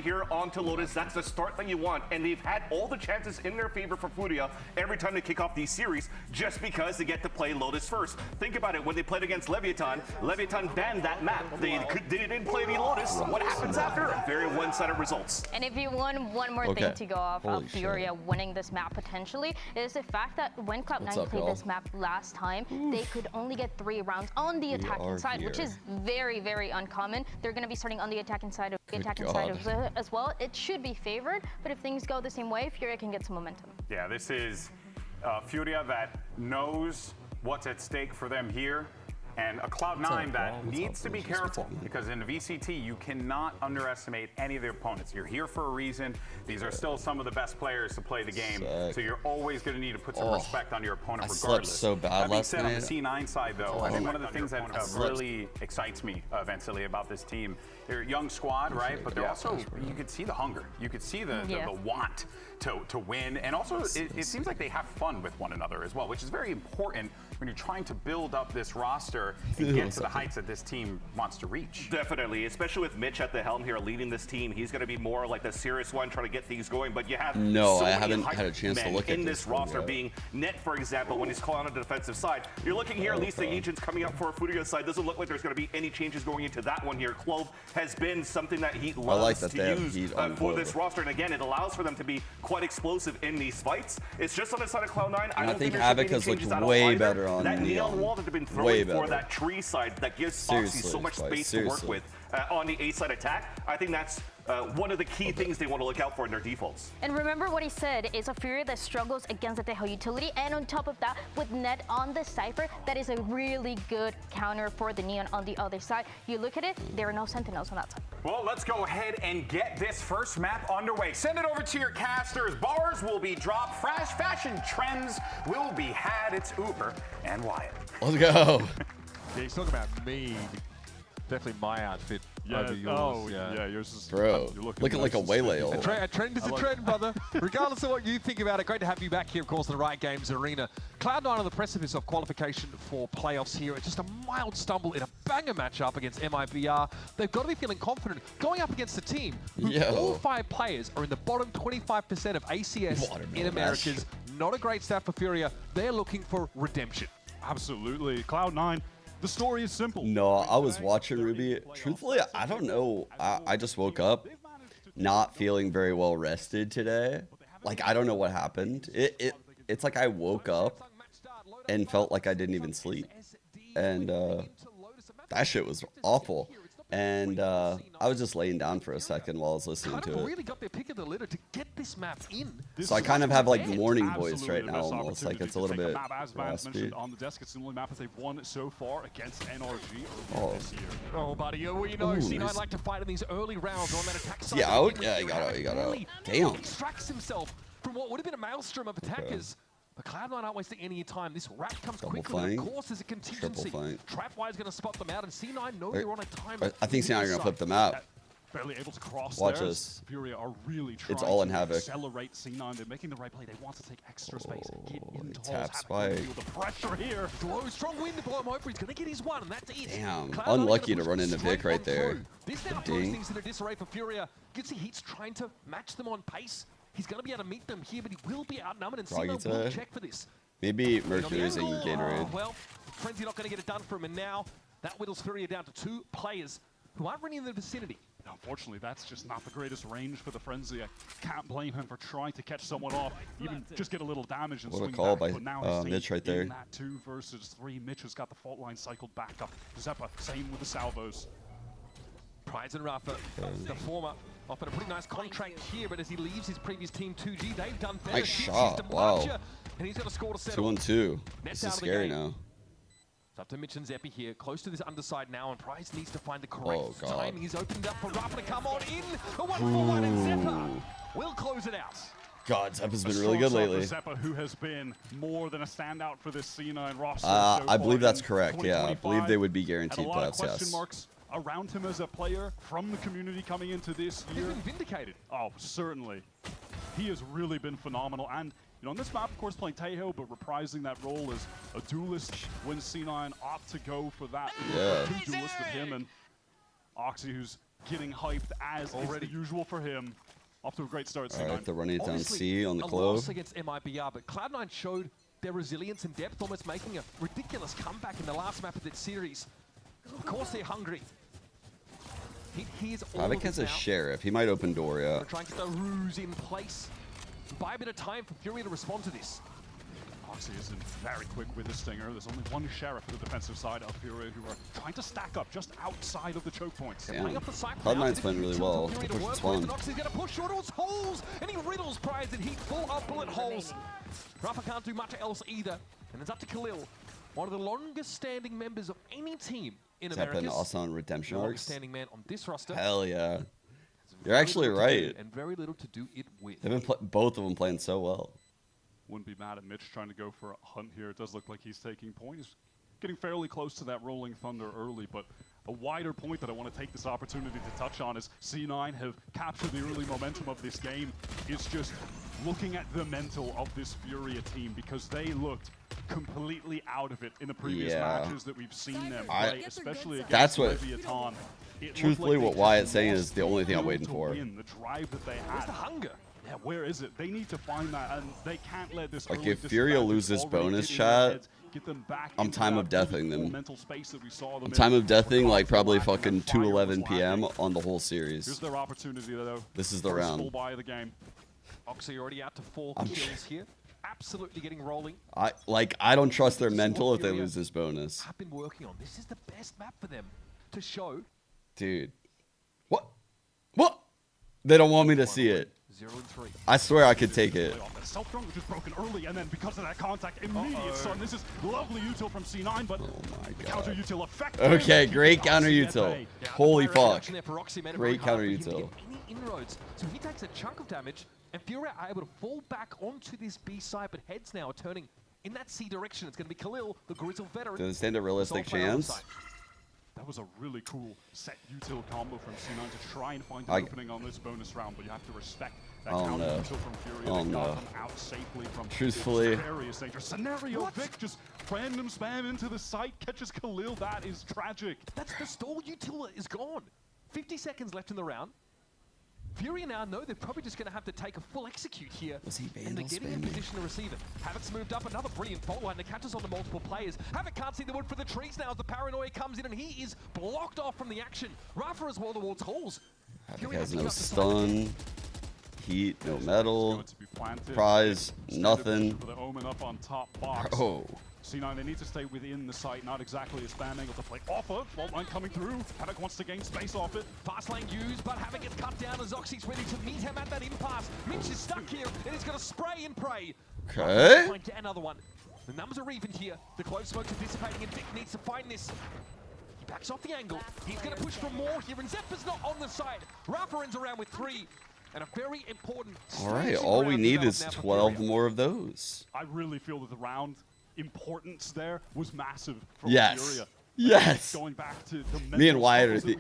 here onto Lotus. That's the start that you want, and they've had all the chances in their favor for Furia every time they kick off these series, just because they get to play Lotus first. Think about it, when they played against Leviathan, Leviathan banned that map. They didn't play any Lotus. What happens after? Very one-sided results. And if you want one more thing to go off of Furia winning this map potentially, is the fact that when Cloud9 played this map last time, they could only get 3 rounds on the attacking side, which is very, very uncommon. They're going to be starting on the attacking side as well. It should be favored, but if things go the same way, Furia can get some momentum. Yeah, this is Furia that knows what's at stake for them here, and a Cloud9 that needs to be careful, because in VCT you cannot underestimate any of the opponents. You're here for a reason. These are still some of the best players to play the game, so you're always going to need to put some respect on your opponent regardless. I slept so bad last night. On the C9 side, though, I think one of the things that really excites me, Vincently, about this team, they're a young squad, right? But they're also, you could see the hunger. You could see the want to win. And also, it seems like they have fun with one another as well, which is very important when you're trying to build up this roster and get to the heights that this team wants to reach. Definitely, especially with Mitch at the helm here leading this team. He's going to be more like the serious one trying to get things going, but you have I haven't had a chance to look at this roster being Net, for example, when he's calling on the defensive side. You're looking here, at least the agents coming up for a Furia side. Doesn't look like there's going to be any changes going into that one here. Clove has been something that he loves to use for this roster, and again, it allows for them to be quite explosive in these fights. It's just on the side of Cloud9. I don't think Havoc has looked way better on that neon wall that they've been throwing for that tree side that gives Oxy so much space to work with on the A-side attack. I think that's one of the key things they want to look out for in their defaults. And remember what he said, is a Furia that struggles against the Tejo utility, and on top of that, with Net on the Cypher, that is a really good counter for the Neon on the other side. You look at it, there are no Sentinels on that side. Well, let's go ahead and get this first map underway. Send it over to your casters. Bars will be dropped. Fashion trends will be had. It's Uber and Wyatt. Let's go. Yeah, he's talking about me. Definitely my outfit over yours. Oh, yeah, yours is... Bro, looking like a waylay. A trend is a trend, brother. Regardless of what you think about it, great to have you back here, of course, in the Riot Games Arena. Cloud9 on the precipice of qualification for playoffs here. It's just a mild stumble in a banger matchup against MIBR. They've got to be feeling confident going up against a team who all 5 players are in the bottom 25% of ACS in Americas. Not a great stat for Furia. They're looking for redemption. Absolutely. Cloud9. The story is simple. No, I was watching Ruby. Truthfully, I don't know. I just woke up not feeling very well rested today. Like, I don't know what happened. It's like I woke up and felt like I didn't even sleep. And that shit was awful. And I was just laying down for a second while I was listening to it. Really got their pick of the litter to get this map in. So I kind of have like morning voice right now, almost like it's a little bit raspy. On the desk, it's the only map that they've won so far against NRG this year. Oh, buddy, well, you know, C9 like to fight in these early rounds on that attack side. Yeah, you got out. Damn. Extracts himself from what would have been a maelstrom of attackers. But Cloud9 aren't wasting any time. This rat comes quickly, of course, there's a contingency. Trapwire's going to spot them out, and C9 know they're on a timer. I think C9 are going to flip them out. Barely able to cross. Watch this. Furia are really trying it's all in to Havoc. Accelerate C9. They're making the right play. They want to take extra space. Get into tap spike. Feel the pressure here. Strong wind to blow him over. He's going to get his one, and that's it. Damn, unlucky to run into Vic right there. This now throws things in a disarray for Furia. You can see he's trying to match them on pace. He's going to be able to meet them here, but he will be outnumbered, and C9 will check for this. Maybe Mercury's in Gatorade. Well, Frenzy not going to get it done for him, and now that whittles Furia down to 2 players who aren't really in the vicinity. Unfortunately, that's just not the greatest range for the Frenzy. I can't blame him for trying to catch someone off, even just get a little damage and what swing a call back. by But now Mitch right there. That 2 versus 3, Mitch has got the fault line cycled back up. Zeppa, same with the salvos. Prides and Rafa, the former, offered a pretty nice contract here, but as he leaves his previous team 2G, they've done better. Nice shot, wow. And he's got to score to settle. 2-on-2. This is scary now. It's up to Mitch and Zeppy here, close to this underside now, and Price needs to find the correct time. He's opened up for Rafa to come on in. A 1-for-1, and Zeppa will close it out. God, Zeppa's been really good lately. Zeppa, who has been more than a standout for this C9 roster. I believe that's correct, yeah. I believe they would be guaranteed playoffs, question marks around him as a player from the community coming into this year. He's been vindicated. Oh, certainly. He has really been phenomenal. And you know, on this map, of course, playing Tejo, but reprising that role as a duelist when C9 opt to go for that. 2 duelists with him and Oxy, who's getting hyped as is the usual for him. Off to a great start, C9. All right, they're running it down C on the a Clove. loss against MIBR, but Cloud9 showed their resilience and depth, almost making a ridiculous comeback in the last map of that series. Of course, they're hungry. Here's all Havoc has a Sheriff. He might open door, yeah. They're trying to get the ruse in place. Buy a bit of time for Fury to respond to this. Oxy isn't very quick with the Stinger. There's only one Sheriff on the defensive side of Fury who are trying to stack up just outside of the choke points. Cloud9's playing really well. Push one. Oxy's going to push Shortle's holes, and he riddles Prize and Heat full of bullet holes. Rafa can't do much else either, and it's up to Khalil, one of the longest standing members of any team in America. Also on redemption arcs. Standing man on this roster. Hell yeah. You're actually right. And very little to do it with. They've been both of them playing so well. Wouldn't be mad at Mitch trying to go for a hunt here. It does look like he's taking point. He's getting fairly close to that Rolling Thunder early, but a wider point that I want to take this opportunity to touch on is C9 have captured the early momentum of this game. It's just looking at the mental of this Furia team, because they looked completely out of it in the previous matches that we've seen them play, especially against that's what, Leviathan. Truthfully, what Wyatt's saying is the only thing I'm waiting for. The drive that they had. Where's the hunger? Yeah, where is it? They need to find that, and they can't let this. Like if Furia loses bonus shot, I'm time of deathing them. I'm time of deathing like probably fucking 2:11 p.m. on the whole series. Here's their opportunity though. This is the round. Buy the game. Oxy already out to 4 kills here. Absolutely getting rolling. I don't trust their mental if they lose this bonus. I've been working on. This is the best map for them to show. Dude. What? What? They don't want me to see it. 0 and 3. I swear I could take it. Self-drone was just broken early, and then because of that contact, immediate stun. This is lovely util from C9, but the counter util effect. Okay, great counter util. Holy fuck. Great counter util. Any inroads, so he takes a chunk of damage, and Fury are able to fall back onto this B side, but heads now are turning in that C direction. It's going to be Khalil, the grizzled veteran. Does it stand a realistic chance? That was a really cool set util combo from C9 to try and find an opening on this bonus round, but you have to respect that counter util from Fury. Oh no. Out safely from truthfully. Various dangerous scenario. Vic just random spam into the site, catches Khalil. That is tragic. That's the stall util is gone. 50 seconds left in the round. Fury now know they're probably just going to have to take a full execute here. Was he and they're getting in position to receive it. Havoc's moved up, another brilliant fault line that catches on to multiple players. Havoc can't see the wood for the trees now as the paranoia comes in, and he is blocked off from the action. Rafa as well towards holes. Havoc has no stun, heat, no metal, prize, nothing. For the omen up on top box. Oh. C9, they need to stay within the site, not exactly a spam angle to play off of. Fault line coming through. Havoc wants to gain space off it. Fast lane used, but Havoc gets cut down as Oxy's ready to meet him at that impasse. Mitch is stuck here, and he's going to spray and pray. Okay. Get another one. The numbers are even here. The close smokes are dissipating, and Vic needs to find this. He backs off the angle. He's going to push for more here, and Zephyr's not on the side. Rafa ends around with 3. And a very important. All right, all we need is 12 more of those. I really feel that the round importance there was massive for Furia. Yes. Going back to the me and Wyatt are the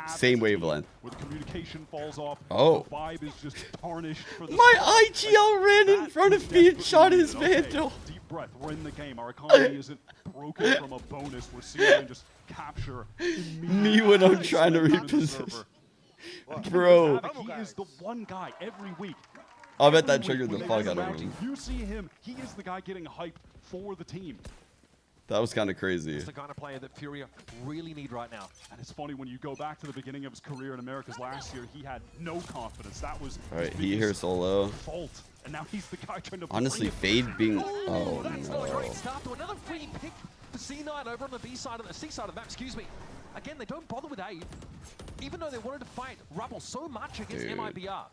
same wavelength. Where the communication falls off. Oh. The vibe is just tarnished for the my IGL ran in front of me and shot his Vandal. Deep breath. We're in the game. Our economy isn't broken from a bonus. We're seeing just capture me when I'm trying to reposition. Bro. He is the one guy every week. I bet that triggered the fuck out of him. You see him, he is the guy getting hyped for the team. That was kind of crazy. It's the kind of player that Furia really need right now. And it's funny, when you go back to the beginning of his career in Americas last year, he had no confidence. That was Alright, he here solo. Fault. And now he's the guy trying to honestly, Fade being... Oh, that's no. Not a great start to another free pick for C9 over on the B side of the C side of the map, excuse me. Again, they don't bother with A, even though they wanted to fight Rubble so much against MIBR.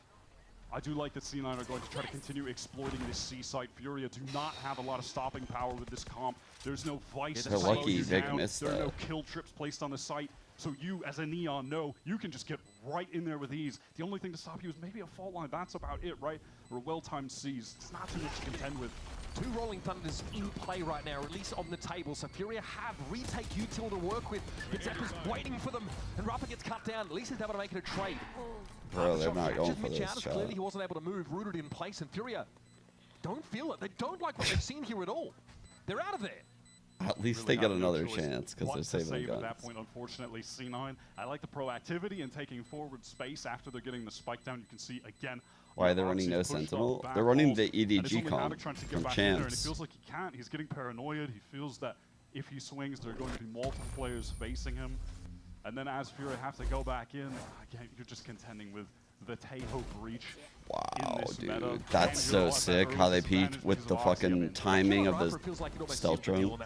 I do like that C9 are going to try to continue exploiting this C-site. Furia do not have a lot of stopping power with this comp. There's no vice. They're lucky Vic missed there are that. no kill trips placed on the site. So you, as a Neon, know you can just get right in there with ease. The only thing to stop you is maybe a fault line. That's about it, right? Or well-timed C's. It's not too much to contend with. 2 Rolling Thunders in play right now, or at least on the table. So Furia have retake util to work with. But Zephyr's waiting for them, and Rafa gets cut down. At least he's able to make it a trade. Bro, they're not going for this shot. Clearly he wasn't able to move, rooted in place, and Furia don't feel it. They don't like what they've seen here at all. They're out of there. At least really they get have no another choice chance because what they're to saving save guns. at that point, unfortunately, C9. I like the proactivity and taking forward space after they're getting the spike down. You can see again. Why are they running no Sentinel? They're running the EDG comp from Champs. And he feels like he can't. He's getting paranoid. He feels that if he swings, there are going to be multiple players facing him. And then as Fury have to go back in, again, you're just contending with the Tejo breach. Wow, dude. That's so sick how they peeked with the fucking timing of the stealth drone.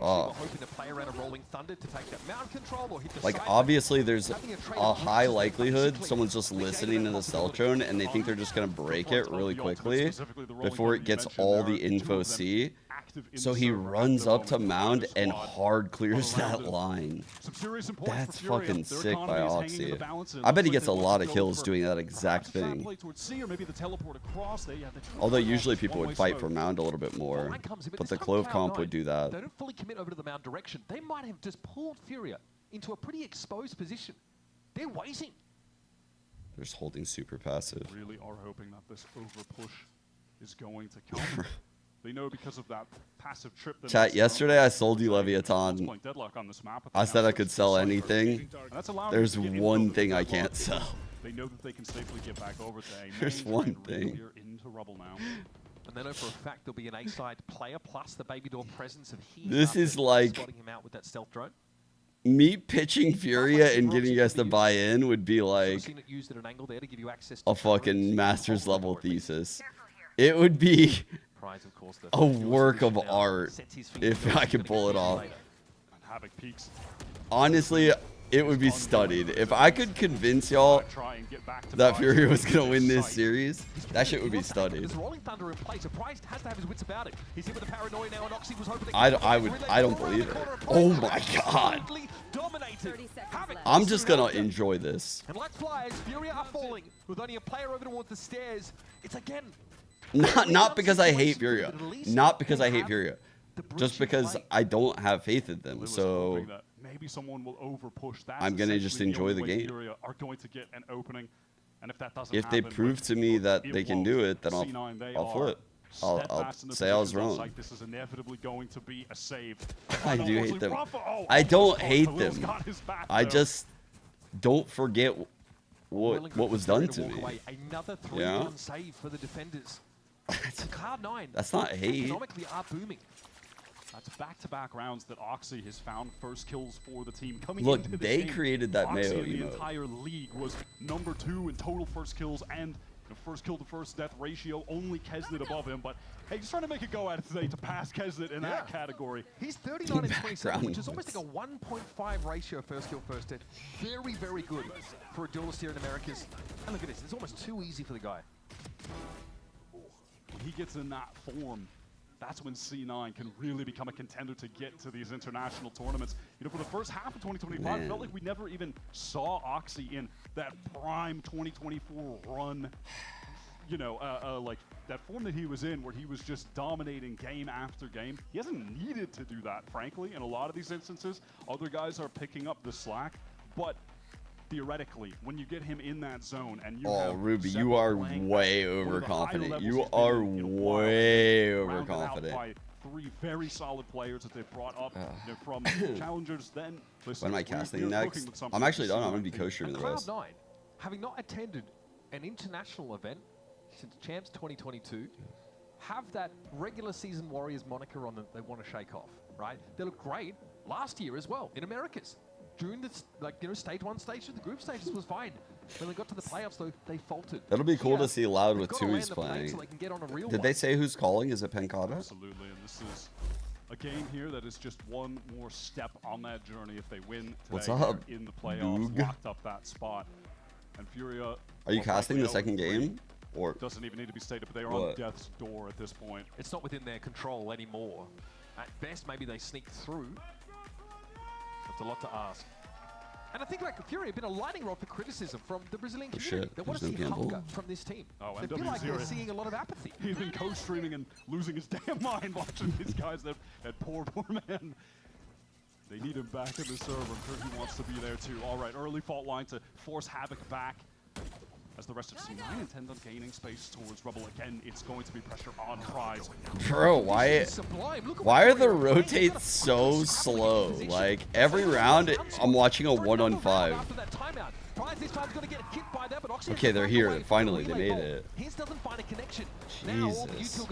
Oh. Like, obviously, there's a high likelihood someone's just listening to the stealth drone and they think they're just going to break it really quickly before it gets all the info C. So he runs up to Mound and hard clears that line. That's fucking sick by Oxy. I bet he gets a lot of kills doing that exact thing. Although usually people would fight for Mound a little bit more, but the Clove comp would do that. They don't fully commit over to the Mound direction. They might have just pulled Furia into a pretty exposed position. They're waiting. They're just holding super passive. Really are hoping that this over push is going to come. They know because of that passive trip. Chat, yesterday I sold you Leviathan. I said I could sell anything. There's one thing I can't sell. They know that they can safely get back over to A. There's one thing. Into rubble now. And they know for a fact there'll be an A-side player plus the baby door presence of he. This is like spotting him out with that stealth drone. Me pitching Furia and getting you guys to buy in would be like a fucking master's level thesis. It would be a work of art if I could pull it off. Honestly, it would be studied. If I could convince y'all that Furia was going to win this series, that shit would be studied. I don't believe it. Oh my god. I'm just going to enjoy this. And like flies, Furia are falling with only a player over towards the stairs. It's again. Not because I hate Furia. Not because I hate Furia. Just because I don't have faith in them. So maybe someone will over push that. I'm gonna just enjoy the game. Are going to get an opening, and if that doesn't if they prove to me that they can do it, then I'll flip. I'll say I was wrong. Like this is inevitably going to be a save. I do hate them. I don't hate them. I just don't forget what was done to me. Another 3-1 save for the defenders. Cloud9. That's not hate. Economically are booming. That's back-to-back rounds that Oxy has found first kills for the team. Look, they created that Mayo emote. The entire league was #2 in total first kills and first kill to first death ratio. Only Kesnet above him, but hey, just trying to make a go at it today to pass Kesnet in that category. He's 39 and 27, which is almost like a 1.5 ratio first kill first death. Very, very good for a duelist here in Americas. And look at this, it's almost too easy for the guy. When he gets in that form, that's when C9 can really become a contender to get to these international tournaments. For the first half of 2025, it felt like we never even saw Oxy in that prime 2024 run. Like that form that he was in, where he was just dominating game after game. He hasn't needed to do that, frankly, in a lot of these instances. Other guys are picking up the slack, but theoretically, when you get him in that zone and you have Ruby, you are way overconfident. You are way overconfident. By 3 very solid players that they've brought up from challengers. Then listen, when am I casting next? I'm actually done. I'm gonna be co-streaming the rest. Cloud9, having not attended an international event since Champs 2022, have that regular season Warriors moniker on them they want to shake off, right? They look great last year as well in Americas. During the stage 1 stage, the group stages was fine. When they got to the playoffs, though, they faltered. That'll be cool to see Loud with Tui's playing. So did they say who's calling? Is it Pencata? Absolutely, and this is a game here that is just one more step on that journey. If they win today, what's up, in the playoffs, Doog? locked up that spot. And Furia. Are you casting the second game? Or doesn't even need to be stated, but they are on death's door at this point. It's not within their control anymore. At best, maybe they sneak through. That's a lot to ask. And I think like Fury have been a lightning rod for criticism from the Brazilian community. They want to see hunger from this team. They feel like they're seeing a lot of apathy. He's been co-streaming and losing his damn mind watching these guys that poor man. They need him back in the server. I'm sure he wants to be there too. All right, early fault line to force Havoc back. as the rest of C9 intend on gaining space towards Rebel again. It's going to be pressure on Prize. Bro, why are the rotates so slow? Like every round, I'm watching a 1-on-5. Okay, they're here. Finally, they made it. Jesus.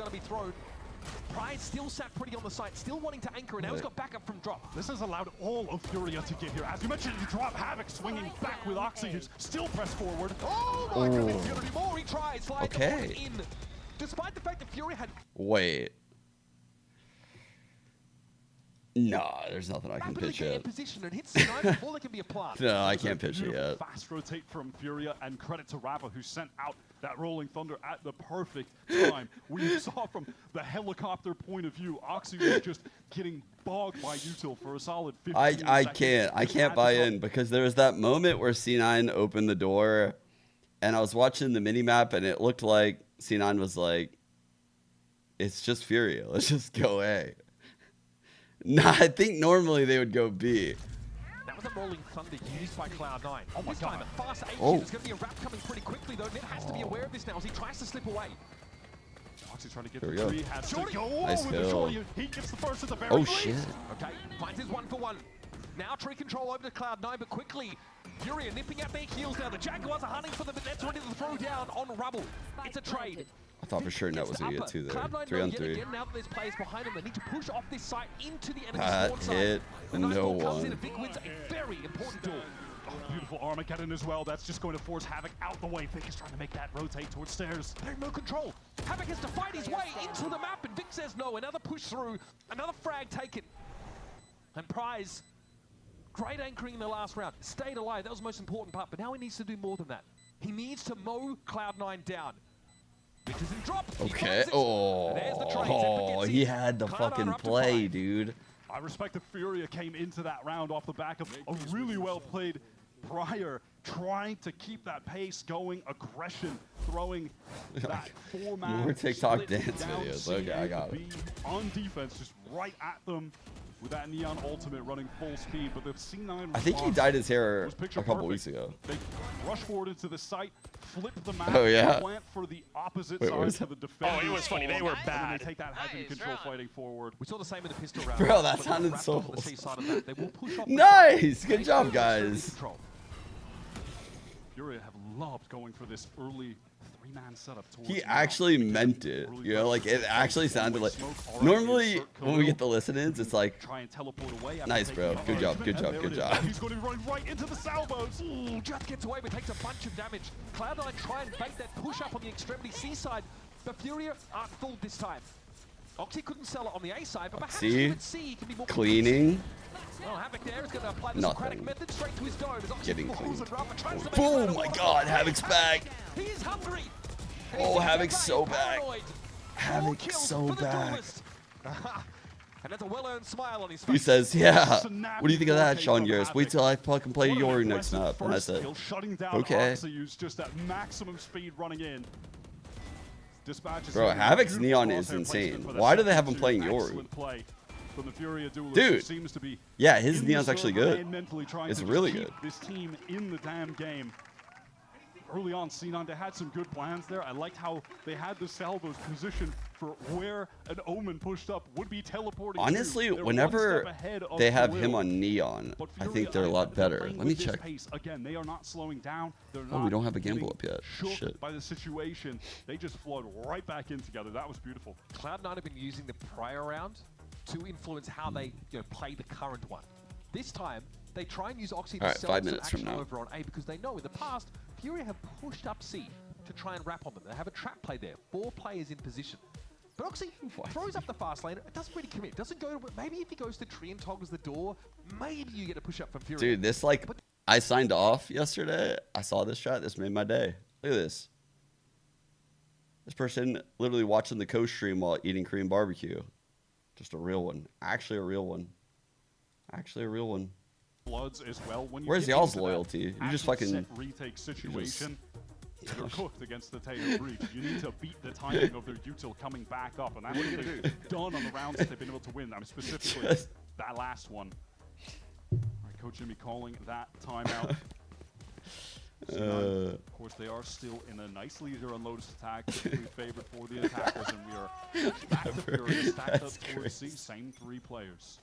Prize still sat pretty on the site, still wanting to anchor, and now he's got backup from Drop. This has allowed all of Furia to get here. As you mentioned, you drop Havoc swinging back with Oxy, who's still pressed forward. Oh my goodness, Fury more, he tries, slide the ball in. Despite the fact that Fury had... Wait. Nah, there's nothing I can pitch yet. No, I can't pitch it yet. Fast rotate from Furia, and credit to Rava, who sent out that Rolling Thunder at the perfect time. We saw from the helicopter point of view, Oxy was just getting bogged by Util for a solid 15 seconds. I can't buy in, because there was that moment where C9 opened the door, and I was watching the minimap, and it looked like C9 was like, it's just Furia, let's just go A. Nah, I think normally they would go B. That was a Rolling Thunder used by Cloud9. Oh my god. A fast H. There's going to be a wrap coming pretty quickly, though. Nip has to be aware of this now as he tries to slip away. Oxy's trying to get the three. Has to go nice with the shorty. He gets the first at the very least. Oh, shit. Okay, finds his 1-for-1. Now tree control over to Cloud9, but quickly, Furia nipping at their heels now. The Jaguars are hunting for them, but that's ready to throw down on Rubble. It's a trade. I thought for sure Net was going to get 2 there. 3-on-3. Again, now that there's players behind them, they need to push off this site into the enemy spawn side. Hit no one. A big win's a very important door. Oh, beautiful Armageddon as well. That's just going to force Havoc out the way. Vic is trying to make that rotate towards stairs. They have no control. Havoc has to fight his way into the map, and Vic says no. Another push through, another frag taken. And Prize, great anchoring in the last round. Stayed alive, that was the most important part, but now he needs to do more than that. He needs to mow Cloud9 down. Okay. Oh, he had the fucking play, dude. I respect that Furia came into that round off the back of a really well-played Briar, trying to keep that pace going, aggression, throwing that four-man more TikTok dance videos. Okay, I got it. On defense, just right at them with that Neon ultimate running full speed, but the C9 I think he dyed his hair a couple weeks ago. They rush forward into the site, flip the map, went for the opposite side to the defense. Oh, it was funny. They were bad. They take that head and control fighting forward. We saw the same in the pistol round. Bro, that sounded so nice. Good job, guys. Furia have loved going for this early three-man setup. He actually meant it. You know, like it actually sounded like. Normally, when we get the listen-ins, it's like, nice, bro. Good job. Good job. Good job. He's going to run right into the salvos. Ooh, just gets away, but takes a bunch of damage. Cloud9 try and bait that push up on the extremity C side, but Furia aren't fooled this time. Oxy couldn't sell it on the A side, but perhaps even C can be more cleaning. Well, Havoc there is going to apply the Socratic method straight to his dome. Getting cleaned. Oh my god, Havoc's back. He's hungry. Oh, Havoc's so back. Havoc's so back. And that's a well-earned smile on his face. He says, yeah. What do you think of that, Sean Yaris? Wait till I fucking play your next map. And I said, okay. Just at maximum speed running in. Bro, Havoc's Neon is insane. Why do they have him playing Yoru? Dude, yeah, his Neon's actually good. It's really good. This team in the damn game. Early on, C9, they had some good plans there. I liked how they had the salvos positioned for where an Omen pushed up would be teleporting. Honestly, whenever they have him on Neon, I think they're a lot better. Let me check. Again, they are not slowing down. Oh, we don't have a gamble up yet. Shit. By the situation, they just flowed right back in together. That was beautiful. Cloud9 have been using the prior round to influence how they play the current one. This time, they try and use Oxy to sell 5 minutes from now over on A because they know in the past, Furia have pushed up C to try and wrap on them. They have a trap play there, 4 players in position. But Oxy throws up the fast lane. It doesn't really commit. It doesn't go to, maybe if he goes to tree and toggles the door, maybe you get a push up from Furia. Dude, this I signed off yesterday. I saw this chat. This made my day. Look at this. This person literally watching the COSTREAM while eating Korean barbecue. Just a real one. Actually a real one. Actually a real one. Bloods as well. When where's y'all's loyalty? You just fucking retake situation. You're cooked against the Taylor Breach. You need to beat the timing of their util coming back up, and that's what they've done on the rounds that they've been able to win. I'm specifically that last one. All right, Coach Jimmy calling that timeout. Of course, they are still in a nice leader on Lotus attack, typically favored for the attackers, and we are back to Fury, stacked up towards C, same 3 players.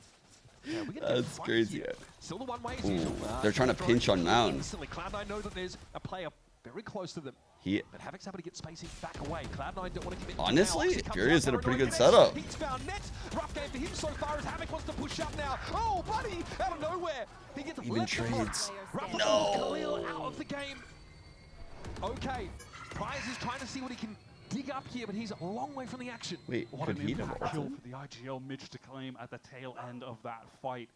Yeah, that's crazy. Still the one way as usual. They're trying to pinch on Mound. Cloud9 know that there's a player very close to them. But Havoc's able to get spacing back away. Cloud9 don't want to commit. Honestly, Furious in a pretty good setup. He's found net. Rough game for him so far as Havoc wants to push up now. Oh, buddy, out of nowhere. He gets even trades. No. Khalil out of the game. Okay, Prize is trying to see what he can dig up here, but he's a long way from the action. Wait, what could an he have impact kill for the IGL Mitch to claim at the tail end of that fight.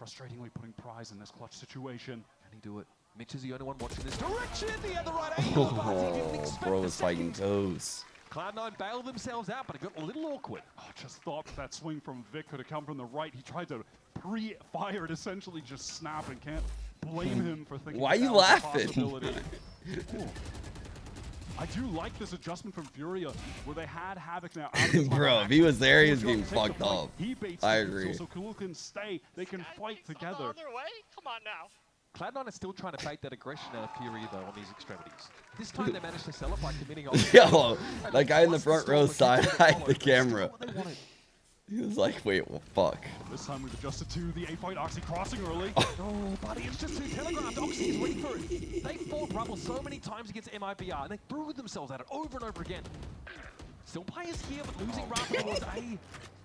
Frustratingly putting Prize in this clutch situation. Can he do it? Mitch is the only one watching this direction. He had the right angle, but he didn't expect bro was fighting toes. Cloud9 bailed themselves out, but it got a little awkward. Oh, just thought that swing from Vic could have come from the right. He tried to pre-fire it, essentially just snap, and can't blame him for thinking. Why are you laughing? I do like this adjustment from Furia, where they had Havoc now out of bro, if he was there, he was getting fucked up. I agree. So Khalil can stay. They can fight together. Other way? Come on now. Cloud9 is still trying to bait that aggression out of Fury, though, on these extremities. This time they managed to sell it by committing on. Yo, that guy in the front row side-eyed the camera. He was like, wait, well, fuck. This time we've adjusted to the A-fight. Oxy crossing early. Oh, buddy, it's just too telegraphed. Oxy is ready for it. They fought Rubble so many times against MIBR, and they threw themselves at it over and over again. Still players here, but losing Rubble towards A.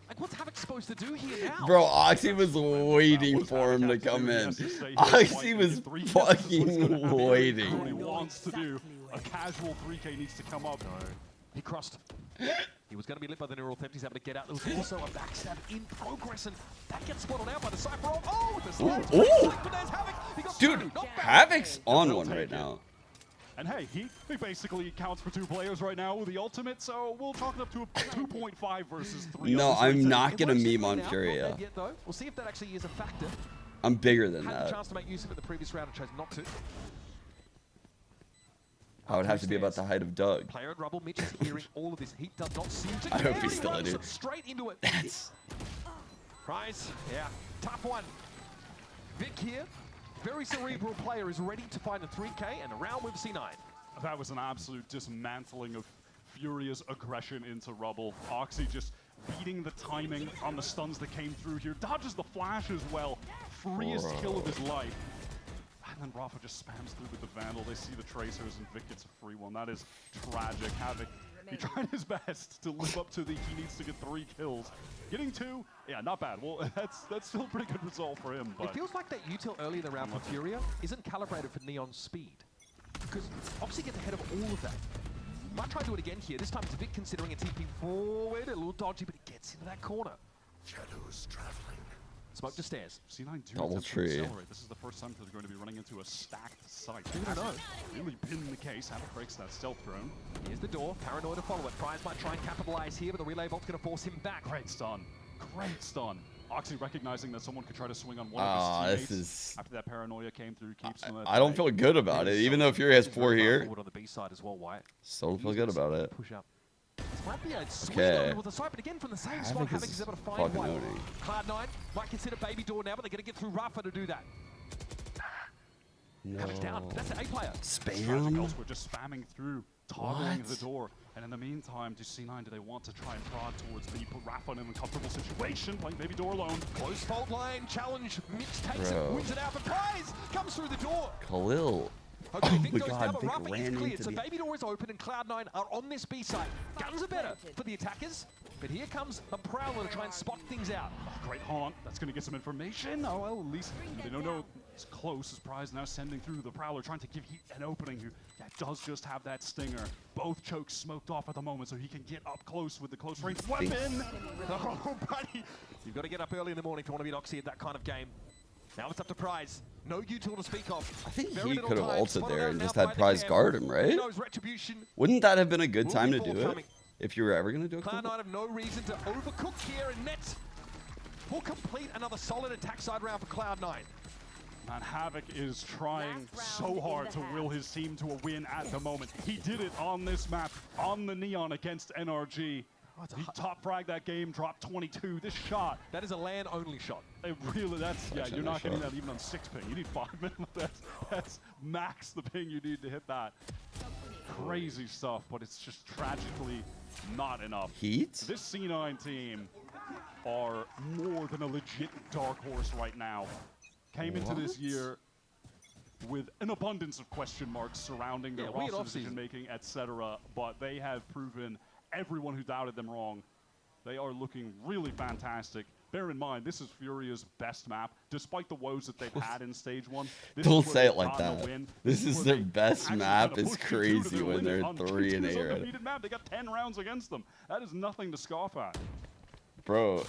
Like, what's Havoc supposed to do here now? Bro, Oxy was waiting for him to come in. Oxy was fucking waiting. What he wants to do. A casual 3K needs to come up. No. He crossed. He was going to be lit by the neural theft. He's able to get out. There was also a backstab in progress, and that gets spotted out by the Cypher. Oh, with the slides. But there's Havoc. He got dude, Havoc's on one right now. And hey, he basically counts for 2 players right now with the ultimate, so we'll chalk it up to a 2.5 versus 3. No, I'm not going to meme on Furia. We'll see if that actually is a factor. I'm bigger than Had that. a chance to make use of it the previous round and chose not to. I would have to be about the height of Doug. Player at Rubble, Mitch is hearing all of this. He does not seem to I care. hope he's still in it. Straight into it. That's... Prize, yeah, tough one. Vic here, very cerebral player, is ready to find a 3K and a round with C9. That was an absolute dismantling of Furia's aggression into Rubble. Oxy just beating the timing on the stuns that came through here. Dodges the flash as well. Freest kill of his life. And then Rafa just spams through with the Vandal. They see the Tracers, and Vic gets a free one. That is tragic. Havoc, he tried his best to live up to the he needs to get 3 kills. Getting 2, yeah, not bad. Well, that's still a pretty good result for him. But it feels like that util early in the round for Furia isn't calibrated for Neon's speed. Because Oxy gets ahead of all of that. Might try to do it again here. This time it's Vic considering a TP forward. A little dodgy, but he gets into that corner. Shadows traveling. Smoke to stairs. C9 do double tree. This is the first time they're going to be running into a stacked site. I don't know. Really been the case. Havoc breaks that stealth drone. Here's the door. Paranoid to follow it. Prize might try and capitalize here, but the relay bolt's going to force him back. Great stun. Great stun. Oxy recognizing that someone could try to swing on one of his teammates after that paranoia came through. Keeps them. I don't feel good about it, even though Fury has 4 here. On the B side as well, Wyatt. Still don't feel good about it. Push up. This might be a sweet Okay. with a swipe, but again from the same spot, Havoc is able to find one. Cloud9 might consider baby door now, but they're going to get through Rafa to do that. No. Havoc's down. That's the A player. Spam? We're just spamming through, toggling the door. And in the meantime, do C9, do they want to try and prod towards B, put Rafa in an uncomfortable situation, playing baby door alone? Close fault line, challenge, Mitch takes it, wins it out, but Prize comes through the door. Khalil. Okay, Vic goes God, down, but Vic Rafa is ran cleared, into so the... baby door is open and Cloud9 are on this B side. Guns are better for the attackers, but here comes a Prowler to try and spot things out. Oh, great haunt, that's going to get some information. Oh, well, at least they don't know it's close as Prize now sending through the Prowler, trying to give Heat an opening who does just have that stinger. Both chokes smoked off at the moment, so he can get up close with the close range weapon. Oh, buddy. You've got to get up early in the morning if you want to beat Oxy at that kind of game. Now it's up to Prize. No util to speak of. I think he could have ulted there and just had Prize guard him, right? Wouldn't that have been a good time to do it? If you were ever going to do it? Cloud9 have no reason to overcook here, and Net will complete another solid attack side round for Cloud9. And Havoc is trying so hard to will his team to a win at the moment. He did it on this map, on the Neon against NRG. He top fragged that game, dropped 22. This shot, that is a land-only shot. It really, you're not getting that even on 6 ping. You need 5 minutes. That's max the ping you need to hit that. Crazy stuff, but it's just tragically not enough. Heat? This C9 team are more than a legit dark horse right now. Came into this year with an abundance of question marks surrounding their roster decision-making, etc. But they have proven everyone who doubted them wrong. They are looking really fantastic. Bear in mind, this is Furia's best map, despite the woes that they've had in stage 1. Don't say it like that. This is their best map. It's crazy when they're 3 and 8 right. Map. They got 10 rounds against them. That is nothing to scoff at. Bro,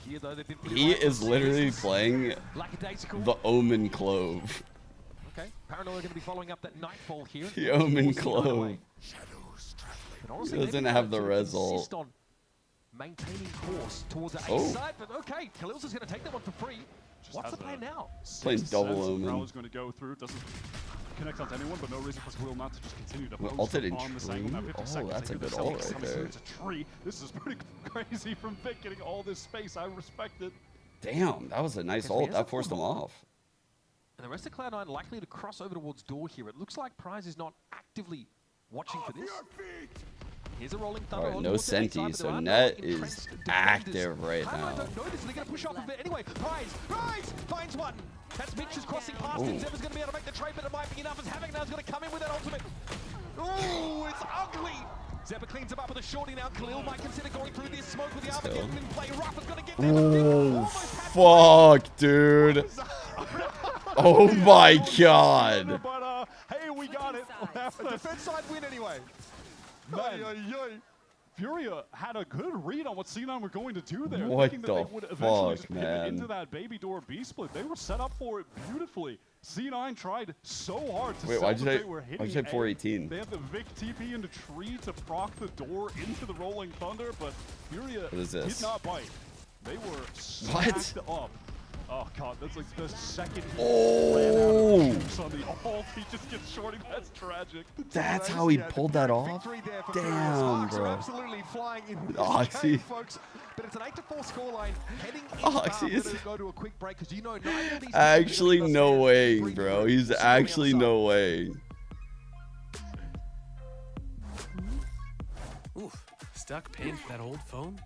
he is literally playing the Omen Clove. Okay, Paranoia going to be following up that Nightfall here. The Omen Clove. He doesn't have the result. Maintaining course towards the A side, but okay, Khalil's is going to take that one for free. What's the plan now? Playing double Omen. Prowler's going to go through. Doesn't connect onto anyone, but no reason for Khalil not to just continue to post ulted on this angle. Now 50 seconds. That's a good ult right there. It's a tree. This is pretty crazy from Vic getting all this space. I respect it. Damn, that was a nice ult. That forced him off. And the rest of Cloud9 likely to cross over towards door here. It looks like Prize is not actively watching for this. Here's a rolling thunder. All right, no Senti, so Net is active right now. Don't notice, they're going to push off a bit. Anyway, Prize finds one. That's Mitch is crossing past him. Zeva's going to be able to make the trade, but it might be enough as Havignar's going to come in with that ultimate. Oh, it's ugly. Zeba cleans him up with a shorty now. Khalil might consider going through this smoke with the Armageddon in play. Rafa's going to get there. Oh, fuck, dude. Oh my god. But, hey, we got it. Defense side win anyway. Furia had a good read on what C9 were going to do there. What thinking the that they would eventually just fuck, pivot man? into that baby door B split. They were set up for it beautifully. C9 tried so hard to sell that they were hitting. Why'd you say 418? They had the Vic TP into tree to proc the door into the rolling thunder, but Furia did not bite. They were stacked up. Oh god, that's like the second he ran out of on the ult. He just gets shorty. That's tragic. That's how he pulled that off? Damn, bro. Absolutely flying in Oxy. folks. But it's an 8-4 scoreline heading into go to a quick break because you know actually no way, bro. He's actually no way. Oof, stuck paying for that old phone?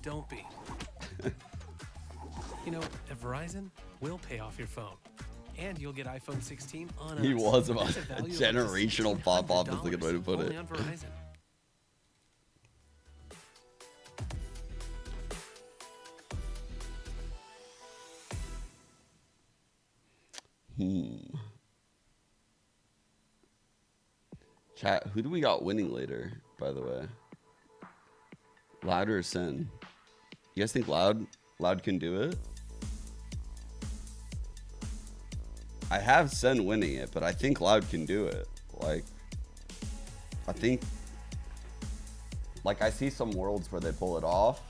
Don't be. You know, at Verizon, we'll pay off your phone. And you'll get iPhone 16 on us. He was about a generational pop-off is a good way to put it. Only on Verizon. Chat, who do we got winning later, by the way? Loud or SEN? You guys think Loud can do it? I have SEN winning it, but I think Loud can do it. Like, I think, like, I see some worlds where they pull it off.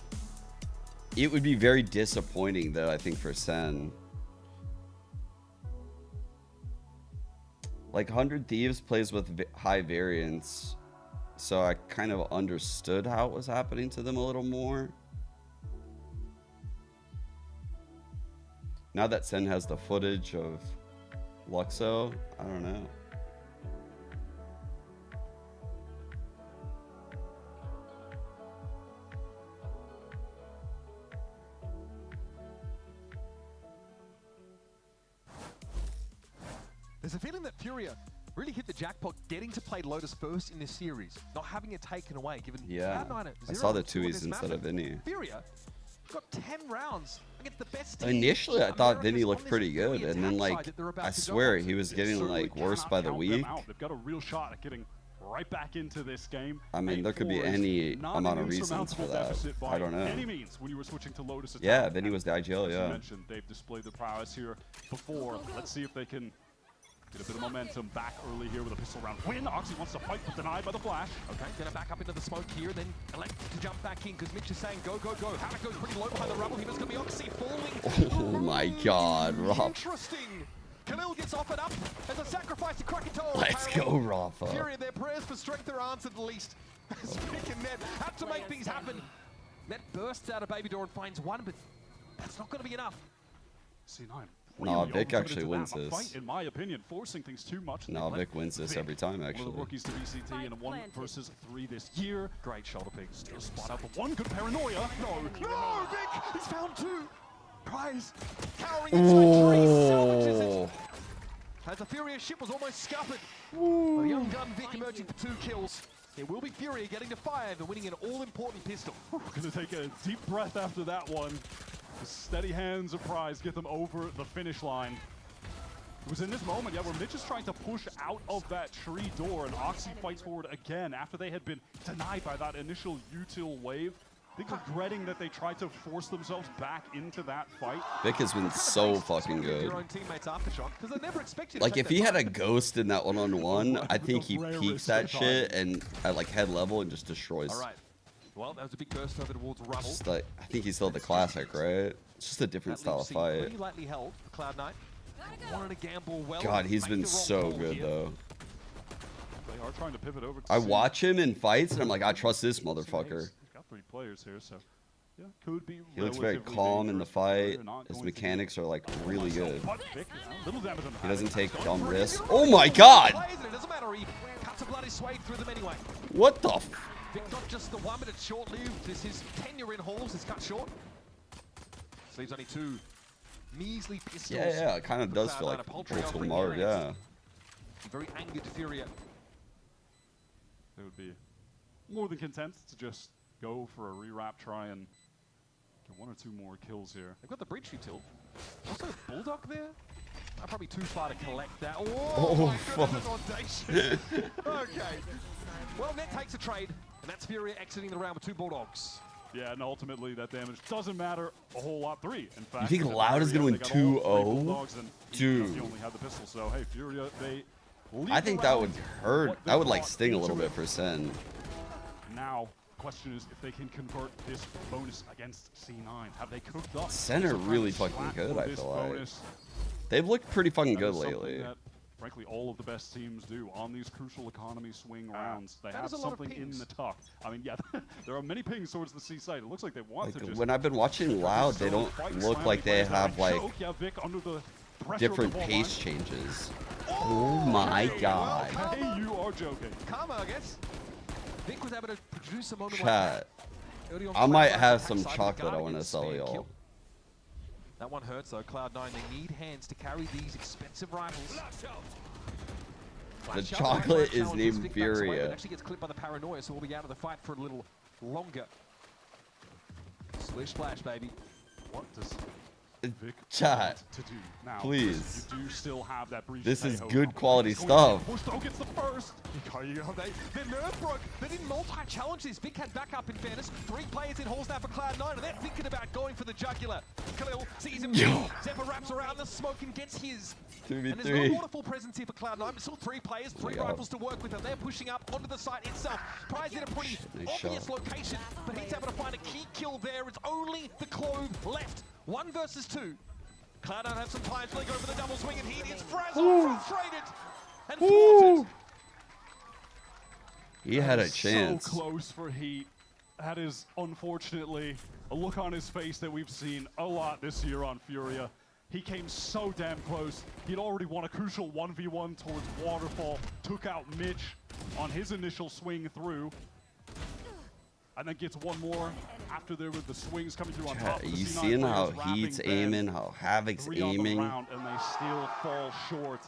It would be very disappointing, though, I think, for SEN. Like, 100 Thieves plays with high variance, so I kind of understood how it was happening to them a little more. Now that SEN has the footage of Luxo, I don't know. There's a feeling that Furia really hit the jackpot getting to play Lotus first in this series, not having it taken away, given Cloud9 I saw the 2s instead of Vinny. Furia got 10 rounds against the best team. Initially, I thought Vinny looked pretty good, and then, like, I swear he was getting, like, worse by the week. They've got a real shot at getting right back into this game. I mean, there could be any amount of reasons for that. I don't know. Any means when you were switching to Lotus. Yeah, Vinny was the IGL, yeah. As you mentioned, they've displayed their prowess here before. Let's see if they can get a bit of momentum back early here with a pistol round win. Oxy wants to fight, but denied by the flash. Okay, gonna back up into the smoke here, then elect to jump back in because Mitch is saying go, go, go. Havoc goes pretty low behind the rubble. He was gonna be Oxy falling. Oh my god, Rafa. Interesting. Khalil gets offered up as a sacrifice to Krakatoa. Let's go, Rafa. Furia, their prayers for strength are answered at least. Vic and Net had to make things happen. Net bursts out a baby door and finds one, but that's not going to be enough. C9. Nah, Vic actually wins this. this. In my opinion, forcing things too much. Nah, Vic wins this every time, actually. One of the rookies to VCT in a 1 versus 3 this year. Great shoulder pick. Still spot out the one. Good paranoia. No, Vic! He's found 2. Prize cowering into a tree, salvages it. As the Furia ship was almost scuppered. The young gun Vic emerging for 2 kills. It will be Furia getting to 5 and winning an all-important pistol. Gonna take a deep breath after that one. The steady hands of Prize get them over the finish line. It was in this moment, yeah, where Mitch is trying to push out of that tree door, and Oxy fights forward again after they had been denied by that initial util wave. I think regretting that they tried to force themselves back into that fight. Vic has been so fucking good. Like, if he had a ghost in that one-on-one, I think he peeks that shit and at like head level and just destroys. All right. Well, that was a big burst over towards Rubble. Just like, I think he's still the classic, right? It's just a different style of fight. Pretty lightly held for Cloud9. Wanted to gamble well. God, he's been so good though. They are trying to pivot over to I watch him in fights and I'm like, I trust this motherfucker. He's got 3 players here, so yeah, could be. He looks very calm in the fight. His mechanics are like really good. He doesn't take dumb risks. Oh my god! What the f? Vic not just the one, but it's short-lived. This is tenure in halls is cut short. So leaves only 2 measly pistols. Yeah, it kind of does feel like Brutal Marv, yeah. Very angered Furia. They would be more than content to just go for a rewrap, try and get 1 or 2 more kills here. They've got the breach util. Also Bulldog there. Probably too far to collect that. Oh fuck. Okay. Well, Net takes a trade, and that's Furia exiting the round with 2 Bulldogs. Yeah, and ultimately that damage doesn't matter a whole lot. 3, in fact. You think Loud is going to win 2-0? Dude. He only had the pistol, so hey, Furia, they I think that would hurt. That would like sting a little bit for Sen. Now, the question is if they can convert this bonus against C9. Have they cooked up? Sen are really fucking good, I feel like. They've looked pretty fucking good lately. That, frankly, all of the best teams do on these crucial economy swing rounds. They have something in the tuck. I mean, yeah, there are many pings towards the C side. It looks like they want to just... When I've been watching Loud, they don't look like they have like different pace changes. Oh my god. Hey, you are joking. Karma, I guess. Vic was able to produce a moment Chat. I might have some chocolate I want to sell y'all. That one hurts though. Cloud9, they need hands to carry these expensive rifles. The chocolate is named Furia. It actually gets clipped by the paranoia, so we'll be out of the fight for a little longer. Splish splash, baby. What does Vic Chat, to do now? please. You do still have that breach. This is good quality stuff. Bushdo gets the first. Their nerve broke. They didn't multi-challenge this. Vic had backup in fairness. 3 players in halls now for Cloud9, and they're thinking about going for the jugular. Khalil sees him. Zephyr wraps around the smoke and gets his. 2v3. And there's no waterfall presence here for Cloud9, but still 3 players, 3 rifles to work with, and they're pushing up onto the site itself. Prize in a pretty obvious location, but he's able to find a key kill there. It's only the Clove left. 1 versus 2. Cloud9 have some time till they go for the double swing, and he is frazzled, frustrated, and thwarted. He had a chance. So close for Heat. That is, unfortunately, a look on his face that we've seen a lot this year on Furia. He came so damn close. He'd already won a crucial 1v1 towards Waterfall, took out Mitch on his initial swing through, and then gets 1 more after there were the swings coming through on top. You seeing how Heat's aiming, how Havoc's aiming? And they still fall short.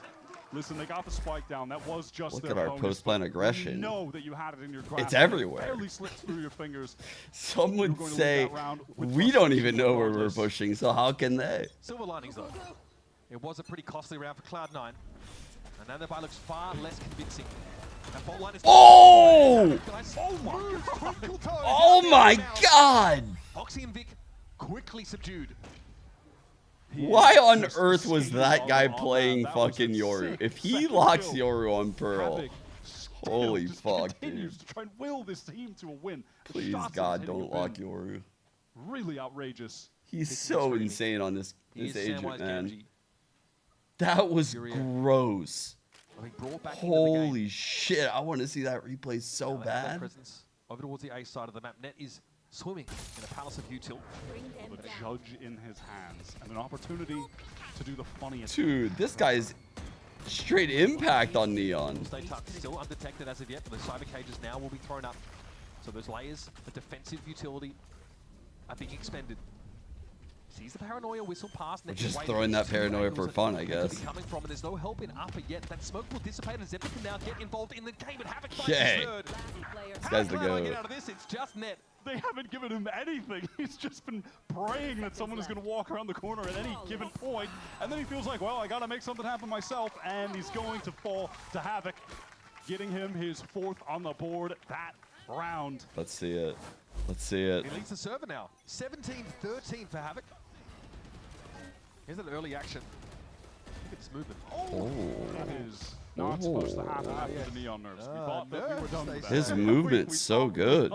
Listen, they got the spike down. That was just Look at our post-plant aggression. You know that you had it in your grasp. It's everywhere. It barely slipped through your fingers. Some would say we don't even know where we're pushing, so how can they? Silver linings though. It was a pretty costly round for Cloud9. And now their buy looks far less convincing. Oh! Oh my god! Oxy and Vic quickly subdued. Why on earth was that guy playing fucking Yoru? If he locks Yoru on Pearl, holy fuck, dude. To try and will this team to a win. Please, God, don't lock Yoru. Really outrageous. He's so insane on this agent, man. That was gross. Holy shit, I want to see that replay so bad. over towards the A side of the map. Net is swimming in a palace of util. With a judge in his hands and an opportunity to do the funniest. Dude, this guy's straight impact on Neon. Stay tucked, still undetected as of yet, but the cyber cages now will be thrown up. So those layers of defensive utility are being expended. Sees the paranoia whistle past. We're just throwing that paranoia for fun, I guess. Coming from, and there's no help in upper yet. That smoke will dissipate, and Zephyr can now get involved in the game. And Havoc finds his third. This guy's the Get goat. out of this. It's just Net. They haven't given him anything. He's just been praying that someone is going to walk around the corner at any given point, and then he feels like, well, I got to make something happen myself, and he's going to fall to Havoc, getting him his 4th on the board that round. Let's see it. Let's see it. He leads the server now. 17-13 for Havoc. Here's an early action. Look at this movement. Oh, that is not supposed to happen after the Neon nerfs. We thought that we were done with that. His movement's so good.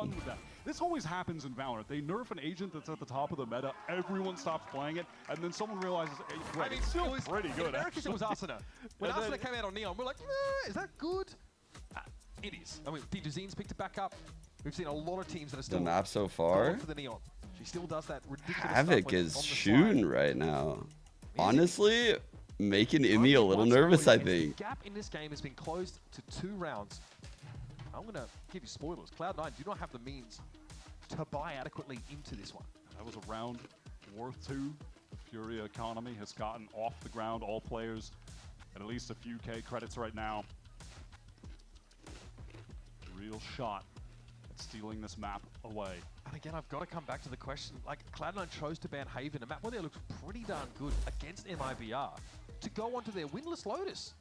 This always happens in Valorant. They nerf an agent that's at the top of the meta, everyone stops playing it, and then someone realizes, hey, wait, it's still pretty good. It was Arsena. When Arsena came out on Neon, we're like, is that good? It is. I mean, Dijazine's picked it back up. We've seen a lot of teams that are still the map so far. For the Neon. She still does that ridiculous Havoc stuff is shooting right now. Honestly, making Imi a little nervous, I think. The gap in this game has been closed to 2 rounds. I'm going to give you spoilers. Cloud9 do not have the means to buy adequately into this one. That was a round worth 2. The Furia economy has gotten off the ground. All players at least a few K credits right now. Real shot at stealing this map away. And again, I've got to come back to the question, like Cloud9 chose to ban Haven, a map where they looked pretty darn good against MIBR, to go onto their winless Lotus.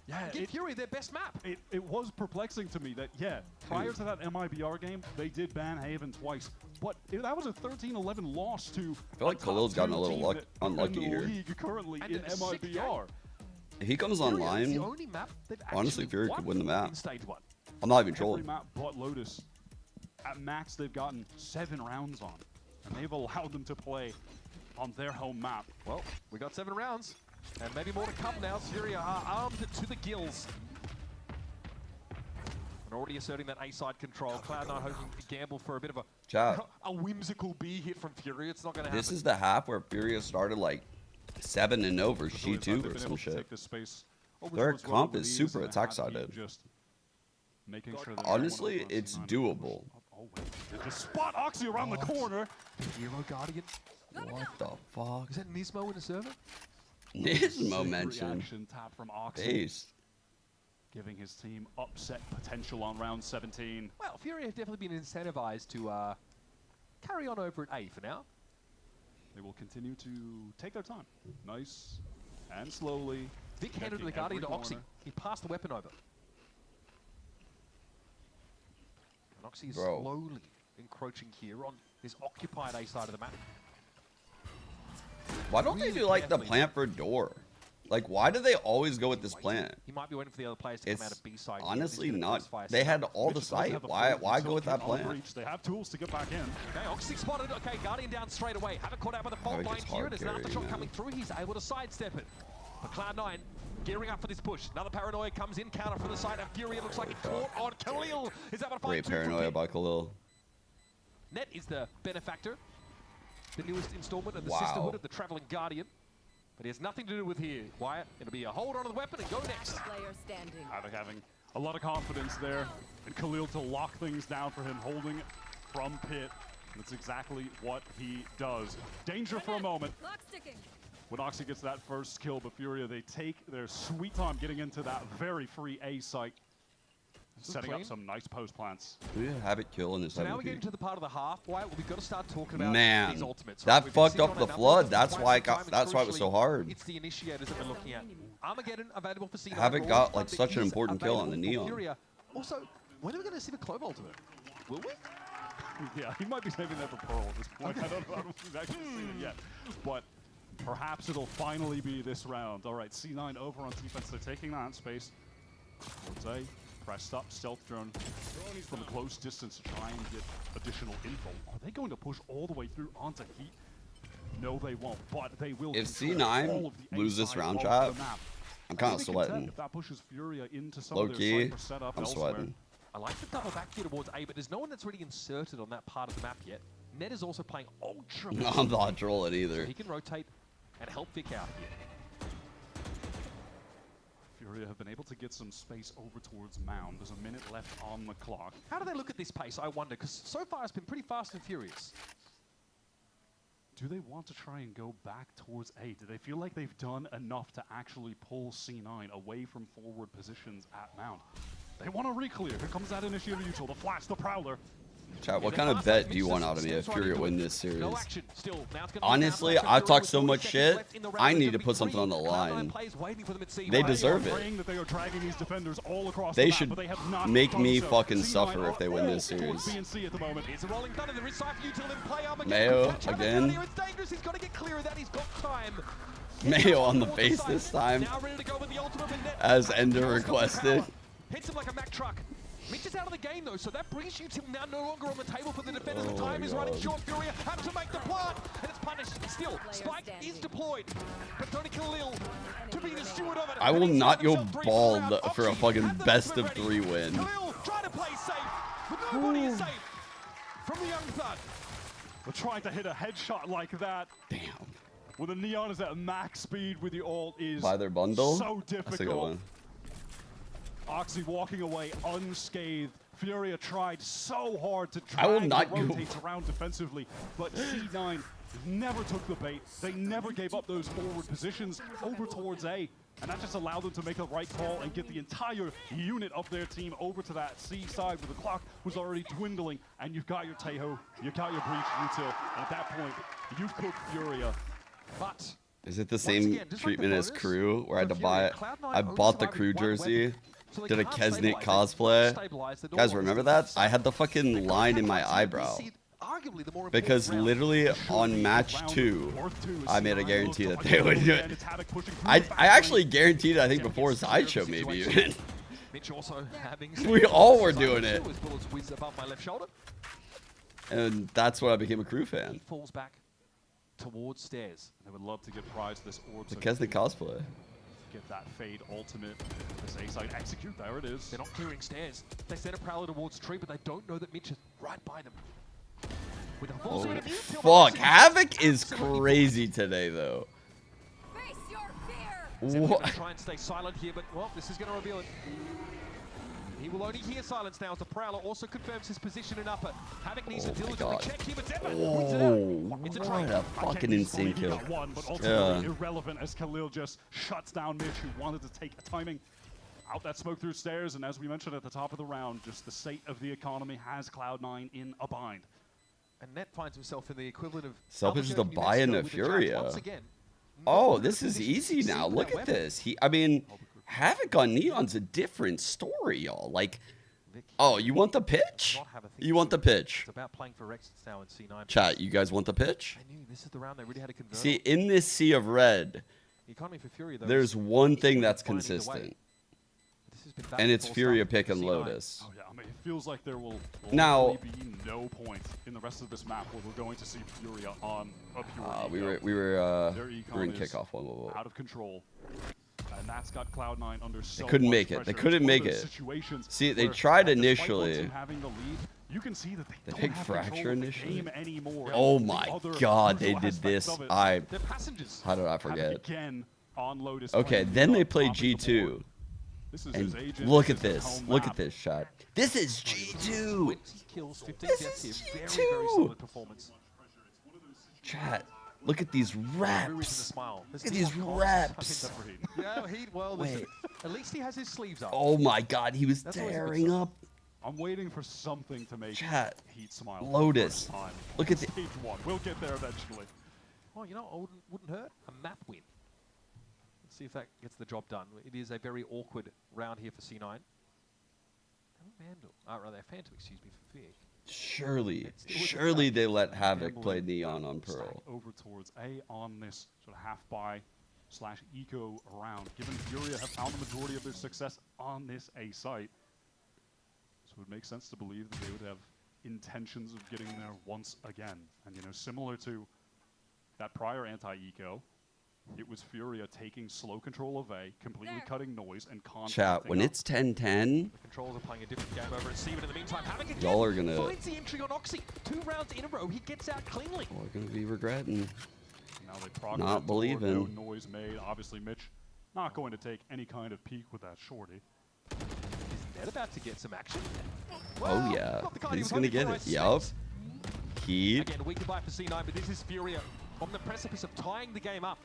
Yeah, give Fury their best map. It was perplexing to me that, yeah, prior to that MIBR game, they did ban Haven twice. But that was a 13-11 loss to I feel like Khalil's gotten a little unlucky here. League currently in MIBR. If he comes online, honestly, Fury could win the map. I'm not even trolling. Every map but Lotus. At max, they've gotten 7 rounds on, and they've allowed them to play on their home map. Well, we got 7 rounds, and maybe more to come now. Fury are armed to the gills. And already asserting that A-side control. Cloud9 hoping to gamble for a bit of a whimsical B hit from Fury. It's not going to happen. This is the half where Fury started like 7-0 versus G2 or some shit. Their comp is super attack-sided. Honestly, it's doable. Just spot Oxy around the corner. Hero Guardian. What the fuck? Is that Nismo in the server? Nismo mentioned. Reaction tap from Oxy. Based. Giving his team upset potential on round 17. Well, Fury have definitely been incentivized to carry on over at A for now. They will continue to take their time. Nice and slowly. Vic handed the Guardian to Oxy. He passed the weapon over. And Oxy is slowly encroaching here on his occupied A side of the map. Why don't they do like the plant for door? Like, why do they always go with this plant? He might be waiting for the other players to come out of B side. Honestly, not. They had all the sight. Why go with that plan? They have tools to get back in. Okay, Oxy spotted. Okay, Guardian down straight away. Haven't caught out by the fault line here. There's an aftershock coming through. He's able to sidestep it. But Cloud9 gearing up for this push. Another paranoia comes in. Counter from the side. And Fury looks like it's caught on Khalil. Is able to find great paranoia by Khalil. Net is the benefactor. The newest installment of the Sisterhood of the Traveling Guardian. But he has nothing to do with here. Wyatt, it'll be a hold on to the weapon and go next. Havoc having a lot of confidence there. And Khalil to lock things down for him, holding from pit. That's exactly what he does. Danger for a moment. When Oxy gets that first kill, but Furia, they take their sweet time getting into that very free A site. Setting up some nice post plants. Do you have it kill in this? So now we get into the part of the half. Wyatt, we've got to start talking about these ultimates. That fucked up the flood. That's why it was so hard. It's the initiators that we're looking at. Armageddon available for C9. Havoc got like such an important kill on the Neon. Also, when are we going to see the Clove ultimate? Will we? Yeah, he might be saving that for Pearl at this point. I don't know if we've actually seen it yet. But perhaps it'll finally be this round. All right, C9 over on defense. They're taking that space. Forte pressed up, stealth drone from a close distance to try and get additional info. Are they going to push all the way through onto Heat? No, they won't, but they will. If C9 lose this round chat, I'm kind of sweating. If that pushes Furia into some low key, I'm sweating. I like the double back here towards A, but there's no one that's really inserted on that part of the map yet. Ned is also playing ultra. No, I'm not trolling either. So he can rotate and help Vic out here. Furia have been able to get some space over towards Mound. There's a minute left on the clock. How do they look at this pace, I wonder? Because so far it's been pretty fast and furious. Do they want to try and go back towards A? Do they feel like they've done enough to actually pull C9 away from forward positions at Mound? They want to re-clear. Here comes that initiative neutral, the flash, the Prowler. Chat, what kind of bet do you want out of me if Furia win this series? Honestly, I've talked so much shit, I need to put something on the line. They deserve it. They should make me fucking suffer if they win this series. Mayo, again. Mayo on the base this time, as Ender requested. Hits him like a Mack truck. Mitch is out of the game though, so that brings you to now no longer on the table for the defenders. The time is running short. Furia have to make the plant, and it's punished. Still, Spike is deployed, but Tony Khalil to be the steward of it. I will not go bald for a fucking best of 3 win. Khalil trying to play safe, but nobody is safe from the young thud. We're trying to hit a headshot like that. Damn. When the Neon is at max speed with the ult is Buy their bundle? so difficult. That's a good one. Oxy walking away unscathed. Furia tried so hard to I will drag not and rotate around defensively, but C9 never took the bait. They never gave up those forward positions over towards A, and that just allowed them to make the right call and get the entire unit of their team over to that C side where the clock was already dwindling, and you've got your Taeho, you've got your Breach Util, and at that point, you've cooked Furia. But is it the same treatment as Crew, where I had to buy it? I bought the Crew jersey, did a Kesnick cosplay. Guys, remember that? I had the fucking line in my eyebrow. Because literally on match 2, I made a guarantee that they would do it. I actually guaranteed it, I think, before Sideshow maybe even. We all were doing it. And that's when I became a Crew fan. Falls back towards stairs. They would love to get prize this orb. The Kesnick cosplay. Get that Fade ultimate. As A-side execute, there it is. They're not clearing stairs. They send a Prowler towards tree, but they don't know that Mitch is right by them. With a oh, fuck. Havoc is crazy today, though. Face your fear. What? Try and stay silent here, but well, this is going to reveal it. He will only hear silence now as the Prowler also confirms his position in upper. Havoc needs to diligently check here, but Zephyr wins it out. It's a what a fucking insane kill. One, but ultimately irrelevant as Khalil just shuts down Mitch, who wanted to take a timing out that smoke through stairs. And as we mentioned at the top of the round, just the state of the economy has Cloud9 in a bind. And Net finds himself in the equivalent of Selfish to buy into Furia. Oh, this is easy now. Look at this. I mean, Havoc on Neon's a different story, y'all. Like, oh, you want the pitch? You want the pitch? It's about playing for Rex now in C9. Chat, you guys want the pitch? I knew this is the round they really had to convert. See, in this sea of red, the economy for Furia, though, there's one thing that's consistent. And it's Furia pick and Lotus. Oh, yeah. I mean, it feels like there will now be no point in the rest of this map where we're going to see Furia on a pure we were in kickoff. Whoa. Out of control. And that's got Cloud9 under so They couldn't make pressure. it. They couldn't make it. See, they tried initially. You can see that they picked Fracture initially. Anymore. Oh my god, they did this. How did I forget? Again on Lotus. Okay, then they played G2. And look at this. Look at this shot. This is G2. This is G2. Chat. Look at these reps. Look at these reps. Wait. At least he has his sleeves up. Oh my god, he was tearing up. I'm waiting for something to make Chat. Heat smile. Lotus. Look at the. Stage 1. We'll get there eventually. Oh, you know, wouldn't hurt a map win. Let's see if that gets the job done. It is a very awkward round here for C9. Oh, Vandal. Rather, Phantom, excuse me, for Fig. Surely they let Havoc play Neon on Pearl. Over towards A on this sort of half-buy / eco round. Given Furia have found the majority of their success on this A site, so it would make sense to believe that they would have intentions of getting there once again. And, you know, similar to that prior anti-eco, it was Furia taking slow control of A, completely cutting noise and Chat, when it's 10-10, the controls are playing a different game over at Steven in the meantime. y'all are gonna finds the entry on Oxy. 2 rounds in a row, he gets out cleanly. We're gonna be regretting. Now they Not believing. No noise made. Obviously, Mitch not going to take any kind of peek with that shorty. Is Ned about to get some action? Oh yeah, he's gonna get it. Yup. Heat. Again, we could buy for C9, but this is Furia on the precipice of tying the game up.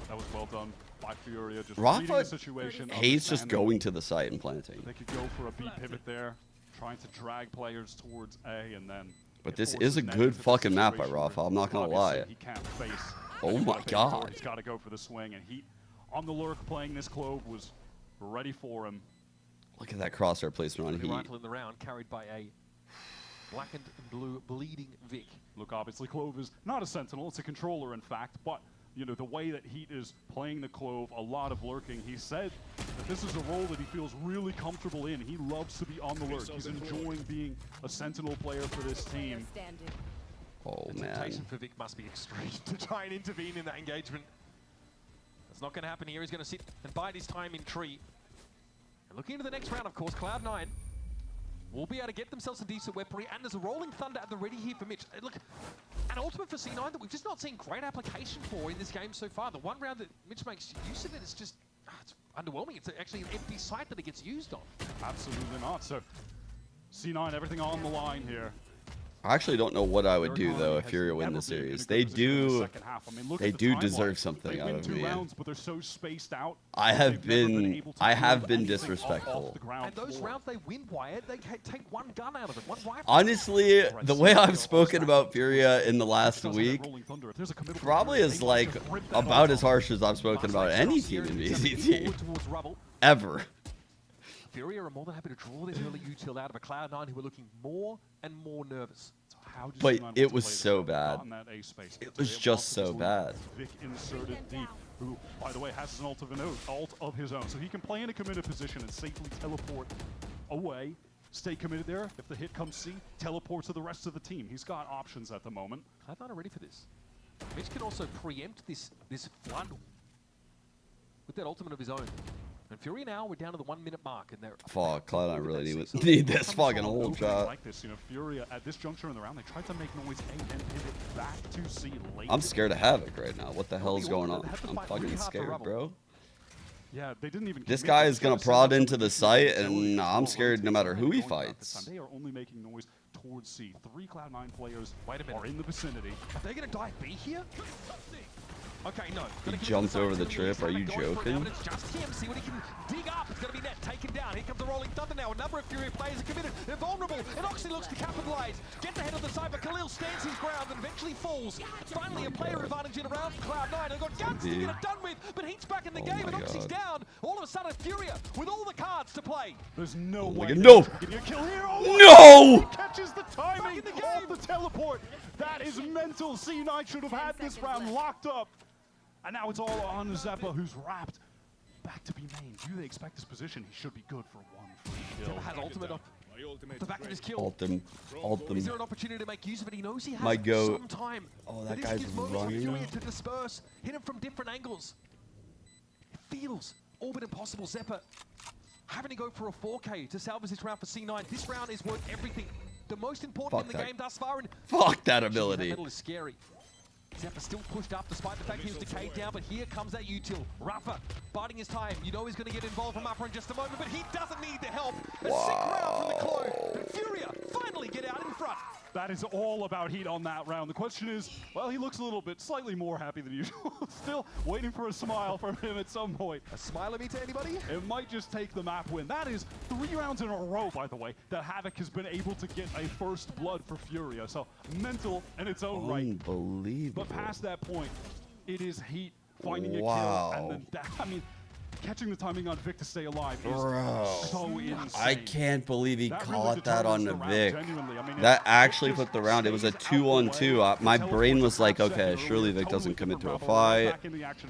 That was well done by Furia. Just reading the situation. Hayes just going to the site and planting. They could go for a B pivot there, trying to drag players towards A, and then. But this is a good fucking map by Rafa. I'm not gonna lie. He can't face. Oh my god. He's got to go for the swing, and Heat on the lurk playing this Clove was ready for him. Look at that crosshair placement on Heat. Rifle in the round, carried by a blackened and blue bleeding Vic. Look, obviously Clove is not a sentinel, it's a controller in fact, but you know, the way that Heat is playing the Clove, a lot of lurking. He said that this is a role that he feels really comfortable in. He loves to be on the lurk. He's enjoying being a sentinel player for this team. Oh the man. temptation for Vic must be extreme to try and intervene in that engagement. That's not going to happen here. He's going to sit and bide his time in tree. And looking into the next round, of course, Cloud9 will be able to get themselves a decent weaponry, and there's a rolling thunder at the ready here for Mitch. Look, an ultimate for C9 that we've just not seen great application for in this game so far. The one round that Mitch makes use of it is just it's underwhelming. It's actually an empty site that it gets used on. Absolutely not. So C9, everything on the line here. I actually don't know what I would do though if Furia win the series. They do deserve something out of me. But they're so spaced out. I have been disrespectful. And those rounds they win, Wyatt, they take one gun out of it, one rifle. Honestly, the way I've spoken about Furia in the last week probably is like about as harsh as I've spoken about any team in VCT. Ever. Furia are more than happy to draw this early util out of a Cloud9 who are looking more and more nervous. So how but it was so bad. It was just so bad. Vic inserted deep, who, by the way, has an ult of his own. So he can play in a committed position and safely teleport away, stay committed there. If the hit comes C, teleport to the rest of the team. He's got options at the moment. Cloud9 are ready for this. Mitch can also preempt this flood with that ultimate of his own. And Fury now, we're down to the 1 minute mark, and they're fuck. Cloud9 really need this fucking ult shot. Like this, you know, Fury at this juncture in the round, they tried to make noise A and pivot back to C late. I'm scared of Havoc right now. What the hell is going on? I'm fucking scared, bro. Yeah, they didn't even. This guy is gonna prod into the site, and I'm scared no matter who he fights. They are only making noise towards C. 3 Cloud9 players are in the vicinity. Are they gonna dive B here? Okay, no. He jumped over the trip. Are you joking? It's just him. See what he can dig up. It's going to be net taken down. Here comes the rolling thunder now. A number of Fury players are committed. They're vulnerable. And Oxy looks to capitalize. Gets ahead of the side, but Khalil stands his ground and eventually falls. Finally, a player advantage in around Cloud9. They've got guns to get it done with, but Heat's back in the game, and Oxy's down. All of a sudden, Furia with all the cards to play. There's no way. No! Getting a kill here. No! He catches the timing of the teleport. That is mental. C9 should have had this round locked up. And now it's all on Zeppa, who's wrapped. Back to B main. Do they expect this position? He should be good for 1 free kill. Zeppa has ultimate off the back of his kill. Ult them. Is there an opportunity to make use of it? He knows he has some time. Oh, that guy's running. To disperse, hit him from different angles. It feels all but impossible. Zeppa having to go for a 4K to salvage this round for C9. This round is worth everything. The most important in the game thus far. And fuck that ability. That metal is scary. Zeppa still pushed up despite the fact he was decayed down, but here comes that util. Rafa biding his time. You know he's going to get involved from upper in just a moment, but he doesn't need the help. A sick round from the Clove, and Furia finally get out in front. That is all about Heat on that round. The question is, well, he looks a little bit slightly more happy than usual. Still waiting for a smile from him at some point. A smile at me to anybody? It might just take the map win. That is 3 rounds in a row, by the way, that Havoc has been able to get a first blood for Furia. So mental in its own right. Unbelievable. But past that point, it is Heat finding a kill. And then that, I mean, catching the timing on Vic to stay alive is so insane. I can't believe he caught that on the Vic. That actually put the round. It was a 2-on-2. My brain was like, okay, surely Vic doesn't commit to a fight.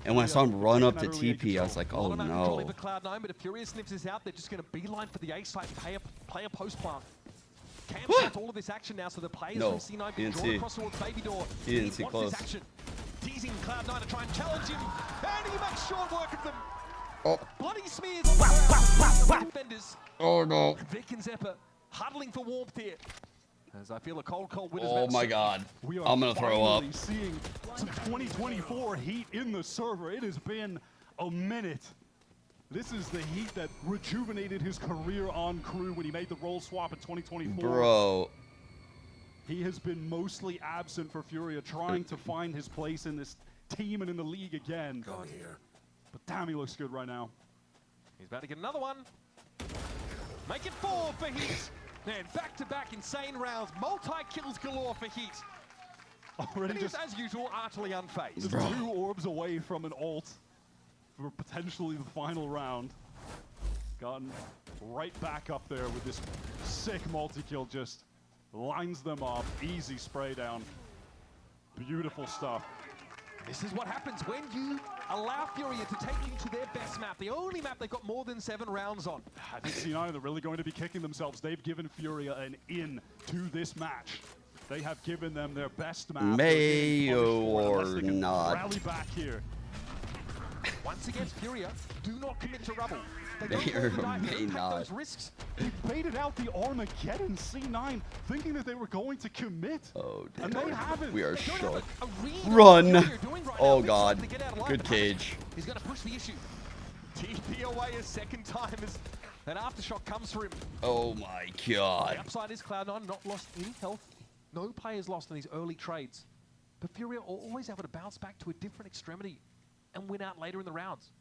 And when I saw him run up to TP, I was like, oh no. Cloud9, but if Furia sniffs this out, they're just going to beeline for the A site and play a post plant. Cam starts all of this action now, so the players from C9 can draw across towards Baby Door. He didn't see close. Teasing teasing Cloud9 to try and challenge him, and he makes short work of them. Oh. Bloody smears on the defenders. Oh no. Vic and Zeppa huddling for warmth here. As I feel a cold winter's Oh my God. I'm gonna throw up. Seeing some 2024 heat in the server. It has been a minute. This is the heat that rejuvenated his career on crew when he made the role swap in 2024. Bro. He has been mostly absent for Furia, trying to find his place in this team and in the league again. Gone here. But damn, he looks good right now. He's about to get another one. Make it 4 for Heat. And back-to-back insane rounds, multi-kills galore for Heat. Already just, as usual, utterly unfazed. Just 2 orbs away from an ult for potentially the final round. Gotten right back up there with this sick multi-kill, just lines them up, easy spray down. Beautiful stuff. This is what happens when you allow Furia to take you to their best map, the only map they've got more than 7 rounds on. I think C9 are really going to be kicking themselves. They've given Furia an in to this match. They have given them their best map. May or not. Rally back here. Once again, Furia do not commit to rubble. They May or don't may take not. those risks. They baited out the Armageddon C9, thinking that they were going to commit. Oh, and they haven't. We are They don't shook. have a read on Run. what Furia are doing right Oh now. God. They get out alive, Good but cage. He's going to push the issue. TP away a second time as that aftershock comes for him. Oh my The God. upside is Cloud9 not lost any health. No players lost in these early trades. But Furia are always able to bounce back to a different extremity and win out later in the rounds.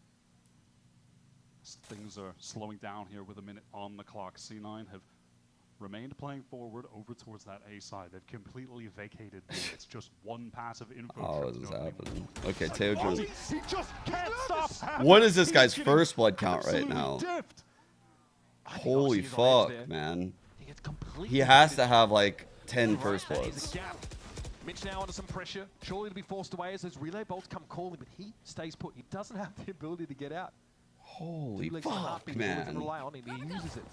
Things are slowing down here with a minute on the clock. C9 have remained playing forward over towards that A side. They've completely vacated B. It's just one passive info. How is this happening? Okay, Teo Oh, Jones. he just can't stop happening. What is this guy's He's getting first blood count right absolutely now? diffed. Holy Oxy is on edge fuck, there. man. He gets completely He has to defeated. have like 10 Right, first that is bloods. a gap. Mitch now under some pressure, surely to be forced away as those relay bolts come calling, but he stays put. He doesn't have the ability to get out. Holy 2 legs and a fuck, heartbeat, all he can man. rely on, and he uses it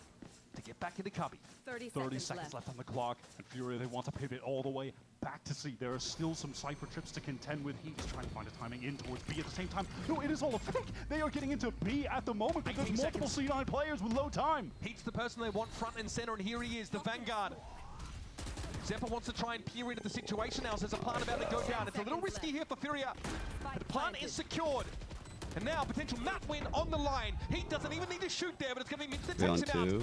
to get back into cubby. 30 30 seconds left on the clock, and Furia, they want to pivot all the way back to C. There are still some Cypher trips to contend with. He's trying to find a timing in towards B at the same time. No, it is all a fake. They are getting into B at the moment, but there's 18 multiple C9 players with low time. Heat's the person they want front and center, and here he is, the Vanguard. Zeppa wants to try and peer into the situation now, so there's a plant about to go down. It's a little risky here for Furia, but the plant is secured. And now, potential map win on the line. Heat doesn't even need to shoot there, but it's going to be Mitch that takes him out.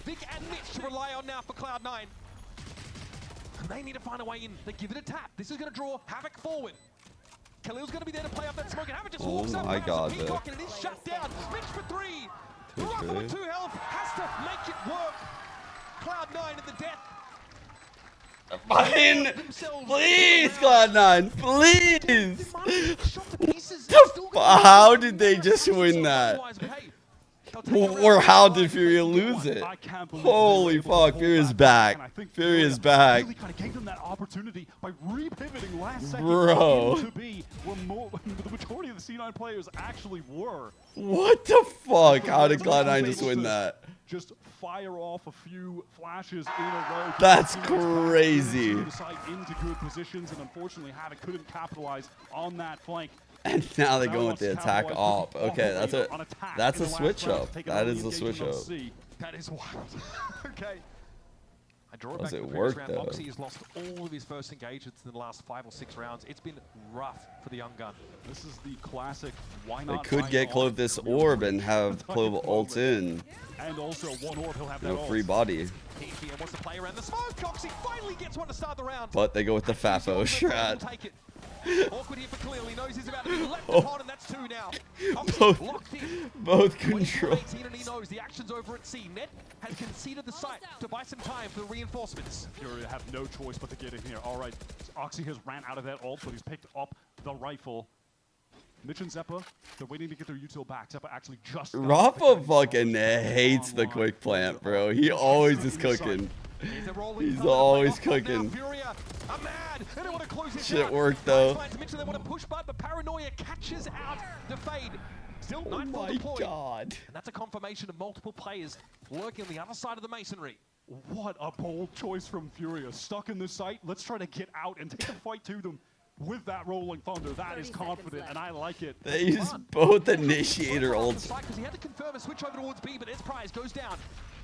Vic and Mitch to rely on now for Cloud9. And they need to find a way in. They give it a tap. This is going to draw Havoc forward. Khalil's going to be there to play up that smoke, and Havoc just walks up past God, Peacock, and it is shut down. Mitch for 3. Ruffle with 2 health has to make it work. Cloud9 at the death. Fine. Please, Cloud9, please. How did they just win that? Or how did Furia lose it? Holy fuck, Furia's back. Furia's back. Really kind of gave them that opportunity by re-pivoting last second Bro. into B, where the majority of the C9 players actually were. What the fuck? How did Cloud9 just win that? Just fire off a few flashes in a row. That's crazy. Into good positions, and unfortunately, Havoc couldn't capitalize on that flank. And now they're going with the attack op. Okay, that's a switch up. That is a switch up. That is wild. Okay. I draw it back Does to it the previous work, round. though? Oxy has lost all of his first engagements in the last 5 or 6 rounds. It's been rough for the young gun. This is the classic. Why They not? could get Clove this orb and have Clove ult in. And also one orb, he'll have that No ult. free body. TPM wants to play around the smoke. Oxy finally gets one to start the round. But they go with the Fafo strat. Take it. Awkward here for Khalil. He knows he's about to be left upon, and that's 2 now. Oxy Both- locked in. Both control. 18, and he knows the action's over at C. Net has conceded the site to buy some time for the reinforcements. Furia have no choice but to get in here. All right, Oxy has ran out of that ult, but he's picked up the rifle. Mitch and Zeppa, they're waiting to get their util back. Zeppa actually just... Rafa fucking hates the quick plant, bro. He always is cooking. He's always cooking. Furia are mad. They don't want to close it Shit down. worked, though. To mention they want to push but Paranoia catches out the fade. Still Oh Nightfall my deployed. God. And that's a confirmation of multiple players lurking on the other side of the masonry. What a bold choice from Furia. Stuck in this site, let's try to get out and take the fight to them. with that rolling thunder, that is confident, and I like it. They use both initiator ults. Because he had to confirm a switch over towards B, but its prize goes down.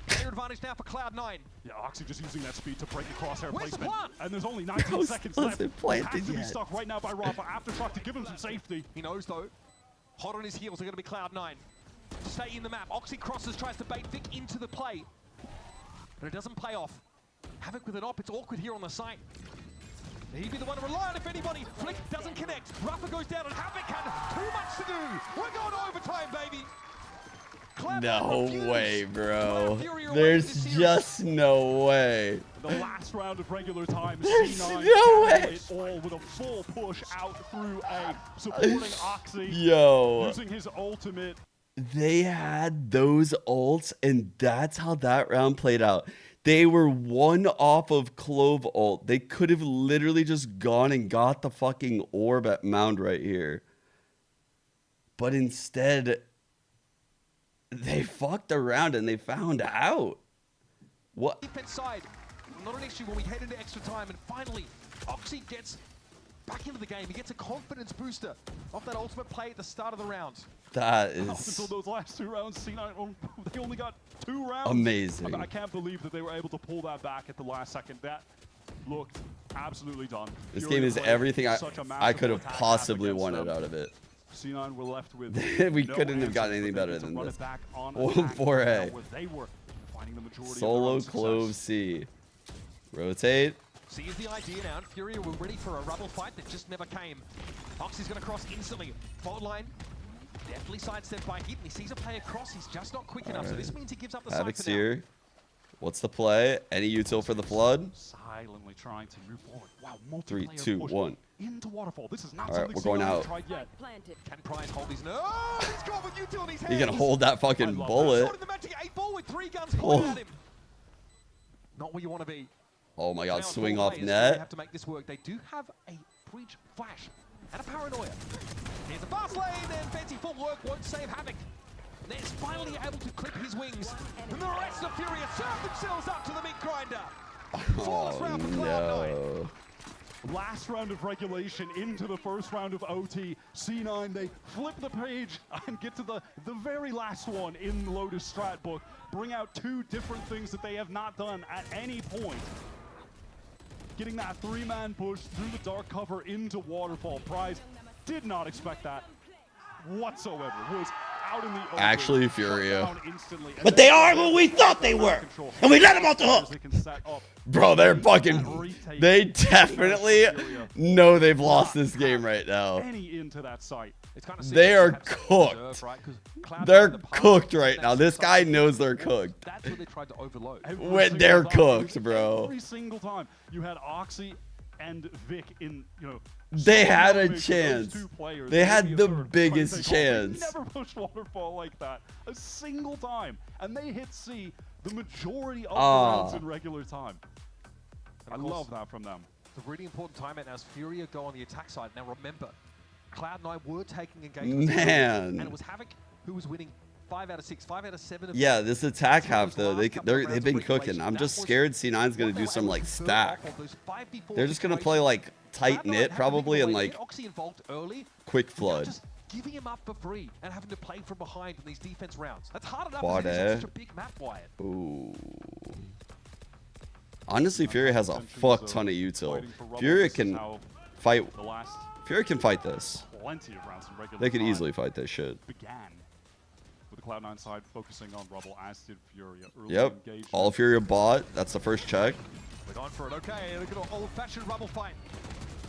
Clear advantage now for Cloud9. Yeah, Oxy just using that speed to break the crosshair placement. And there's only 19 seconds left. It has to be stuck right now by Rafa. Aftershock to give him some safety. He knows, though. Hot on his heels are going to be Cloud9. To stay in the map, Oxy crosses, tries to bait Vic into the play. But it doesn't play off. Havoc with an op, it's awkward here on the site. He'd be the one to rely on if anybody. Flick doesn't connect. Rafa goes down and Havoc had too much to do. We're going overtime, baby. No way, bro. There's just no way. The last round of regular time, There's C9 no way. it all with a full push out through A, supporting Oxy. Yo. Using his ultimate. They had those ults, and that's how that round played out. They were one off of Clove ult. They could have literally just gone and got the fucking orb at Mound right here. But instead, they fucked around and they found out. What? Defense side, not an issue when we head into extra time, and finally, Oxy gets back into the game. He gets a confidence booster off that ultimate play at the start of the round. That Up is until those last 2 rounds, C9, they only got 2 rounds. amazing. I can't believe that they were able to pull that back at the last second. That looked absolutely done. This Fury game is played everything I masterful could have attack possibly against wanted them. out of it. C9 were left with We no couldn't have gotten answers, anything but they better get to than run this. it back on Oh, attack 4A. where they were finding the majority of their Solo own Clove success. C. Rotate. See, is the idea now, and Fury were ready for a rubble fight that just never came. Oxy's going to cross instantly. Fault line, definitely sidestepped by Hit, and he sees a player cross. He's just not quick enough, so this means he gives up the side Havoc's for now. here. What's the play? Any util for the flood? Silently trying to move forward. Wow, 3, multiplayer 2, push 1. into Waterfall. This is not All right, something we're going C9 out. tried yet. Can Prize hold his nerve? Oh, he's got with util in his hands. He can hold that fucking love bullet. Shot in the magic 8 ball with 3 guns pointed at him. Not where you want to be. Oh my god, Now, swing four off players net. have to make this work. They do have a breach flash and a paranoia. Here's a fast lane, and Fancy footwork won't save Havoc. Ned's finally able to clip his wings, and the rest of Fury serve themselves up to the meat grinder. Flawless round for Cloud9. No. Last round of regulation into the first round of OT. C9, they flip the page and get to the very last one in the Lotus strat book. Bring out 2 different things that they have not done at any point. Getting that 3-man push through the dark cover into Waterfall. Prize did not expect that whatsoever. Was out in the open. Actually, Furia. Shut down instantly. And But they are who we thought they were, and we let them off the hook. They can set up. Bro, they're fucking... They definitely know they've lost this game right now. Any into that site. It's kind of They are perhaps cooked. reserve, right? 'Cause Cloud9 They're in the past, cooked right now. that's This guy something knows they're cooked. That's what they tried to overload. Every When single they're time. cooked, bro. Every single time you had Oxy and Vic in, They so had a mix of those chance. 2 players, They had maybe a the third, trying to biggest take off. chance. They never pushed Waterfall like that a single time, and they hit C the majority of the rounds in regular time. I love that from them. The really important timeout now is Furia go on the attack side. Now remember, Cloud9 were taking engagement. Man. And it was Havoc who was winning 5 out of 6, 5 out of 7 of Yeah, this attack half though, those last couple of they've rounds been of cooking. regulation. I'm That just was scared C9's gonna what do they some were like able to build stack. off of those 5v4 They're just gonna situations. play like tight Cloud9 knit having to probably get and away, like get Oxy involved early, quick without flood. just giving him up for free and having to play from behind in these defense rounds. That's hard enough Quad because it's A. such a big map, Wyatt. Ooh. Honestly, Fury has a fuck ton of util. Fury can fight. The last Fury can fight this. plenty of rounds in regular They could time easily fight this shit. began with the Cloud9 side focusing on Rubble, as did Furia. Early Yep. engagement. All Fury bought. That's the first check. We're going for it. Okay, look at an old-fashioned rubble fight.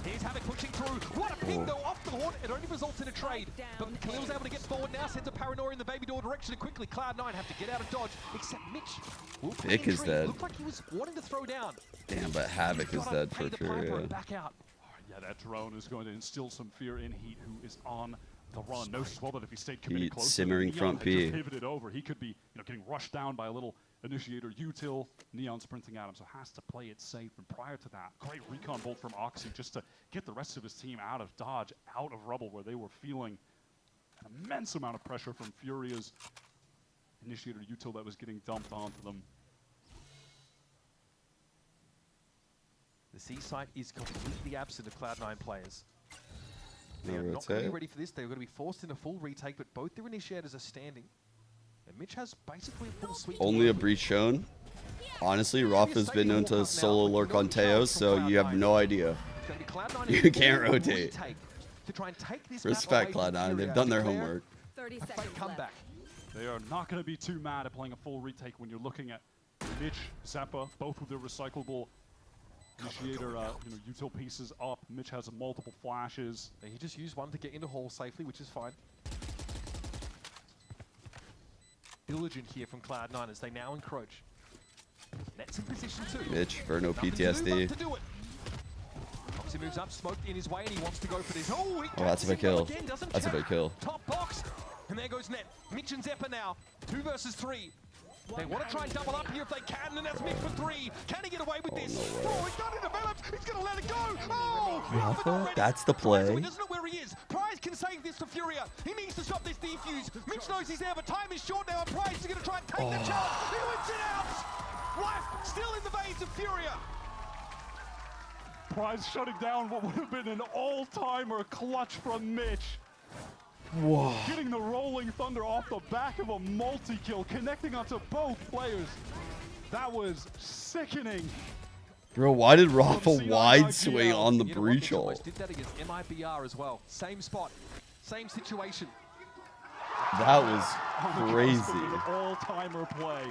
Here's Havoc pushing through. What a ping, though, off the horn. It only results in a trade. But Khalil's able to get forward now, sends a paranoia in the baby door direction, and quickly Cloud9 have to get out of dodge, except Mitch. Vic is dead. Looked like he was wanting to throw down. Damn, but Havoc is dead for Furia. Back out. Yeah, that drone is going to instill some fear in Heat, who is on the run. Notice as well that if he stayed committed Heat close, simmering Neon front had B. just pivoted over. He could be, getting rushed down by a little initiator util. Neon sprinting at him, so has to play it safe. And prior to that, great recon bolt from Oxy just to get the rest of his team out of dodge, out of rubble, where they were feeling an immense amount of pressure from Furia's initiator util that was getting dumped onto them. The C site is completely absent of Cloud9 players. They are not going to be ready for this. They're going to be forced into full retake, but both their initiators are standing. And Mitch has basically a full sweep. Only a breach shown. Honestly, Roth has been known to solo lurk on Teos, so you have no idea. You can't rotate. Respect Cloud9, they've done their homework. 30 seconds left. They are not going to be too mad at playing a full retake when you're looking at Mitch, Zappa, both with their recyclable initiator, util pieces up. Mitch has multiple flashes. He just used one to get into hall safely, which is fine. Diligent here from Cloud9 as they now encroach. Net's in position too. Mitch for no PTSD. He moves up, smoked in his way, and he wants to go for this. Oh, that's a big kill. That's a big kill. Top box, and there goes Net. Mitch and Zeppa now, 2 versus 3. They want to try and double up here if they can, and that's Mitch for 3. Can he get away with this? No way. Oh, he's got it developed. He's going to let it go. Oh, Rafa, that's the play. He doesn't know where he is. Prize can save this for Furia. He needs to stop this defuse. Mitch knows he's there, but time is short now, and Prize is going to try and take the challenge. He wins it out. Life still in the veins of Furia. Prize shutting down what would have been an all-timer clutch from Mitch. Whoa. Getting the rolling thunder off the back of a multi-kill, connecting onto both players. That was sickening. Bro, why did Rafa wide swing on the breach hole? Did that against MIBR as well. Same spot, same situation. That was crazy. All-timer play.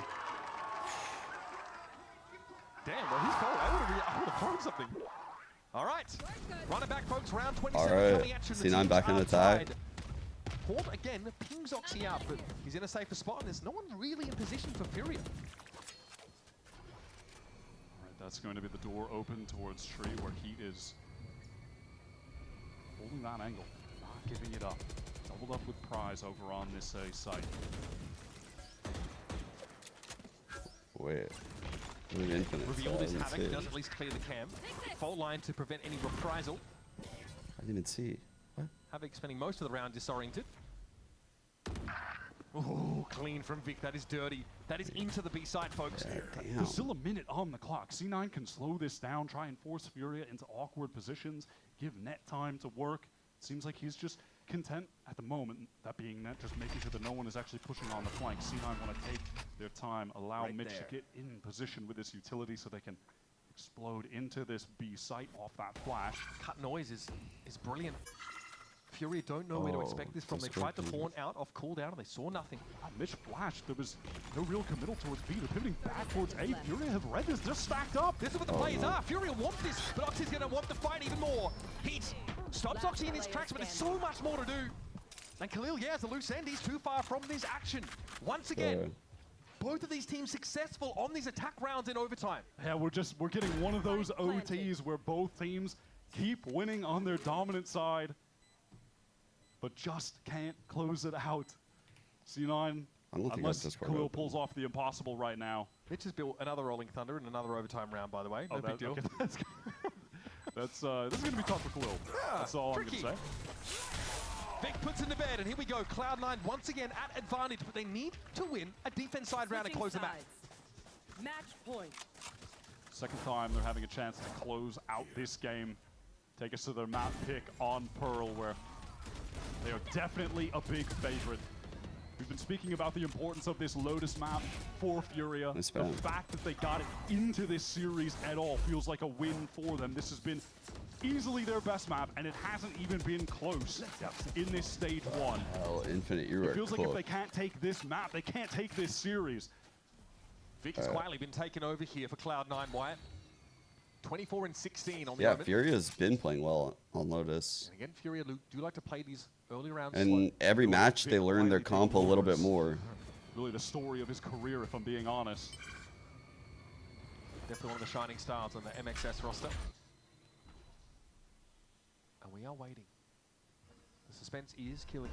Damn, well, he's cold. I would have thrown something. All right. Run it back, folks. Round 27 coming at you. C9 back in attack. Horde again pings Oxy out, but he's in a safer spot, and there's no one really in position for Furia. All right, that's going to be the door open towards Tree, where Heat is holding that angle, not giving it up. Doubled up with Prize over on this site. Wait. Infinite. Reveal this Havoc, does at least clear the cam. Fault line to prevent any reprisal. I didn't even see. What? Havoc spending most of the round disoriented. Oh, clean from Vic. That is dirty. That is into the B side, folks. Yeah, there's still a minute on the clock. C9 can slow this down, try and force Furia into awkward positions, give Net time to work. Seems like he's just content at the moment, that being Net, just making sure that no one is actually pushing on the flank. C9 want to take their time, allow Mitch to get in position with this utility so they can explode into this B site off that flash. Cut noise is brilliant. Fury don't know where to expect this from. They tried to fawn out off cooldown and they saw nothing. Mitch flashed. There was no real committal towards B. They're pivoting back towards A. Fury have read this. They're stacked up. This is what the players are. Fury wants this, but Oxy's going to want the fight even more. Heat stops Oxy in his tracks, but there's so much more to do. And Khalil, yeah, as a loose end, he's too far from this action. Once again, both of these teams successful on these attack rounds in overtime. Yeah, we're getting one of those OTs where both teams keep winning on their dominant side, but just can't close it out. C9, unless Khalil pulls off the impossible right now. Mitch has built another Rolling Thunder and another overtime round, by the way. No big deal. Okay, this is going to be tough for Khalil. That's all I'm going to say. Vic puts in the bed, and here we go. Cloud9 once again at advantage, but they need to win a defense side round to close the match. Match point. Second time they're having a chance to close out this game. Take us to their map pick on Pearl, where they are definitely a big favorite. We've been speaking about the importance of this Lotus map for Furia. The fact that they got it into this series at all feels like a win for them. This has been easily their best map, and it hasn't even been close in this stage one. Hell, Infinite, you are It feels cooked. like if they can't take this map, they can't take this series. Vic has quietly been taken over here for Cloud9, Wyatt. 24 and 16 on the moment. Furia's been playing well on Lotus. And again, Furia do like to play these early rounds and slow. Every match they learn their comp a little bit more. Really the story of his career, if I'm being honest. Definitely one of the shining stars on the MXS roster. And we are waiting. The suspense is killing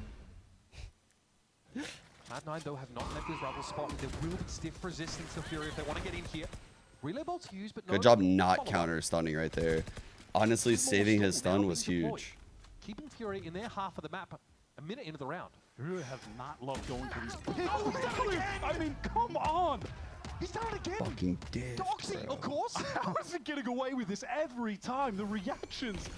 me. Cloud9, though, have not left this rubble spot. There will be stiff resistance to Furia if they want to get in here. Relay bolts used, but good job not counter stunning right there. Honestly, saving his stun was huge. Keeping Fury in their half of the map a minute into the round. Fury have not loved going for these. I mean, come on! He's done it again! Fucking dead. Doxy, of course! How is it getting away with this every time? The reactions.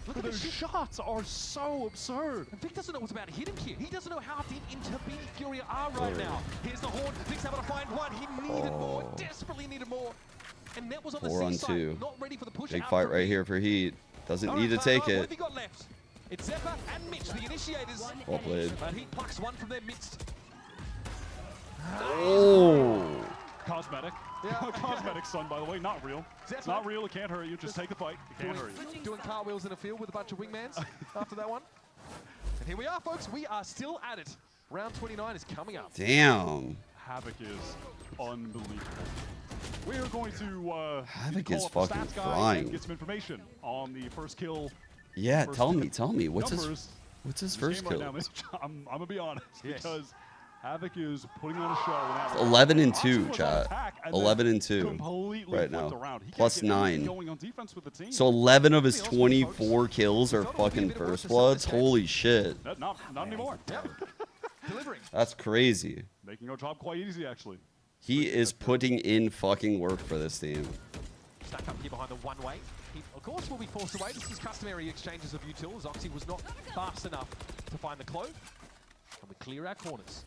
Look at those shots are so absurd. And Vic doesn't know what's about to hit him here. He doesn't know how deep into Beanie Furia are right now. Here's the horn. Vic's able to find one. He needed more, desperately needed more. And Net was on the C side, not ready for the push. Big fight right here for Heat. Doesn't need to take it. What have you got left? It's Zephyr and Mitch, the initiators. Well played. And Heat plucks one from their midst. Oh. Cosmetic. Yeah. Cosmetic stun, by the way, not real. It's not real, it can't hurt you, just take the fight. It can't hurt you. Doing cartwheels in a field with a bunch of wingmans after that one. And here we are, folks. We are still at it. Round 29 is coming up. Damn. Havoc is unbelievable. We are going to Havoc call is up the fucking stats guy flying. and get some information on the first kill. Yeah, first tell me. What's numbers. his first kill? Right now, I'm gonna be honest, because Havoc is putting on a show. 11 and 2, chat. 11 and 2 right now. Plus 9. So 11 of his 24 kills are fucking first bloods. Holy shit. Not anymore. Delivering. That's crazy. Making our job quite easy, actually. He is putting in fucking work for this team. Stack up here behind the one-way. He, of course, will be forced away. This is customary exchanges of utils. Oxy was not fast enough to find the clove. And we clear our corners.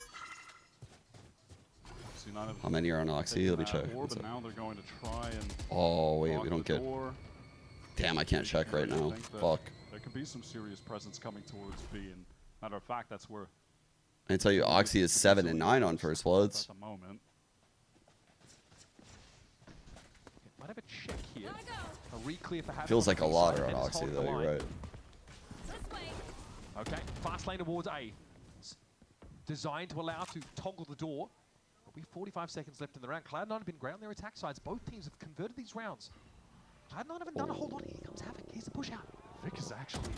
How many are on Oxy? Let me check. But now they're going to try and oh, wait, we don't get... Damn, I can't check right now. Fuck. There could be some serious presence coming towards B, and matter of fact, that's where... I tell you, Oxy is 7 and 9 on first bloods. At the moment. Might have a check here. A re-clear for Havoc. Feels like a lot are on Oxy, though. You're right. Okay, fast lane towards A. Designed to allow to toggle the door. But we have 45 seconds left in the round. Cloud9 have been ground their attack sides. Both teams have converted these rounds. Cloud9 haven't done a whole lot. Here comes Havoc. Here's the push out. Vic is actually...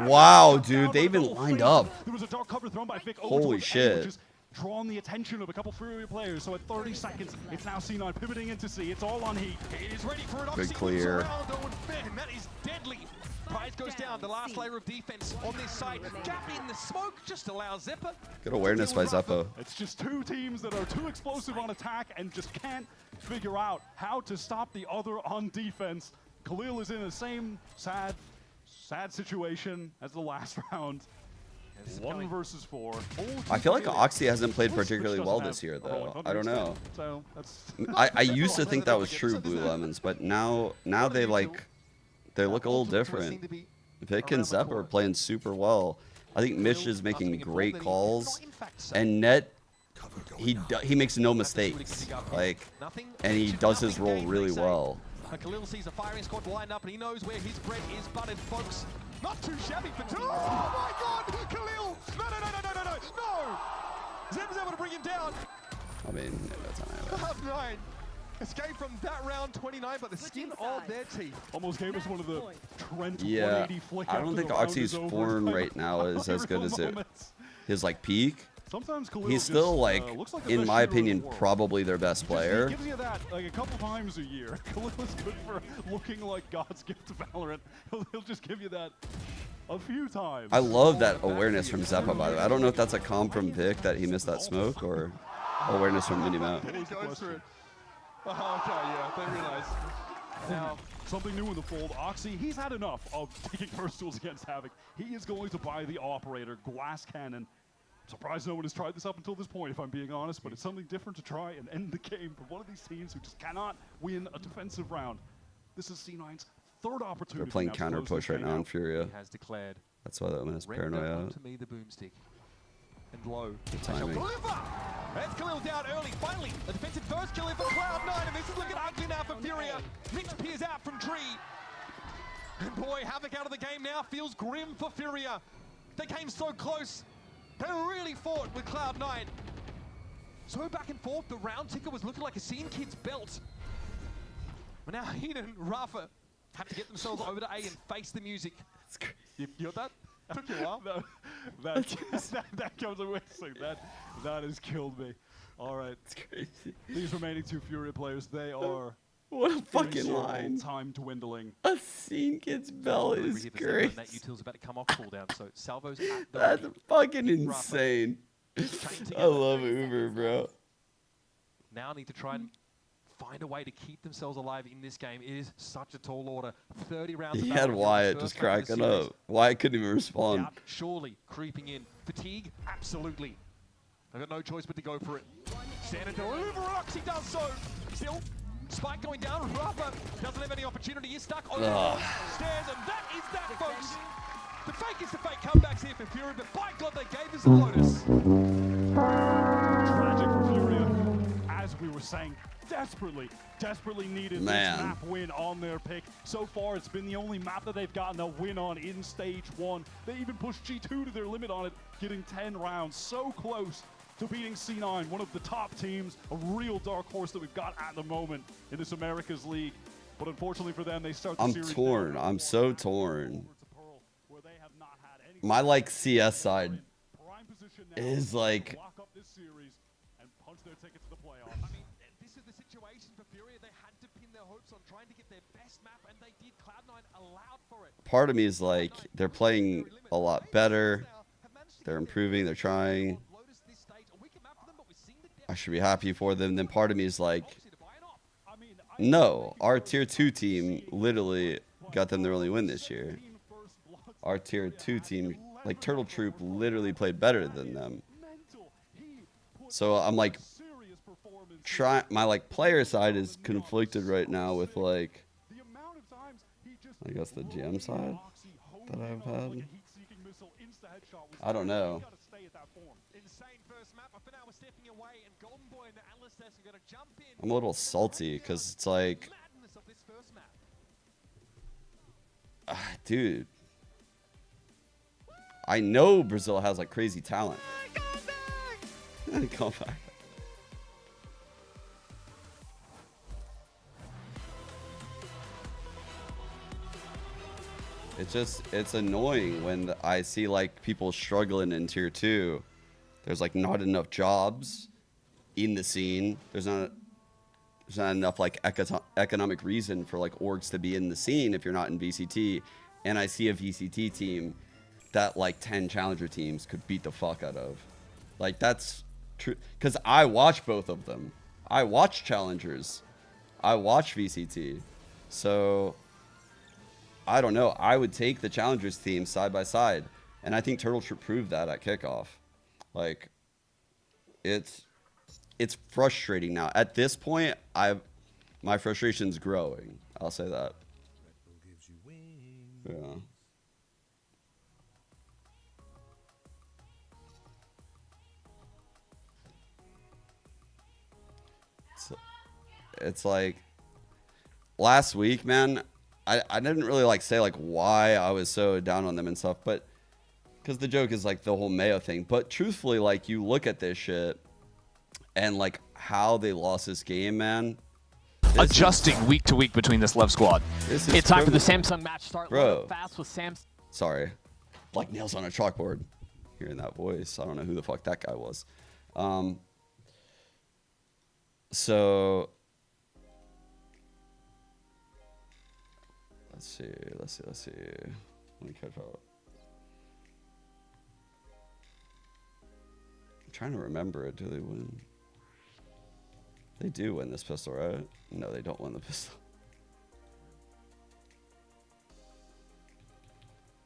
Wow, dude, they've been lined up. There was a dark cover thrown by Vic. Holy shit. Which has drawn the attention of a couple Furia players. So at 30 seconds, it's now C9 pivoting into C. It's all on Heat. He is ready for an good clear. And that is deadly. Prize goes down. The last layer of defense on this side. Gap in the smoke just allows Zephyr. Good awareness by Zephyr. It's just two teams that are too explosive on attack and just can't figure out how to stop the other on defense. Khalil is in the same sad situation as the last round. 1 versus 4. I feel like Oxy hasn't played particularly well this year, though. I don't know. So that's I used to think that was true, Blue Lemons, but now they look a little different. Vic and Zep are playing super well. I think Mish is making great calls, and Net, he makes no mistakes, and he does his role really well. Khalil sees a firing squad lined up, and he knows where his bread is buttered, folks. Not too shabby for two. Oh my God, Khalil! No! Zep is able to bring him down. I mean, that's not Cloud9 escape from that round 29, but the skin of their teeth. Almost gave us one of the Trent 180 flick. I don't think Oxy's form right now is as good as his like peak. Sometimes Khalil he's still like in my opinion, the probably their best player. He gives you that like a couple times a year. Khalil is good for looking like God's gift to Valorant. He'll just give you that a few times. I love that awareness from Zeppa, by the way. I don't know if that's a comp from Vic that he missed that smoke or awareness from Minimap. Oh, okay, yeah, they realize. Now, something new in the fold. Oxy, he's had enough of taking first tools against Havoc. He is going to buy the operator, Glass Cannon. Surprised no one has tried this up until this point, if I'm being honest, but it's something different to try and end the game for one of these teams who just cannot win a defensive round. This is C9's third opportunity. They're playing counter push right now in Furia. Has declared. That's why that one is paranoia. To me, the boomstick. And low. Good timing. That's Khalil down early. Finally, a defensive first kill in for Cloud9, and this is looking ugly now for Furia. Mitch peers out from tree. And boy, Havoc out of the game now feels grim for Furia. They came so close. They really fought with Cloud9. So back and forth, the round ticker was looking like a SEN kid's belt. But now Heat and Rafa have to get themselves over to A and face the music. You got that? Took you a while. that comes away. That has killed me. All right. It's crazy. These remaining two Furia players, they are... What a fucking line. Time dwindling. A SEN kid's bell is great. That util's about to come off cooldown, so Salvo's at the That's fucking insane. I love Uber, bro. Now need to try and find a way to keep themselves alive in this game. It is such a tall order. 30 rounds. He had Wyatt just cracking up. Wyatt couldn't even respond. Surely creeping in. Fatigue? Absolutely. They've got no choice but to go for it. Standard overrocks, he does so. Still, Spike going down. Rafa doesn't have any opportunity. He's stuck on the stairs, and that is that, folks. The fake is the fake comebacks here for Fury, but by God, they gave us the Lotus. Tragic for Furia. As we were saying, desperately needed this map win on their pick. So far, it's been the only map that they've gotten a win on in stage 1. They even pushed G2 to their limit on it, getting 10 rounds. So close to beating C9, one of the top teams, a real dark horse that we've got at the moment in this Americas League. But unfortunately for them, they start the series. I'm torn. I'm so torn. My like CS side is like. This is the situation for Fury. They had to pin their hopes on trying to get their best map, and they did. Cloud9 allowed for it. Part of me is like, they're playing a lot better. They're improving. They're trying. I should be happy for them. Then part of me is like, no, our tier 2 team literally got them their only win this year. Our tier 2 team, like Turtle Troop, literally played better than them. So I'm like, my like player side is conflicted right now with like, I guess the GM side that I've had. I don't know. I'm a little salty because it's like, dude, I know Brazil has like crazy talent. Come back. It's annoying when I see like people struggling in tier 2. There's like not enough jobs in the scene. There's not enough like economic reason for like orgs to be in the scene if you're not in VCT. And I see a VCT team that like 10 challenger teams could beat the fuck out of. Like that's true, because I watch both of them. I watch challengers. I watch VCT. So I don't know. I would take the challengers team side by side, and I think Turtle should prove that at kickoff. Like, it's frustrating now. At this point, my frustration's growing. I'll say that. Yeah. It's like last week, man. I didn't really like say like why I was so down on them and stuff, but because the joke is like the whole Mayo thing. But truthfully, like you look at this shit and like how they lost this game, man. Adjusting week to week between this Love squad. It's time for the Samsung match start. Bro, fast with Samsung. Sorry, like nails on a chalkboard. Hearing that voice, I don't know who the fuck that guy was. So. Let's see. Let me catch up. I'm trying to remember it. Do they win? They do win this pistol, right? No, they don't win the pistol.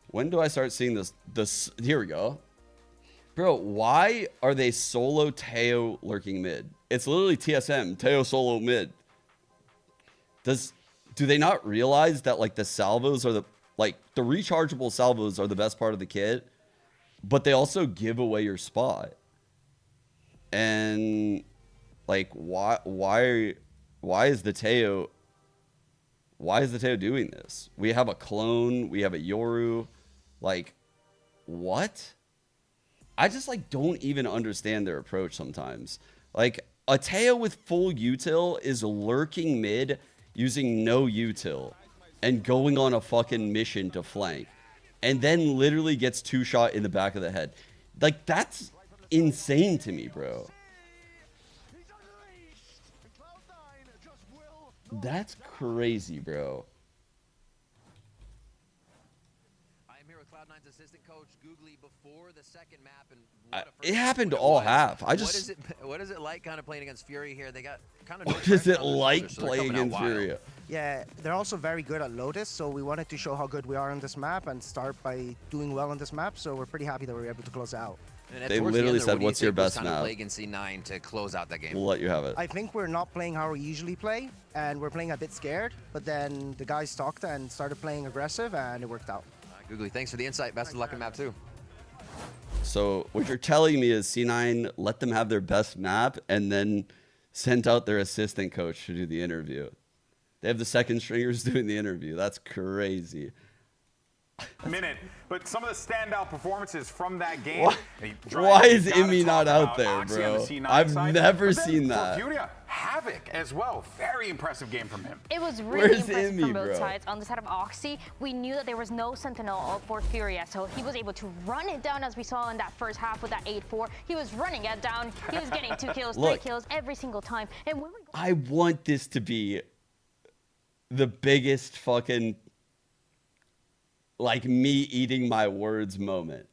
When do I start seeing this? Here we go. Bro, why are they solo Teo lurking mid? It's literally TSM, Teo solo mid. Do they not realize that like the salvos are the rechargeable salvos are the best part of the kit, but they also give away your spot? And like why is the Teo doing this? We have a clone, we have a Yoru, like what? I just like don't even understand their approach sometimes. Like a Teo with full util is lurking mid using no util and going on a fucking mission to flank and then literally gets 2-shot in the back of the head. Like that's insane to me, bro. That's crazy, bro. I am here with Cloud9 It happened all half. What is it like kind of playing against Fury here? They got kind of. What is it like playing against Fury? Yeah, they're also very good at Lotus, so we wanted to show how good we are on this map and start by doing well on this map. So we're pretty happy that we were able to close out. They literally said, "What's your best map?" C9 to close out that game. We'll let you have it. I think we're not playing how we usually play, and we're playing a bit scared. But then the guys talked and started playing aggressive, and it worked out. Googly, thanks for the insight. Best of luck in map 2. So what you're telling me is C9 let them have their best map and then sent out their assistant coach to do the interview. They have the second stringers doing the interview. That's crazy. But some of the standout performances from that game. Why is Imi not out there, bro? I've never seen that. Havoc as well. Very impressive game from him. It was really impressive from both sides. On the side of Oxy, we knew that there was no Sentinel for Furia, so he was able to run it down as we saw in that first half with that 8-4. He was running it down. He was getting 2 kills, 3 kills every single time. And when I want this to be the biggest fucking like me eating my words moment.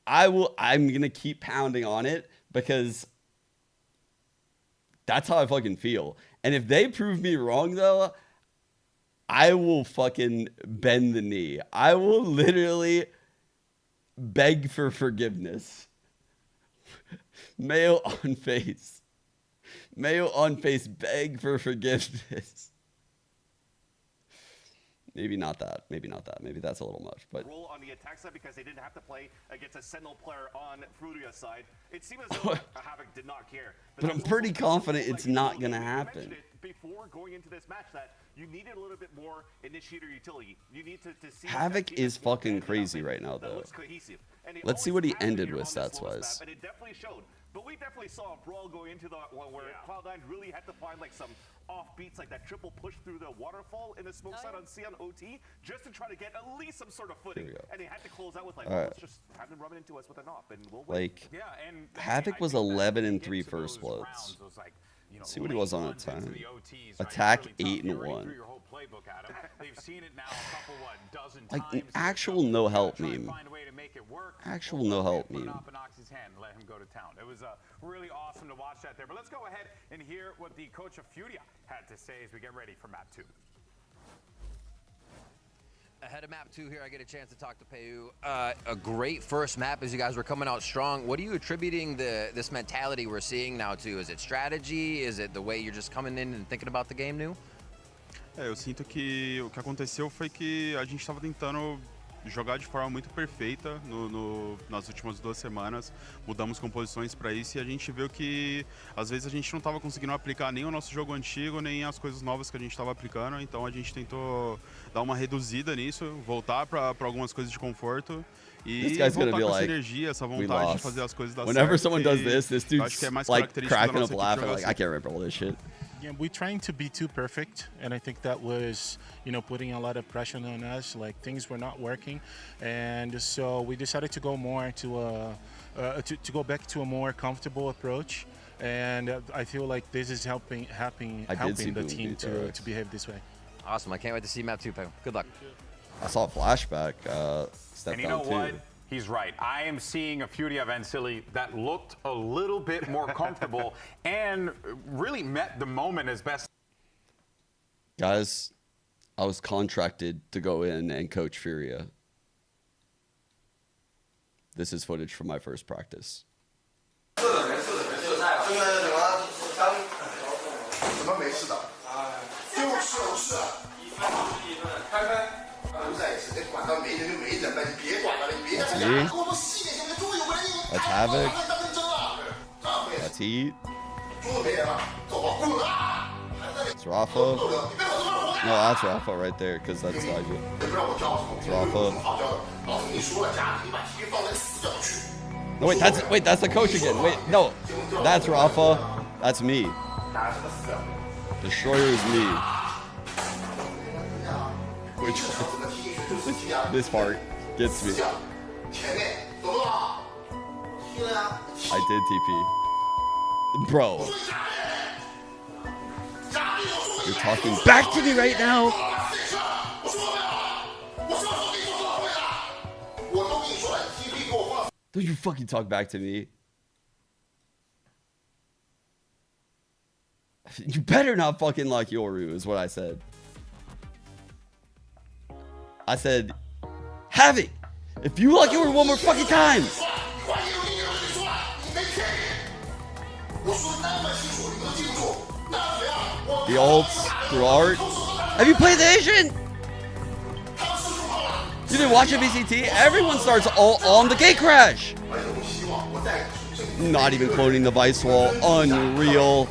I'm gonna keep pounding on it because that's how I fucking feel. And if they prove me wrong though, I will fucking bend the knee. I will literally beg for forgiveness. Mayo on face. Mayo on face, beg for forgiveness. Maybe not that. Maybe not that. Maybe that's a little much. But role on the attack side because they didn't have to play against a Sentinel player on Furia's side. It seemed as though Havoc did not care. But I'm pretty confident it's not going to happen. Before going into this match that you needed a little bit more initiator utility. You need to see Havoc is fucking crazy right now, though. Let's see what he ended with stats-wise. And it definitely showed. But we definitely saw a brawl going into the one where Cloud9 really had to find like some off beats, like that triple push through the waterfall in the smoke side on C on OT, just to try to get at least some sort of footing. And they had to close out with like, let's just have them run into us with an op and we'll win. Like, Havoc was 11-3 first bloods. Let's see what he was on at time. Attack 8-1. Like an actual no help meme. Actual no help meme. Let him go to town. It was really awesome to watch that there. But let's go ahead and hear what the coach of Furia had to say as we get ready for map 2. Ahead of map 2 here, I get a chance to talk to Peu. A great first map as you guys were coming out strong. What are you attributing this mentality we're seeing now to? Is it strategy? Is it the way you're just coming in and thinking about the game new? Eu sinto que o que aconteceu foi que a gente estava tentando jogar de forma muito perfeita nas últimas 2 semanas. Mudamos composições para isso e a gente viu que às vezes a gente não estava conseguindo aplicar nem o nosso jogo antigo, nem as coisas novas que a gente estava aplicando. Então a gente tentou dar uma reduzida nisso, voltar para algumas coisas de conforto e voltar com essa energia, essa vontade de fazer as coisas dar certo. Whenever someone does this dude's like cracking up laughing like, I can't remember all this shit. Yeah, we're trying to be too perfect, and I think that was, putting a lot of pressure on us. Like things were not working, and so we decided to go more to go back to a more comfortable approach. And I feel like this is helping the team to behave this way. Awesome! I can't wait to see map 2, Peu. Good luck. I saw a flashback. And you know what? He's right. I am seeing a Furia of Ancili that looked a little bit more comfortable and really met the moment as best. Guys, I was contracted to go in and coach Furia. This is footage from my first practice. That's me. That's Havoc. That's Heat. That's Rafa. No, that's Rafa right there, because that's Nigel. That's Rafa. No, wait, that's the coach again. Wait, no, that's Rafa. That's me. Destroyer is me. Which this part gets me. I did TP. Bro. You're talking back to me right now? Don't you fucking talk back to me. You better not fucking like Yoru, is what I said. I said, have it. If you like Yoru one more fucking time. The ults through art. Have you played the Asian? You didn't watch a VCT? Everyone starts all on the gate crash. Not even cloning the Vice Wall. Unreal.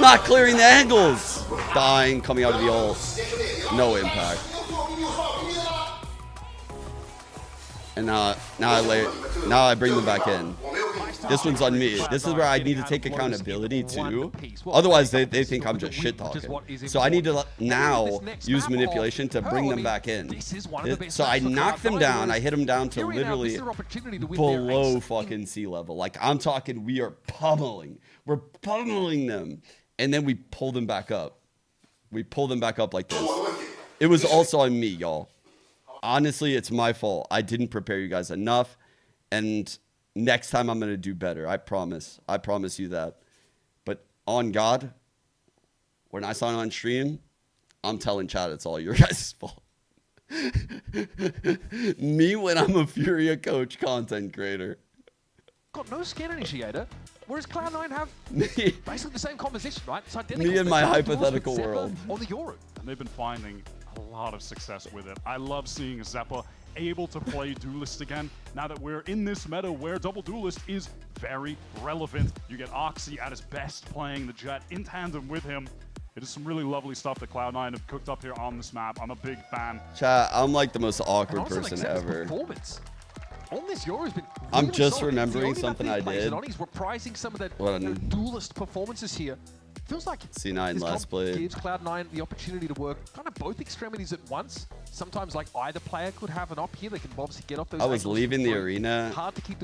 Not clearing the angles. Dying, coming out of the ult. No impact. And now I bring them back in. This one's on me. This is where I need to take accountability too. Otherwise, they think I'm just shit talking. So I need to now use manipulation to bring them back in. So I knock them down. I hit them down to literally below fucking sea level. Like I'm talking, we are pummeling. We're pummeling them. And then we pull them back up. We pull them back up like this. It was also on me, y'all. Honestly, it's my fault. I didn't prepare you guys enough. And next time I'm going to do better. I promise. I promise you that. But on God, when I sign on stream, I'm telling chat it's all your guys' fault. Me when I'm a Furia coach content creator. Got no skin initiator, whereas Cloud9 have basically the same composition, right? It's identical. Me in my hypothetical world. On the Yoru. And they've been finding a lot of success with it. I love seeing Zeppa able to play Duelist again, now that we're in this meta where Double Duelist is very relevant. You get Oxy at his best playing the Jet in tandem with him. It is some really lovely stuff that Cloud9 have cooked up here on this map. I'm a big fan. Chat, I'm like the most awkward person ever. On this Yoru has been really I'm just solid. remembering something I did. He's reprising some of the Duelist performances here. Feels like C9 last play gives Cloud9 the opportunity to work kind of both extremities at once. Sometimes like either player could have an op here. They can obviously get off those. I was leaving the arena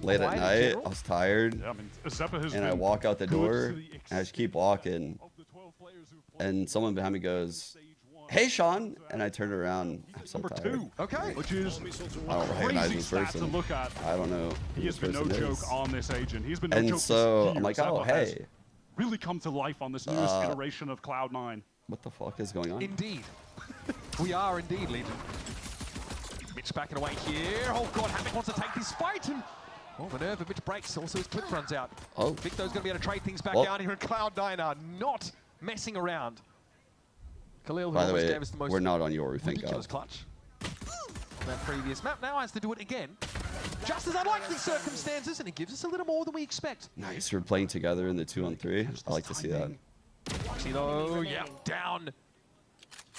late at night. I was tired, yeah, I mean, and I walk out the door, and I just keep walking, and someone behind me goes, "Hey, Sean," and I turn around. I'm so tired. Number 2, okay, which is I don't recognize this person. To look at. I don't know. He has been no joke on this agent. He's been no and joke. So I'm like, oh, hey. Really come to life on this newest iteration of Cloud9. What the fuck is going on? Indeed. We are indeed, Legion. Mitch backing away here. Oh god, Hammock wants to take this fight and Minerva, Mitch breaks. Also his clip runs out. Oh. Victo's going to be able to trade things back down here, and Cloud9 are not messing around. Khalil, who by the way, gave us the most we're not on Yoru, thank ridiculous God. clutch. On that previous map, now has to do it again. Just as unlikely circumstances, and it gives us a little more than we expect. Nice, we're playing together in the 2-on-3. I like to see that. Oh, yeah, down.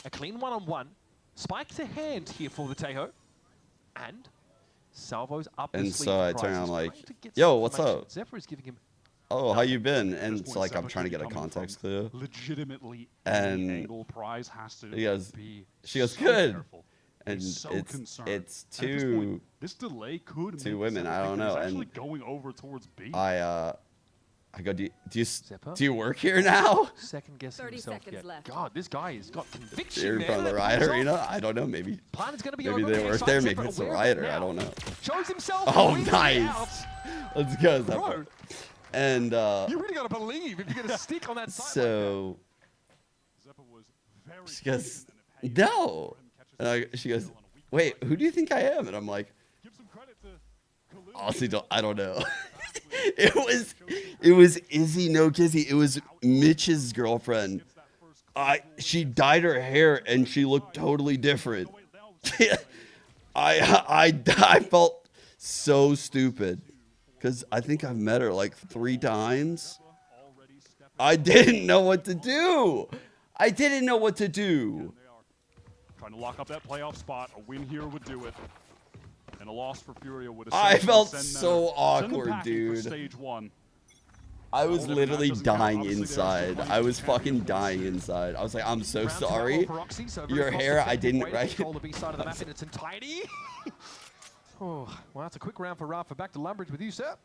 A clean one-on-one. Spike to hand here for the Tejo. And Salvo's up and the sleeve. So I turn around like, yo, what's up? Zephyr is giving him oh, how you been? And it's like I'm trying to get a context clue. Legitimately, and angle prize has to she goes, good. Careful. And so it's two this delay could two women. I don't know. And going over towards B. I go, do you work here now? Second guessing 30 himself. seconds left. God, this guy has got conviction. You're in front of the Riot Arena. I don't know. Maybe maybe they work there. Maybe it's the Riot. I don't know. Shows himself. Oh, nice. Let's go, Zephyr. And you really gotta believe if you're gonna stick on that side. So she goes, no. And she goes, wait, who do you think I am? And I'm like, honestly, I don't know. it was Izzy No Kizzy. It was Mitch's girlfriend. She dyed her hair and she looked totally different. I felt so stupid because I think I've met her like 3 times. I didn't know what to do. I didn't know what to do. Trying to lock up that playoff spot. A win here would do it. And a loss for Furia would I felt so awkward, dude. Stage 1. I was literally dying inside. I was fucking dying inside. I was like, I'm so sorry. Your hair, I didn't recognize. Oh, well, that's a quick round for Rafa. Back to Lumbridge with you, sir.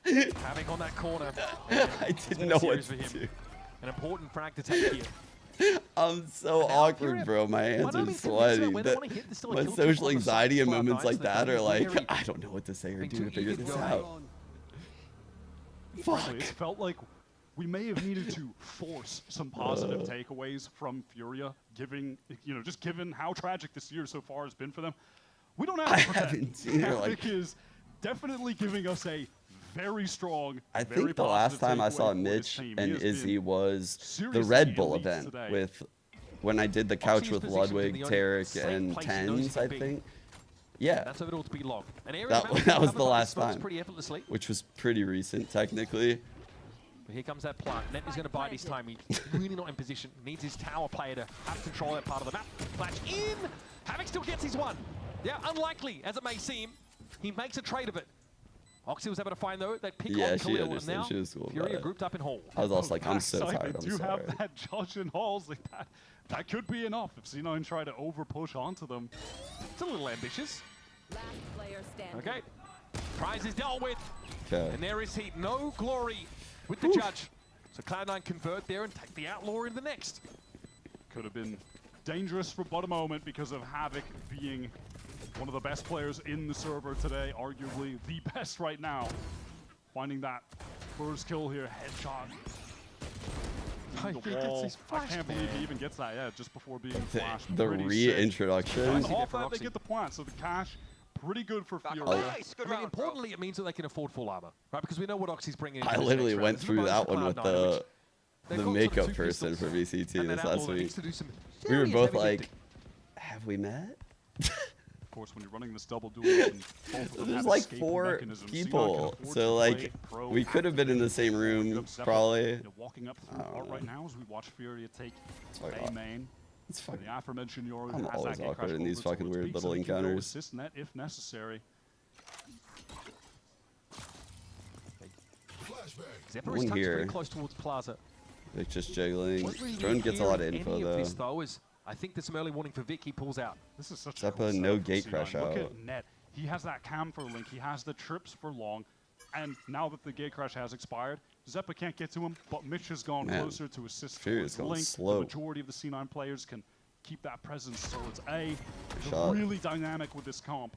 Having on that corner. I didn't know what to do. An important frag to take here. I'm so awkward, bro. My hands are sweaty. My social anxiety in moments like that are like, I don't know what to say or do to figure this out. Fuck. It felt like we may have needed to force some positive takeaways from Furia, just given how tragic this year so far has been for them. We don't have to pretend. I haven't seen her like. Havoc is definitely giving us a very strong. I think the last time I saw Mitch and Izzy was the Red Bull event with when I did the couch with Ludwig, Tarek, and Tens, I think. Yeah, that was the last time, which was pretty recent, technically. But here comes that plant. Net is going to bide his time. He's really not in position. Needs his tower player to have control that part of the map. Flash in. Havoc still gets his one. Yeah, unlikely as it may seem. He makes a trade of it. Oxy was able to find though that pick on Khalil, and now Furia grouped up in Hall. I was also like, I'm so tired. They do have that judge in Halls. Like that could be enough if C9 try to over push onto them. It's a little ambitious. Okay, prize is dealt with. Okay. And there is Heat. No glory with the judge. So Cloud9 convert there and take the Outlaw in the next. Could have been dangerous for but a moment because of Havoc being one of the best players in the server today, arguably the best right now. Finding that first kill here, headshot. I can't believe he even gets that, just before being flashed. The reintroduction. Off that, they get the plant, so the cash, pretty good for Furia. I mean, importantly, it means that they can afford full armor, right? Because we know what Oxy's bringing in. I literally went through that one with the makeup person for VCT this last week. We were both like, have we met? Of course, when you're running this double duel, there's like 4 people, so like we could have been in the same room probably. Walking up through art right now as we watch Furia take A main. It's fucking. The aforementioned Yoru I'm always awkward in these fucking weird little encounters. Assist net if necessary. Zephyr is pretty close towards Plaza. Vic just jiggling. Drone gets a lot of info though. I think there's some early warning for Vic. He pulls out. This is such Zeppa, no gate crash out. Look at Net. He has that cam for Link. He has the trips for Long. And now that the gate crash has expired, Zeppa can't get to him, but Mitch has gone closer to assist towards Link. Slow. The majority of the C9 players can keep that presence towards A. They're really dynamic with this comp.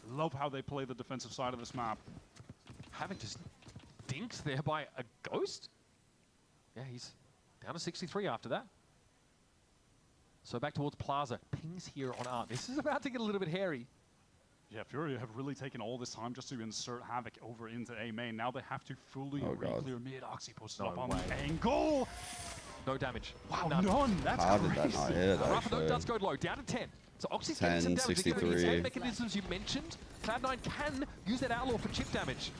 Love how they play the defensive side of this map. Havoc just dinked there by a ghost? Yeah, he's down to 63 after that. So back towards Plaza. Pings here on Art. This is about to get a little bit hairy. Yeah, Furia have really taken all this time just to insert Havoc over into A main. Now they have to fully re-clear mid. Oxy posted up on the angle. No damage. Wow, none. That's how did that not hit, actually? Does go low, down to 10. So Oxy's getting some damage. 63. Mechanisms you mentioned. Cloud9 can use that Outlaw for chip damage.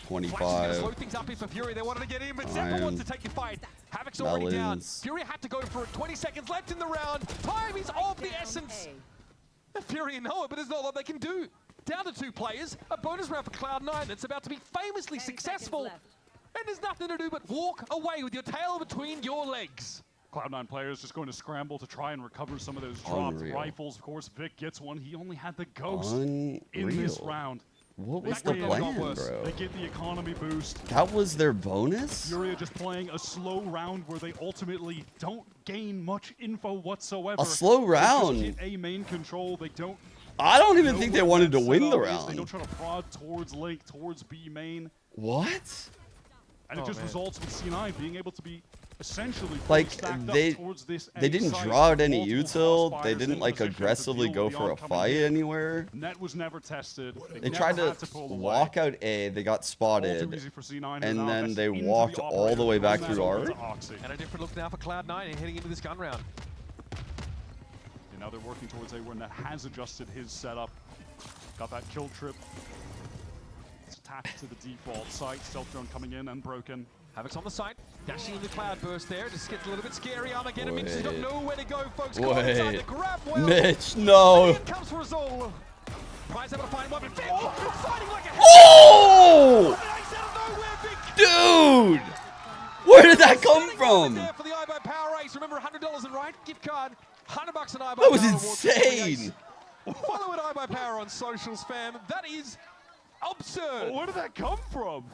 25. Slow things up here for Fury. They wanted to get in, but Zeppa wants to take the fight. Havoc's already down. Fury had to go for it. 20 seconds left in the round. Time is of the essence. The Fury know it, but there's not a lot they can do. Down to 2 players. A bonus round for Cloud9 that's about to be famously successful. And there's nothing to do but walk away with your tail between your legs. Cloud9 players just going to scramble to try and recover some of those dropped rifles. Of course, Vic gets one. He only had the ghost in this round. What was the plan, bro? They get the economy boost. That was their bonus? Furia just playing a slow round where they ultimately don't gain much info whatsoever. A slow round? They just get A main control. They don't. I don't even think they wanted to win the round. They don't try to prod towards Link, towards B main. What? And it just results with C9 being able to be essentially like they didn't draw out any util. They didn't like aggressively go for a fight anywhere. Net was never tested. They tried to walk out A. They got spotted, and then they walked all the way back through R. And a different look now for Cloud9 and heading into this gun round. And now they're working towards A where Net has adjusted his setup. Got that kill trip. It's attached to the default site. Stealth drone coming in and broken. Havoc's on the site, dashing in the cloud burst there. Just gets a little bit scary. Armageddon Mitch has got nowhere to go, folks. Inside the grab well. Mitch, no. Comes for us all. Prize able to find one, but fighting like a dude! Where did that come from? There for the iBuy Power Race. Remember, $100 in right gift card, $100 in iBuy. That was insane. Follow it iBuy Power on socials, fam. That is absurd. Where did that come from?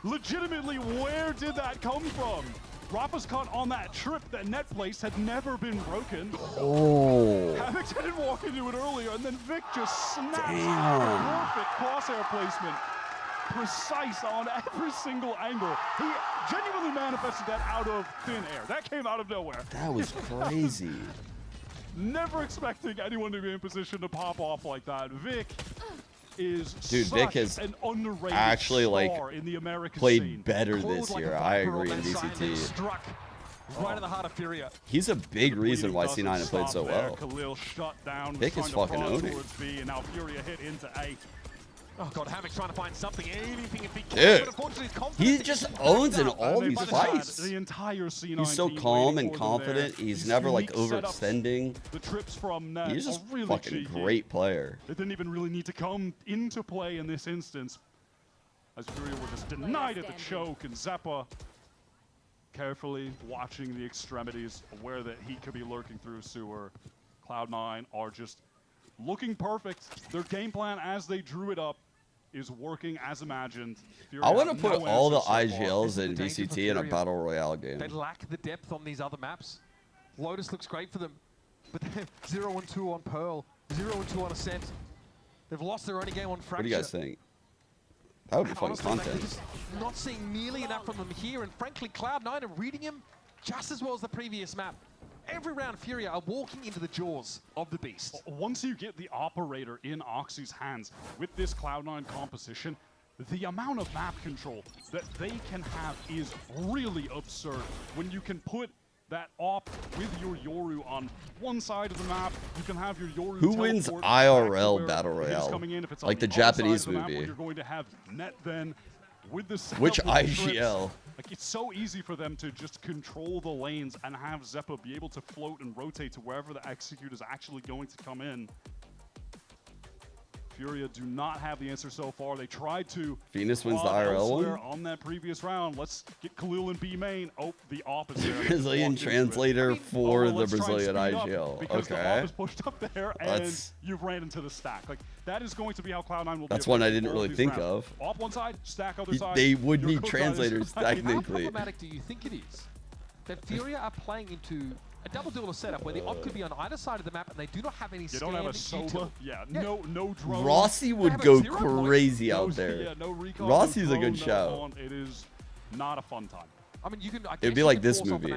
Legitimately, where did that come from? Rafa's cut on that trip that net place had never been broken. Oh. Havoc didn't walk into it earlier, and then Vic just snaps. Damn. Perfect crosshair placement. Precise on every single angle. He genuinely manifested that out of thin air. That came out of nowhere. That was crazy. Never expecting anyone to be in position to pop off like that. Vic is Vic has an underrated actually star in the American played scene. better this year. I agree in VCT. Right in the heart of Furia. He's a big reason why C9 has played so well. Khalil shut down. Vic is fucking owning. And now Furia hit into A. Oh god, Hammock's trying to find something, anything if he can. Dude, he just owns in all these fights. The entire C9 He's so calm and confident. He's never like overextending. The trips from net He's just really fucking cheeky. great player. It didn't even really need to come into play in this instance, as Furia were just denied at the choke, and Zeppa carefully watching the extremities, aware that he could be lurking through sewer. Cloud9 are just looking perfect. Their game plan as they drew it up is working as imagined. Furia I want to put no all the answers so far. IGLs in VCT in a battle royale game. They lack the depth on these other maps. Lotus looks great for them, but they're 0-2 on Pearl, 0-2 on Ascent. They've lost their only game on Fracture. What do you guys think? That would be fun Honestly, content. they're just not seeing nearly enough from them here, and frankly, Cloud9 are reading him just as well as the previous map. Every round, Furia are walking into the jaws of the beast. Once you get the operator in Oxy's hands with this Cloud9 composition, the amount of map control that they can have is really absurd. When you can put that op with your Yoru on one side of the map, you can have your Yoru Who wins IRL battle royale? Like the Japanese movie. You're going to have net then with the Which setup with the IGL? trips. Like, it's so easy for them to just control the lanes and have Zeppa be able to float and rotate to wherever the execute is actually going to come in. Furia do not have the answer so far. They tried to. Venus wins the IRL one? On that previous round. Let's get Khalil in B main. Oh, the opposite. Brazilian translator for the Brazilian IGL. Because the Okay. op is pushed up there and you've ran into the stack. Like, that is going to be how Cloud9 will That's be one I affected didn't all really these think rounds. of. Op one side, stack other side. They would You're need cooked on this translators side. How technically. problematic do you think it is that Furia are playing into a double dueler setup where the op could be on either side of the map and they do not have any They don't have a scan Sova. util? Yeah, no drone. Rossi would have a go 0 point. crazy No- out there. Yeah, no recon, Rossi's no a good drone, no shout. on. It is not a fun time. I mean, you can. It'd be like this movie,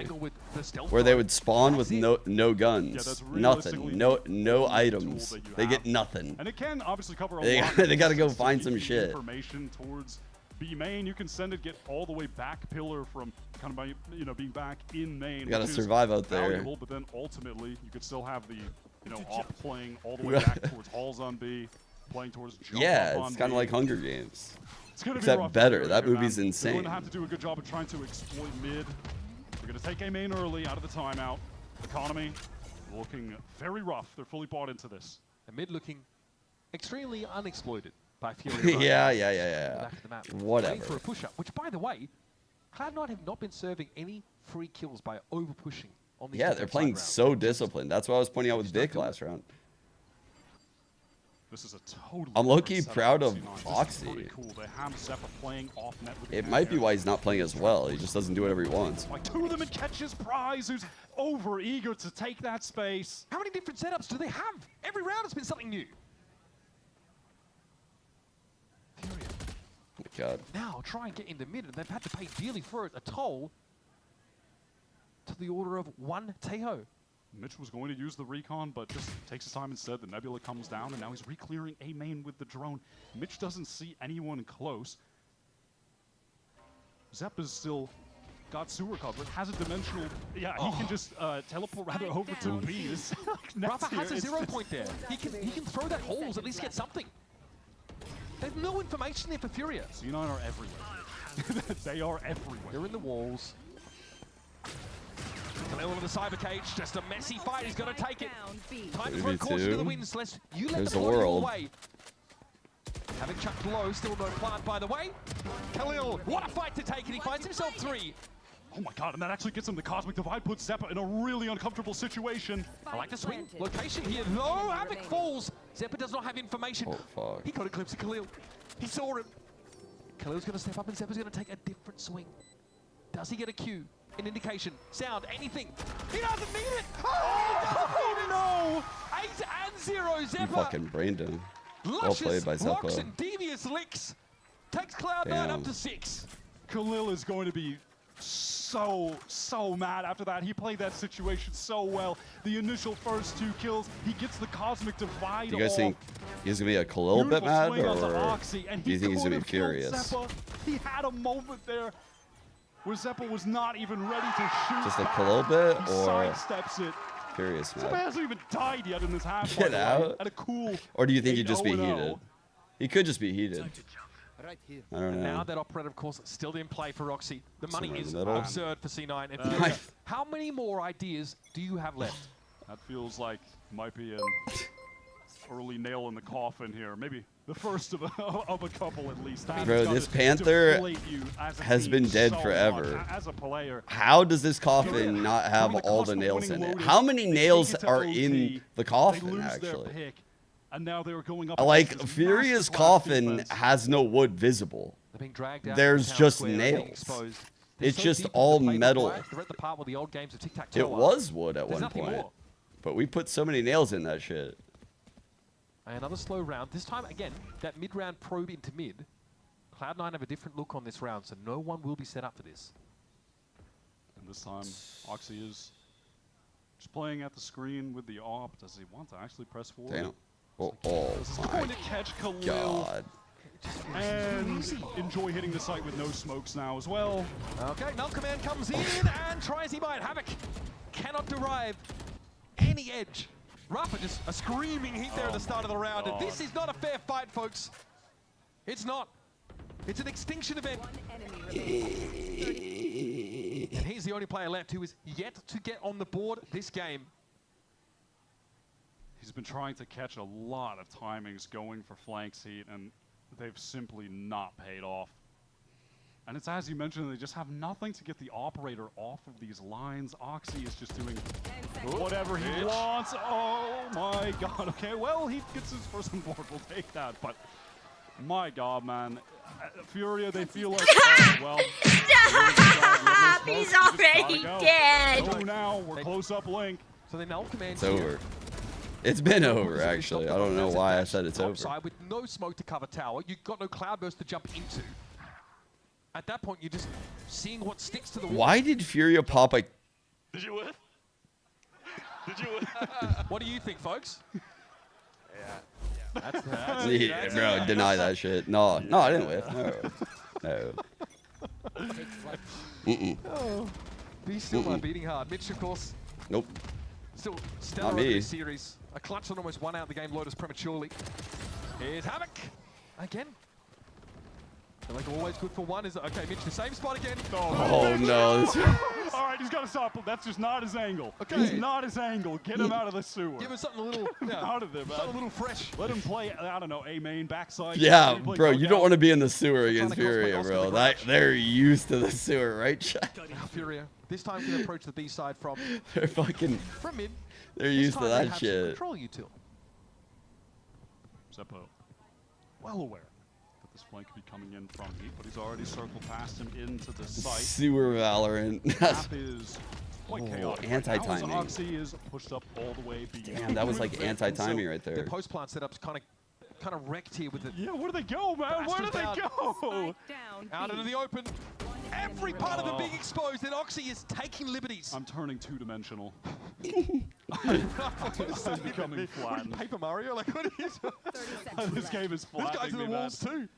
where they would spawn with no guns, that's nothing, realistically no the items. tool that you They have. get nothing. And it can obviously cover a They- lot. they gotta go of find distance. some Keep shit. Information towards B main. You can send it, get all the way back pillar from kind of by, being back in main. You gotta which is survive out there. valuable, but then ultimately you could still have the op playing all the way back towards halls on B, playing towards jump Yeah, up on it's kind of B. like Hunger Games. It's gonna be Except rough better. for That Furia, movie's man. insane. They're going to have to do a good job of trying to exploit mid. They're going to take A main early out of the timeout. Economy looking very rough. They're fully bought into this. And mid looking extremely unexploited by Furia. Yeah. Back of the map. Whatever. Waiting for a push up, which by the way, Cloud9 have not been serving any free kills by over pushing on these. Yeah, they're playing so disciplined. That's what I was pointing out with Vic last round. This is a totally I'm low-key different setup proud for of C9. This is Foxy. pretty cool. They have Zeppa playing off net with It the might be air. why he's not playing as well. He just doesn't do whatever he wants. Like, two of them and catches prize, who's over eager to take that space. How many different setups do they have? Every round has been something new. Furia. Oh my God. Now try and get in the mid, and they've had to pay dearly for it, a toll to the order of 1 Teho. Mitch was going to use the recon, but just takes his time instead. The Nebula comes down, and now he's re-clearing A main with the drone. Mitch doesn't see anyone close. Zeppa's still got sewer cover. Has a dimensional... Yeah, he can just teleport rather over to B. Rafa has a 0 point there. He can throw that holes, at least get something. There's no information there for Furia. C9 are everywhere. They are everywhere. They're in the walls. Khalil in the cyber cage, just a messy fight. He's going to take it. Time to throw caution to the wind, Celeste. You let There's them the blow you world. away. Having chucked low, still no plant, by the way. Khalil, what a fight to take, and he finds himself 3. Oh my God, and that actually gets him the Cosmic Divide, puts Zeppa in a really uncomfortable situation. I like the swing location here. No, Havoc falls. Zeppa does not have information. Oh, fuck. He got a glimpse of Khalil. He saw him. Khalil's going to step up, and Zeppa's going to take a different swing. Does he get a Q? an indication, sound, anything. He doesn't need it. Oh no! 8 and 0. Zeppa. You fucking brained him. Well played by Zeppa. Blocks and devious licks. Takes Cloud9 up to 6. Khalil is going to be so mad after that. He played that situation so well. The initial first 2 kills, he gets the Cosmic Divide. Do you guys think he's gonna be a Khalil bit mad, or do you think he's gonna be furious? He had a moment there where Zeppa was not even ready to shoot. Just a Khalil bit, He or sidesteps it. furious Zeppa mad? hasn't even died yet in this half. Get out. At a cool. Or do you think he'd just be 8-0. heated? He could just be heated. I don't know. Now that operator, of course, still in play for Roxy. The money Somewhere in is the middle. absurd for C9. And Furia, how many more ideas do you have left? That feels like might be an early nail in the coffin here. Maybe the first of a couple at least. Bro, this Panther has been dead forever. As a player. How does this coffin not have all the nails in it? How many nails are in the coffin, actually? And now they were going up like, Furia's coffin has no wood visible. There's just nails. It's just all metal. It was wood at one point. But we put so many nails in that shit. Another slow round. This time, again, that mid-round probe into mid. Cloud9 have a different look on this round, so no one will be set up for this. And this time, Oxy is just playing at the screen with the AWP. Does he want to actually press forward? Damn. Oh my going to catch Khalil God. And enjoy hitting the site with no smokes now as well. Okay, Null Command comes in and tries he might. Havoc cannot derive any edge. Rafa just a screaming heat there at the start of the round. And this is not a fair fight, folks. It's not. It's an extinction event. And he's the only player left who is yet to get on the board this game. He's been trying to catch a lot of timings going for flanks heat, and they've simply not paid off. And it's as you mentioned, they just have nothing to get the operator off of these lines. Oxy is just doing whatever he wants. Oh my God. Okay, well, he gets his first and fourth. We'll take that. But my God, man. Furia, they feel like, well. Stop! He's already dead. Oh, now we're close up link. So they Null Command. It's over. It's been over, actually. I don't know why I said it's over. With no smoke to cover tower, you've got no cloudburst to jump into. At that point, you're just seeing what sticks to the wall. Why did Furia pop a... Did you win? Did you win? What do you think, folks? Yeah. That's bro, deny that shit. No, I didn't whiff. No. Oh, be still by beating hard. Mitch, of course. Nope. Still stellar over this series. A clutch that almost won out the game Lotus prematurely. Here's Havoc. Again. They're like always good for one. Is okay, Mitch, the same spot again. Oh no. All right, he's got to stop. That's just not his angle. Okay. It's not his angle. Get him out of the sewer. Give him something a little out of there, man. Something a little fresh. Let him play, I don't know, A main, backside. Yeah, bro, you don't want to be in the sewer against Furia, bro. They're used to the sewer, right, Chad? Furia. This time can approach the B side from They're fucking from mid. They're used to that shit. Control util. Zeppo, well aware that this flank could be coming in from heat, but he's already circled past him into the site. Sewer Valorant. Map is quite chaotic. Anti-timing. Oxy is pushed up all the way. Damn, that was like anti-timing right there. Their post plant setup's kind of wrecked here with the. Yeah, where do they go, man? Where do they go? Out into the open. Every part of them being exposed, and Oxy is taking liberties. I'm turning two-dimensional. I'm becoming flat. Paper Mario? Like, what is this game is flat. This guy's in the walls too.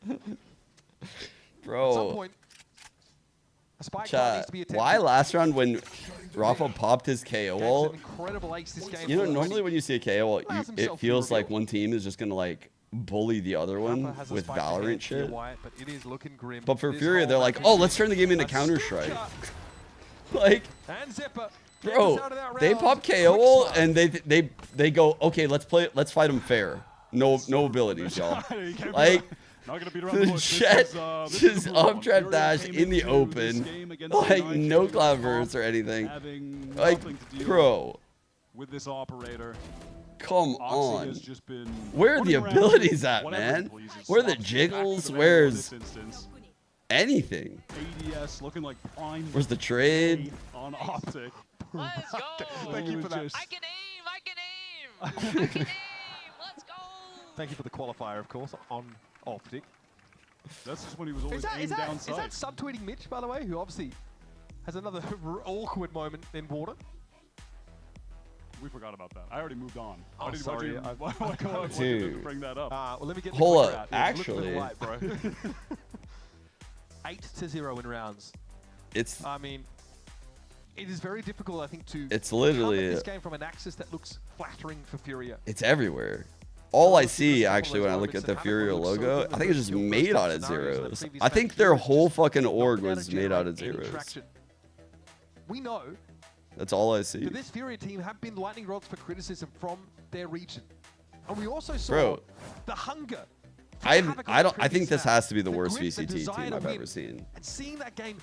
Bro. At some point, a spike needs to be attempted. Why last round when Rafa popped his KO ult? Incredible ace this game. You know, normally when you see a KO ult, it feels like one team is just gonna like bully the other one with Valorant shit. But it is looking grim. But for Furia, they're like, oh, let's turn the game into Counter-Strike. Like, bro, they pop KO ult and they go, okay, let's fight them fair. No abilities, y'all. Like, the Jet just up trap dash in the open, like no cloud burst or anything. Like, bro. With this operator. Come on. Where are the abilities at, man? Where are the jiggles? Where's anything. ADS looking like prime. Where's the trade? On Optic. Let's go. Thank you for that. I can aim. I can aim. I can aim. Let's go. Thank you for the qualifier, of course, on Optic. That's just when he was always aimed downside. Is that subtweeting Mitch, by the way, who obviously has another awkward moment in water? We forgot about that. I already moved on. Oh, sorry. Why did you bring that up? Well, let me get Hold the up. out. Actually, light, bro. 8-0 in rounds. It's. I mean, it is very difficult, I think, to. It's literally come at this game from an axis that looks flattering for Furia. It's everywhere. All I see, actually, when I look at the Furia logo, I think it's just made out of zeros. I think their whole fucking org was made out of zeros. We know. That's all I see. But this Furia team have been lightning rods for criticism from their region, and we also saw the hunger. I think this has to be the worst VCT team I've ever seen. And seeing that game,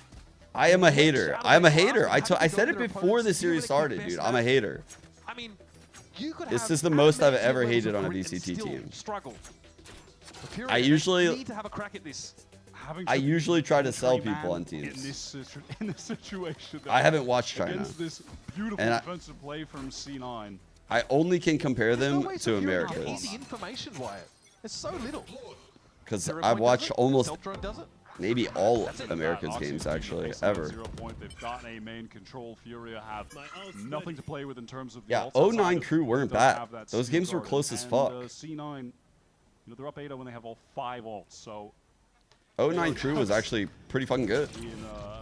I am a hater. I'm a hater. I said it before the series started, dude. I'm a hater. I mean, you could this is the most I've ever hated on a VCT team. Struggle. I usually need to have a crack at this. I usually try to sell people on teams. In this situation, I haven't watched China. Against this beautiful defensive play from C9. I only can compare them to Americans. Easy information, Wyatt. It's so little. Because I've watched almost maybe all America's games actually ever. 0 point. They've gotten a main control. Furia have nothing to play with in terms of. Yeah, 09 crew weren't bad. Those games were close as fuck. C9, you know, they're up 8-0 when they have all 5 ults. So 09 crew was actually pretty fucking good.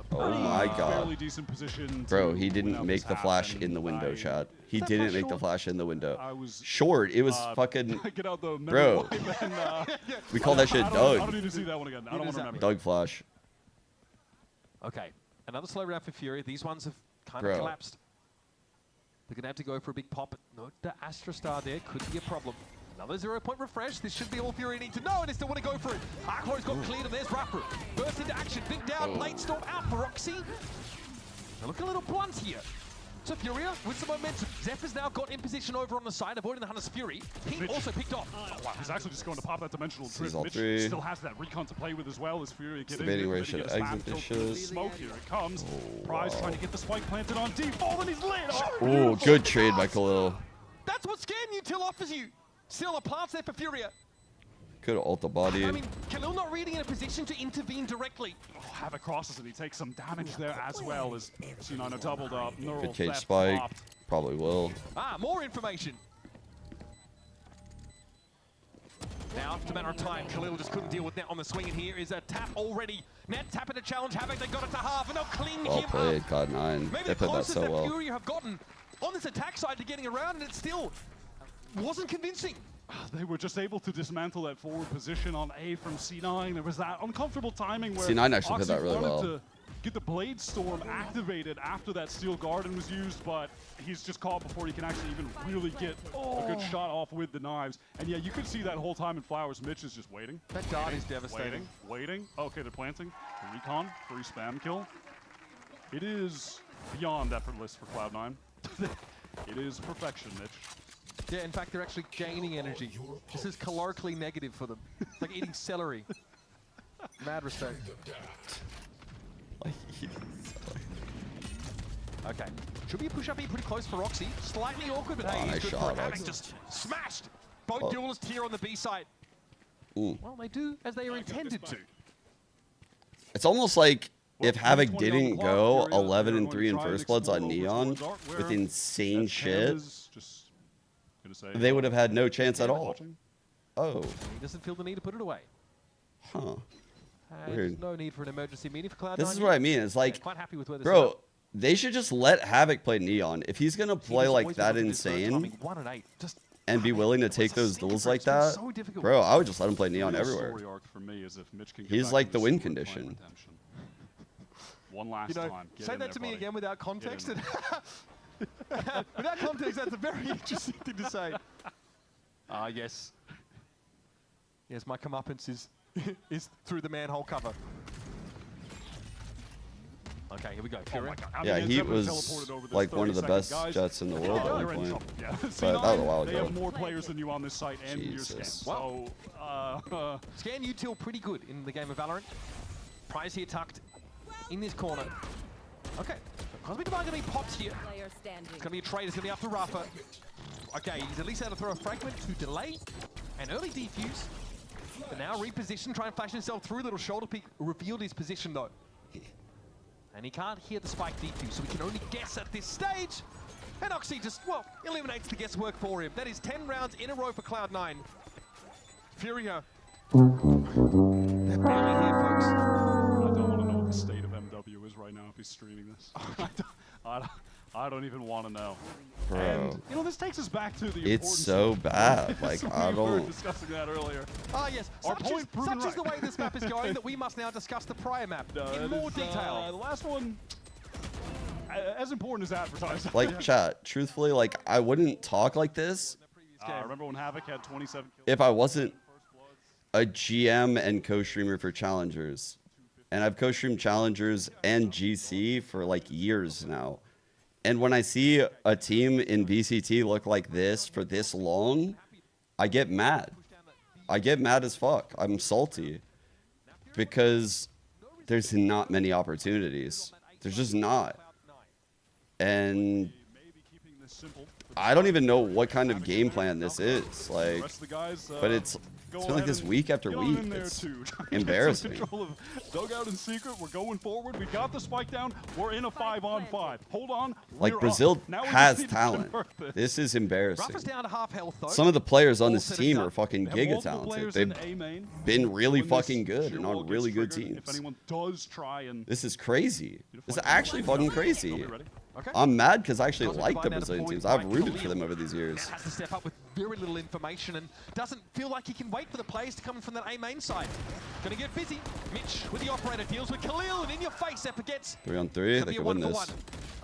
Oh my god. Bro, he didn't make the flash in the window, chat. He didn't make the flash in the window. Short, it was fucking... Bro, we call that shit Doug. I don't need to see that one again. I don't want to remember. Doug flash. Okay, another slow round for Fury. These ones have kind of collapsed. They're going to have to go for a big pop. No, the Astra Star there could be a problem. Another 0 point refresh. This should be all Fury need to know, and they still want to go for it. Arclo's got cleared, and there's Rapper. Burst into action. Big down. Blade Storm out for Roxy. They're looking a little blunt here. So Furia with some momentum. Zephyr's now got in position over on the side, avoiding the Hunter's Fury. He also picked off. Oh, wow. He's actually just going to pop that dimensional drift. Mitch still has that recon to play with as well as Furia get in. Where should exit dishes. Smoke here it comes. Prize trying to get the spike planted on default, and he's lit. Oh, good trade by Khalil. That's what Scan Util offers you. Still a plants there for Furia. Could ult the body. I mean, Khalil not really in a position to intervene directly. Oh, Havoc crosses and he takes some damage there as well as C9 are doubled up. Good cage spike. Probably will. More information. Now, it's a matter of time. Khalil just couldn't deal with Net on the swing, and here is a tap already. Net tapping to challenge Havoc. They got it to half, and they'll clean well him played, up. God 9. Maybe they played that so well. Fury have gotten on this attack side to getting around, and it still wasn't convincing. They were just able to dismantle that forward position on A from C9. There was that uncomfortable timing where C9 actually played that really well. To get the Blade Storm activated after that Steel Garden was used, but he's just caught before he can actually even really get a good shot off with the knives. And yeah, you could see that whole time in Flowers. Mitch is just waiting. That dart is devastating. Waiting. Okay, they're planting. Recon, free spam kill. It is beyond effortless for Cloud9. It is perfection, Mitch. Yeah, in fact, they're actually gaining energy. This is calorically negative for them. It's like eating celery. Mad respect. Like eating celery. Okay. Should be a push-up here pretty close for Roxy. Slightly awkward, but hey, he's good for it. Havoc just smashed both duelists here on the B side. Well, they do as they are intended to. It's almost like if Havoc didn't go 11-3 in First Bloods on Neon with insane shit, they would have had no chance at all. Oh. He doesn't feel the need to put it away. Huh. Weird. There's no need for an emergency meeting for Cloud9. This is what I mean. It's like, quite happy with where bro, they should just let Havoc play Neon. If he's going to play like that insane and be willing to take those duels like that, bro, I would just let him play Neon everywhere. He's like the win condition. One last time. Say that to me again without context. Without context, that's a very interesting thing to say. Yes. Yes, my comeuppance is through the manhole cover. Okay, here we go. Oh yeah, he was like one of the best jets in the world at one point. Yeah. But that was a while ago. They have more players than you on this site and your Scan. Well, Scan Util pretty good in the game of Valorant. Tries here tucked in this corner. Okay, Cosmic Divine going to be popped here. It's going to be a trade. It's going to be after Rafa. Okay, he's at least able to throw a fragment to delay an early defuse. But now reposition, try and flash himself through. Little shoulder peek revealed his position though. And he can't hear the spike defuse, so we can only guess at this stage. And Oxy just, well, eliminates the guesswork for him. That is 10 rounds in a row for Cloud9. Furia. They're barely here, folks. I don't want to know what the state of MW is right now if he's streaming this. I don't even want to know. Bro. And, you know, this takes us back to the importance. It's so bad. Like, I We were don't. discussing that earlier. Ah, yes. Such is the way this map is going that we must now discuss the prior map in more detail. The last one, as important as advertised. Like, chat, truthfully, like, I wouldn't talk like this remember when Havoc had 27 kills? if I wasn't a GM and co-streamer for Challengers. And I've co-streamed Challengers and GC for, like, years now. And when I see a team in VCT look like this for this long, I get mad. I get mad as fuck. I'm salty. Because there's not many opportunities. There's just not. And I don't even know what kind of game plan this is. Like, but it's been like this week after week. It's embarrassing. Control of Dugout and Secret. We're going forward. We got the spike down. We're in a 5-on-5. Hold on. Like, Brazil has talent. This is embarrassing. Down to half health, though. Some of the players on this team are fucking giga talented. They've been really fucking good and on really good teams. If anyone does try and This is crazy. This is actually fucking crazy. I'm mad because I actually like the Brazilian teams. I've rooted for them over these years. Has to step up with very little information and doesn't feel like he can wait for the plays to come from that A main side. Gonna get busy. Mitch with the operator deals with Khalil, and in your face, Epic gets 3-on-3, they can win this.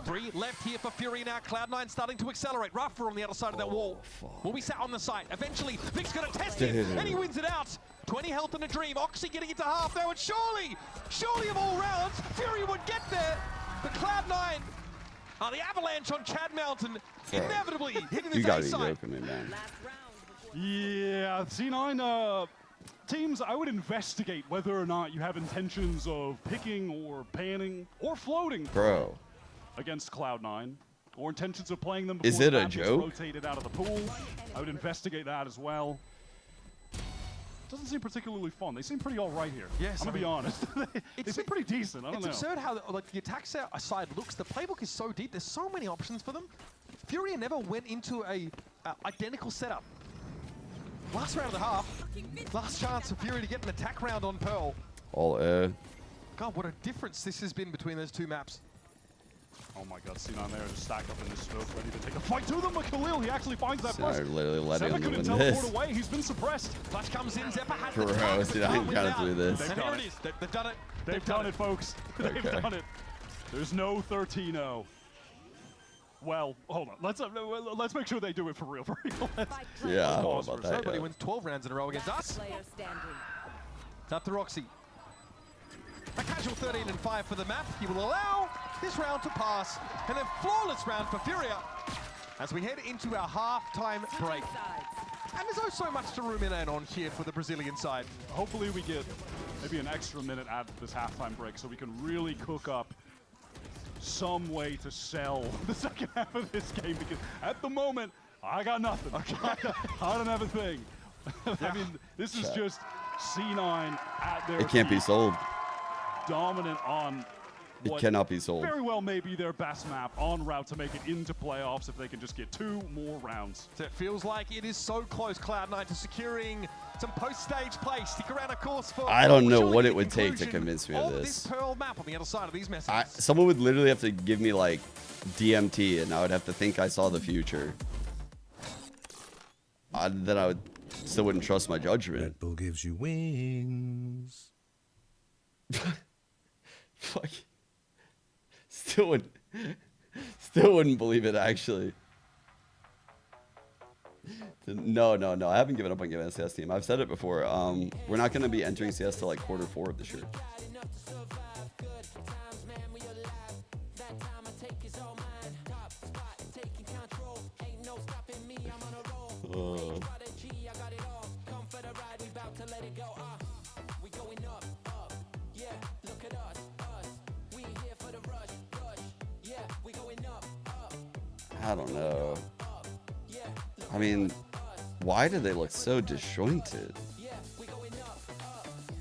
3 left here for Fury now. Cloud9 starting to accelerate. Rafa on the other side of that wall. Will be sat on the side. Eventually, Vic's gonna test it, and he wins it out. 20 health and a dream. Oxy getting it to half now, and surely of all rounds, Fury would get there. But Cloud9, the avalanche on Chad Mountain, inevitably hitting the You gotta A be side. joking me, man. Yeah, C9 teams, I would investigate whether or not you have intentions of picking or panning or floating Bro. against Cloud9, or intentions of playing them Is before it the a map gets joke? rotated out of the pool. I would investigate that as well. Doesn't seem particularly fun. They seem pretty all right here. Yes, I'm gonna be honest. they seem pretty decent. I don't know. It's absurd how like the attack side looks. The playbook is so deep. There's so many options for them. Furia never went into a identical setup. Last round of the half. Last chance for Fury to get an attack round on Pearl. All air. God, what a difference this has been between those two maps. Oh my god, C9 there just stacked up in this smoke, ready to take a fight to them. But Khalil, he actually finds that So I first. literally letting Zeppa him couldn't win teleport this. away. He's been suppressed. Flash comes in. Zeppa has Bro, the time, dude, I ain't trying to do this. And here it is. They've done it. They've done it, folks. They've Okay. done it. There's no 13-0. Well, hold on. Let's make sure they do it for real. Yeah, I don't know about that Nobody yet. wins 12 rounds in a row against us. It's up to Roxy. A casual 13-5 for the map. He will allow this round to pass. And a flawless round for Furia as we head into our half-time break. And there's also so much to ruminate on here for the Brazilian side. Hopefully we get maybe an extra minute out of this halftime break so we can really cook up some way to sell the second half of this game, because at the moment, I got nothing. I don't have a thing. I mean, this is just C9 at their It can't be peak, sold. dominant on It what cannot be sold. very well may be their best map, en route to make it into playoffs if they can just get 2 more rounds. So it feels like it is so close, Cloud9, to securing some post-stage play. Stick around, of course, for I don't know surely what the it would take to conclusion convince me of this this. Pearl map on the other side of these messages. Someone would literally have to give me like DMT, and I would have to think I saw the future. Then I would still wouldn't trust my judgment. Red Bull gives you wings. Fuck. Still wouldn't believe it, actually. No. I haven't given up on giving a CS team. I've said it before. We're not going to be entering CS till like Q4 of this year. I don't know. I mean, why do they look so disjointed?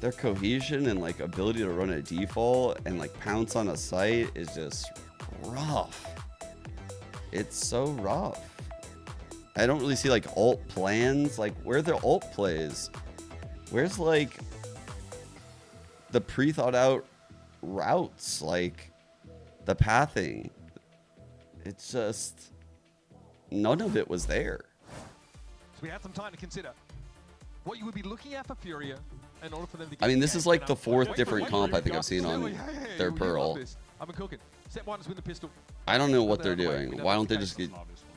Their cohesion and like ability to run a default and like pounce on a site is just rough. It's so rough. I don't really see like ult plans. Like, where are the ult plays? Where's like the pre-thought out routes, like the pathing? It's just none of it was there. So we had some time to consider what you would be looking at for Furia in order for them to get I mean, this is like the fourth different comp I think I've seen on their Pearl. I've been cooking. Step one is win the pistol. I don't know what they're doing. Why don't they just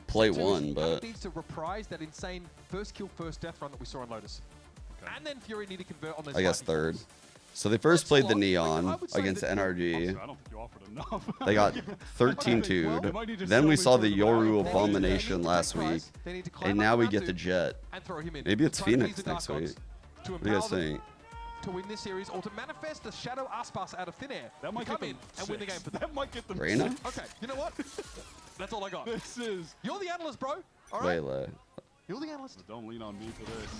play one? But needs to reprise that insane first kill, first death run that we saw in Lotus. And then Fury need to convert on those. I guess third. So they first played the Neon against NRG. They got 13-2'd. Then we saw the Yoru Abomination last week. And now we get the Jet. Maybe it's Phoenix next week. What do you guys think? To win this series or to manifest the Shadow Aspas out of thin air. That might come in and win the game for them. That might get them. Reina? Okay, you know what? That's all I got. This is. You're the analyst, bro. All right. Waylay. You're the analyst. Don't lean on me for this.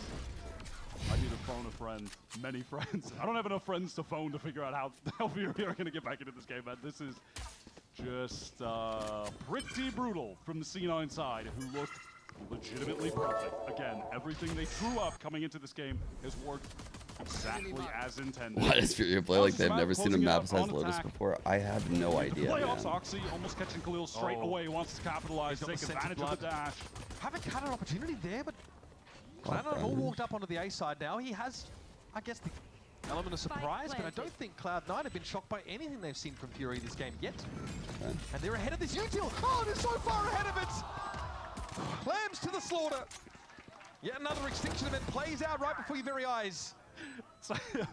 I need to phone a friend. Many friends. I don't have enough friends to phone to figure out how Fury are going to get back into this game, man. This is just pretty brutal from the C9 side, who looked legitimately perfect. Again, everything they threw up coming into this game has worked exactly as intended. Why does Fury play like they've never seen a map size Lotus before? I have no idea, Playoffs, man. Oxy almost catching Khalil straight away, wants to capitalize, take advantage of the dash. Haven't had an opportunity there, but Cloud9 all walked up onto the A side now. He has, I guess, the element of surprise, but I don't think Cloud9 have been shocked by anything they've seen from Fury this game yet. Okay. And they're ahead of this util. Oh, they're so far ahead of it! Lambs to the slaughter. Yet another extinction event plays out right before your very eyes.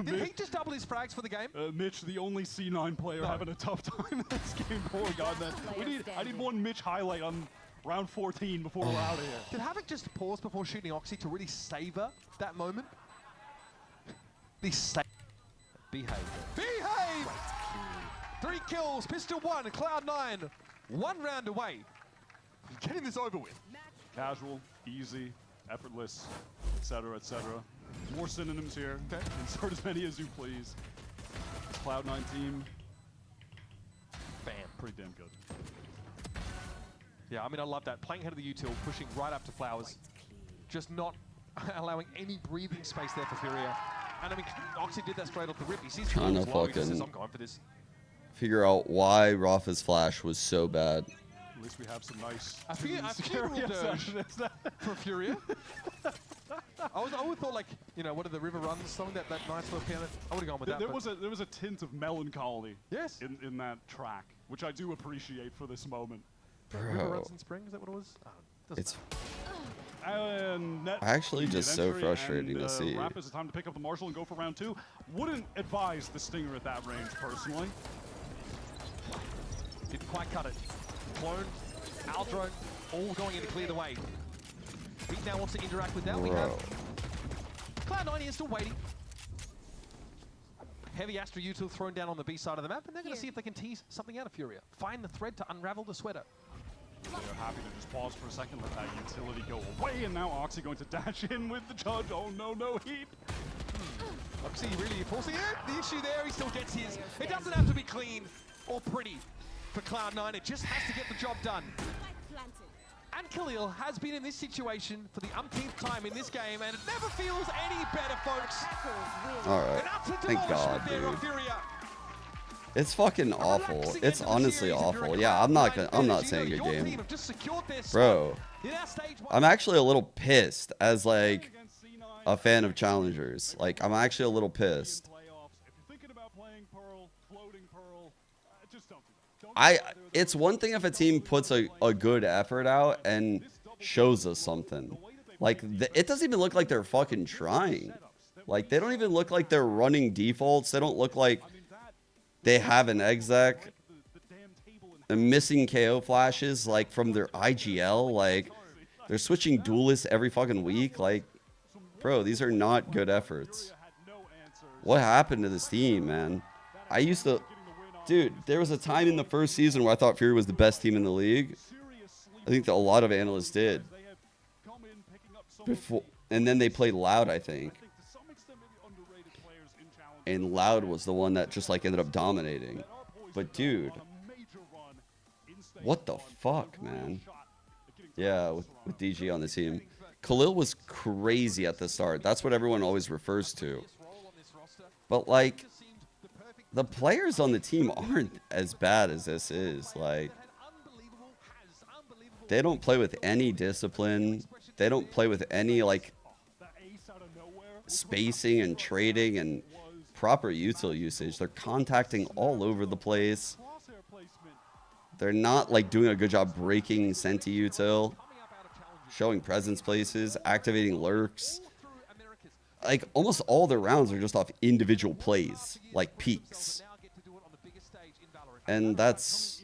Did he just double his frags for the game? Mitch, the only C9 player having a tough time in this game. Oh God, man. I need one Mitch highlight on round 14 before we're out of here. Did Havoc just pause before shooting Oxy to really savor that moment? Behave. Behave! 3 kills, pistol 1, Cloud9, 1 round away. Getting this over with. Casual, easy, effortless, etc., etc. More synonyms here. Okay. Insert as many as you please. This Cloud9 team, bam, pretty damn good. Yeah, I mean, I love that. Playing ahead of the util, pushing right up to Flowers. Just not allowing any breathing space there for Furia. And I mean, Oxy did that straight off the rip. He sees trying to low, he fucking says, I'm going for this. Figure out why Rafa's flash was so bad. At least we have some nice. I feel for Furia. I would have thought, like, you know, what are the River Runs song, that nice little piano. I would have gone with that. There was a tint of melancholy. Yes. In that track, which I do appreciate for this moment. River Runs in Spring, is that what it was? It's actually just so frustrating to see. Rap is the time to pick up the Marshall and go for round 2. Wouldn't advise the Stinger at that range, personally. Didn't quite cut it. Clone, Aldrone, all going in to clear the way. Beat now wants to interact with that. We have Cloud9 here still waiting. Heavy Astra util thrown down on the B side of the map, and they're going to see if they can tease something out of Furia. Find the thread to unravel the sweater. They're happy to just pause for a second, let that utility go away, and now Oxy going to dash in with the Judge. Oh no, no heat. Oxy really forcing it. The issue there, he still gets his. It doesn't have to be clean or pretty for Cloud9. It just has to get the job done. And Khalil has been in this situation for the umpteenth time in this game, and it never feels any better, folks. All right, thank God, dude. It's fucking awful. It's honestly awful. Yeah, I'm not saying good game, bro. I'm actually a little pissed as like a fan of challengers. Like, I'm actually a little pissed. It's one thing if a team puts a good effort out and shows us something. Like, it doesn't even look like they're fucking trying. Like, they don't even look like they're running defaults. They don't look like they have an exec. And missing KO flashes, like, from their IGL. Like, they're switching duelists every fucking week. Like, bro, these are not good efforts. What happened to this team, man? I used to... Dude, there was a time in the first season where I thought Fury was the best team in the league. I think that a lot of analysts did. Before, and then they played Loud, I think. And Loud was the one that just like ended up dominating. But dude, what the fuck, man? Yeah, with DG on the team. Khalil was crazy at the start. That's what everyone always refers to. But like, the players on the team aren't as bad as this is. Like, they don't play with any discipline. They don't play with any like spacing and trading and proper util usage. They're contacting all over the place. They're not like doing a good job breaking Senti util, showing presence places, activating lurks. Like almost all their rounds are just off individual plays, like peaks. And that's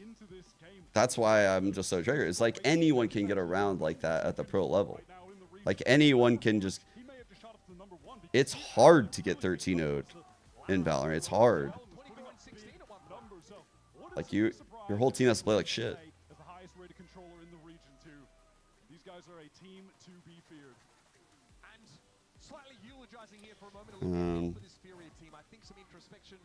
why I'm just so triggered. It's like anyone can get a round like that at the pro level. Like anyone can just. It's hard to get 13-0'd in Valorant. It's hard. Like your whole team has to play like shit. These guys are a team to be feared. And slightly eulogizing here for a moment. For this Furia team, I think some introspection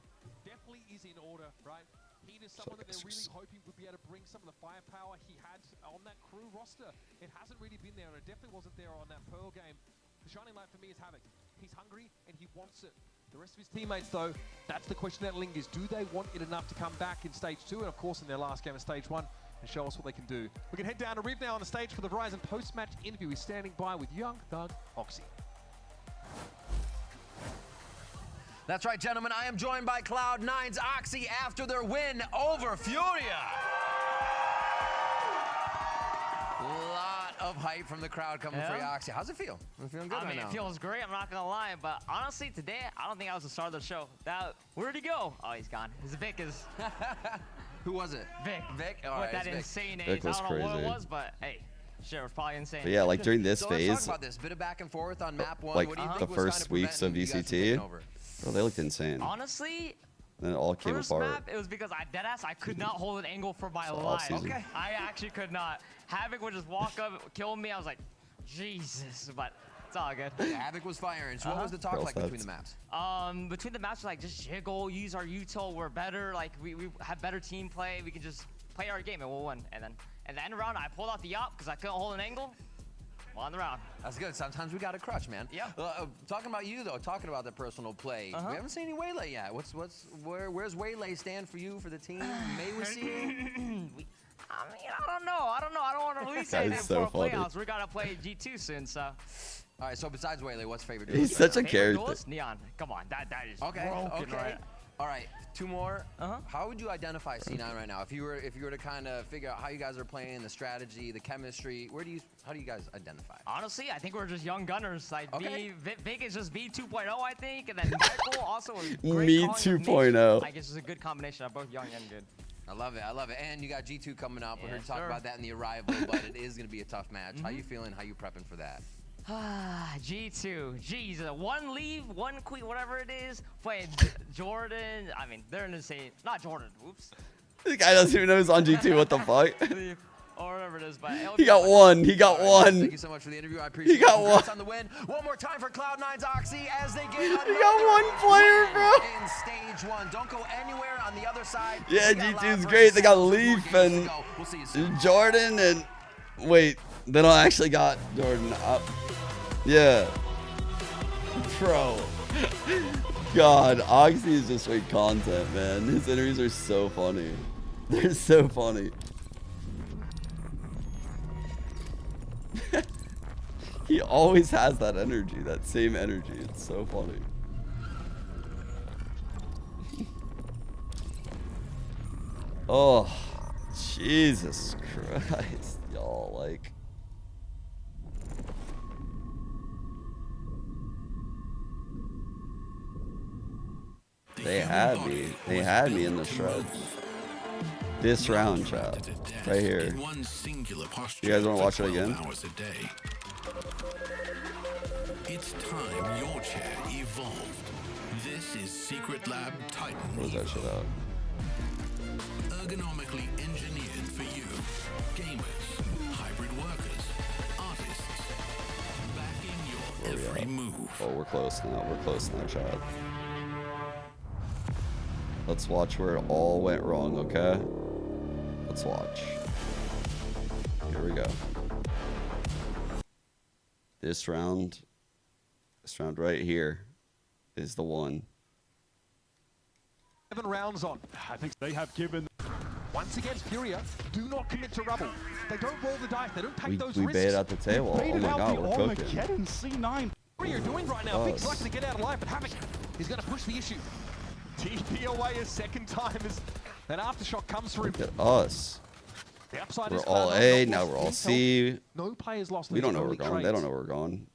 definitely is in order, right? He is someone that they're really hoping would be able to bring some of the firepower he had on that crew roster. It hasn't really been there, and it definitely wasn't there on that Pearl game. The shining light for me is Havoc. He's hungry and he wants it. The rest of his teammates, though, that's the question that lingers. Do they want it enough to come back in Stage 2 and, of course, in their last game of Stage 1 and show us what they can do? We can head down to Riv now on the stage for the Verizon post-match interview. He's standing by with Young Thug Oxy. That's right, gentlemen. I am joined by Cloud9's Oxy after their win over Furia. Lot of hype from the crowd coming for you, Oxy. How's it feel? I'm feeling good right now. It feels great. I'm not gonna lie, but honestly, today I don't think I was the star of the show. Where'd he go? Oh, he's gone. Vic is. Who was it? Vic. Vic. With Right, that Vic. insane age. Vic was I don't know what crazy. it was, but hey, sure, it was probably insane. But yeah, like during this so phase, let's talk about this. Bit of back and forth on map 1. like What do you the think was first kind of weeks of preventing you guys from VCT, taking over? bro, they looked insane. Honestly, And it all came first apart. map, it was because I could not hold an angle for my So life. off-season. Okay. I actually could not. Havoc would just walk up, kill me. I was like, Jesus, but it's all good. Havoc was firing. So what was the talk like between the maps? Between the maps, like just jiggle, use our util. We're better. Like we have better team play. We can just play our game and we'll win. And then in the end round, I pulled out the op because I couldn't hold an angle. On the round. That's good. Sometimes we got a crutch, man. Yeah. Talking about you though, talking about the personal play. We haven't seen any Waylay yet. Where's Waylay stand for you for the team? May we see? I mean, I don't know. I don't want to release anything so before funny. playoffs. We gotta play G2 soon, so. All right. So besides Waylay, what's favorite? He's duelist such a right now? character. Duelist? Neon. Come on, that is Okay. broken, Okay. right? All right. 2 more. How would you identify C9 right now? If you were to kind of figure out how you guys are playing, the strategy, the chemistry, how do you guys identify? Honestly, I think we're just young gunners. Like Vic is just B 2.0, I think, and then Michael also a great Me calling of 2.0. Like it's just a good combination of both young and good. I love it. I love it. And you got G2 coming up. We're Yes, going to talk sir. about that in the arrival, but it is going to be a tough match. How you feeling? How you prepping for that? G2. Jeez, 1 leave, 1 quit, whatever it is. Playing Jordan. I mean, they're in the same. Not Jordan. Whoops. This guy doesn't even know he's on G2. What the fuck? Or whatever it is, but He got one. He got one. Thank you so much for the interview. I appreciate it. got one. Congrats on the win. One more time for Cloud9's Oxy as they get He got one player, bro. in Stage 1. Don't go anywhere on the other side. Yeah, We got G2's Loud great. They got versus Leaf 4 games to and go. We'll see you soon. Jordan and wait, they don't actually got Jordan. Yeah, bro. God, Oxy is just great content, man. His interviews are so funny. They're so funny. He always has that energy, that same energy. It's so funny. Oh, Jesus Christ, y'all, like. They had me. They had me in the shreds. This round, chat. Right here. You guys want to watch it again? It's time your chair evolved. This is Secret Lab Titan. What was that shit out? Ergonomically engineered for you. Gamers, hybrid workers, artists. Backing your every move. Oh, we're close now. We're close now, Chad. Let's watch where it all went wrong, okay? Let's watch. Here we go. This round right here is the one. 7 rounds on. I think they have given. Once again, Furia do not commit to rubble. They don't roll the dice. They don't take those We risks. bait out the table. Oh my god, we're cooking. C9. What are you doing right now? Big's lucky to get out alive, but Havoc is going to push the issue. TP away a second time as that aftershock comes through. Look at us. The upside We're is all A, now we're all C. No players lost. We don't know where we're going. They don't know where we're going.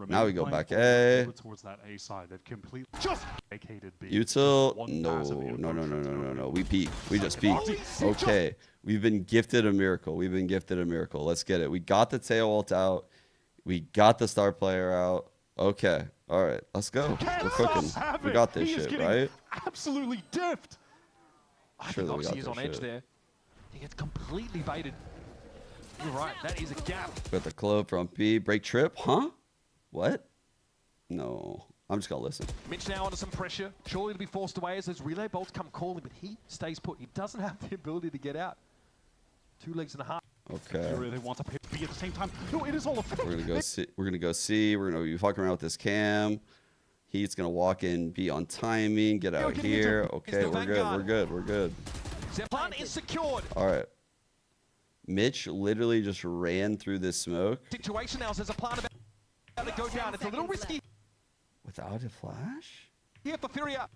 Now we go Remember back A. towards that A side. They've completely just vacated B. Util? No. We peek. We just peek. Okay. We've been gifted a miracle. We've been gifted a miracle. Let's get it. We got the tail ult out. We got the star player out. Okay. All right. Let's go. We're cooking. We got this shit, right? Absolutely diffed. I think obviously he's on edge there. He gets completely baited. You're right. That is a gap. Got the club from B. Break trip? Huh? What? No. I'm just going to listen. Mitch now under some pressure. Surely to be forced away as those relay bolts come calling, but he stays put. He doesn't have the ability to get out. 2 legs and a half. Okay. They want to hit B at the same time. No, it is all a fake. We're gonna go C. We're gonna go C. We're gonna be fucking around with this cam. He's gonna walk in, be on timing, get out here. Okay, we're good. We're good. We're good. Zeppelin is secured. All right. Mitch literally just ran through this smoke. Situation now says a plan about to go down. It's a little risky. Without a flash? Here for Furia.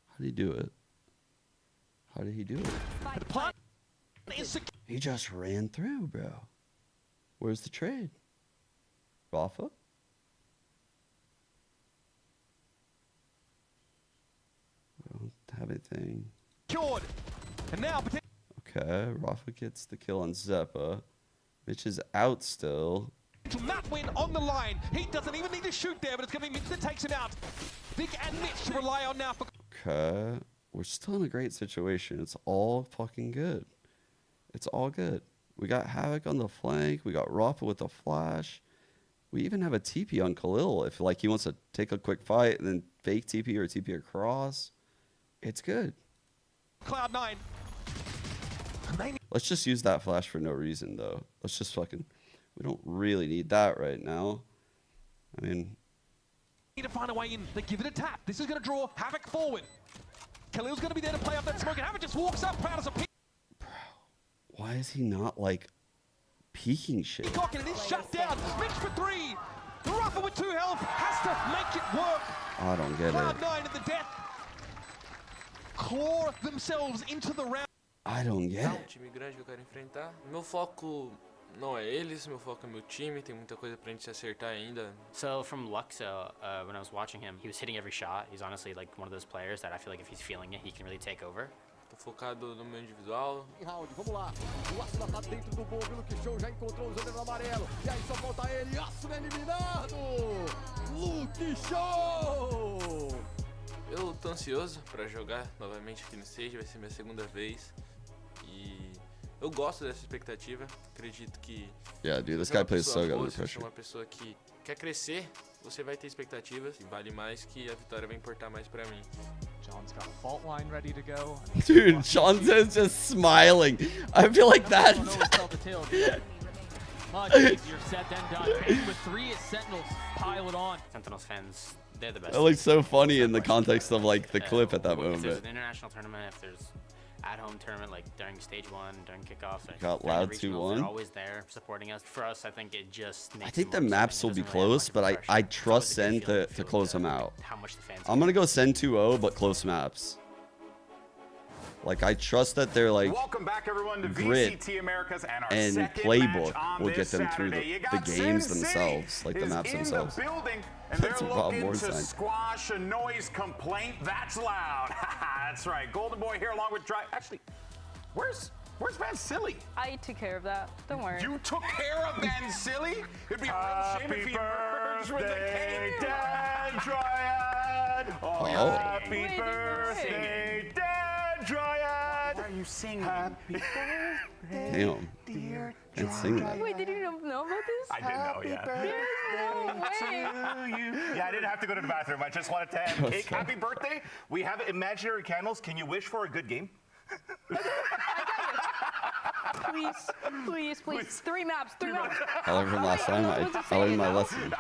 How did he do it? How did he do it? The plan is secured. He just ran through, bro. Where's the trade? Rafa? We don't have anything. Secured. And now, okay, Rafa gets the kill on Zeppa. Mitch is out still. Map win on the line. He doesn't even need to shoot there, but it's going to be Mitch that takes him out. Vic and Mitch to rely on now for... Okay, we're still in a great situation. It's all fucking good. It's all good. We got Havoc on the flank. We got Rafa with the flash. We even have a TP on Khalil if like he wants to take a quick fight and then fake TP or TP across. It's good. Cloud9. Let's just use that flash for no reason though. Let's just fucking... We don't really need that right now. I mean... Need to find a way in. They give it a tap. This is going to draw Havoc forward. Khalil's going to be there to play up that smoke, and Havoc just walks up proud as a pig. Why is he not, like, peeking shit? Peacock, and it is shut down. Mitch for 3. Rafa with 2 health has to make it work. I don't get it. Cloud9 at the death. Claw themselves into the round. I don't get it. Time grande que eu quero enfrentar. Meu foco não é eles, meu foco é meu time. Tem muita coisa pra gente se acertar ainda. So from Luxo, when I was watching him, he was hitting every shot. He's honestly like one of those players that I feel like if he's feeling it, he can really take over. Tô focado no meu individual. Round, vamos lá. O Asuna tá dentro do bom, viu? Que show, já encontrou o zagueiro amarelo. E aí só falta ele. Asuna eliminado. Luke Show! Eu tô ansioso pra jogar novamente aqui no stage. Vai ser minha segunda vez. E eu gosto dessa expectativa. Acredito que... Yeah, dude, this guy plays so good under Se você é pressure. uma pessoa que quer crescer, você vai ter expectativas. E vale mais que a vitória vai importar mais pra mim. John's got a fault line ready to go. Dude, John's just smiling. I feel like that. Much easier said than done. With 3 Sentinels pile it on. Sentinels fans, they're the best. That looks so funny in the context of like the clip at that If there's moment. an international tournament, if there's at-home tournament, like during stage 1, during kickoffs, like Got during loud the regionals, 2-1. they're always there supporting us. For us, I think it just makes I think it the more maps will exciting. be It doesn't really have close, much but pressure. I It's trust always a Sen good feeling to close them out. how much the fans I'm gonna go Sen 2-0, but close maps. Like I trust that they're like Welcome back, everyone, to grit VCT Americas and our and second playbook match on will get this them through Saturday. You the got games Sin themselves, like the is maps in themselves. The building, and That's they're Rob looking to Morstein. squash a noise complaint. That's loud. That's right. Golden Boy here along with Dry. Actually, where's Van Silly? I took care of that. Don't worry. You took care of Van Silly? It'd be a real shame if he emerged with the king. Dead Dryad! Oh. Happy birthday, Dead Dryad! are you singing? Happy birthday, Damn. dear And sing that. Wait, did you know about this? I didn't know, yeah. No way. to you. Yeah, I didn't have to go to the bathroom. I just wanted to have cake. Happy birthday. We have imaginary candles. Can you wish for a good game? Please. 3 maps. I learned from last time. I learned my lesson. Dude,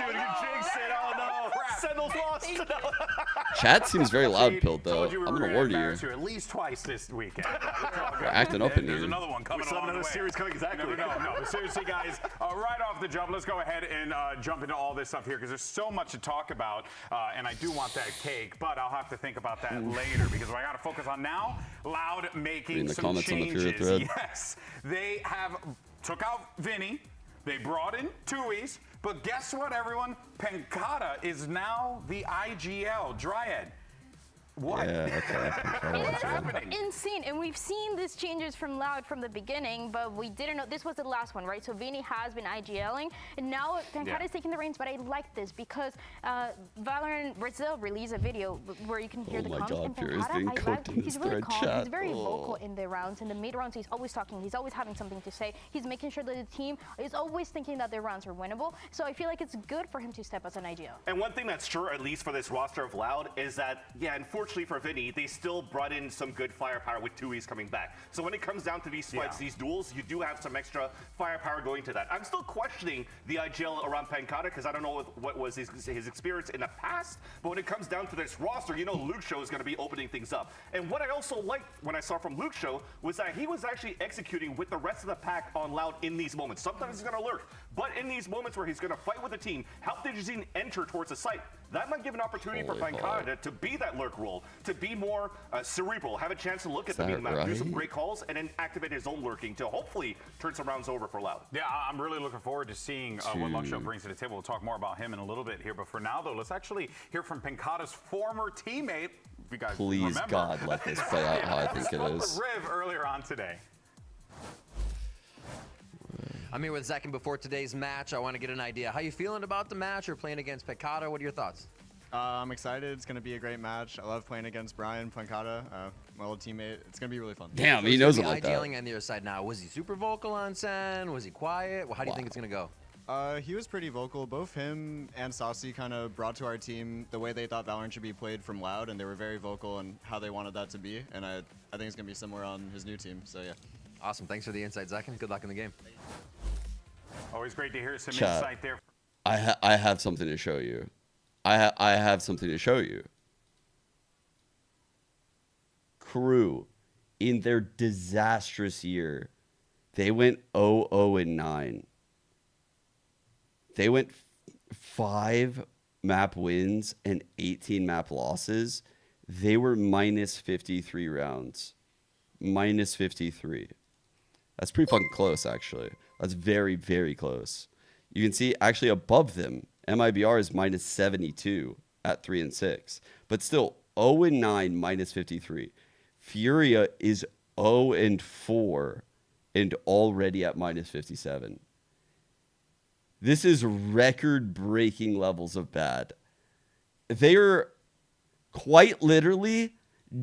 you jinxed it. Oh, no. Sendals lost. Chat seems very loud, Pilled, though. You I'm going to warn you. at least twice this weekend. We're acting up in There's here. another one coming along the way. Series coming, exactly. No. Seriously, guys, right off the jump, let's go ahead and jump into all this stuff here because there's so much to talk about, and I do want that cake, but I'll have to think about that later because what I got to focus on now, Loud making some changes. Yes, they have took out Vinny, they brought in Tui's, but guess what, everyone? Pancata is now the IGL Dryad. What? Yeah, What's happening? Insane, and we've seen these changes from Loud from the beginning, but we didn't know this was the last one, right? So Vinny has been IGLing, and now Pancata is taking the reins. But I like this because Valorant Brazil released a video where you can hear the comments. And Pancata, he's really calm. He's very vocal in the rounds. In the mid rounds, he's always talking. He's always having something to say. He's making sure that the team is always thinking that their rounds are winnable. So I feel like it's good for him to step as an IGL. And one thing that's true, at least for this roster of Loud, is that, unfortunately for Vinny, they still brought in some good firepower with Tui's coming back. So when it comes down to these fights, these duels, you do have some extra firepower going to that. I'm still questioning the IGL around Pancata because I don't know what was his experience in the past, but when it comes down to this roster, you know Luke Show is going to be opening things up. And what I also liked when I saw from Luke Show was that he was actually executing with the rest of the pack on Loud in these moments. Sometimes he's going to lurk, but in these moments where he's going to fight with the team, help the Jazine enter towards the site, that might give an opportunity for Pancata to be that lurk role, to be more cerebral, have a chance to look at the map, do some great calls, and then activate his own lurking to hopefully turn some rounds over for Loud. Yeah, I'm really looking forward to seeing what Luck Show brings to the table. We'll talk more about him in a little bit here, but for now, though, let's actually hear from Pancata's former teammate. If you guys Please, remember. God, let this play out how I think it is. Riv earlier on today. I'm here with Zach, and before today's match, I want to get an idea. How you feeling about the match or playing against Pancata? What are your thoughts? I'm excited. It's going to be a great match. I love playing against Brian Pancata, my old teammate. It's going to be really fun. Damn, he knows it like that. IGLing on the other side now. Was he super vocal on SEN? Was he quiet? Well, how do you think it's going to go? He was pretty vocal. Both him and Saucy kind of brought to our team the way they thought Valorant should be played from Loud, and they were very vocal on how they wanted that to be. And I think it's going to be similar on his new team. So, yeah. Awesome. Thanks for the insight, Zach, and good luck in the game. Always great to hear some insight there. I have something to show you. I have something to show you. Crew, in their disastrous year, they went 0-0-9. They went 5 map wins and 18 map losses. They were minus 53 rounds. Minus 53. That's pretty fucking close, actually. That's very, very close. You can see actually above them, MIBR is minus 72 at 3-6. But still, 0-9 minus 53. Furia is 0-4 and already at minus 57. This is record-breaking levels of bad. They are quite literally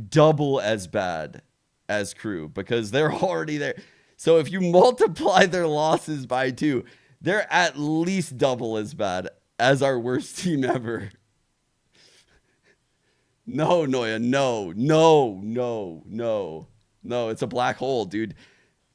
double as bad as Crew because they're already there. So if you multiply their losses by 2, they're at least double as bad as our worst team ever. No, Noya, no. It's a black hole, dude.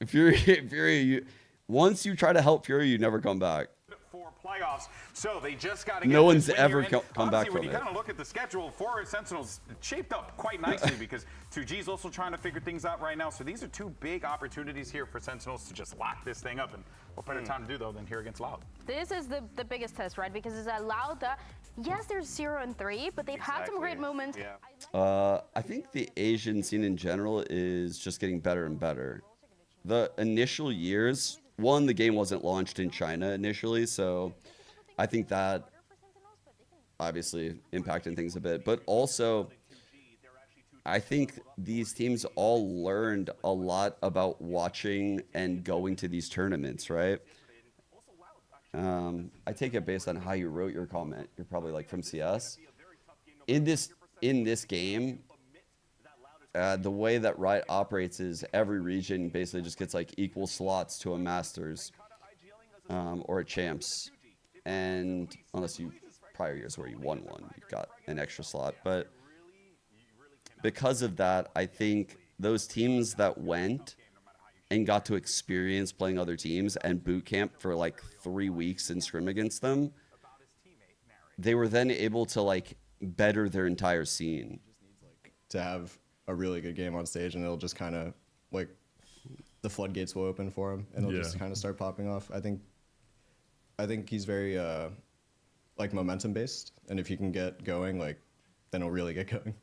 Fury, once you try to help Fury, you never come back. For playoffs, so they just got to get no one's ever come back from when you it. kind of look at the schedule for Sentinels, shaped up quite nicely because 2G's also trying to figure things out right now. So these are 2 big opportunities here for Sentinels to just lock this thing up. And what better time to do, though, than here against Loud? This is the biggest test, right? Because it's allowed that, yes, there's 0-3, but they've had some great moments. Yeah. I think the Asian scene in general is just getting better and better. The initial years, the game wasn't launched in China initially, so I think that obviously impacted things a bit. But also, I think these teams all learned a lot about watching and going to these tournaments, right? I take it based on how you wrote your comment. You're probably like from CS. In this game, the way that Riot operates is every region basically just gets like equal slots to a Masters or a Champs. And unless you, prior years where you won one, you got an extra slot. But because of that, I think those teams that went and got to experience playing other teams and boot camp for like 3 weeks and scrim against them, they were then able to like better their entire scene. To have a really good game on stage, and it'll just kind of like the floodgates will open for him, and it'll just kind of start popping off. I think he's very like momentum based, and if he can get going, like then he'll really get going.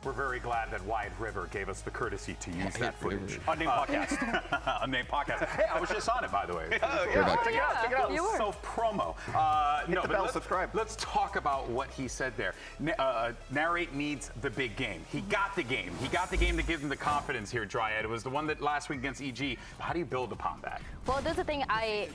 We're very glad that Wyatt River gave us the courtesy to use that footage. Unnamed podcast. Unnamed podcast. Hey, I was just on it, by the way. Oh, yeah. Check it out. Check it out. You were. Self-promo. Hit the bell, subscribe. Let's talk about what he said there. Narrate needs the big game. He got the game. He got the game to give him the confidence here, Dryad. It was the one that last week against EG. How do you build upon that? Well, that's the thing. I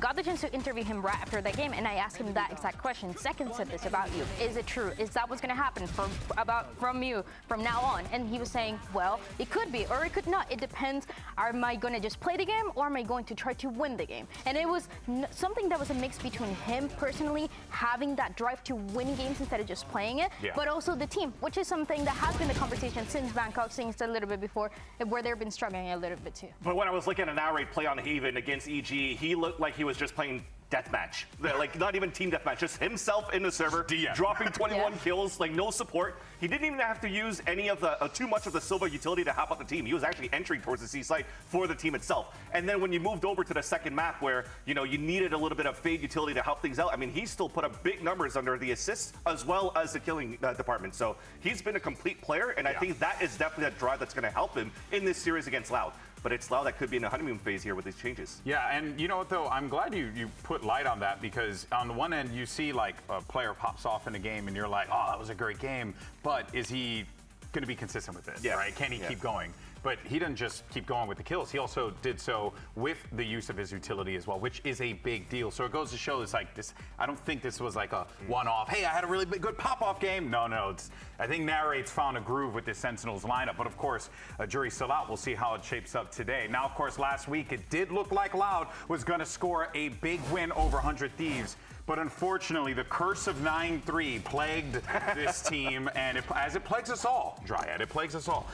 got the chance to interview him right after that game, and I asked him that exact question. Second said this about you. Is it true? Is that what's going to happen from you from now on? And he was saying, well, it could be or it could not. It depends. Am I going to just play the game or am I going to try to win the game? And it was something that was a mix between him personally having that drive to win games instead of just playing it, but also the team, which is something that has been the conversation since Bangkok, since a little bit before, where they've been struggling a little bit too. But when I was looking at Narrate play on Haven against EG, he looked like he was just playing deathmatch. Like not even team deathmatch, just himself in the server, dropping 21 kills, like no support. He didn't even have to use any of the too much of the Silva utility to help out the team. He was actually entering towards the C site for the team itself. And then when you moved over to the second map where, you know, you needed a little bit of Fade utility to help things out, I mean, he still put up big numbers under the assists as well as the killing department. So he's been a complete player, and I think that is definitely that drive that's going to help him in this series against Loud. But it's Loud that could be in a honeymoon phase here with these changes. Yeah, and you know what, though? I'm glad you put light on that, because on the one end, you see, like, a player pops off in a game, and you're like, oh, that was a great game. But is he going to be consistent with this, right? Can he keep going? But he didn't just keep going with the kills. He also did so with the use of his utility as well, which is a big deal. So it goes to show it's like this. I don't think this was like a one-off, hey, I had a really good pop-off game. No. I think Narrate's found a groove with this Sentinels lineup. But of course, jury's still out. We'll see how it shapes up today. Now, of course, last week it did look like Loud was going to score a big win over 100 Thieves. But unfortunately, the curse of 9-3 plagued this team, and as it plagues us all, Dryad, it plagues us all.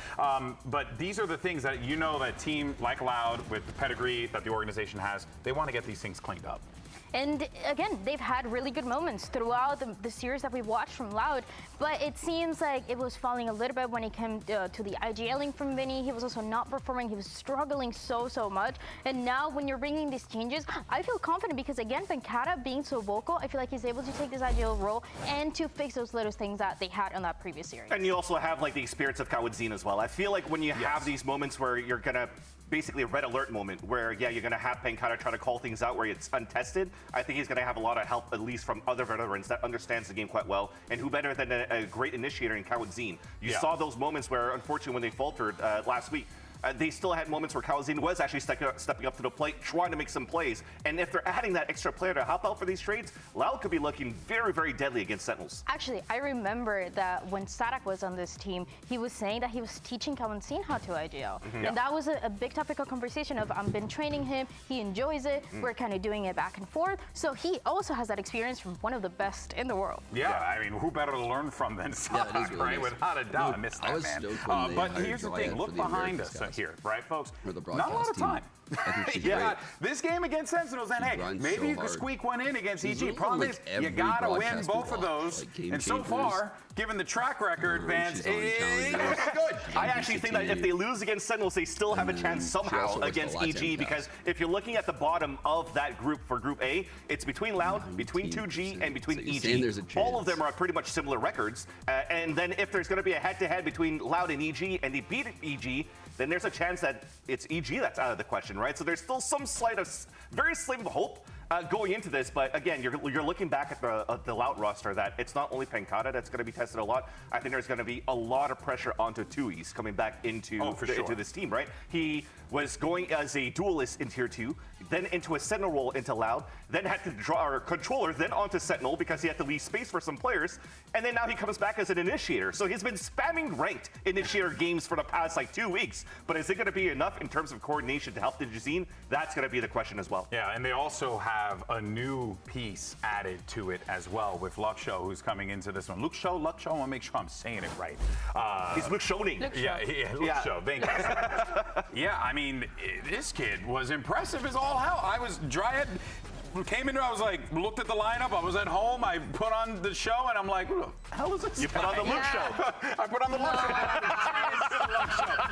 But these are the things that you know that a team like Loud, with the pedigree that the organization has, they want to get these things cleaned up. And again, they've had really good moments throughout the series that we've watched from Loud, but it seems like it was falling a little bit when it came to the IGLing from Vinny. He was also not performing. He was struggling so much. And now when you're bringing these changes, I feel confident because, again, Pancata being so vocal, I feel like he's able to take this IGL role and to fix those little things that they had on that previous series. And you also have like the experience of Kawadzin as well. I feel like when you have these moments where you're going to basically a red alert moment where, you're going to have Pancata try to call things out where it's untested. I think he's going to have a lot of help, at least from other veterans that understands the game quite well. And who better than a great initiator in Kawadzin? You saw those moments where, unfortunately, when they faltered last week, they still had moments where Kawadzin was actually stepping up to the plate, trying to make some plays. And if they're adding that extra player to help out for these trades, Loud could be looking very deadly against Sentinels. Actually, I remember that when Static was on this team, he was saying that he was teaching Kawadzin how to IGL. And that was a big topic of conversation of, I've been training him, he enjoys it, we're kind of doing it back and forth. So he also has that experience from one of the best in the world. I mean, who better to learn from than Static, right? Nice. Without a doubt, I missed that, man. But here's the thing, look behind us here, right, folks? Not a lot of time. This game against Sentinels, and hey, maybe you could squeak one in against EG. Problem is, you gotta win both of those. And so far, given the track record, Vance, it's good. I actually think that if they lose against Sentinels, they still have a chance somehow against EG, because if you're looking at the bottom of that group for Group A, it's between Loud, between 2G, and between EG. All of them are pretty much similar records. And then if there's going to be a head-to-head between Loud and EG, and they beat EG, then there's a chance that it's EG that's out of the question, right? So there's still some slight of very slim hope going into this, but again, you're looking back at the Loud roster that it's not only Pancata that's going to be tested a lot. I think there's going to be a lot of pressure onto Tui's coming back into this team, right? He was going as a duelist in Tier 2, then into a Sentinel role into Loud, then had to draw our controller, then onto Sentinel because he had to leave space for some players, and then now he comes back as an initiator. So he's been spamming ranked initiator games for the past like 2 weeks, but is it going to be enough in terms of coordination to help Digizine? That's going to be the question as well. Yeah, and they also have a new piece added to it as well with Luxo, who's coming into this one. Luxo, I want to make sure I'm saying it right. He's Luxoning. Yeah, Luxo, thank you. Yeah, I mean, this kid was impressive as all hell. I was Dryad came in, I was like, looked at the lineup, I was at home, I put on the show, and I'm like, who the hell is this You guy? put on the Luke show. I put on the Luke show.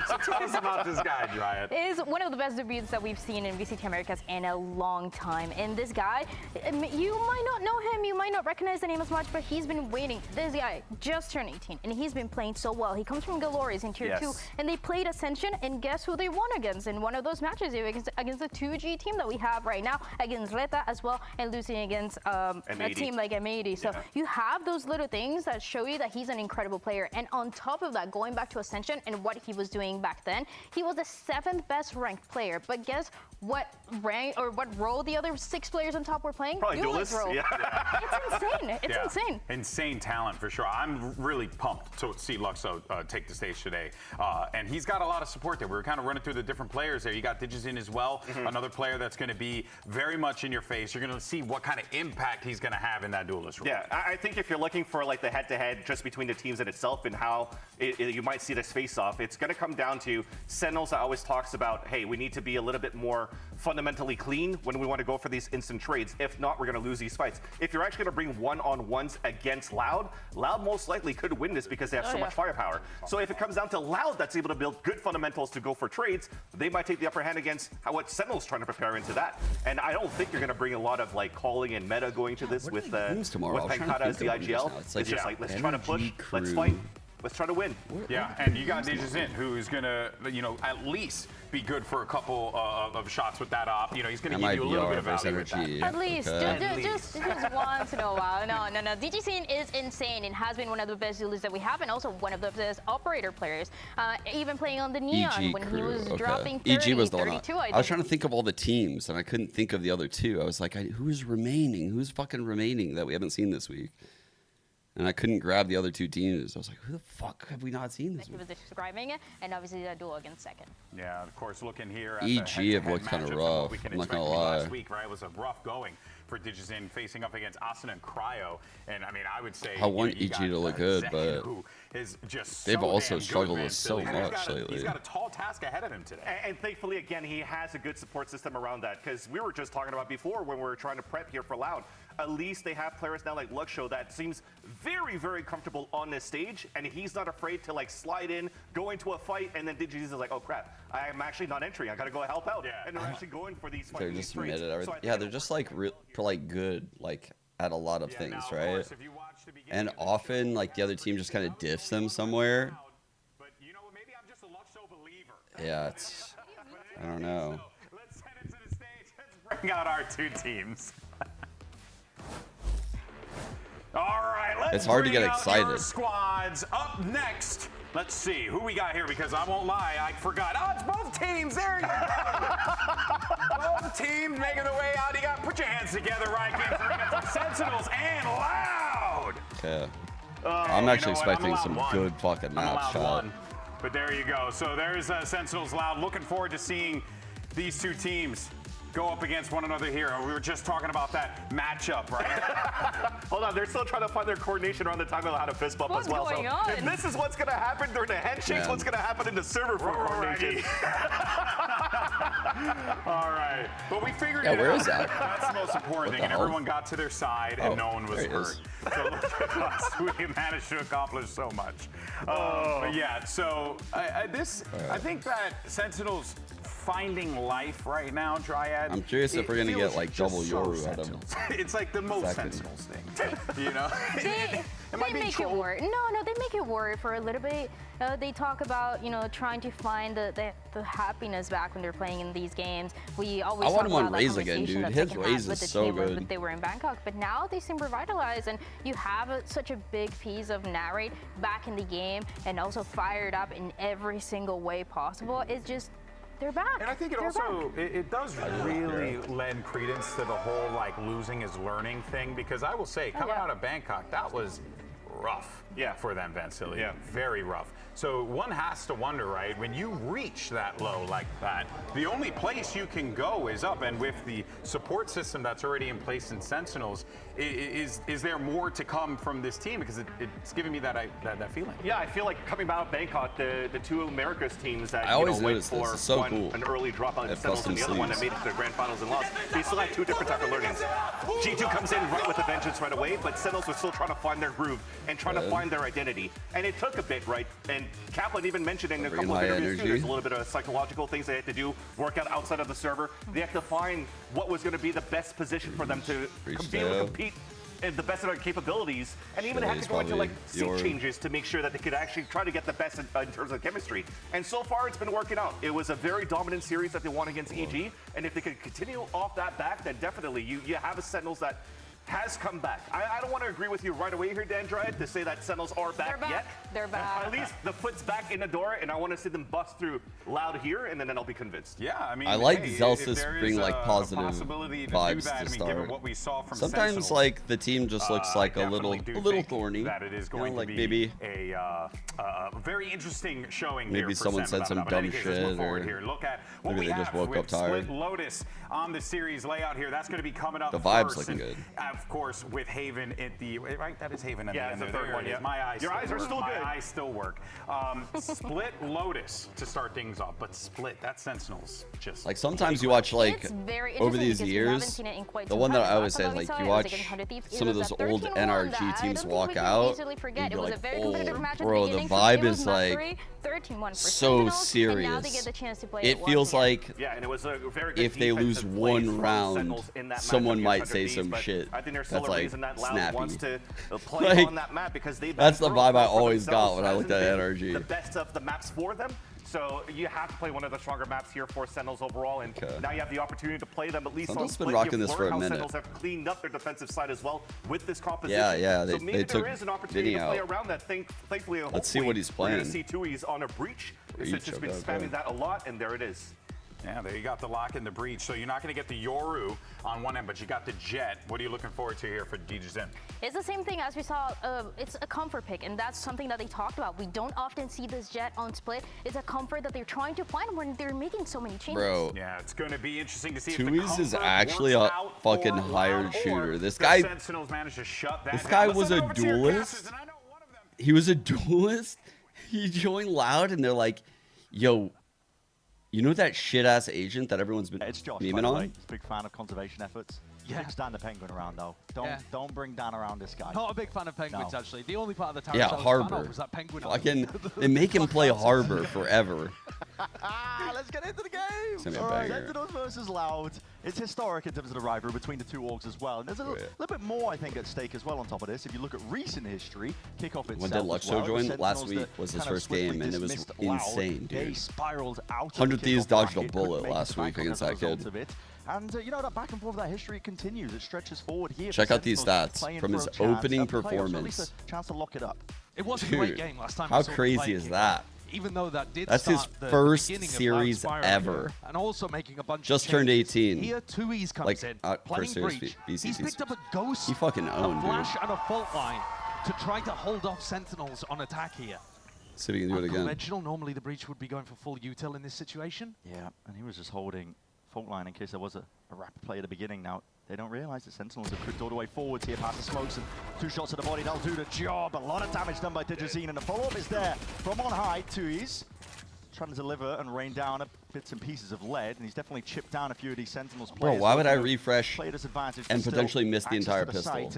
So tell us about this guy, Dryad. Is one of the best debuts that we've seen in VCT Americas in a long time. And this guy, you might not know him, you might not recognize the name as much, but he's been waiting. This guy just turned 18, and he's been playing so well. He comes from Galores in Tier 2, and they played Ascension, and guess who they won against in one of those matches? Against the 2G team that we have right now, against Reta as well, and losing against a team like M80. So you have those little things that show you that he's an incredible player. And on top of that, going back to Ascension and what he was doing back then, he was the 7th best ranked player. But guess what rank or what role the other 6 players on top were playing? Probably duelist. Role. It's insane. It's insane. Insane talent for sure. I'm really pumped to see Luxo take the stage today. And he's got a lot of support there. We were kind of running through the different players there. You got Digizine as well, another player that's going to be very much in your face. You're going to see what kind of impact he's going to have in that duelist role. Yeah, I think if you're looking for like the head-to-head just between the teams in itself and how you might see this face-off, it's going to come down to Sentinels that always talks about, hey, we need to be a little bit more fundamentally clean when we want to go for these instant trades. If not, we're going to lose these fights. If you're actually going to bring one-on-ones against Loud, Loud most likely could win this because they have so much firepower. So if it comes down to Loud that's able to build good fundamentals to go for trades, they might take the upper hand against what Sentinel's trying to prepare into that. And I don't think you're going to bring a lot of like calling and meta going to this with Pancata as the IGL. It's just like, let's try to push, let's fight. Let's try to win. Yeah, and you got Digizine, who's gonna, at least be good for a couple of shots with that op. He's gonna give you a little bit of value with that. At least, just once in a while. No. Digizine is insane and has been one of the best duelists that we have, and also one of the best operator players. Even playing on the Neon when he was dropping 30, EG was the one. 32, I was trying to think of all the teams, and I couldn't think of the other two. I was like, who's remaining? Who's fucking remaining that we haven't seen this week? And I couldn't grab the other two teams. I was like, who the fuck have we not seen this week? He was describing it, and obviously that duel against second. Yeah, of course, looking here at EG have looked kind of rough. I'm not gonna lie. Last week, right, it was a rough going for Digizine facing up against Asuna and Cryo. And I mean, I would say I want EG to look good, but they've also struggled with so much lately. He's got a tall task ahead of him today. And thankfully, again, he has a good support system around that, because we were just talking about before when we were trying to prep here for Loud. At least they have players now like Luxo that seems very, very comfortable on this stage, and he's not afraid to like slide in, go into a fight, and then Digizine is like, oh crap, I'm actually not entering. I gotta go help out. And they're actually going for these fights. They're just submitted everything. Yeah, they're just like good, like at a lot of things, right? And often like the other team just kind of diffs them somewhere. Yeah, it's I don't know. Let's head into the stage. Let's bring out our two teams. All right, let's it's hard to get bring out excited. your squads. Up next, let's see who we got here, because I won't lie, I forgot. Oh, it's both teams. There you go. Both teams making their way out. You got put your hands together, right? Sentinels and Loud. Okay. I'm actually expecting some good fucking match shot. But there you go. So there's Sentinels Loud. Looking forward to seeing these two teams go up against one another here. We were just talking about that matchup, right? Hold on, they're still trying to find their coordination around the time of how to fist bump as well. What's going on? If this is what's going to happen during the handshakes, what's going to happen in the server for coordination? All right, but we figured it out. Where is that? That's the most important thing, and everyone got to their side, and no one was hurt. So look at us, we managed to accomplish so much. But yeah, so I think that Sentinels finding life right now, Dryad. I'm curious if we're gonna get like double Yoru out of them. It's like the most Sentinels thing, They make it work. No, they make it work for a little bit. They talk about, you know, trying to find the happiness back when they're playing in these games. We always talk about that Raze again, dude. His Raze is so good. But they were in Bangkok, but now they seem revitalized, and you have such a big piece of narrate back in the game, and also fired up in every single way possible. It's just, they're back. And I think it does really lend credence to the whole like losing is learning thing, because I will say, coming out of Bangkok, that was rough for them, Vansili. Yeah. Very rough. So one has to wonder, right, when you reach that low like that, the only place you can go is up. And with the support system that's already in place in Sentinels, is there more to come from this team? Because it's giving me that feeling. Yeah, I feel like coming out of Bangkok, the two Americas teams that went for an early dropout in Sentinels and the other one that made it to the grand finals and lost, they still had two different types of learnings. G2 comes in right with a vengeance right away, but Sentinels were still trying to find their groove and trying to find their identity. And it took a bit, right? And Kaplan even mentioned in a couple of interviews too, there's a little bit of psychological things they had to do, work out outside of the server. They had to find what was going to be the best position for them to be able to compete at the best of their capabilities, and even had to go into like seat changes to make sure that they could actually try to get the best in terms of chemistry. And so far, it's been working out. It was a very dominant series that they won against EG, and if they could continue off that back, then definitely you have a Sentinels that has come back. I don't want to agree with you right away here, Dandriad, to say that Sentinels are back yet. They're back. At least the foot's back in the door, and I want to see them bust through loud here, and then I'll be convinced. Yeah, I mean, I like Zelsis bring like positive vibes to start. What we saw from sometimes like the team just looks like a little thorny. That it is going like to be maybe a very interesting showing. Maybe here someone for said some dumb shit, or look at what maybe we they just have woke with up tired. Split Lotus on the series layout here. That's going to be coming up. The vibes first. looking good. Of course, with Haven at the right. That is Haven. Yeah, it's the third one. Yeah, my eyes. Your eyes are still good. My eyes still work. Split Lotus to start things off, but Split, that Sentinels just like sometimes you watch like over these years. The one that I always say, like you watch some of those old NRG teams walk out, and you're like, oh, bro, the vibe is like so serious. It feels like if they lose one round, someone might say some shit that's like snappy. That's the vibe I always got when I looked at NRG. The best of the maps for them. So you have to play one of the stronger maps here for Sentinels overall, and now you have the opportunity to play them at least on Split. Been rocking this for a how minute. Sentinels have cleaned up their defensive side as well with this composition. Yeah, so maybe took there is an opportunity Vinny to play out. around that thing. Thankfully, let's see what he's playing. We're going to see Tui's on a breach. Since it's been spamming that a lot, and there it is. Yeah, there you got the lock and the breach. So you're not going to get the Yoru on one end, but you got the Jet. What are you looking forward to here for DJZen? It's the same thing as we saw. It's a comfort pick, and that's something that they talked about. We don't often see this Jet on Split. It's a comfort that they're trying to find when they're making so many changes. Bro, yeah, it's going to be interesting to see if Tui's is actually a fucking hired shooter. This guy, Sentinels managed to shut that this down. guy was a duelist. He was a duelist. He joined Loud, and they're like, yo, you know that shit-ass agent that everyone's been memeing on? Big fan of conservation efforts. Yeah. Big stand the Penguin around, though. Don't bring Dan around this guy. Not a big fan of Penguins, actually. The only part of the tower yeah, Harbor. Was that Penguin. Fucking, they make him play Harbor forever. Let's get into the game. All right, Sentinels versus Loud. It's historic in terms of the rivalry between the two orgs as well. And there's a little bit more, I think, at stake as well on top of this. If you look at recent history, kickoff itself. When did Luxo join? Last week was his first game, and it was insane, dude. They spiraled out. 100 Thieves dodged a bullet last week against that kid. And you know, that back and forth of that history continues. It stretches forward here. Check out these stats from his opening performance. A chance to lock it up. It was a great game last time. How crazy is that? Even though that did that's his first series ever, and also making a bunch just of turned 18. Here, Tui's comes in, playing breach. He's picked up a ghost, he fucking owned, a flash, and a fault line to try to hold off Sentinels on attack here. See if he can do it again. Conventional, normally the breach would be going for full util in this situation. Yeah, and he was just holding fault line in case there was a rapid play at the beginning. Now they don't realize that Sentinels have crept all the way forwards here past the smokes, and 2 shots to the body, that'll do the job. A lot of damage done by DJZen, and the follow-up is there from on high. Tui's trying to deliver and rain down bits and pieces of lead, and he's definitely chipped down a few of these Sentinels players. Bro, why would I refresh and potentially miss the entire pistol?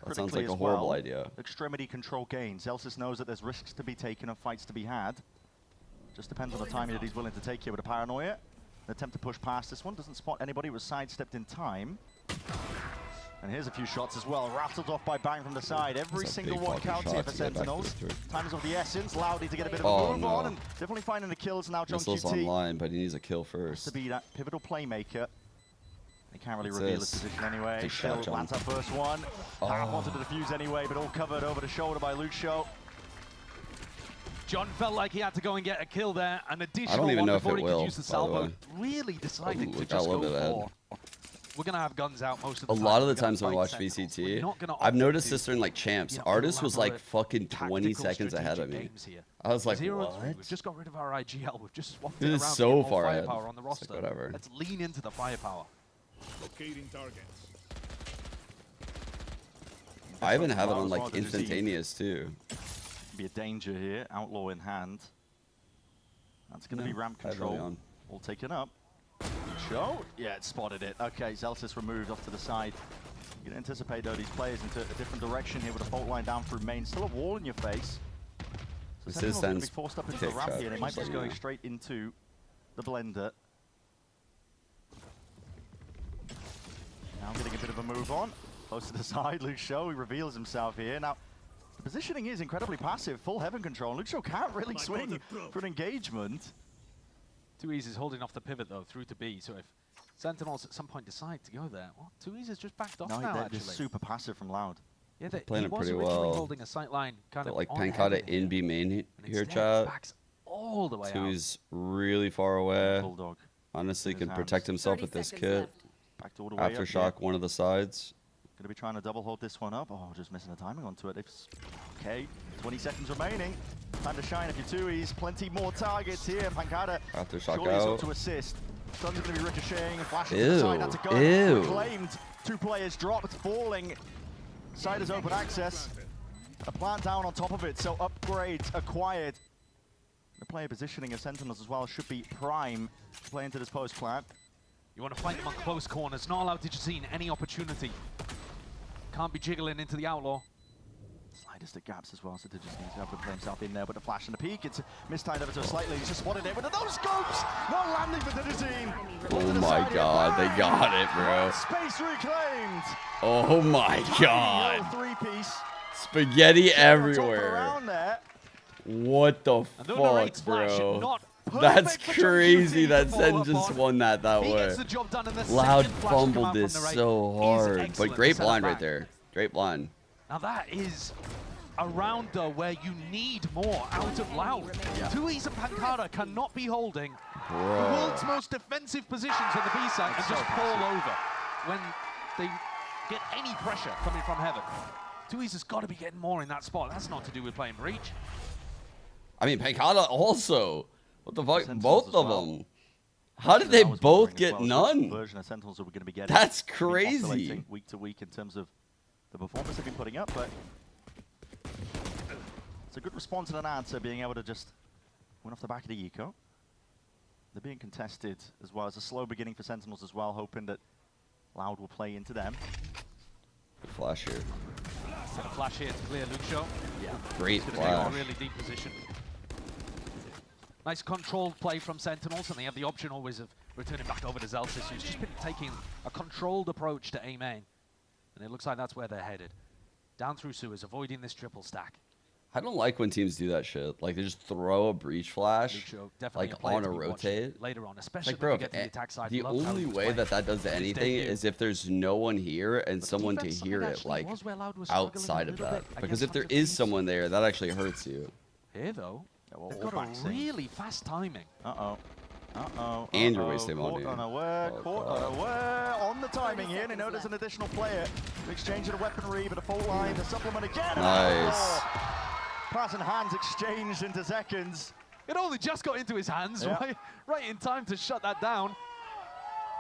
That sounds like a horrible idea. Extremity control gain. Zelsis knows that there's risks to be taken and fights to be had. Just depends on the timing that he's willing to take here with a paranoia. An attempt to push past this one. Doesn't spot anybody. Was sidestepped in time. And here's a few shots as well. Rattled off by Bang from the side. Every single one counts here for Sentinels. Time is of the essence. Loudy to get a bit of a move on. And definitely finding the kills now. John Missile's QT online, but he needs a kill first. to be that pivotal playmaker. They can't really reveal his position anyway. Still lands that first one. Harap wanted to defuse anyway, but all covered over the shoulder by Lucio. John felt like he had to go and get a kill there. An additional I don't even one know if before it he could will, use the by the salvo. way. Really decided to Ooh, just go ahead. for. We're going to have guns out most of the A time. lot of the times when I watch VCT, I've noticed this during like champs. Artist was like fucking 20 seconds ahead of me. I was like, what? We've just got rid of our IGL. We've just swapped This it is around so to get far more ahead. firepower on the roster. Like, whatever. Let's lean into the firepower. Locating targets. I even have it on like instantaneous too. Be a danger here. Outlaw in hand. That's going to be ramp control. All taken up. Show? Yeah, it spotted it. Okay, Zelsis removed off to the side. You can anticipate though these players into a different direction here with a fault line down through main. Still a wall in your face. So This is Sentinel's going to be Sen's forced up into the ramp here. They might just going straight into the blender. Now getting a bit of a move on. Close to the side, Lucio, he reveals himself here. Now, the positioning is incredibly passive, full heaven control. Lucio can't really swing for an engagement. 2E's is holding off the pivot though, through to B. So if Sentinels at some point decide to go there, well, 2E's is just backed off now, they're actually. super passive from Loud. Yeah, Playing it pretty well. Holding a sight line kind of like on Pancata heaven in B main here, instead chat. backs all the way out. 2's really far away. Bulldog. Honestly, in can his protect hands. himself with this kit. Backed all the way up, Aftershock, one of the sides. Going to be trying to double hold this one up. Oh, just missing the timing onto it. Okay, 20 seconds remaining. Time to shine if you're 2E's. Plenty more targets here. Pancada Aftershock surely is up out. to assist. Sun's going to be ricocheting and flashing Ew. to the side. That's a gun. Ew. Reclaimed. 2 players dropped, falling. Side is open access. A plant down on top of it, so upgrades acquired. The player positioning of Sentinels as well should be prime to play into this post plant. You want to fight them on close corners, not allow Digicine any opportunity. Can't be jiggling into the Outlaw. Slightest at gaps as well, so Digicine's able to play himself in there, but a flash and a peek. It's mistimed ever so slightly. He's just spotted it with those scopes! Not landing for Digicine! Oh my god, they got it, bro. Space reclaimed! Oh my god. 3-piece. Spaghetti everywhere. Around there. What the fuck, bro? That's crazy that Sen just won that way. Loud fumbled this so hard. But great blind right there. Great blind. Now that is a round though where you need more out of Loud. 2E's and Pancada cannot be holding the world's most defensive positions on the B side and just fall over when they get any pressure coming from heaven. 2E's has got to be getting more in that spot. That's not to do with playing breach. I mean, Pancada also. What the fuck? Both of them. How did they both get none? Version of Sentinels that we're going to be getting. That's crazy. Week to week in terms of the performance they've been putting up, but it's a good response and an answer, being able to just win off the back of the eco. They're being contested as well as a slow beginning for Sentinels as well, hoping that Loud will play into them. Good flash here. Got a flash here to clear Lucio. Yeah. Great It's flash. a really deep position. Nice controlled play from Sentinels, and they have the option always of returning back over to Zelsis, who's just been taking a controlled approach to A main. And it looks like that's where they're headed. Down through sewers, avoiding this triple stack. I don't like when teams do that shit. Like, they just throw a breach flash, like, on a rotate. Later on, especially like, bro, when we get to the attack side. the only way that does anything is if there's no one here and someone to hear it, like, outside of that. Because if there is someone there, that actually hurts you. Here, though, they've got a really fast timing. Uh-oh. Uh-oh. And you're wasting money. Caught unaware on the timing here. They know there's an additional player. Exchange of the weaponry, but a fault line to supplement again. Nice. Pass and hands exchanged into seconds. It only just got into his hands, right in time to shut that down.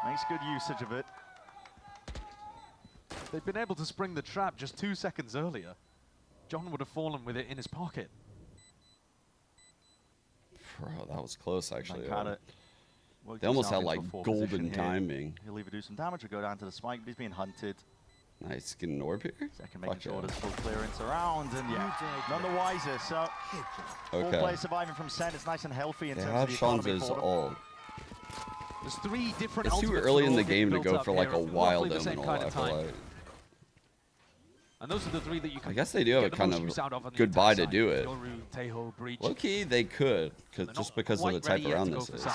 Makes good usage of it. They've been able to spring the trap just 2 seconds earlier. John would have fallen with it in his pocket. Bro, that was close, actually. They They almost had, like, golden timing. He'll either do some damage or go down to the spike, but he's being hunted. Nice. Getting an orb here? Second making sure there's full clearance around, and none the wiser. So, four players surviving from Sen. It's nice and healthy in terms of the economy for them. ult. There's 3 different It's too early in the game to go for, like, a wild elemental, I feel like. And those are the three that you can. I guess they do have a kind of goodbye to do it. Low key, they could, just because of the type of round this is.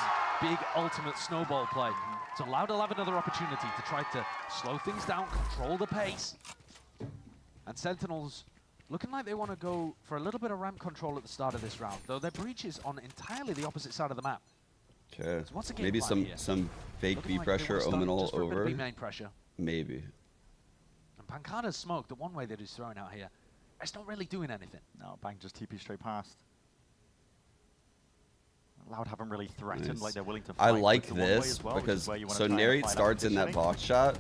Big ultimate snowball play. So Loud will have another opportunity to try to slow things down, control the pace. And Sentinels looking like they want to go for a little bit of ramp control at the start of this round, though their breach is on entirely the opposite side of the map. Okay. So maybe some fake B pressure, Omenal over. Main pressure. Maybe. And Pancada's smoke, the one way that he's throwing out here, it's not really doing anything. No, Bang just TP straight past. Loud haven't really threatened like they're willing to fight. I like this because so Narrate starts in that box shot,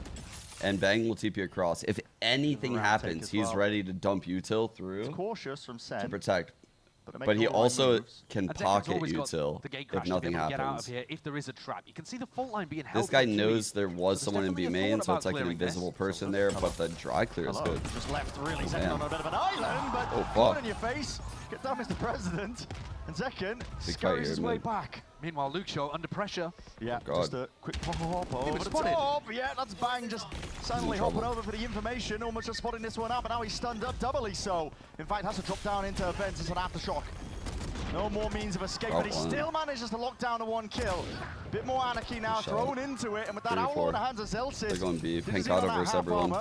and Bang will TP across. If anything happens, he's ready to dump util through. It's cautious from SEN to protect. But he also can pocket util if nothing happens. Get out of here if there is a trap. You can see the fault line being held. This guy knows there was someone in B main, so it's like an invisible person there, but the dry clear is good. Just left really second on a bit of an island, but fuck. in your face. Get down, Mr. President. And second, Big scurries his way back. Meanwhile, Luke Shaw under pressure. Yeah, just a quick hop over the top. Yeah, that's Bang just suddenly hopping over for the information, almost just spotting this one up, and now he's stunned up doubly so. In fact, has to drop down into events as an aftershock. No more means of escape, but he still manages to lock down a 1 kill. Bit more anarchy now thrown into it, and with that owl in the hands of Zelsis. They're going B. Pancada versus everyone.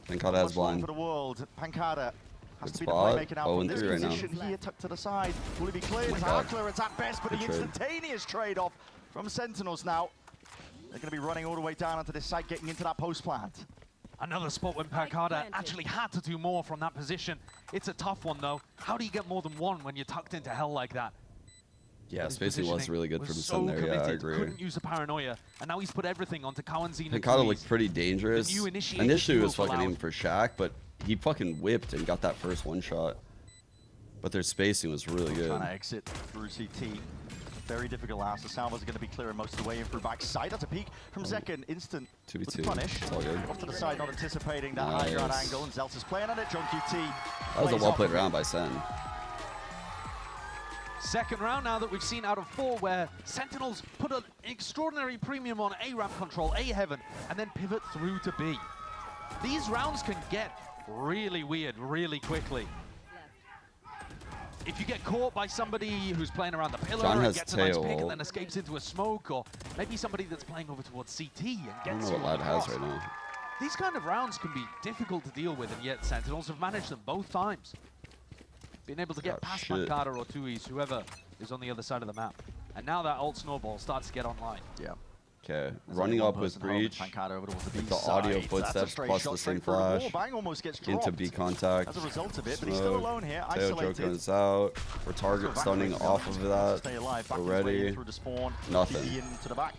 Pancada has blind. For the world. Pancada has Good to be the play spot. making out from this 0-3 right now. position here, tucked to the side. Will he be cleared? It's our clearance at best, but the instantaneous trade-off from Sentinels now. They're going to be running all the way down onto this site, getting into that post plant. Another spot when Pancada actually had to do more from that position. It's a tough one, though. How do you get more than one when you're tucked into hell like that? Yeah, spacing was really good from Sen there. Yeah, I agree. Couldn't use the paranoia, and now he's put everything onto Kawanzina. Pancada looked pretty dangerous. Initially, he was fucking aiming for Shaq, but he fucking whipped and got that first one shot. But their spacing was really good. Trying to exit through CT. Very difficult last. The Salvas are going to be clearing most of the way in through backside. That's a peek from Zekken. Instant 2v2. Punish. It's all good. Off to the side, not anticipating that high ground angle, and Zelt's playing on it. Junkie T. That was a well played round by Sen. Second round now that we've seen out of 4 where Sentinels put an extraordinary premium on A ramp control, A heaven, and then pivot through to B. These rounds can get really weird really quickly. If you get caught by somebody who's playing around the pillar and gets a nice pick and then escapes into a smoke, or maybe somebody that's playing over towards CT and gets I don't know what Loud has right now. These kind of rounds can be difficult to deal with, and yet Sentinels have managed them both times. Being able to get past Pancada or Tuis, whoever is on the other side of the map. And now that ult snowball starts to get online. Yeah. Okay, running up with breach, the audio footsteps plus the same flash into B contact. As a result of it, but he's still alone here, isolated. Tail is out. We're target stunning off of that. We're ready. Nothing.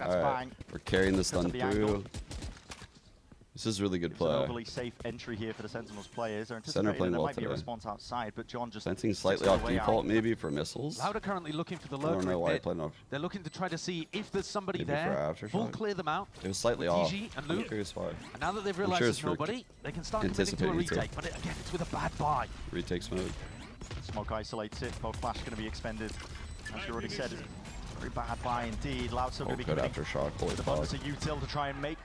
Alright, we're carrying the stun through. This is really good play. It's an overly safe entry here for the Sentinels players. They're anticipating there might be a response outside, but John just sensing slightly off default maybe for missiles. Loud are currently looking for the low. I don't know why I played off. They're looking to try to see if there's somebody maybe there. Full clear them out. It was slightly off. And Luke. And now that they've realized there's nobody, they can start committing to a retake. But again, it's with a bad buy. Retake smoke. Smoke isolates it. Both flash going to be expended. As you already said, very bad buy indeed. Loud still going to be good aftershock. Holy the fuck. bonus of util to try and make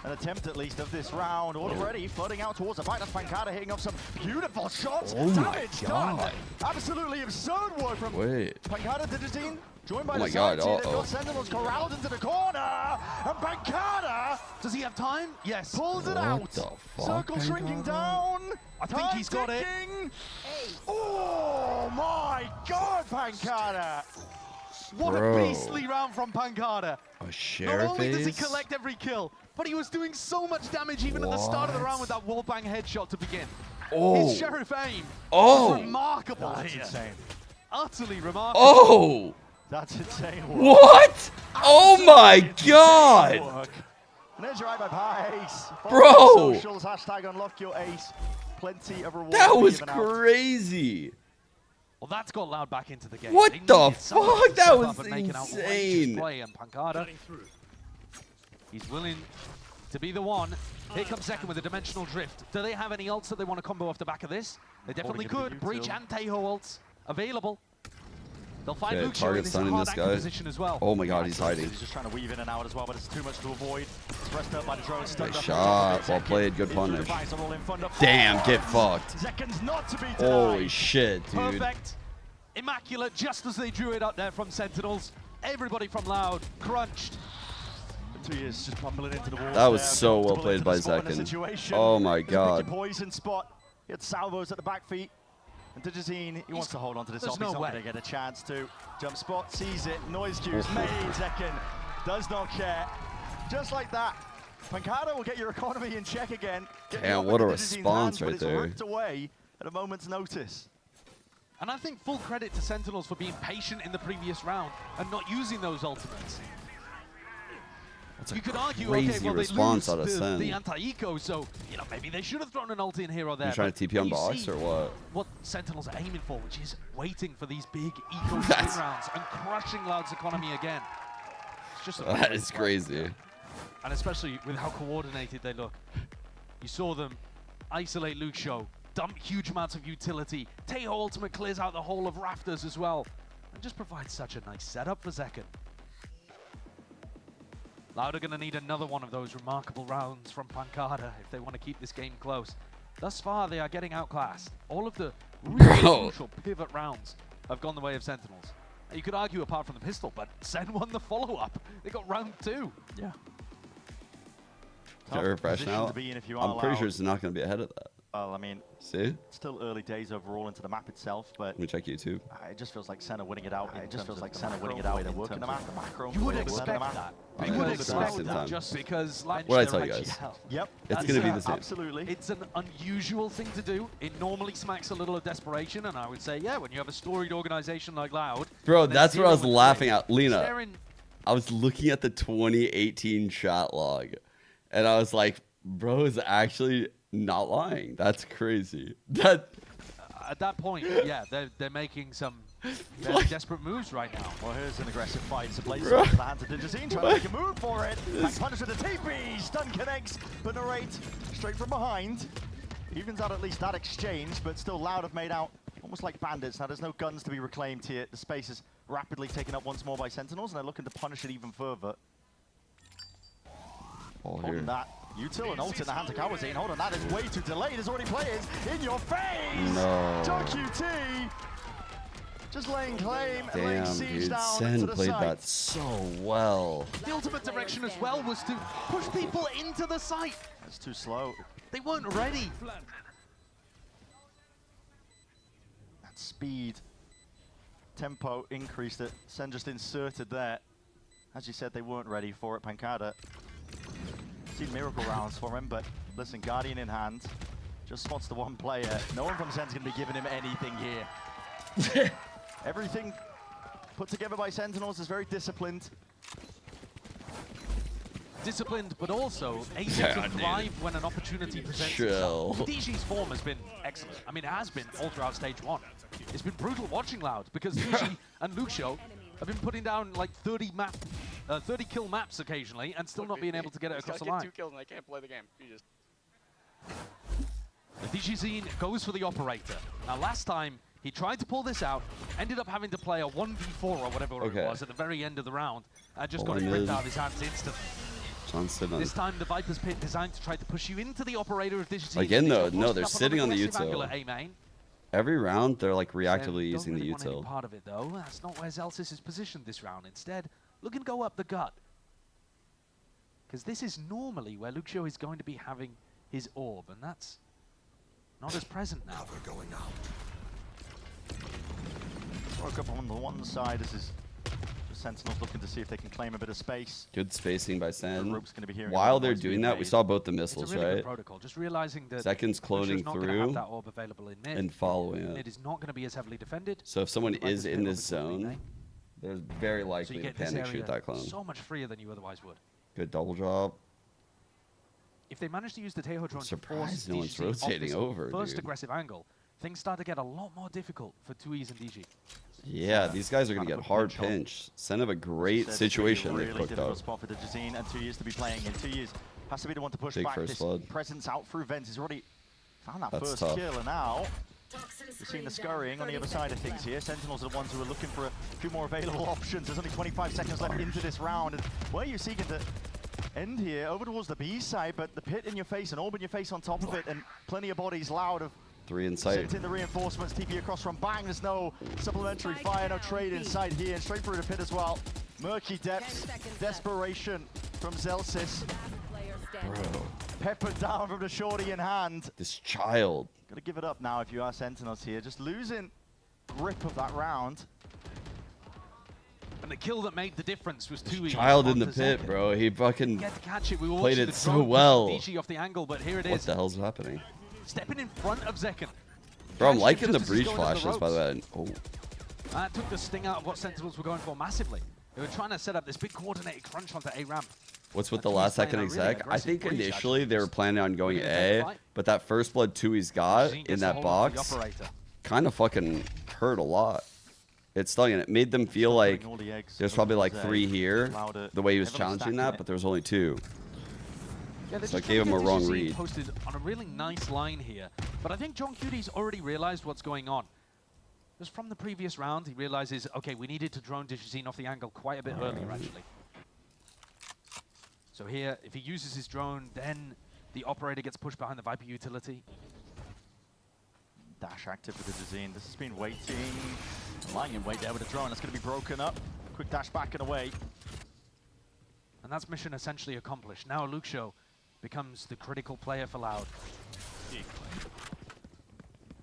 an attempt at least of this round. Already flooding out towards the fight. That's Pancada hitting off some beautiful shots. Damage done. Absolutely absurd work from Pancada Digitine. Joined by the side team. They've got Sentinels corralled into the corner. And Pancada, does he have time? Yes. Pulls it out. Circle shrinking down. I think he's got it. Oh my God, Pancada. What a beastly round from Pancada. A share Not only does he collect every kill, but he was doing so much damage even at the start of the round with that wallbang headshot to begin. His Sheriff aim was remarkable. That's insane. Utterly remarkable. Oh! That's insane. What? Oh my God! And there's your eye by Ace. Bro! Socials, hashtag unlock your ace. Plenty of rewards. That was crazy. Well, that's got Loud back into the game. What the fuck? That was insane. Play and Pancada, he's willing to be the one. Here comes Second with a dimensional drift. Do they have any ults that they want to combo off the back of this? They definitely could. Breach and Teho ults available. They'll find Okay, Luke target stunning this guy. As well. Oh my god, he's hiding. He's just trying to weave in and out as well, but it's too much to avoid. It's pressed up by the drone. Nice shot. Well played. Good punish. Damn, get fucked. Holy shit, dude. Perfect. Immaculate, just as they drew it up there from Sentinels. Everybody from Loud crunched. 2 years just bumbling into the wall. That was so well played by Zekken. Oh my god. Poison spot. He had salvos at the back feet. And Digizine, he wants to hold on to this off. He's not going to get a chance to. Jump spot, sees it. Noise cues made. Zekken does not care. Just like that. Pancada will get your economy in check again. Damn, what a response right there. It's ripped away at a moment's notice. And I think full credit to Sentinels for being patient in the previous round and not using those ultimates. That's you could argue, crazy okay, well, response they out of lose SEN. the anti-eco, so maybe they should have thrown an ulti in here or there. You trying to TP on box or what? What Sentinels are aiming for, which is waiting for these big eco spin rounds and crushing Loud's economy again. It's just that is crazy. And especially with how coordinated they look. You saw them isolate Luke Show, dump huge amounts of utility. Teho ultimate clears out the whole of Rafters as well, and just provides such a nice setup for Zekken. Loud are going to need another one of those remarkable rounds from Pancada if they want to keep this game close. Thus far, they are getting outclassed. All of the really crucial pivot rounds have gone the way of Sentinels. You could argue apart from the pistol, but SEN won the follow-up. They got round 2. Yeah. Can I refresh now? I'm pretty sure it's not going to be ahead of that. Well, I mean, see? Still early days overall into the map itself, but let me check YouTube. It just feels like Senna winning it out. It just feels like Senna winning it out. They're working the macro. You would expect that. You would expect that just because what I tell you guys? Yep. It's going to be the same. Absolutely. It's an unusual thing to do. It normally smacks a little of desperation, and I would say, yeah, when you have a storied organization like Loud. Bro, that's what I was laughing at. Lena, I was looking at the 2018 shot log, and I was like, bro is actually not lying. That's crazy. That at that point, yeah, they're making some very desperate moves right now. Well, here's an aggressive fight. It's a blaze off the hands of Digizine, trying to make a move for it. Back punish with the TP. Stun connects, but Narrate straight from behind. Evens out at least that exchange, but still Loud have made out almost like bandits. Now there's no guns to be reclaimed here. The space is rapidly taken up once more by Sentinels, and they're looking to punish it even further. Holding that. Util and ult in the hands of Kawazine. Hold on, that is way too delayed. There's already players in your face! No. QT just laying claim and laying damn, siege dude. down SEN to the played site. that so well. The ultimate direction as well was to push people into the site. That's too slow. They weren't ready. That speed, tempo increased it. SEN just inserted there. As you said, they weren't ready for it. Pancada. Seen miracle rounds for him, but listen, Guardian in hand, just spots the one player. No one from SEN's going to be giving him anything here. Everything put together by Sentinels is very disciplined. Disciplined, but also able to thrive when an opportunity presents itself. DG's form has been excellent. I mean, it has been all throughout stage 1. It's been brutal watching Loud because DG and Lucio have been putting down like 30 kill maps occasionally and still not being able to get it across the line. 2 kills and they can't play the game. You just... Digizine goes for the operator. Now last time he tried to pull this out, ended up having to play a 1v4 or whatever it was at the very end of the round, and just got it ripped out of his hands instantly. This time the Viper's Pit designed to try to push you into the operator of Digizine. Again though, no, they're sitting on the util. Every round they're like reactively using the util. Part of it though, that's not where Zelsis is positioned this round. Instead, looking to go up the gut. Because this is normally where Lucio is going to be having his orb, and that's not as present now. Going out. Broke up on the one side. This is the Sentinels looking to see if they can claim a bit of space. Good spacing by SEN. Be While they're doing that, we saw both the missiles, really right? Protocol. Just realizing that Zeken's cloning through that orb available in mid, and following it. It is not going to be as heavily defended. So if someone is in this zone, they're very likely to panic shoot that clone. So much freer than you otherwise would. Good double drop. If they manage to use the Teho drone surprised to no one's rotating over, first dude. aggressive angle, things start to get a lot more difficult for 2Es and DG. Yeah, these guys are going to get hard pinched. SEN have a great situation they've cooked up. Spot for Digizine and 2 years to be playing in. 2 years has to be the one to push Big back first this blood. presence out through vents. He's already found that That's first tough. kill, and now We've seen the scurrying on the other side of things here. Sentinels are the ones who are looking for a few more available options. There's only 25 seconds left into this round. And where are you seeking to end here? Over towards the B side, but the pit in your face, an orb in your face on top of it, and plenty of bodies. Loud of 3 in sight. sent in the reinforcements, TP across from Bang. There's no supplementary fire, no trade inside here, and straight through the pit as well. Murky depths, desperation from Zelsis. Bro. Peppered down from the shorty in hand. This child. Gotta give it up now if you are Sentinels here. Just losing grip of that round. And the kill that made the difference was too easy. Child in the pit, bro. He fucking to catch it. We were played it so well. DG off the angle, but here it is. What the hell's happening? Stepping in front of Zekken. Bro, I'm liking the breach flashes, by the way. Oh. That took the sting out of what Sentinels were going for massively. They were trying to set up this big coordinated crunch onto A ramp. What's with the last second exec? I think initially they were planning on going A, but that first blood 2 he's got in that box kind of fucking hurt a lot. It stung and it made them feel like there's probably like 3 here, the way he was challenging that, but there was only 2. Yeah, so it gave him a wrong read. Posted on a really nice line here, but I think John Cutie's already realized what's going on. Just from the previous round, he realizes, okay, we needed to drone Digizine off the angle quite a bit earlier, actually. So here, if he uses his drone, then the operator gets pushed behind the Viper utility. Dash active for Digizine. This has been waiting. Lying in wait there with a drone. That's going to be broken up. Quick dash back and away. And that's mission essentially accomplished. Now Luxio becomes the critical player for Loud.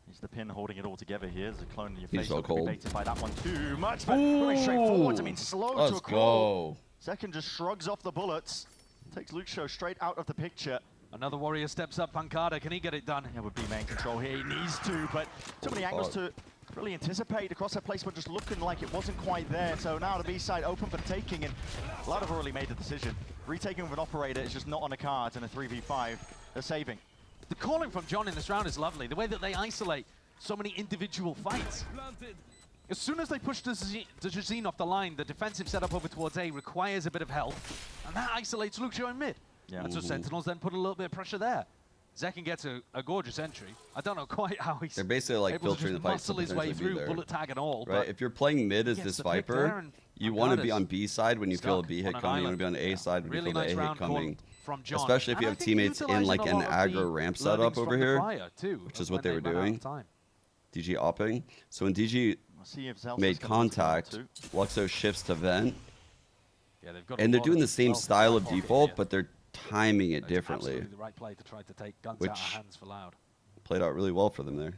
He's the pin holding it all together here. There's a clone in your He's face. so cold. Baited by that one too much, but going straight forwards. I mean, slow to a crawl. Second just shrugs off the bullets. Takes Luxio straight out of the picture. Another warrior steps up. Pancada, can he get it done? Yeah, with B main control here, he needs to, but too many angles to really anticipate. The crosshair placement just looking like it wasn't quite there. So now the B side open for taking, and a lot have already made the decision. Retaking with an operator is just not on the cards in a 3v5. They're saving. The calling from John in this round is lovely. The way that they isolate so many individual fights. As soon as they push the Digizine off the line, the defensive setup over towards A requires a bit of help, and that isolates Luxio in mid. Yeah. And so Sentinels then put a little bit of pressure there. Zekken gets a gorgeous entry. I don't know quite how he's They're basically like able filtering to the fights muscle his way through, bullet tag and all. Right, if you're playing mid as this Viper, you want to be on B side when you feel a B hit coming. You want to be on A side when you feel the A hit coming. Especially if you have teammates in like an aggro ramp setup over here, which is what they were doing. DG opping. So when DG made contact, Luxo shifts to vent. Yeah, and they're doing the same style of default, but they're timing it differently. Absolutely the right play to try to take guns out of hands for Loud. Played out really well for them there.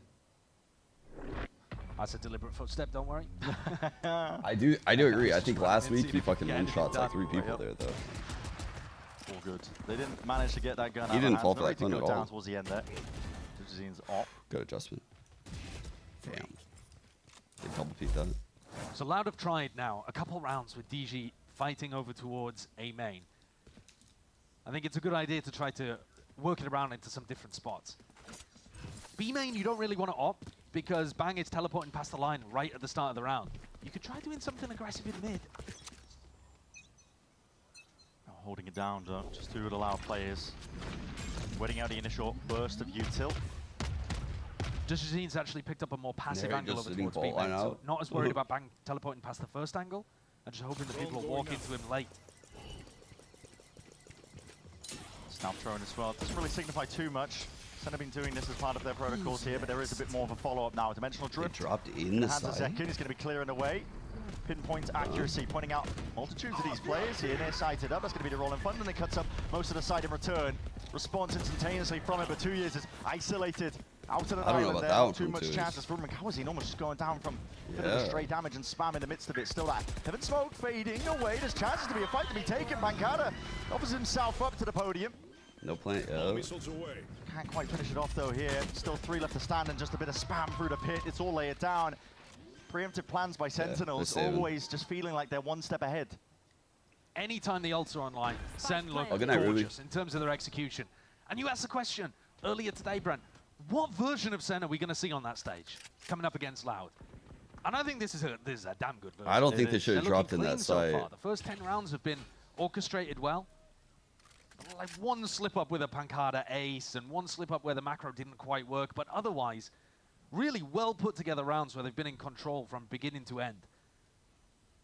That's a deliberate footstep, don't worry. I do agree. I think last week he fucking one-shots like 3 people there, though. All good. They didn't manage to get that gun out. He didn't fall for that clone at all. Down towards the end there. Digizine's off. Good adjustment. Damn. They double peeked that. So Loud have tried now a couple rounds with DG fighting over towards A main. I think it's a good idea to try to work it around into some different spots. B main, you don't really want to op because Bang is teleporting past the line right at the start of the round. You could try doing something aggressive in mid. Holding it down, though, just to allow players waiting out the initial burst of util. Digizine's actually picked up a more passive angle over towards B main, so not as worried about Bang teleporting past the first angle, and just hoping that people will walk into him late. Snap thrown as well. Doesn't really signify too much. SEN have been doing this as part of their protocols here, but there is a bit more of a follow-up now. Dimensional drift. It dropped in the hands of side. Zekken. He's going to be clearing away. Pinpoint accuracy, pointing out multitudes of these players here. They're sighted up. That's going to be the roll in front, and it cuts up most of the side in return. Response instantaneously from it, but 2 years is isolated out of the island there. Too much chances for him. How is he almost just going down from a bit of straight damage and spam in the midst of it? Still that heaven smoke fading away. There's chances to be a fight to be taken. Pancada offers himself up to the podium. No plan. Can't quite finish it off though here. Still 3 left to stand and just a bit of spam through the pit. It's all laid down. Preemptive plans by Sentinels, always just feeling like they're one step ahead. Anytime the ults are online, SEN look gorgeous in terms of their execution. And you asked the question earlier today, Brent, what version of SEN are we going to see on that stage coming up against Loud? And I think this is a damn good version. I don't think they should have dropped in that site. So far. The first 10 rounds have been orchestrated well. Like one slip up with a Pancada ace and one slip up where the macro didn't quite work, but otherwise, really well put together rounds where they've been in control from beginning to end.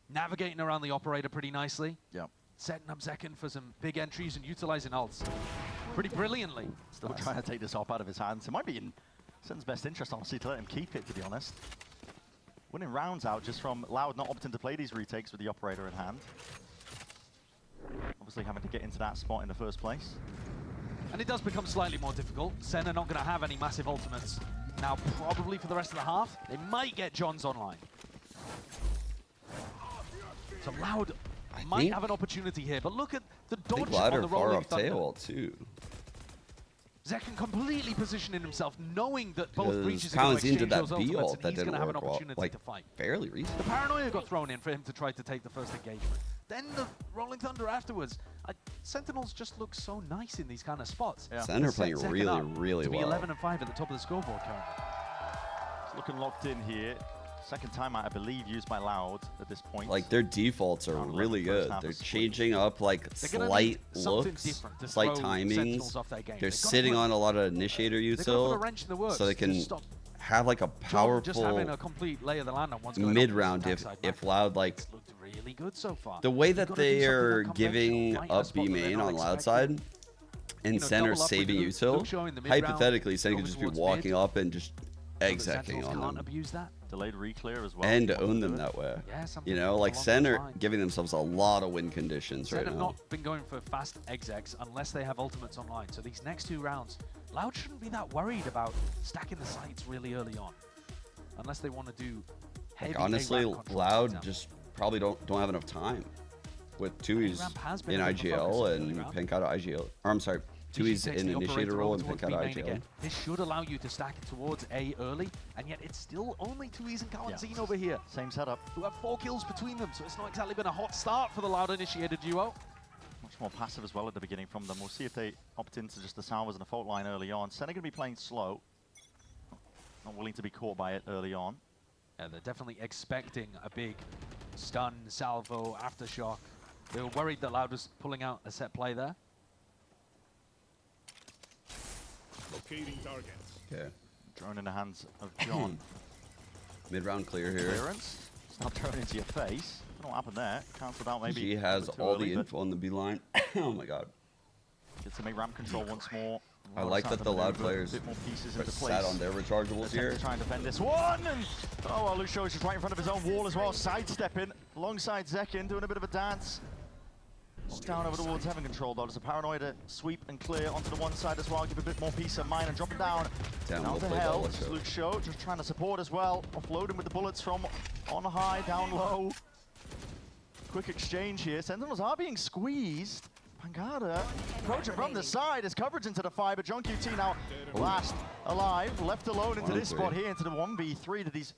Navigating around the operator pretty nicely. Yep. Setting up Zekken for some big entries and utilizing ults pretty brilliantly. Still trying to take this op out of his hands. It might be in Sen's best interest, honestly, to let him keep it, to be honest. Winning rounds out just from Loud not opting to play these retakes with the operator in hand. Obviously having to get into that spot in the first place. And it does become slightly more difficult. Sen are not going to have any massive ultimates now, probably for the rest of the half. They might get John's online. So Loud might have an opportunity here, but look at the dodge on the rolling thunder. Too. Zekken completely positioning himself, knowing that both breaches are going to exchange those ultimates, and he's going to have an opportunity to fight. Fairly recent. The paranoia got thrown in for him to try to take the first engagement. Then the rolling thunder afterwards. Sentinels just look so nice in these kind of spots. Yeah. Sen are playing really, really well. To be 11-5 at the top of the scoreboard currently. It's looking locked in here. Second timeout, I believe, used by Loud at this point. Like, their defaults are really good. They're changing up, like, slight looks, slight timings. They're sitting on a lot of initiator util, so they can have, like, a powerful just having a complete lay of the land on what's going mid-round if Loud, like, really good so far. The way that they are giving up B main on Loud side and Sen are saving util, hypothetically, Sen could just be walking up and just egg-zacking on them. Abuse that. Delayed reclear as well. And own them that way. Yeah, you know, like Sen are giving themselves a lot of win conditions right now. Sen have not been going for fast execs unless they have ultimates online. So these next 2 rounds, Loud shouldn't be that worried about stacking the sites really early on. Unless they want to do heavy honestly, Loud just probably don't have enough time. With Tui's in IGL and Pink out of IGL. Or I'm sorry, Tui's in initiator role and Pink out of IGL. This should allow you to stack it towards A early, and yet it's still only Tui's and Kalanzine over here. Same setup. Who have 4 kills between them, so it's not exactly been a hot start for the Loud initiated duo. Much more passive as well at the beginning from them. We'll see if they opt into just the salvos and the fault line early on. Sen are going to be playing slow. Not willing to be caught by it early on. Yeah, they're definitely expecting a big stun, salvo, aftershock. They were worried that Loud was pulling out a set play there. Locating targets. Okay. Drone in the hands of John. Mid-round clear here. Clearance. Stop throwing into your face. I don't know what happened there. Cancelled out maybe. He has all the info on the B line. Oh my god. Gets to make ramp control once more. I like that the Loud players are sat on their rechargeables here. Trying to defend this one, and oh, well, Lucio is just right in front of his own wall as well, sidestepping alongside Zekken, doing a bit of a dance. Just down over towards Heaven Control though. There's a paranoid to sweep and clear onto the one side as well, give a bit more peace of mind and dropping down. Down to hell. Lucio just trying to support as well, offloading with the bullets from on high, down low. Quick exchange here. Sentinels are being squeezed. Pangada approaching from the side as coverage into the fiber. John QT now last alive, left alone into this spot here, into the 1v3 that he's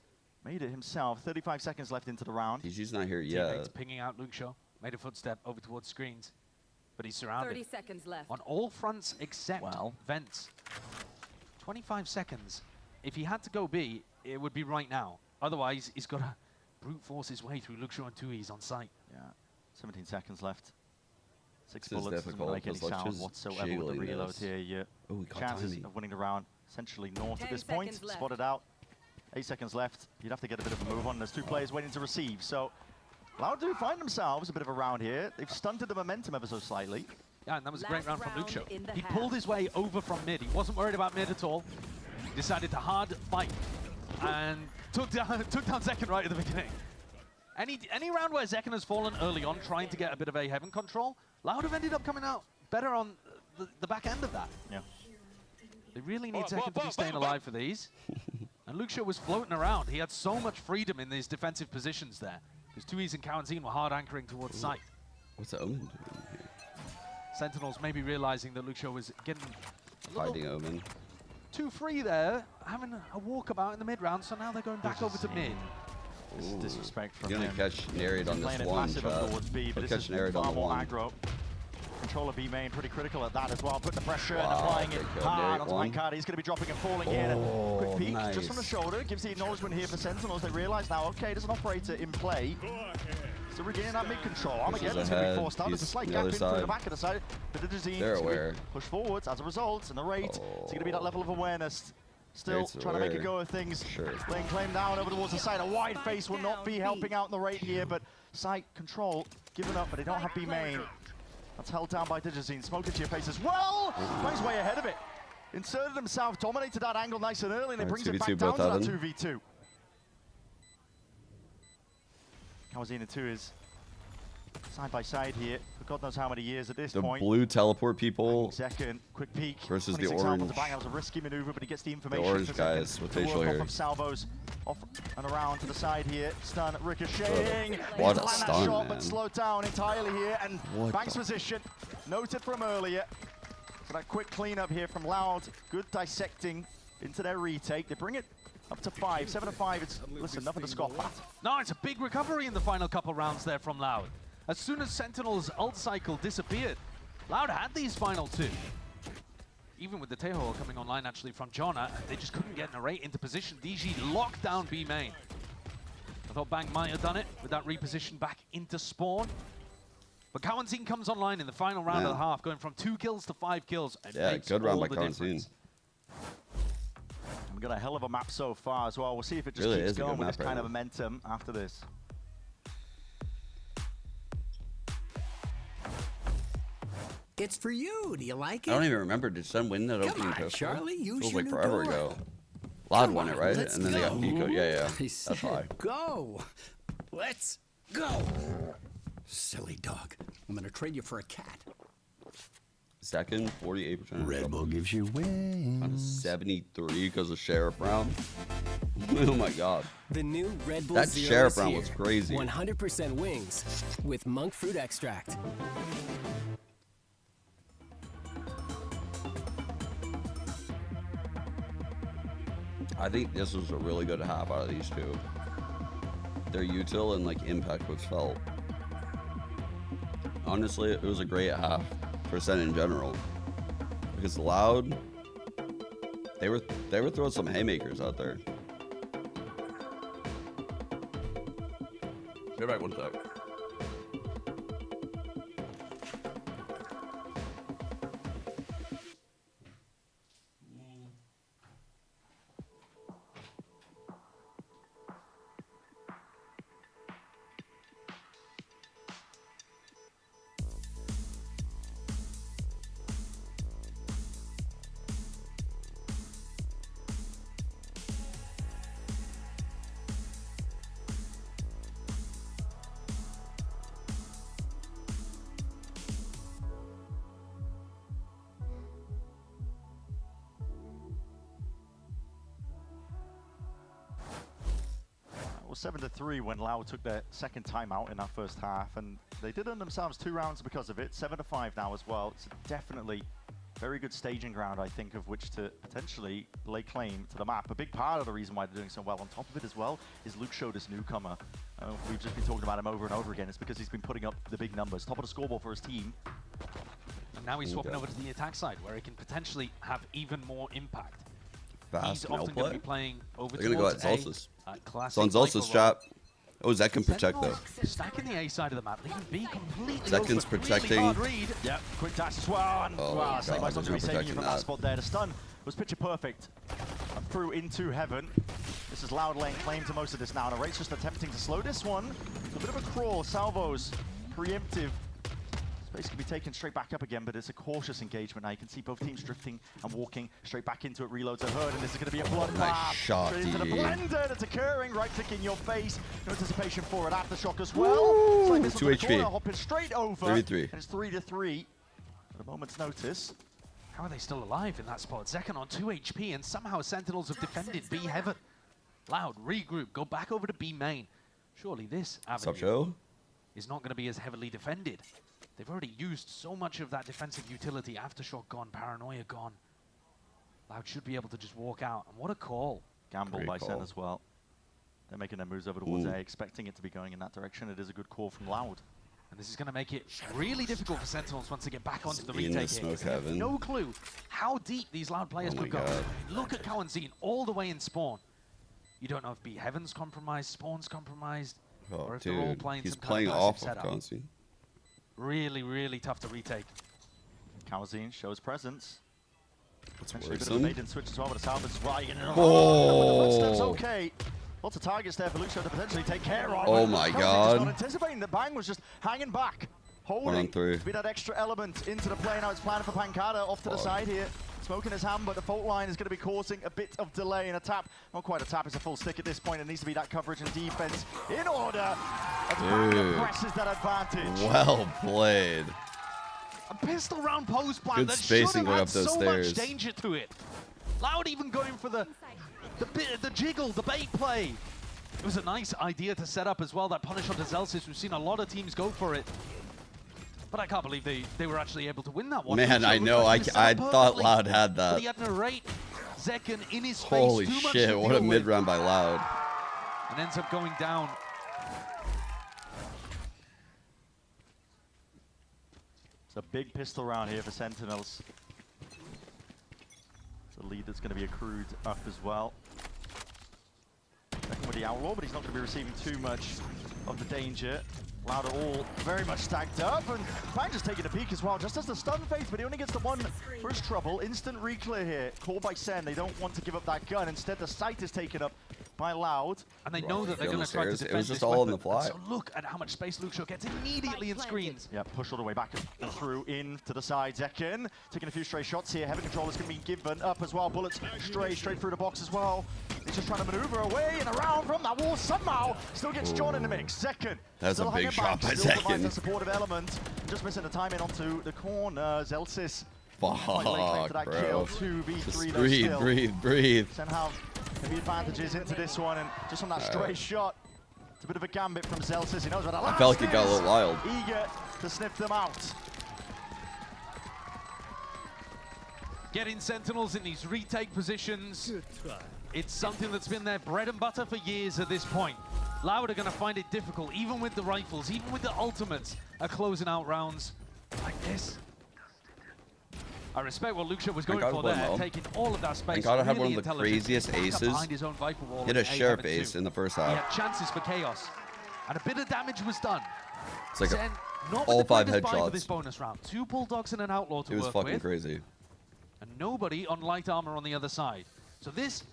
made it himself. 35 seconds left into the round. He's not here yet. Teammates pinging out Luke Shaw. Made a footstep over towards screens, but he's surrounded. 30 seconds left. On all fronts except vents. 25 seconds. If he had to go B, it would be right now. Otherwise, he's got to brute force his way through Luke Shaw and Tui on site. Yeah, 17 seconds left. 6 this bullets, doesn't make any sound whatsoever with the reload here. Your chances of winning the round essentially naught at this point. Spotted out. 8 seconds left. You'd have to get a bit of a move on. There's 2 players waiting to receive. So Loud do find themselves a bit of a round here. They've stunted the momentum ever so slightly. Yeah, and that was a great round from Luke Shaw. He pulled his way over from mid. He wasn't worried about mid at all. He decided to hard fight and took down Zekken right at the beginning. Any round where Zekken has fallen early on, trying to get a bit of a Heaven control, Loud have ended up coming out better on the back end of that. Yeah. They really need Zekken to be staying alive for these. And Luke Shaw was floating around. He had so much freedom in these defensive positions there. Because Tui's and Kalanzine were hard anchoring towards site. What's the Omen doing here? Sentinels maybe realizing that Luke Shaw was getting fighting Omen too free there, having a walkabout in the mid round, so now they're going back over to mid. This is disrespect from him. You're gonna catch Narrate on this one, but catch Narrate on the one. Aggro. Control of B main, pretty critical at that as well. Putting the pressure and applying it hard onto Mankata. He's going to be dropping and falling here. Quick peek just from the shoulder. Gives the acknowledgement here for Sentinels. They realize now, okay, there's an operator in play. So regaining that mid control. Armageddon's going to be forced out. There's a slight gap in through the back of the side. But the Dizine they're aware. Push forwards as a result. And the rate, it's going to be that level of awareness. Still trying to make a go of things. Sure. Playing claim down over towards the side. A wide face will not be helping out in the rate here, but site control given up, but they don't have B main. That's held down by Digizine. Smoke into your face as well. Plays way ahead of it. Inserted himself, dominated that angle nice and early, and it brings it back down to that 2v2. Kawazine and 2 is side by side here for God knows how many years at this point. The blue teleport people Second, quick peek versus the orange. That was a risky maneuver, but he gets the information. The orange guys with facial hair. Off salvos, off and around to the side here. Stun ricocheting. What a stun, shot, man. but slowed down entirely here. And What Banks' position, noted from earlier. So that quick cleanup here from Loud. Good dissecting into their retake. They bring it up to 5, 7 to 5. It's, listen, nothing to scoff at. No, it's a big recovery in the final couple rounds there from Loud. As soon as Sentinel's ult cycle disappeared, Loud had these final 2. Even with the Teho coming online actually from Jonna, they just couldn't get Narrate into position. DG locked down B main. I thought Bang might have done it with that reposition back into spawn. But Kawazine comes online in the final round of the half, going from 2 kills to 5 kills. And yeah, good round by Kawazine. We've got a hell of a map so far as well. We'll see if it just really keeps is going with this right kind now. of momentum after this. It's for you. Do you like it? I don't even remember. Did Sen win that opening pistol? Charlie, use Feels your like new forever door. ago. Loud won it, on, right? let's And then they got go. Pico. Yeah. I That's said why. go. Let's go. Silly dog. I'm gonna trade you for a cat. Second, 48%. Red Bull gives you wings. Out of 73 because of Sheriff Round. Oh my God. The new Red Bull That Zero Sheriff is Round here. was crazy. 100% wings with monk fruit extract. I think this was a really good half out of these two. Their util and like impact was felt. Honestly, it was a great half for Sen in general. Because Loud, they were throwing some haymakers out there. Be back 1 sec. Well, 7-3 when Loud took their second time out in that first half, and they did earn themselves 2 rounds because of it. 7-5 now as well. It's definitely very good staging ground, I think, of which to potentially lay claim to the map. A big part of the reason why they're doing so well on top of it as well is Luke showed this newcomer. We've just been talking about him over and over again. It's because he's been putting up the big numbers. Top of the scoreboard for his team. And now he's swapping over to the attack side, where he can potentially have even more impact. Fast He's often going to be playing over They're going to go at towards Zolsus. classic It's on Zolsus' trap. Oh, Zek can protect though. Stacking the A side of the map, leaving B completely Zekken's open. protecting. Really hard read. Yep, quick dash as well. And Oh, wow, God, Snake Bite's not there's going to no be saving you protecting from that that. spot there. The stun was picture perfect. And through into heaven. This is Loud laying claim to most of this now. Narrate's just attempting to slow this one. A bit of a crawl. Salvos, preemptive. Space can be taken straight back up again, but it's a cautious engagement now. You can see both teams drifting and walking straight back into it. Reloads are heard, and this is going to be a bloodbath. Nice shot, Straight into the DD. blender that's occurring. Right click in your face. No anticipation for it. Aftershock as well. Woo! Slight missile 2 to the HP. corner, hopping straight over. 3v3. And it's 3-3 at a moment's notice. How are they still alive in that spot? Zekken on 2 HP, and somehow Sentinels have defended B heaven. Loud, regroup, go back over to B main. Surely this What's up, avenue Joe? is not going to be as heavily defended. They've already used so much of that defensive utility. Aftershock gone, Paranoia gone. Loud should be able to just walk out. And what a call. Gamble Great by call. Sen as well. They're making their moves over towards A, expecting it to be going in that direction. It is a good call from Loud. And this is going to make it really difficult for Sentinels once they get back onto the In the retake here. smoke 'Cause they have heaven. no clue how deep these Loud players Oh my could go. God. Look at Kawazine all the way in spawn. You don't know if B Heaven's compromised, Spawn's compromised, Oh, or if they're all dude. playing He's some kind playing of off passive of setup. Kawazine. Really, really tough to retake. Kawazine shows presence. Potentially a bit of a maiden switch as well, but it's Albert's right. Oh. Okay. Lots of targets there for Lucio to potentially take care of. Oh my God. Not anticipating that Bang was just hanging back, holding to be that extra element into the play. Now it's planning for Pancada off to the side here. Smoke in his hand, but the fault line is going to be causing a bit of delay in a tap. Not quite a tap, it's a full stick at this point. It needs to be that coverage and defense in order. As Bang presses that advantage. Well played. A pistol round post plan Good that spacing should have up had those so stairs. much danger to it. Loud even going for the jiggle, the bait play. It was a nice idea to set up as well, that punish onto Zelsis. We've seen a lot of teams go for it. But I can't believe they were actually able to win that one. Man, I know. I thought Loud had that. But he had narrate Zekken in his face. Holy too much shit, to what a deal mid with. round by Loud. And ends up going down. It's a big pistol round here for Sentinels. It's a lead that's going to be accrued up as well. Second with the Outlaw, but he's not going to be receiving too much of the danger. Loud are all very much stacked up, and Bang just taking a peek as well, just as the stun phase, but he only gets the one for his trouble. Instant reclear here, called by Sen. They don't want to give up that gun. Instead, the sight is taken up by Loud. And they know that they're going to try to defend It was just this all on the weapon. fly. So look at how much space Lucio gets immediately in screens. Yeah, push all the way back and through, in to the side. Zekken taking a few stray shots here. Heavy control is going to be given up as well. Bullets straight through the box as well. He's just trying to maneuver away and around from that wall. Somehow still gets John in the mix. Zekken. That's a big shot by Zekken. A supportive element. Just missing the timing onto the corner. Zelsis. Fuck, bro. Just breathe. Sen have heavy advantages into this one, and just on that stray shot, it's a bit of a gambit from Zelsis. He knows what I felt like it got a little wild. Eager to sniff them out. Getting Sentinels in these retake positions. It's something that's been their bread and butter for years at this point. Loud are going to find it difficult, even with the rifles, even with the ultimates, are closing out rounds like this. I respect what Lucio was going for there, taking all of that space. Pancada had one of the craziest aces. Hit a sharp ace in the first half. He had chances for chaos, and a bit of damage was done. It's like Sen, not all with the 5 greatest buy for headshots. this bonus round. 2 Bulldogs and an Outlaw to It was work fucking with, crazy. and nobody on light armor on the other side. So this,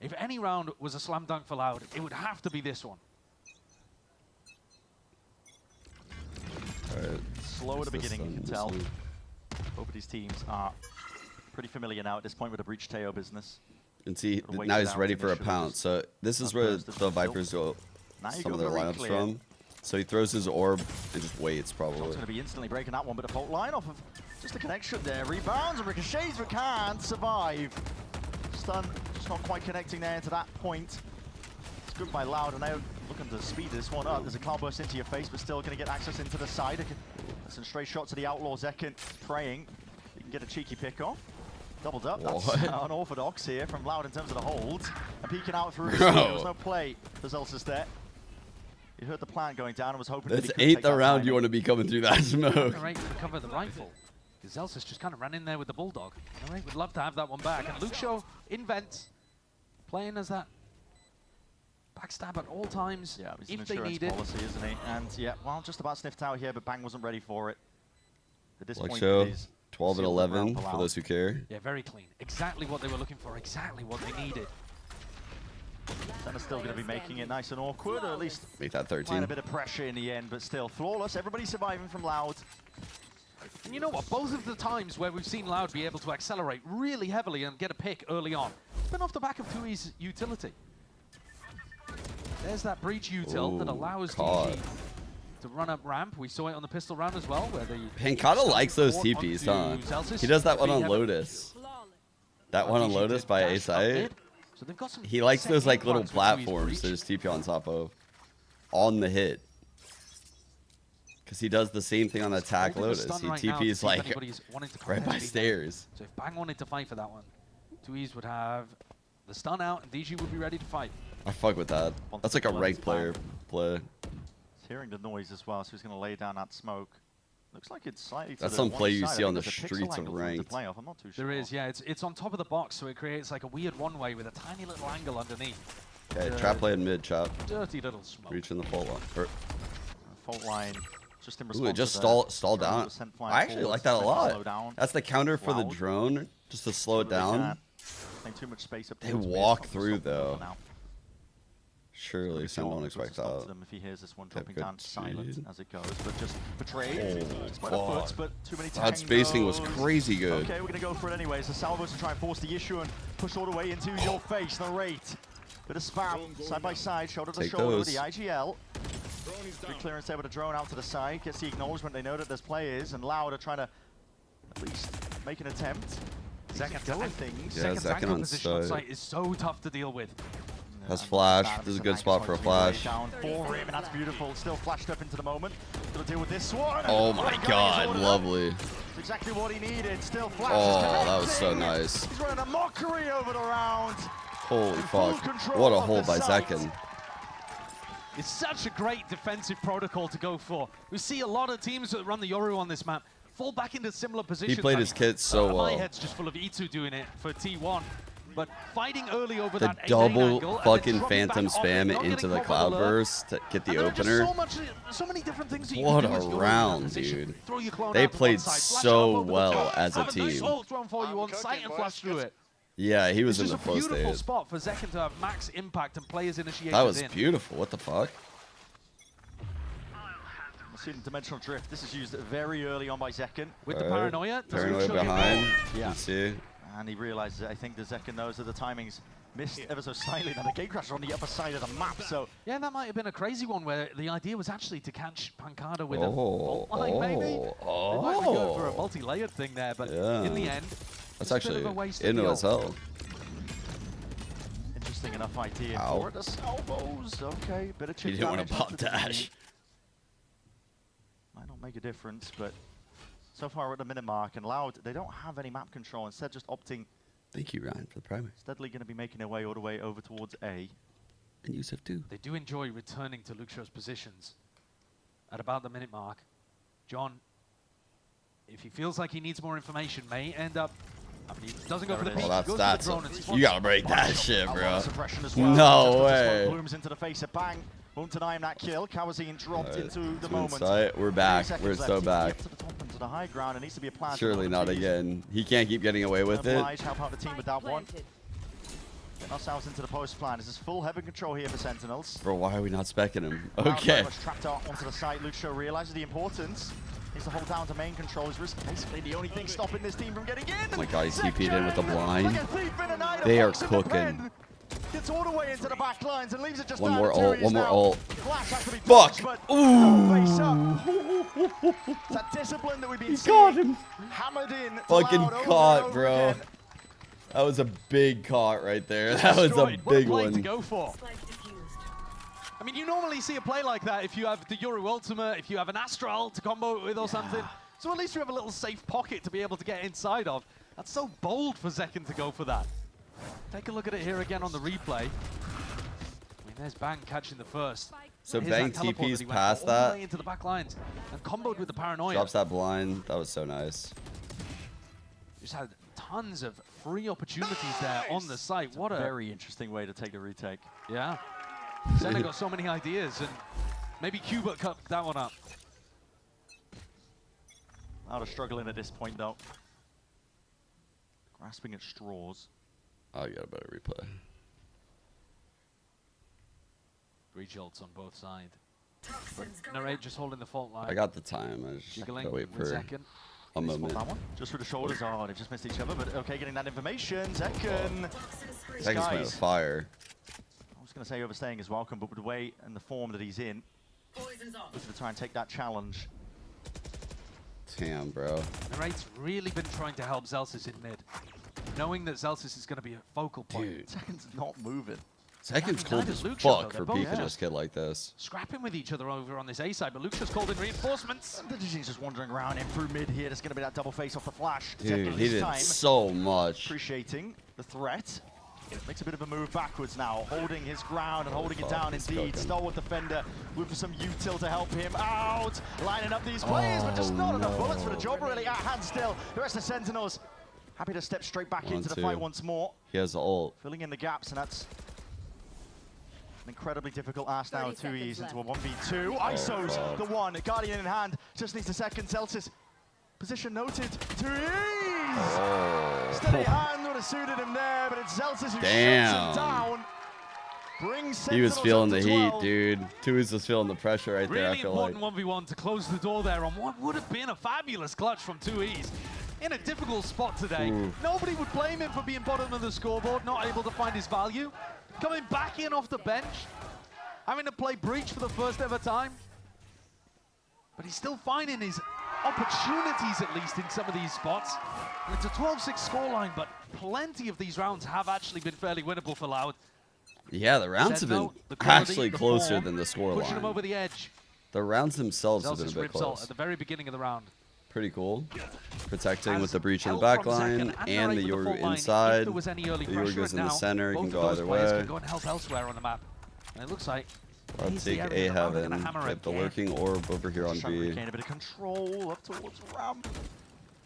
if any round was a slam dunk for Loud, it would have to be this one. Right. Slow at the beginning, you can tell. Both of these teams are pretty familiar now at this point with the breach Teo business. And see, now he's ready for a pounce. So this is where the Vipers go some of their lineups from. So he throws his orb and just waits, probably. He's going to be instantly breaking that one, but a fault line off of just a connection there. Rebounds and ricochets, but can't survive. Stun just not quite connecting there to that point. It's good by Loud, and now looking to speed this one up. There's a cloud burst into your face, but still going to get access into the side. Some straight shots to the Outlaw. Zekken praying you can get a cheeky pick off. Doubled up. That's unorthodox here from Loud in terms of the hold. And peeking out through the screen. There was no play for Zelsis there. He heard the plant going down and was hoping That's 8th round you want to be coming through that smoke. Right to cover the rifle. Zelsis just kind of ran in there with the Bulldog. All right, would love to have that one back. And Lucio invents, playing as that backstab at all times, yeah, if they need it. Policy, isn't he? And yeah, well, just about sniffed out here, but Bang wasn't ready for it. At this point, Lucio, 12 and 11 for those who care. Yeah, very clean. Exactly what they were looking for, exactly what they needed. Senna's still going to be making it nice and awkward, or at least make that 13. Find a bit of pressure in the end, but still flawless. Everybody surviving from Loud. And you know what? Both of the times where we've seen Loud be able to accelerate really heavily and get a pick early on, it's been off the back of 2E's utility. There's that breach util that allows DG to run up ramp. We saw it on the pistol round as well, where the Pancada likes those TPs, huh? He does that one on Lotus. That one on Lotus by A-Site. So they've got some he likes those like little platforms to just TP on top of on the hit. Because he does the same thing on the attack Lotus. He TPs like right by stairs. So if Bang wanted to fight for that one, 2E's would have the stun out and DG would be ready to fight. I fuck with that. That's like a ranked player play. He's hearing the noise as well, so he's going to lay down that smoke. Looks like it's slightly to That's the some one play you side. see on the streets of ranked. I'm not too sure. There is, yeah. It's on top of the box, so it creates like a weird one-way with a tiny little angle underneath. Okay, trap play in mid, chop. Dirty little smoke. Reaching the fault line. Fault line Just in Ooh, response it just to stall down. I actually like that a lot. That's the counter for the drone, just to slow it down. Too much space up they walk through though. Surely, Sen won't expect that. If he hears this one dropping down silent as it goes, but just betrayed. But too many that spacing was crazy good. Okay, we're gonna go for it anyways. The salvos to try and force the issue and push all the way into your face. The rate. Bit of spam, side by side, shoulder to shoulder with the IGL. Good clearance there with a drone out to the side. Gets the acknowledgement. They know that there's players, and Loud are trying to at least make an attempt. Zeken's on position on site is so tough to deal with. Has flash. This is a good spot for a flash. Down for him, and that's beautiful. Still flashed up into the moment. Gonna deal with this one. Oh my god, lovely. That's exactly what he needed. Still flash. Oh, that was so nice. He's running a mockery over the round. Holy fuck. What a hold by Zeken. It's such a great defensive protocol to go for. We see a lot of teams that run the Yoru on this map fall back into similar positions. He played his kit so well. My head's just full of E2 doing it for T1. But fighting early over the that double fucking phantom spam into the cloudburst to get the opener. So many different things that you what can do a round, dude. They They played so well as a team. Thrown for you on site and flash through it. Yeah, he was in the flow state. It's a beautiful state. spot for Zeken to have max impact and players initiated. That was beautiful. What the fuck? Seeing dimensional drift. This is used very early on by Zeken. With the paranoia. Paranoia behind. Yeah. You see. And he realizes it. I think the Zeken knows that the timing's missed ever so slightly. Now the gate crasher on the upper side of the map, so... Yeah, that might have been a crazy one where the idea was actually to catch Pancada with a fault line, maybe. They might be going for a multi-layered thing there, but in the end, that's actually into as hell. Interesting enough idea for it. The salvos, okay, bit of chip He didn't want to pop dash. Might not make a difference, but so far we're at the minute mark, and Loud, they don't have any map control, instead just opting... Thank you, Ryan, for the primary. Steadily going to be making their way all the way over towards A. And Yusuf too. They do enjoy returning to Luxio's positions at about the minute mark. John, if he feels like he needs more information, may end up... I mean, he doesn't go for the peek, that's, he goes for the drone and you gotta break that shit, bro. Well. No way. Blooms into the face of Bang. Won't deny him that kill. Kawazine dropped into the moment. We're back. We're so back. To the top and to the high ground. It needs to be a plan. Surely not again. He can't keep getting away with it. Help out the team with that one. Getting ourselves into the post plan. This is full heaven control here for Sentinels. Bro, why are we not specking him? Okay. Trapped out onto the site. Luxio realizes the importance. Needs to hold down to main control. Is basically the only thing stopping this team from getting in. Oh my god, he's TP'd in with the blind. They are cooking. Gets all the way into the back lines and leaves it just one more ult. Fuck! Ooh! It's that discipline that we've been seeing hammered in. Fucking caught, bro. That was a big caught right there. That was a big one. To go for. I mean, you normally see a play like that if you have the Yoru Ultimate, if you have an Astral to combo with or something. So at least you have a little safe pocket to be able to get inside of. That's so bold for Zeken to go for that. Take a look at it here again on the replay. I mean, there's Bang catching the first. So Here's Bang that teleport TP's that past all the that. way into the back lines and comboed with the paranoia. Drops that blind. That was so nice. Just had tons of free opportunities there on the site. What a very interesting way to take a retake. Yeah. Senna got so many ideas, and maybe Cuba cut that one up. Out of struggling at this point, though. Grasping at straws. I got a better replay. Breach ults on both sides. Narrate just holding the fault line. I got the time. I just gotta wait for a moment. That one. Just through the shoulders. Oh, they've just missed each other, but okay, getting that information. Zeken. Zeken's playing with fire. I was going to say overstaying is welcome, but with the way and the form that he's in, looking to try and take that challenge. Damn, bro. Narrate's really been trying to help Zelsis in mid, knowing that Zelsis is going to be a focal point. Dude. Zeken's not moving. Zeken's cold as fuck for beefing this kid like this. Scrapping with each other over on this A side, but Luxio's called in reinforcements. He's just wandering around in through mid here. There's going to be that double face off the flash. Dude, he did so much. Appreciating the threat. Makes a bit of a move backwards now, holding his ground and holding it down indeed. Stalwart defender, looking for some util to help him out. Lining up these players, but just not enough bullets for the job really at hand still. The rest of Sentinels happy to step straight back into the fight once more. He has the ult. Filling in the gaps, and that's An incredibly difficult ask now, 2Es into a 1v2. ISO's the one, Guardian in hand, just needs a second. Celsius, position noted, 2Es! Steady hand would have suited him there, but it's Celsius who shuts him down. He was feeling the heat, dude. 2Es was feeling the pressure right there, I feel like. Really important 1v1 to close the door there on what would have been a fabulous clutch from 2Es. In a difficult spot today. Nobody would blame him for being bottom of the scoreboard, not able to find his value. Coming back in off the bench, having to play Breach for the first ever time. But he's still finding his opportunities, at least, in some of these spots. And it's a 12-6 scoreline, but plenty of these rounds have actually been fairly winnable for Loud. Yeah, the rounds have been actually closer than the scoreline. Pushing him over the edge. The rounds themselves have been a bit close. At the very beginning of the round. Pretty cool. Protecting with the Breach in the back line and the Yoru inside. The Yoru goes in the center. You can go either way. Can go and help elsewhere on the map. And it looks like I'll take A Heaven. Get the lurking orb over here on B. A bit of control up towards ramp.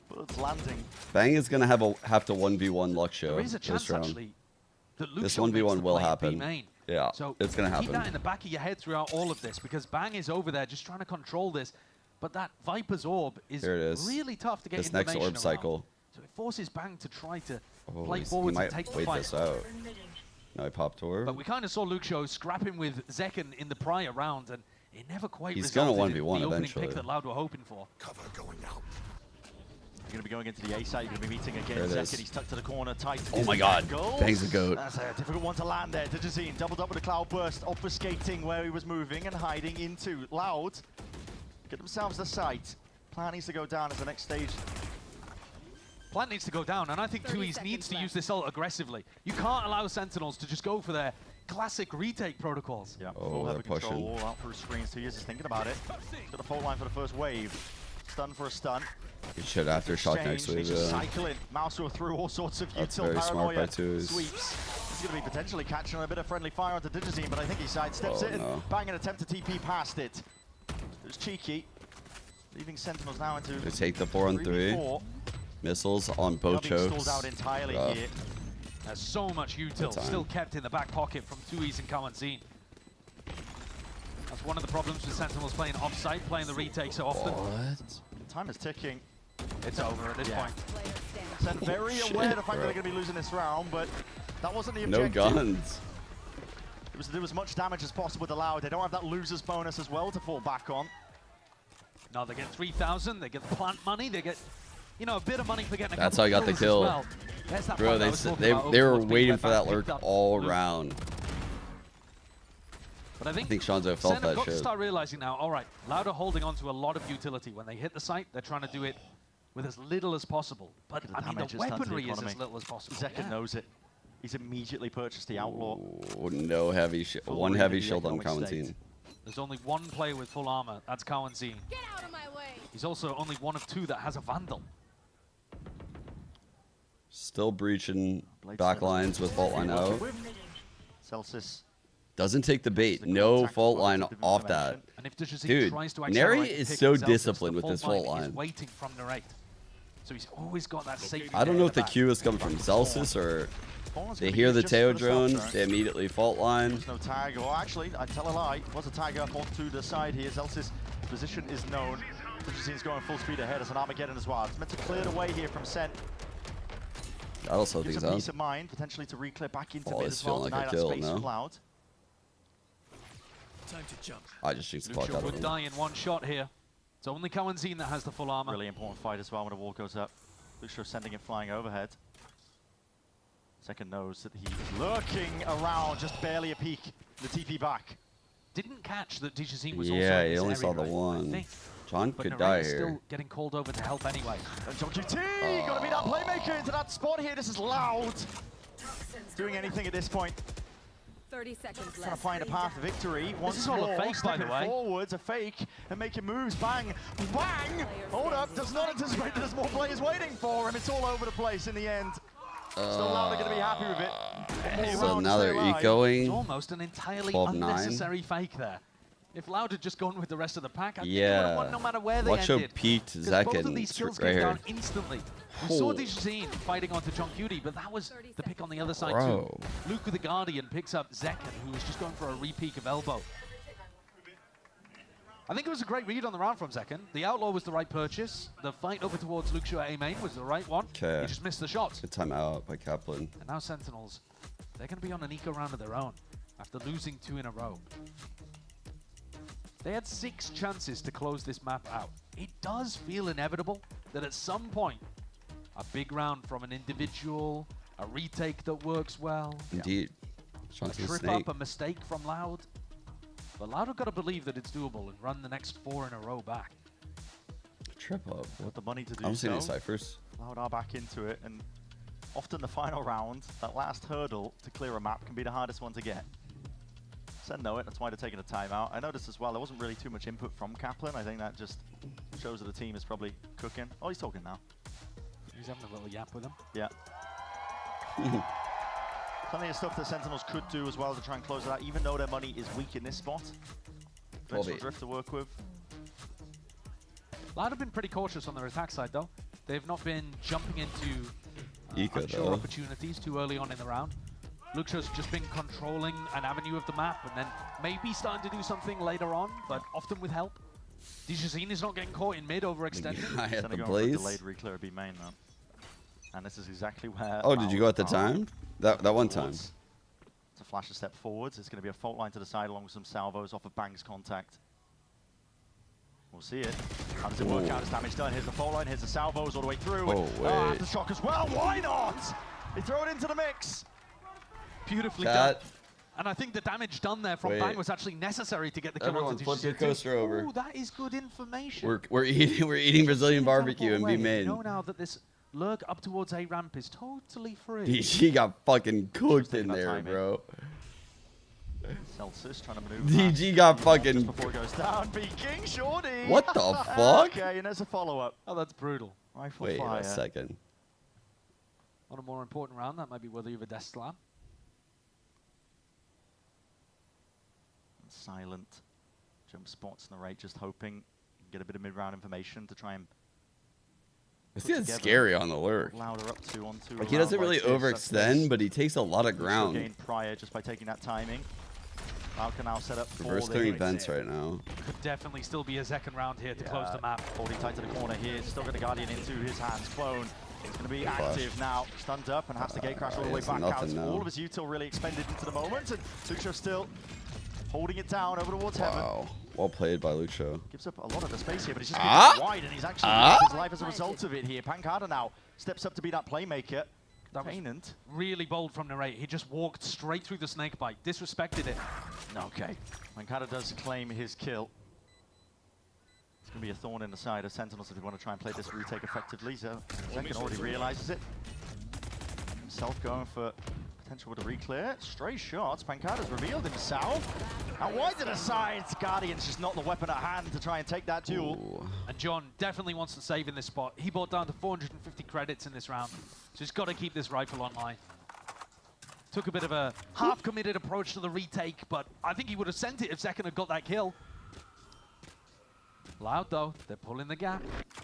But it's landing. Bang is going to have to 1v1 Luck Show there is a chance, this round. Actually, this 1v1 will happen. Yeah, so it's going to happen. Keep that in the back of your head throughout all of this, because Bang is over there just trying to control this. But that Viper's orb is really tough to get this next orb cycle. So it forces Bang to try to play forward and take the fight. Wait this out. No, he popped orb. But we kind of saw Luke Show scrapping with Zekken in the prior round, and it never quite He's going to 1v1 in the opening eventually. pick that Loud were hoping for. Cover going out. You're going to be going into the A side. You're going to be meeting again. Zekken, he's tucked to the corner, tight. Oh my God. Bang's a goat. That's a difficult one to land there. Digizine doubled up with a cloud burst, obfuscating where he was moving and hiding into. Loud get themselves the site. Plant needs to go down as the next stage. Plant needs to go down, and I think 2Es needs to use this ult aggressively. You can't allow Sentinels to just go for their classic retake protocols. Yeah, full heavy control all out through screens. 2Es is thinking about it. He's got a fault line for the first wave. Stun for a stun. He should aftershock next wave. Cycling. Mouse through all sorts of That's util very paranoia. smart by 2Es. Sweeps. He's going to be potentially catching a bit of friendly fire onto Digizine, but I think he sidesteps it and bang an attempt to TP past it. It was cheeky. Leaving Sentinels now into They take the 4-on-3. Missiles on both chokes. Out entirely here. There's so much util still kept in the back pocket from 2Es and Kawanzine. That's one of the problems with Sentinels playing off-site, playing the retake so often. Time is ticking. It's over at this point. Sen very aware of the fact that they're going to be losing this round, but that wasn't the objective. No guns. It was do as much damage as possible with the Loud. They don't have that loser's bonus as well to fall back on. No, they get 3,000, they get the plant money, they get, you know, a bit of money for getting a That's how I got the kill. Well. Bro, they were waiting for that lurk all round. But I think Shanzo felt that got shit. To start realizing now, all right, Loud are holding on to a lot of utility. When they hit the site, they're trying to do it with as little as possible. But I mean, the weaponry is as little as possible. Zekken knows it. He's immediately purchased the Outlaw. Ooh, no heavy one heavy shield on Kawanzine. There's only one player with full armor. That's Kawanzine. Get out of my way. He's also only one of 2 that has a Vandal. Still breaching back lines with fault line out. Celsius doesn't take the bait. No fault line off that. And if Dude, Neri is so disciplined with this fault line. Waiting from Narrate. So he's always got that safety. I don't know if the Q is coming from Celsius or they hear the Teo drone, they immediately fault line. There's no tag. Well, actually, I tell a lie. It was a tag up onto the side here. Celsius' position is known. Digizine's going full speed ahead as an Armageddon as well. It's meant to clear the way here from Sen. That also gives a peace of mind, potentially to re-clear back into mid as well. Like Deny a that kill, space no? from Loud. Time to jump. I just jinxed the fuck out of would him. die in one shot here. It's only Kawanzine that has the full armor. Really important fight as well when the wall goes up. Lucio sending it flying overhead. Second knows that he's lurking around, just barely a peek. The TP back. Didn't catch that Digizine was also Yeah, in he this only area, saw the right? one. John But could Narrate die is here. still getting called over to help anyway. And John GT, gotta be that playmaker into that spot here. This is Loud. Doing anything at this point. 30 seconds left. Trying to find a path to victory. This is all a fake, by the way. Forwards, a fake, and making moves. Bang, bang. Hold up, does not anticipate that there's more players waiting for him. It's all over the place in the end. Still Loud are going to be happy with it. So now they're ecoing. It's almost an entirely 12-9. unnecessary fake there. If Loud had just gone with the rest of the pack, I think Yeah. they would have won no matter where they Luxo ended. peaked Because both of Zekken these kills right came here. down instantly. We saw Dijazine fighting onto John Cutie, but that was the pick on the other side too. Luke with the Guardian picks up Zekken, who was just going for a re-peek of elbow. I think it was a great read on the round from Zekken. The Outlaw was the right purchase. The fight over towards Luxo at A main was the right one. Okay. He just missed the shots. Good time out by Kaplan. And now Sentinels, they're going to be on an eco round of their own after losing 2 in a row. They had 6 chances to close this map out. It does feel inevitable that at some point, a big round from an individual, a retake that works well. Indeed. A trip up, a mistake from Loud. But Loud have got to believe that it's doable and run the next 4 in a row back. Trip up. With the money to do I'm seeing so. ciphers. Loud are back into it, and often the final round, that last hurdle to clear a map can be the hardest one to get. SEN know it, that's why they're taking a timeout. I noticed as well, there wasn't really too much input from Kaplan. I think that just shows that the team is probably cooking. Oh, he's talking now. He's having a little yap with him. Yeah. Plenty of stuff that Sentinels could do as well to try and close it out, even though their money is weak in this spot. Vengeful Drift to work with. Loud have been pretty cautious on their attack side, though. They've not been jumping into Eco, unsure opportunities too early on in the round. Luxo's just been controlling an avenue of the map and then maybe starting to do something later on, but often with help. Dijazine is not getting caught in mid, overextending. I had the Going blaze. for a delayed reclear B main though. And this is exactly where... Oh, did you go at the time? That one time. To flash a step forwards. It's going to be a fault line to the side along with some salvos off of Bang's contact. We'll see it. How does it work out? As damage done. Here's the fault line. Here's the salvos all the way through. Oh, wait. Aftershock as well. Why not? They throw it into the mix. Beautifully done. And I think the damage done there from Bang was actually necessary to get the kill on Everyone flip your coaster over. Ooh, that is good information. We're eating Brazilian barbecue and be made. You know now that this lurk up towards A ramp is totally free. DG got fucking cooked in there, bro. Celsius trying to maneuver. DG got fucking. Just before it goes down, B King Shorty. What the fuck? Okay, and there's a follow-up. Oh, that's brutal. Rifle Wait fire. a second. On a more important round, that might be worthy of a death slam. Silent jump spots narrate, just hoping get a bit of mid-round information to try and. This guy's scary on the lurk. Louder up to onto like he doesn't really overextend, but he takes a lot of ground. Gain prior just by taking that timing. Loud can now set up for Reverse clearing vents right now. Could definitely still be a second round here to close the map. Holding tight to the corner here, still got the Guardian into his hands. Clone is going to be active now, stunned up and has to gate crash all the way back out. All of his util really expended into the moment, and Luxo still holding it down over towards heaven. Well played by Luxo. Gives up a lot of the space here, but he's just getting wide, and he's actually lost his life as a result of it here. Pancada now steps up to be that playmaker. That was really bold from Narrate. He just walked straight through the snake bite, disrespected it. Okay. Pancada does claim his kill. It's going to be a thorn in the side of Sentinels if they want to try and play this retake effectively. So Zekken already realizes it. Himself going for potential with a re-clear. Stray shots. Pancada's revealed himself. And wide to the sides. Guardian's just not the weapon at hand to try and take that duel. Ooh. And John definitely wants to save in this spot. He bought down to 450 credits in this round. So he's got to keep this rifle online. Took a bit of a half-committed approach to the retake, but I think he would have sent it if Zekken had got that kill. Loud though, they're pulling the gap.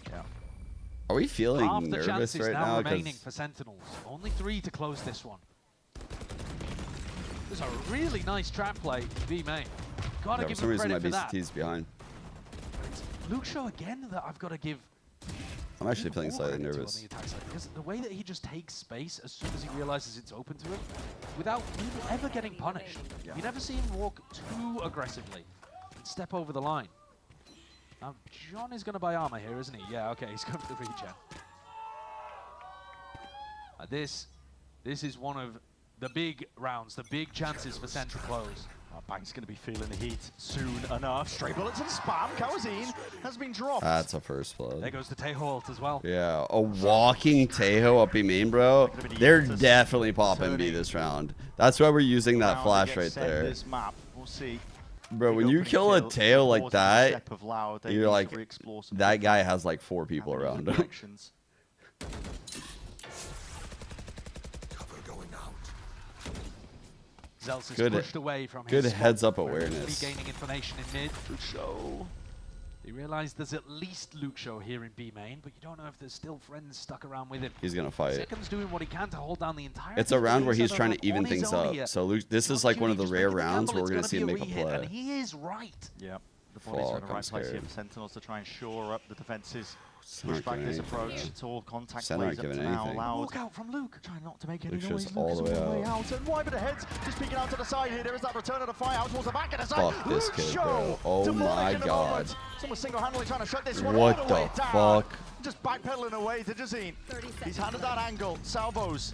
Yeah. Are we feeling Half the nervous chances right now now? remaining for Sentinels. Only 3 to close this one. There's a really nice trap play in B main. Gotta give him credit for that. VCT's behind. It's Luxo again that I've got to give. I'm actually feeling slightly nervous. On the attack side, because the way that he just takes space as soon as he realizes it's open to him, without ever getting punished. You never see him walk too aggressively and step over the line. Now, John is going to buy armor here, isn't he? Yeah, okay, he's going for the regen. This is one of the big rounds, the big chances for SEN to close. Bang's going to be feeling the heat soon enough. Stray bullets and spam. Kawazine has been dropped. That's a first blood. There goes the Tejo ult as well. Yeah, a walking Tejo up B main, bro. They're definitely popping B this round. That's why we're using that flash right there. This map. We'll see. Bro, when you kill a Tejo like that, you're like, that guy has like 4 people around him. Zels is Good, pushed away from good his heads-up spot, where he's awareness. regaining information in mid. Luxo. He realized there's at least Luxo here in B main, but you don't know if there's still friends stuck around with him. He's gonna fight. Second's doing what he can to hold down the entire. It's a round where he's trying to setup even on his things own up. here. So Luke, this is like one of the rare rounds where we're gonna see him make a And play. he is right. Yeah, the bodies are in the I'm right place here scared. for Sentinels to try and shore up the defenses. Sen Push aren't back giving this anything, approach. man. It's all contact Sen plays aren't up to giving now. anything. Loud. Walk out from Luke. Trying not to make any Luke's noise. just all the Luke's way on the way out. out. And wide with the heads. Just peeking out to the side here. There is that return of the fire out towards the back of the side. Fuck this kid, Luxo bro. Oh demonic my in the God. moment. Someone single-handedly trying to shut this one What all the way the down. fuck? Just backpedaling away to Jazeen. He's handed that angle. Salvos.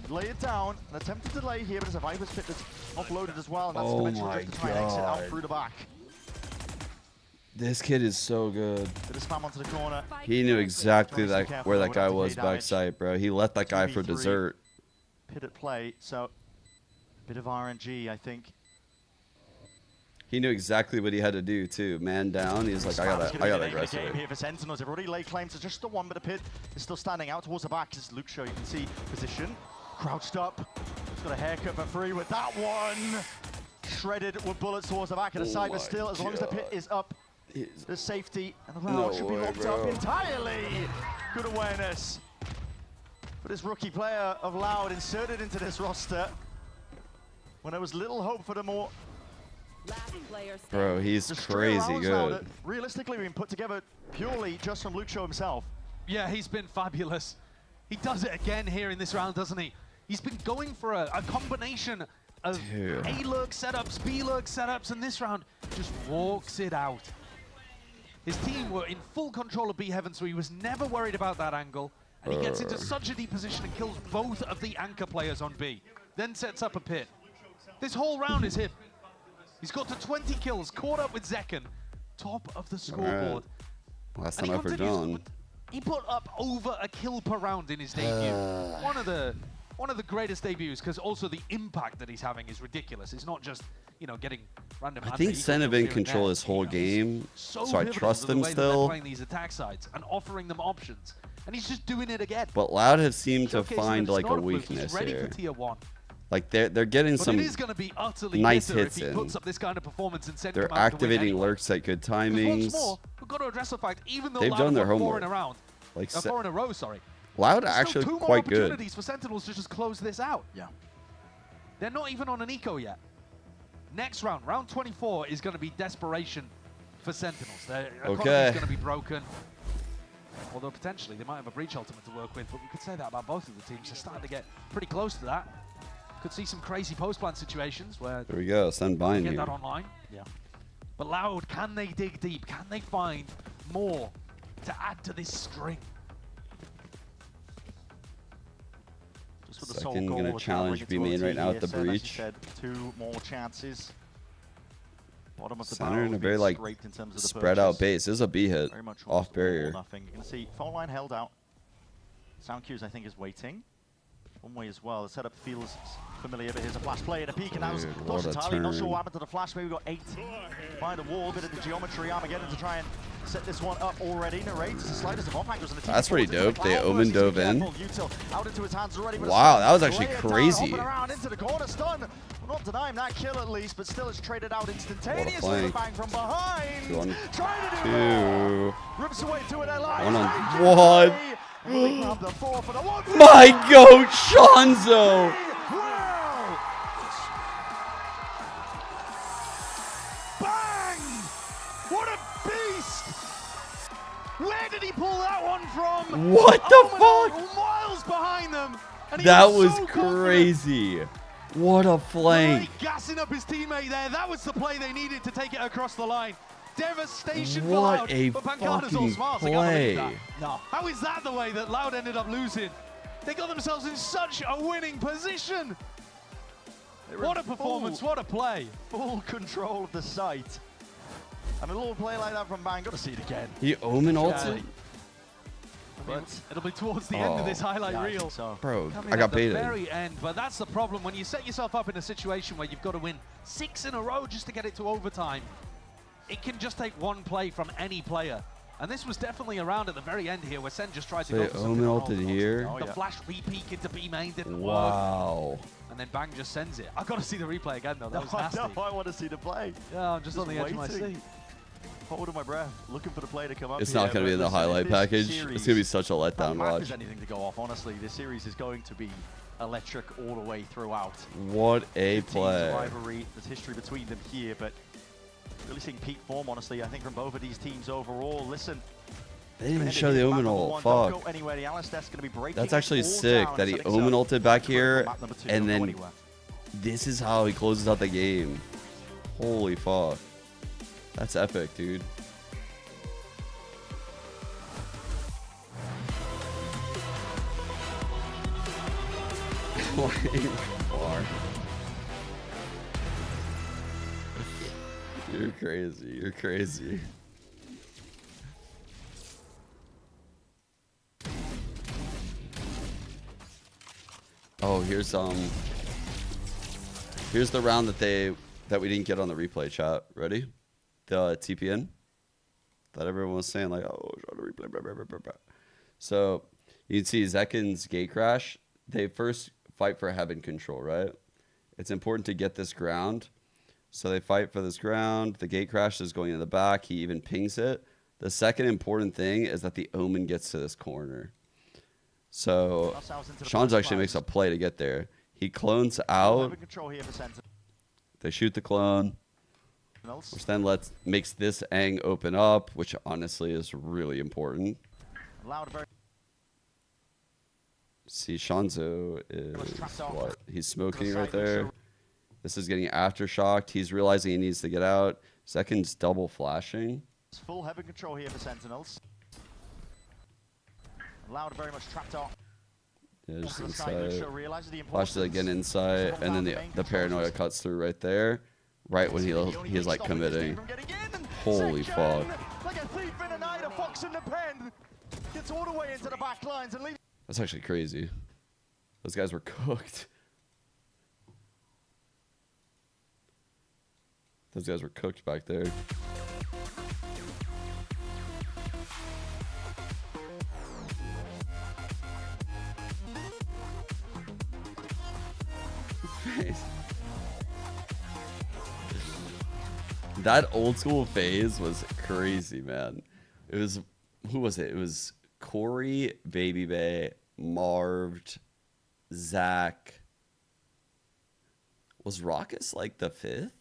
Lay it down. An attempted delay here, but it's a Viper's Pit that's offloaded as well. And that's Oh dimensional my drift to try and exit out God. through the back. This kid is so good. Bit of spam onto the corner. He knew exactly Trying to stay that careful where though, that would guy have to was pay back damage. site, bro. He left that guy for 2v3. dessert. Pit at play, so bit of RNG, I think. He knew exactly what he had to do too. Man down. He's like, I gotta aggress game it. here for Sentinels. They've already laid claim to just the one, but the pit is still standing out towards the back. This is Luxo. You can see position, crouched up. He's got a haircut for free with that one. Shredded with bullets towards the back of the side, but still, as long as the pit is up, there's safety, and the round should be locked up entirely. Good awareness. But this rookie player of Loud inserted into this roster when there was little hope for the more. Bro, he's The string crazy rounds now that good. realistically been put together purely just from Luxo himself. Yeah, he's been fabulous. He does it again here in this round, doesn't he? He's been going for a combination of A-lurk setups, B-lurk setups, and this round just walks it out. His team were in full control of B Heaven, so he was never worried about that angle. And he gets into such a deep position and kills both of the anchor players on B. Then sets up a pit. This whole round is him. He's got to 20 kills, caught up with Zekken, top of the scoreboard. Last And time he I for continues- John. He put up over a kill per round in his debut. One of the greatest debuts, because also the impact that he's having is ridiculous. It's not just, you know, getting random. I think Sen have been in control this whole game, so I pivotal trust to the them way that they're still. playing these attack sides and offering them options, and he's just doing it again. But Loud have seemed to Showcasing find that it's like a not fluke, he's weakness ready here. for tier 1. Like they're getting But some it is going to be utterly nice bitter hits if he in. puts up this kind of performance and Sen They're come out to win activating anyway. lurks at good 'Cause timings. once more, we've got to address the fact, even though They've Loud done their have won 4 in homework. a round, Like 4 in a row, sorry. Loud There's actually still 2 more quite good. opportunities for Sentinels to just close this out. Yeah. They're not even on an eco yet. Next round, round 24, is going to be desperation for Sentinels. Their economy is going to be broken. Although potentially they might have a breach ultimate to work with, but we could say that about both of the teams. They're starting to get pretty close to that. Could see some crazy post-plant situations where There we go. Send they bind get here. that online. Yeah. But Loud, can they dig deep? Can they find more to add to this string? Just with the sole Second goal gonna of challenge countering B it to main OT right now here. at the Sen, as you breach. said, 2 more chances. Bottom of the Center barrel in a has very been like scraped in terms of the spread out purchase. base. This is a B hit Very much off almost all barrier. or nothing. You're going to see phone line held out. Sound cues, I think, is waiting. One way as well. The setup feels familiar, but here's a flash play and a peek, and that was Dude, not what a entirely. Not sure turn. what happened to the flash. Maybe we got 8 by the wall. Bit of the geometry Armageddon to try and set this one up already. Narrates the slightest of off angles, and the team That's pretty falls into the dope. They cloud Omen burst. dove He's in. careful. Util out into his hands already. but Wow, a that was actually lay it down, crazy. hopping around into the corner, stun. Well, not denying that kill at least, but still it's traded out instantaneously. flank. Bang from behind. 1, Trying to do 2. rips away to an ally. 1 on 1. Grab the 4 for the 1. My goat, Shanzo! Wow! Bang! What a beast! Where did he pull that one from? What the fuck? Miles behind them. And he That was was so confident. crazy. What a flank. Really gassing up his teammate there. That was the play they needed to take it across the line. Devastation for What Loud, a but Pancada's all fucking smiles. I can't believe play. that. No. How is that the way that Loud ended up losing? They got themselves in such a winning position. What a performance, what a play. Full control of the site. And a little play like that from Bang, got to see it again. He Omen ulted? But it'll be towards the end of this highlight yeah, I reel. think so. Bro, Coming I got at the baited. very end, but that's the problem. When you set yourself up in a situation where you've got to win 6 in a row just to get it to overtime, it can just take one play from any player. And this was definitely around at the very end here where Sen just tried to So go they for something Omen unorthodox. ulted here. The flash re-peek into B main didn't work. Wow. And and then Bang just sends it. I've got to see the replay again, though. That was nasty. No, I want to see the play. Yeah, I'm just on the edge of my seat. Holding my breath, looking for the play to come up. It's not going to be in the highlight package. It's going to be such a letdown watch. If anything to go off, honestly, this series is going to be electric all the way throughout. What a play. Rivalry, there's history between them here, but really seeing peak form, honestly, I think, from both of these teams overall. Listen. They didn't even show the Omen ult. Fuck. That's actually sick that he Omen ulted back here, and then this is how he closes out the game. Holy fuck. That's epic, dude. You're crazy. You're crazy. Oh, here's the round that we didn't get on the replay chat. Ready? The TPN that everyone was saying like, oh, show the replay. Blah, blah, blah, blah, blah. So you can see Zekin's gate crash. They first fight for heaven control, right? It's important to get this ground. So they fight for this ground. The gate crash is going in the back. He even pings it. The second important thing is that the Omen gets to this corner. So Sean's actually makes a play to get there. He clones out. They shoot the clone. Which then makes this Aang open up, which honestly is really important. See, Shanzo is what? He's smoking right there. This is getting aftershocked. He's realizing he needs to get out. Second's double flashing. It's full heaven control here for Sentinels. Loud very much trapped off. Yeah, just inside. Flashes again inside, and then the paranoia cuts through right there. Right when he's like committing. Holy fuck. Like a thief in the night, a fox in the pen. Gets all the way into the back lines and leaves. That's actually crazy. Those guys were cooked. Those guys were cooked back there. That old school phase was crazy, man. It was, who was it? It was Corey, Baby Bay, Marved, Zach. Was Raucus like the 5th?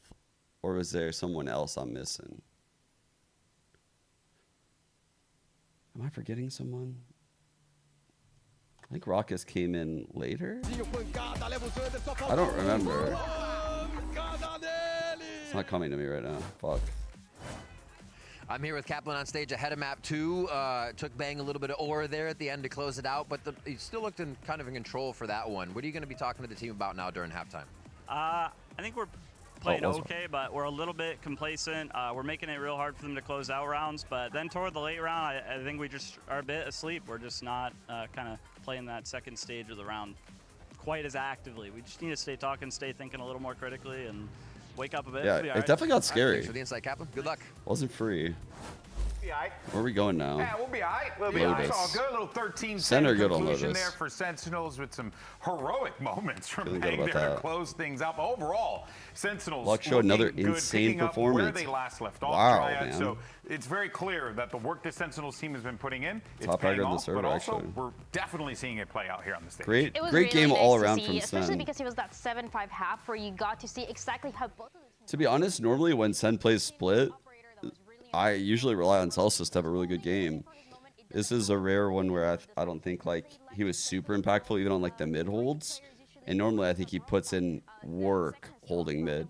Or was there someone else I'm missing? Am I forgetting someone? I think Raucus came in later. I don't remember. It's not coming to me right now. Fuck. I'm here with Kaplan on stage ahead of map 2. Took Bang a little bit of aura there at the end to close it out, but he still looked kind of in control for that one. What are you going to be talking to the team about now during halftime? I think we're playing okay, but we're a little bit complacent. We're making it real hard for them to close out rounds, but then toward the late round, I think we just are a bit asleep. We're just not kind of playing that second stage of the round quite as actively. We just need to stay talking, stay thinking a little more critically, and wake up a bit. Yeah, it definitely got scary. Thanks for the insight, Kaplan. Good luck. Wasn't free. Where are we going now? Yeah, we'll be all right. We'll be all right. It's all good. A little 13-10 conclusion there for Sentinels with some heroic moments from Bang there to close things up. Overall, Sentinels Luck showed another insane performance. Where they last left off. Wow, Triad. man. So it's very clear that the work the Sentinels team has been putting in, it's Top paying record on the off, server, but also actually. we're definitely seeing it play out here on the stage. Great, It was great really game nice all to around see, from especially Sen. because it was that 7-5 half where you got to see exactly how both of the teams. To be honest, normally when Sen plays split, I usually rely on Celsius to have a really good game. This is a rare one where I don't think like he was super impactful even on like the mid holds. And normally I think he puts in work holding mid.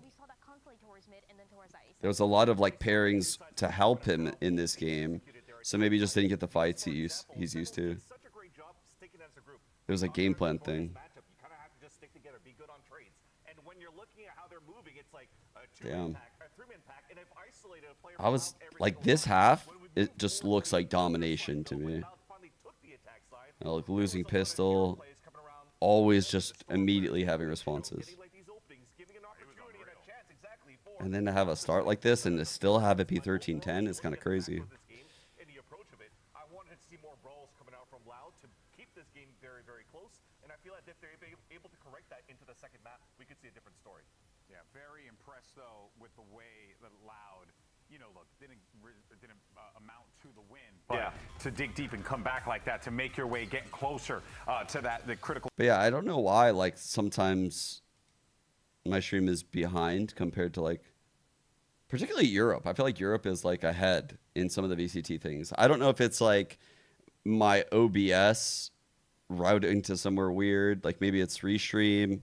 There was a lot of like pairings to help him in this game. So maybe he just didn't get the fights he's used to. It was a game plan thing. Damn. I was like, this half, it just looks like domination to me. Like losing pistol, always just immediately having responses. And then to have a start like this and to still have it be 13-10 is kind of crazy. If they're able to correct that into the second map, we could see a different story. Yeah, very impressed though with the way that Loud, you know, look, didn't amount to the win, but to dig deep and come back like that, to make your way, get closer to the critical. But yeah, I don't know why. Like sometimes my stream is behind compared to like, particularly Europe. I feel like Europe is like ahead in some of the VCT things. I don't know if it's like my OBS routing to somewhere weird. Like maybe it's Restream,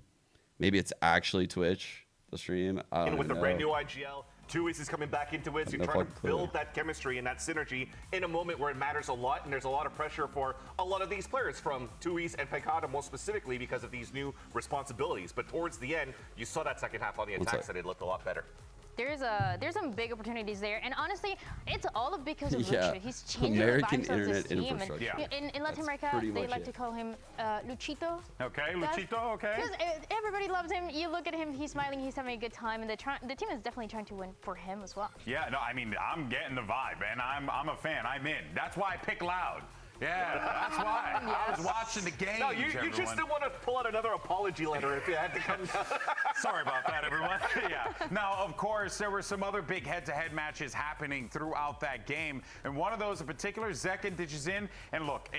maybe it's actually Twitch, the stream. I don't with know. the brand new IGL, 2Ace is coming back into it, so you're trying to build that chemistry and that synergy in a moment where it matters a lot, and there's a lot of pressure for a lot of these players from 2Ace and Pencata, most specifically because of these new responsibilities. But towards the end, you saw that second half on the attacks that it looked a lot better. There's some big opportunities there, and honestly, it's all because of Lucho. He's changing American the vibes of this team. infrastructure. And in Latin America, they like to call him Luchito. Okay, Luchito, okay. Because everybody loves him. You look at him, he's smiling, he's having a good time, and the team is definitely trying to win for him as well. Yeah, no, I mean, I'm getting the vibe, and I'm a fan. I'm in. That's why I pick Loud. Yeah, that's why. I was watching the game. No, you just didn't want to pull out another apology letter if you had to come down. Sorry about that, everyone. Yeah. Now, of course, there were some other big head-to-head matches happening throughout that game, and one of those in particular, Zekken Digizin. And look,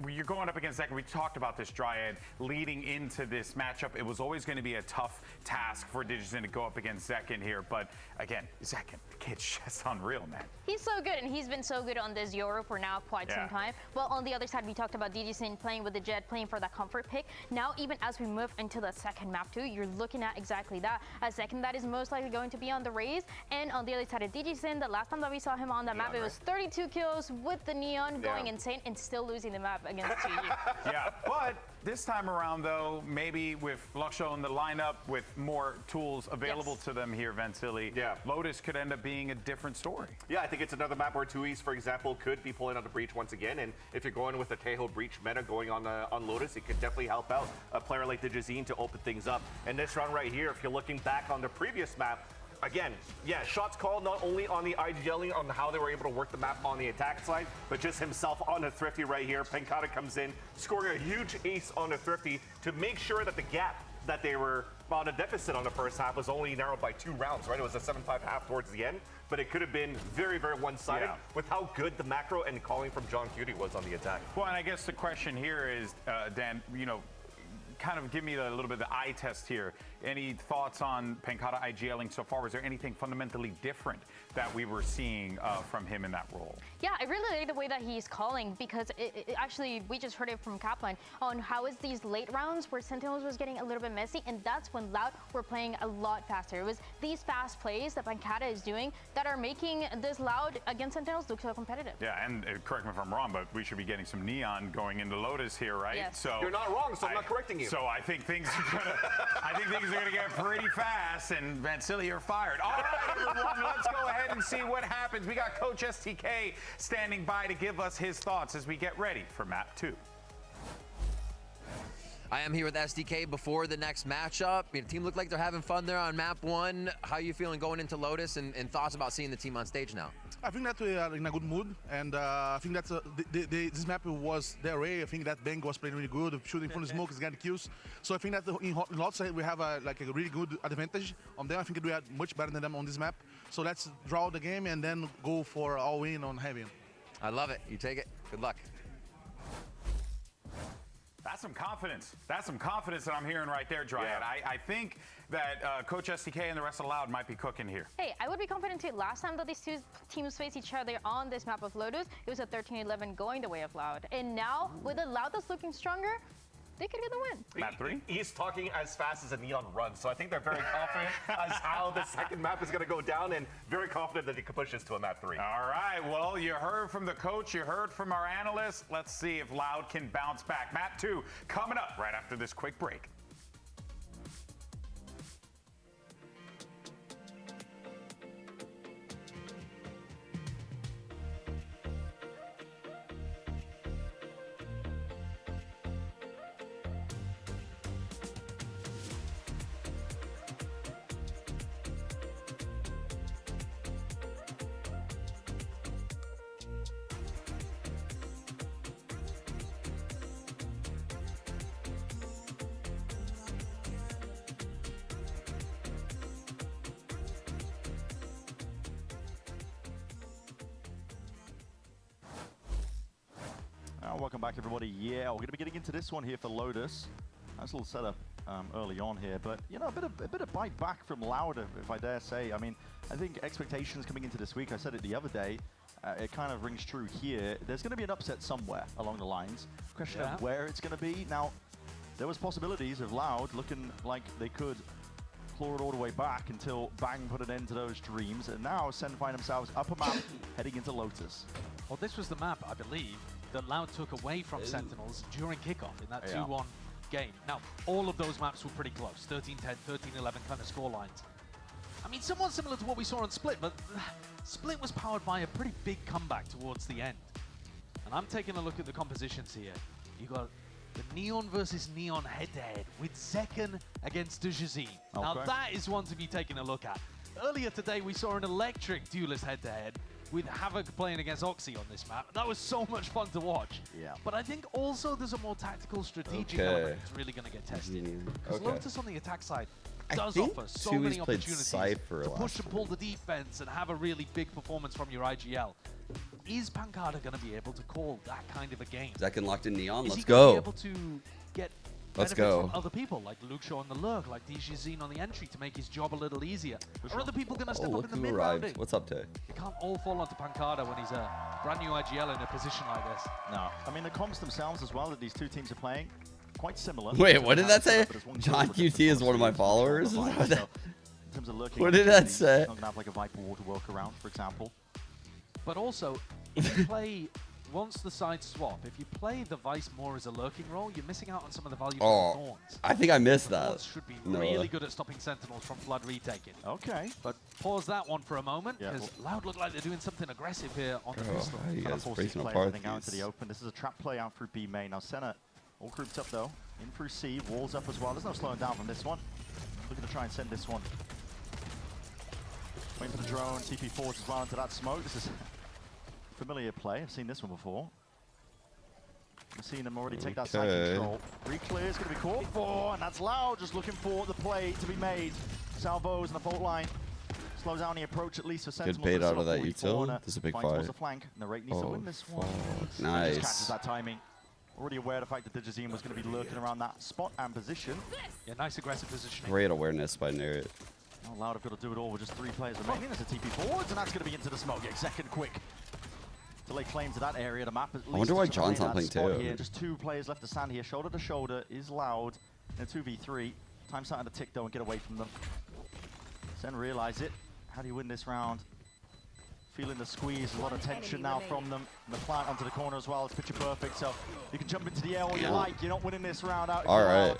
you're going up against Zekken. We talked about this, Dryad, leading into this matchup. It was always going to be a tough task for Digizin to go up against Zekken here, but again, Zekken, the kid's just unreal, man. He's so good, and he's been so good on this Euro for now quite some time. Well, on the other side, we talked about Digizin playing with the Jet, playing for that comfort pick. Now, even as we move into the second map too, you're looking at exactly that. A second that is most likely going to be on the Raze, and on the other side of Digizin, the last time that we saw him on that map, it was 32 kills with the Neon going insane and still losing the map against TG. Yeah, but this time around, though, maybe with Luxo in the lineup, with more tools available to them here, Vansili, Lotus could end up being a different story. Yeah, I think it's another map where 2Ace, for example, could be pulling out a Breach once again, and if you're going with the Tejo Breach meta going on Lotus, it could definitely help out a player like Digizin to open things up. And this round right here, if you're looking back on the previous map, again, yeah, shots called not only on the IGLing, on how they were able to work the map on the attack side, but just himself on the Thrifty right here. Pencata comes in, scoring a huge ace on the Thrifty to make sure that the gap that they were on a deficit on the first half was only narrowed by 2 rounds, right? It was a 7-5 half towards the end, but it could have been very, very one-sided with how good the macro and calling from John Cutie was on the attack. Well, and I guess the question here is, Dan, you know, kind of give me a little bit of the eye test here. Any thoughts on Pencata IGLing so far? Was there anything fundamentally different that we were seeing from him in that role? Yeah, I really like the way that he's calling, because actually, we just heard it from Kaplan on how it's these late rounds where Sentinels was getting a little bit messy, and that's when Loud were playing a lot faster. It was these fast plays that Pencata is doing that are making this Loud against Sentinels look so competitive. Yeah, and correct me if I'm wrong, but we should be getting some Neon going into Lotus here, right? Yes. So you're not wrong, so I'm not correcting you. So I think things are gonna get pretty fast, and Vansili, you're fired. All right, everyone, let's go ahead and see what happens. We got Coach STK standing by to give us his thoughts as we get ready for map 2. I am here with SDK before the next matchup. The team looked like they're having fun there on map 1. How are you feeling going into Lotus, and thoughts about seeing the team on stage now? I think that we are in a good mood, and I think that this map was their way. I think that Bang was playing really good, shooting from the smoke, is getting kills. So I think that in lots we have a really good advantage on them. I think we are much better than them on this map. So let's draw the game and then go for all in on Heaven. I love it. You take it. Good luck. That's some confidence. That's some confidence that I'm hearing right there, Dryad. I think that Coach STK and the rest of Loud might be cooking here. Hey, I would be confident too. Last time that these two teams faced each other on this map of Lotus, it was a 13-11 going the way of Loud. And now, with a Loud that's looking stronger, they could get the win. Map 3? He's talking as fast as a Neon runs, so I think they're very confident as how the second map is going to go down, and very confident that he can push us to a map 3. All right, well, you heard from the coach, you heard from our analysts. Let's see if Loud can bounce back. Map 2 coming up right after this quick break. Welcome back, everybody. Yeah, we're going to be getting into this one here for Lotus. Nice little setup early on here, but you know, a bit of bite back from Loud, if I dare say. I mean, I think expectations coming into this week, I said it the other day, it kind of rings true here. There's going to be an upset somewhere along the lines. Question of where it's going to be. Now, there was possibilities of Loud looking like they could claw it all the way back until Bang put an end to those dreams, and now SEN find themselves up a map heading into Lotus. Well, this was the map, I believe, that Loud took away from Sentinels during kickoff in that 2-1 game. Now, all of those maps were pretty close, 13-10, 13-11 kind of score lines. I mean, somewhat similar to what we saw on Split, but Split was powered by a pretty big comeback towards the end. And I'm taking a look at the compositions here. You got the Neon versus Neon head-to-head with Zekken against Dejazine. Okay. Now that is one to be taken a look at. Earlier today we saw an electric duelist head-to-head with Havoc playing against Oxy on this map. That was so much fun to watch. Yeah. But I think also there's a more tactical, strategic element that's really going to get tested. Because Lotus on the attack side does offer so many opportunities to push and pull the defense and have a really big performance from your IGL. Is Pancada going to be able to call that kind of a game? Zekken locked in Neon. Let's go. Is he going to be able to get Let's go. From other people, like Luke Shaw on the lurk, like Dejazine on the entry to make his job a little easier? Are other people going to step up in the mid-rounding? What's up, Tay? It can't all fall onto Pancada when he's a brand new IGL in a position like this. No. I mean, the comps themselves as well that these two teams are playing, quite similar. Wait, what did that say? John QT is one of my followers? In terms of lurking, what did that say? He's not going to have like a Viper wall to work around, for example. But also, if you play, once the sides swap, if you play the Vice more as a lurking role, you're missing out on some of the value from the Thorns. I think I missed that. Thorns should be really good at stopping Sentinels from Flood retaking. Okay. But pause that one for a moment, because Loud look like they're doing something aggressive here on the pistol. You guys breaking apart everything out into the open. This is a trap play out through B main. Now Senna all grouped up though, in through C, walls up as well. There's no slowing down from this one. Looking to try and send this one. Waiting for the drone, TP forwards as well into that smoke. This is familiar play. I've seen this one before. I've seen him already take that side control. Re-clear is going to be caught for, and that's Loud just looking for the play to be made. Salvos in the fault line. Slows down the approach at least for Sentinels. Good bait out of that util. There's a big fight. The flank. Narrate needs to win this one. Nice. Just catches that timing. Already aware of the fact that Dejazine was going to be lurking around that spot and position. Yeah, nice aggressive positioning. Great awareness by Narrate. Oh, Loud have got to do it all with just 3 players remaining. There's a TP forwards, and that's going to be into the smoke. Yeah, second quick. To lay claim to that area, the map at least. I wonder why John's not playing too. Here. Just 2 players left to stand here. Shoulder to shoulder is Loud in a 2v3. Time starting to tick though and get away from them. SEN realize it. How do you win this round? Feeling the squeeze, a lot of tension now from them. And the plant onto the corner as well. It's picture perfect, so you can jump into the air all you like. You're not winning this round out. All right.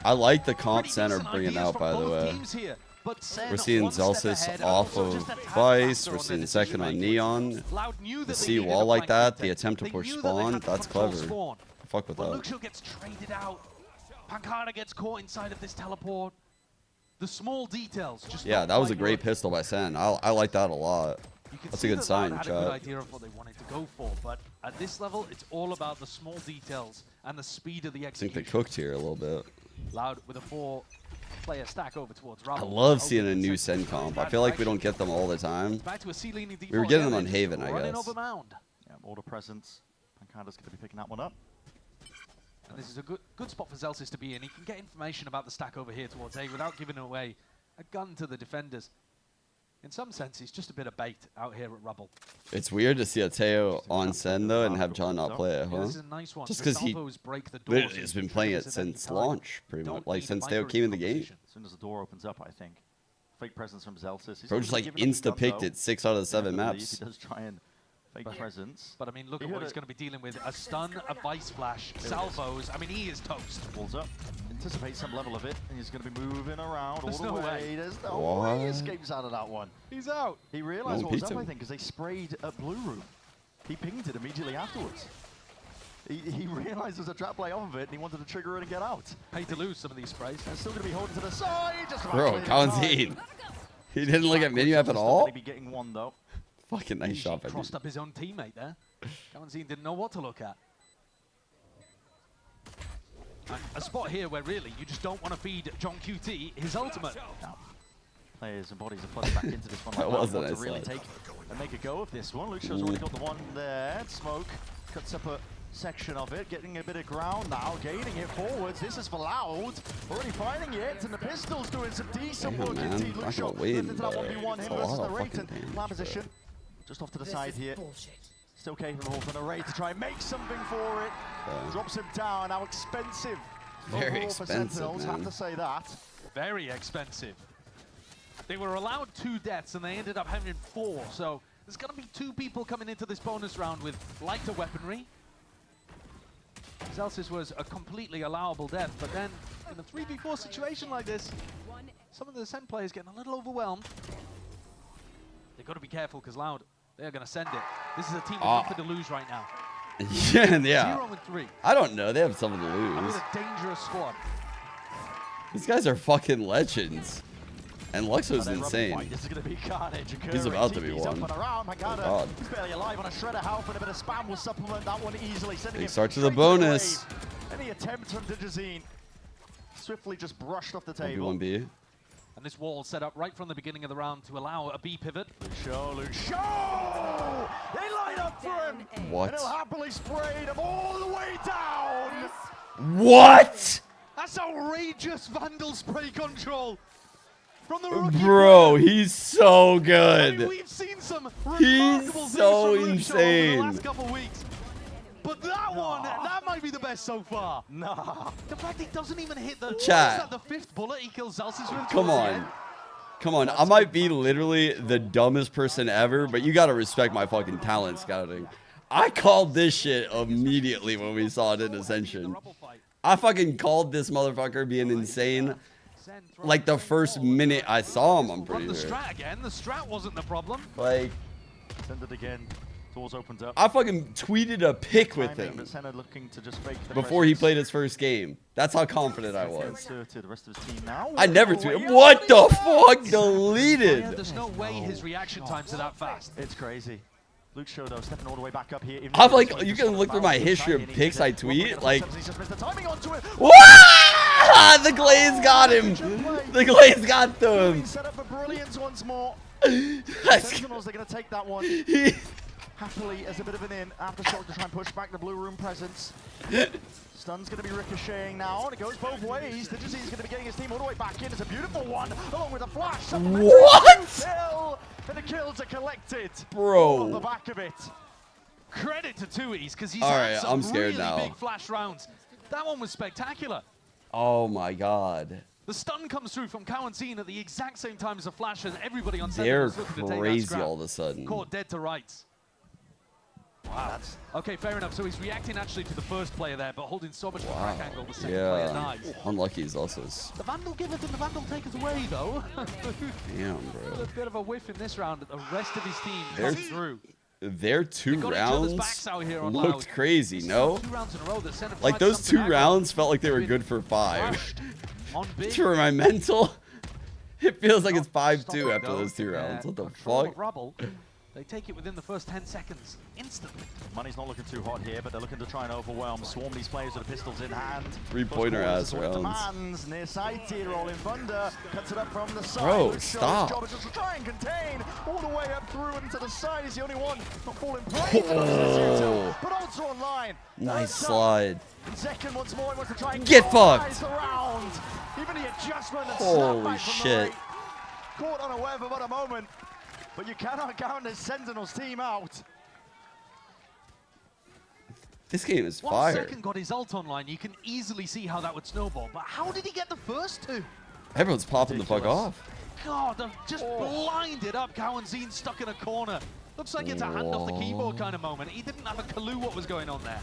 I like the comp center bringing out, by the way. We're seeing Zelsis off of Vice. We're seeing Zekken on Neon. The C wall like that, the attempt to push spawn, that's clever. Fuck with that. Luxio gets traded out. Pancada gets caught inside of this teleport. The small details just that was a great pistol by SEN. I like that a lot. That's a good sign, chat. Had a good idea of what they wanted to go for, but at this level, it's all about the small details and the speed of the execution. I think they cooked here a little bit. Loud with a 4-player stack over towards Rubble. I love seeing a new SEN comp. I feel like we don't get them all the time. We were getting them on Haven, I guess. Yeah, order presence. Pancada's going to be picking that one up. And this is a good spot for Zelsis to be in. He can get information about the stack over here towards A without giving away a gun to the defenders. In some sense, he's just a bit of bait out here at Rubble. It's weird to see a Teo on SEN, though, and have John not play it, huh? Yeah, this is a nice one. Just because he literally has been playing it since launch, pretty much. Like, since Teo came in the game. As soon as the door opens up, I think. Fake presence from Zelsis. Bro just, like, insta-picked it 6 out of the 7 maps. He does try and fake presence. But, I mean, look at what he's going to be dealing with. A stun, a Vice Flash, salvos. I mean, he is toast. Walls up. Anticipate some level of it, and he's going to be moving around all the way. There's no way he escapes out of that one. He's out. He realized what was up, I think, because they sprayed at Blue Room. He pinged it immediately afterwards. He realized there's a trap play off of it, and he wanted to trigger it and get out. Hate to lose some of these sprays. And still going to be holding to the side. Just bro, Kawanzine. He didn't look at minimap at all? Be getting one, though. Fucking nice shot. He crossed up his own teammate there. Kawanzine didn't know what to look at. A spot here where really you just don't want to feed John QT his ultimate. No. Players and bodies are flooding back into this one. That wasn't to really take and make a go of this one. Luxio's already got the one there. Smoke cuts up a section of it, getting a bit of ground now, gaining it forwards. This is for Loud, already finding it, and the Pistols doing some decent work indeed. Luke Shaw into that 1v1, him versus the Wraith, and land position just off to the side here. Still capable for the Wraith to try and make something for it. Drops him down, now expensive. Very overall expensive, for Sentinels, man. have to say that. Very expensive. They were allowed 2 deaths and they ended up having 4, so there's going to be 2 people coming into this bonus round with lighter weaponry. Zelsis was a completely allowable death, but then in a 3v4 situation like this, some of the SEN players getting a little overwhelmed. They've got to be careful because Loud, they're going to send it. This is a team with nothing to lose right now. Yeah. 0 and 3. I don't know. They have something to And lose. with a dangerous squad. These guys are fucking legends. And Luxo's insane. This is going to be carnage occurring. He's about to be TP's one. Up and around. Oh, Magada, God. he's barely alive on a shred of health, and a bit of spam will supplement that one easily. Sending Big him start to the straight bonus. grave. Any attempt from Digizine swiftly just brushed off the table. 1v1B. And this wall set up right from the beginning of the round to allow a B pivot. Luke Shaw! They line up for him! What? And he'll happily spray them all the way down! What? That's outrageous Vandal spray control from the rookie. Bro, he's so I good. mean, we've seen some He's remarkable so things from Luke Shaw over the insane. last couple of weeks. But that one, that might be the best so far. Nah. The fact he doesn't even hit the... Chat. What is that, the 5th bullet he kills Zelsis with? Come on. Come on. I might be literally the dumbest person ever, but you got to respect my fucking talent scouting. I called this shit immediately when we saw it in Ascension. I fucking called this motherfucker being insane like the first minute I saw him, I'm pretty The sure. strat again. The strat wasn't the problem. Like, send it again. Doors opened up. I fucking tweeted a pic with him Looking to just fake the before he played his first game. That's how confident I was. The rest of his team now. I never tweeted. What the fuck? Deleted. There's no way his reaction times are that fast. It's crazy. Luke Shaw though stepping all the way back up here. I'm like, you can look through my history of pics I tweet. Like, He's just missed the timing onto it. Wah! The glaze got him. The glaze got to him. Set up for brilliance once more. Sentinels, they're going to take that one. Happily as a bit of an in after Shock to try and push back the blue room presence. Stun's going to be ricocheting now, and it goes both ways. Digizine's going to be getting his team all the way back in. It's a beautiful one, along with a flash. What? And the kills are collected. Bro. On the back of it. Credit to Tui's because he's All had right, some I'm scared really now. big flash rounds. That one was spectacular. Oh my god. The stun comes through from Cowan at the exact same time as the flash, and everybody on set They're was looking to take that crazy scrap. all of a sudden. Caught dead to rights. Wow. Okay, fair enough. So he's reacting actually to the first player there, but holding so much of a crack angle, the second player dies. Unlucky is also. The Vandal giveth and the Vandal taketh away, though. Damn, bro. A bit of a whiff in this round. The rest of his team They're- comes through. Their 2 got each other's rounds backs out here on looked Loud. crazy, no? 2 rounds in a row that Sen have Like tried those something 2 aggro. rounds felt like they were good for 5. Rushed on big. For my mental, it feels like it's 5-2 Stopping after though. those 2 rounds. What the Control fuck? of Rubble. They take it within the first 10 seconds, instantly. Money's not looking too hot here, but they're looking to try and overwhelm, swarm these players with the pistols in hand. 3-pointer ass rounds. Demands near side here, rolling thunder, cuts it up from the side. Bro, Luke Shaw's stop. job is just to try and contain all the way up through and to the side. He's the only one not falling prey to those Oh. but also online. Nice slide. Second once more, he wants to try and Get galvanize fucked. the round. Even the adjustment and Holy snapback from the shit. right. Caught unaware for but a moment. But you cannot count this Sentinels team out. This game is Once fire. Second got his ult online, you can easily see how that would snowball. But how did he get the first 2? Everyone's popping the fuck Ridiculous. off. God, they've just blinded up Cowan stuck in a corner. Looks like it's a hand off the keyboard kind of moment. He didn't have a clue what was going on there.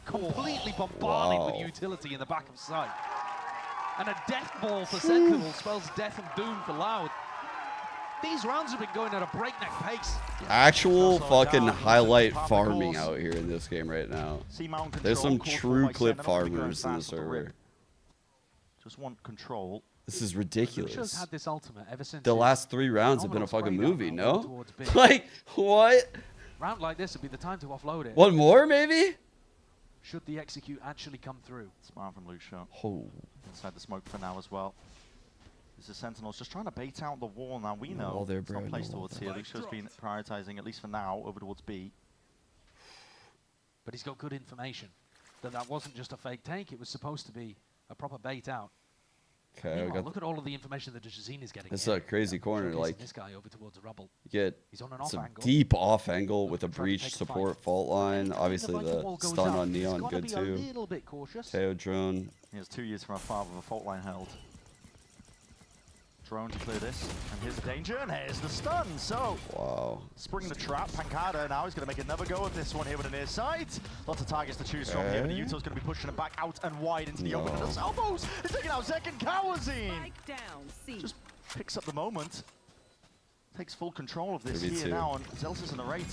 Completely bombarded with utility in the back of sight. And a death ball for Sentinel spells death and doom for Loud. These rounds have been going at a breakneck pace. Actual fucking highlight farming out here in this game right now. There's some true clip farmers in the server. Just want control. This is Lucia's ridiculous. had this ultimate ever since. The his last 3 rounds have been a fucking phenomenal movie, spray no? down towards B. Like, what? Round like this would be the time to offload it. One more, maybe? Should the execute actually come through? Smart from Luke Shaw. Oh. Inside the smoke for now as well. This is Sentinels just trying to bait out the wall now. We know All there, it's bro. not placed towards here. Luke Shaw's been prioritizing, at least for now, over towards B. but he's got good information that wasn't just a fake tank. It was supposed to be a proper bait out. Okay, Look at all of the information that Jazine is getting. It's a crazy corner. Like this guy over towards the rubble. You get He's on an some angle. deep off angle with a breach support fault line. Obviously, the stun out. on Neon good be too. A little bit cautious. Teo drone. He has 2 years from afar with a fault line held. Drone to clear this, and here's the danger, and here's the stun. So, wow. Spring the trap. Pancada now is going to make another go of this one here with a near sight. Lots of targets to choose from here, but the Yuto's going to be pushing him back out and wide into the open. And the Salvos is taking out second Kawazine. Just picks up the moment. Takes full control of this here now, and Zelsis and the Rate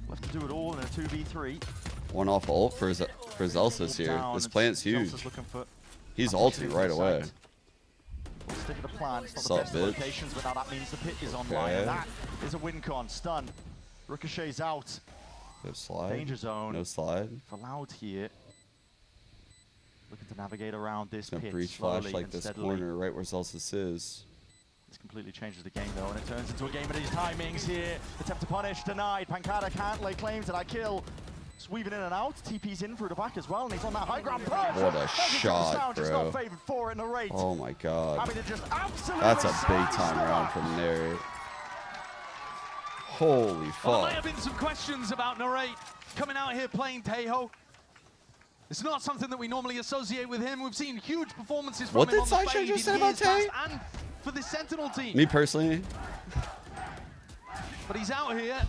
left to do it all in a 2v3. One off ult for Zelsis here. This plant's huge. He's ulting right away. We'll stick with the plan. It's not the best locations, but now that means the pit is online, and that is a win con. Stun. Ricochet's out. No slide. Danger zone. No slide. For Loud here. Looking to navigate around this pit breach flash like this corner right where Zelsis is. This completely changes the game though, and it turns into a game of these timings here. Attempt to punish, denied. Pancada can't lay claim to that kill. Just weaving in and out. TP's in through the back as well, and he's on that high ground push. What a shot, just bro. not favored for it in the Rate. Oh my god. I mean, it just absolutely That's a big time round from Narrate. Holy fuck. Well, there might have been some questions about Narrate coming out here playing Tejo. It's not something that we normally associate with him. We've seen huge performances from him on the Fade just say in about years past Tay? and for the Sentinel team. Me personally? But he's out here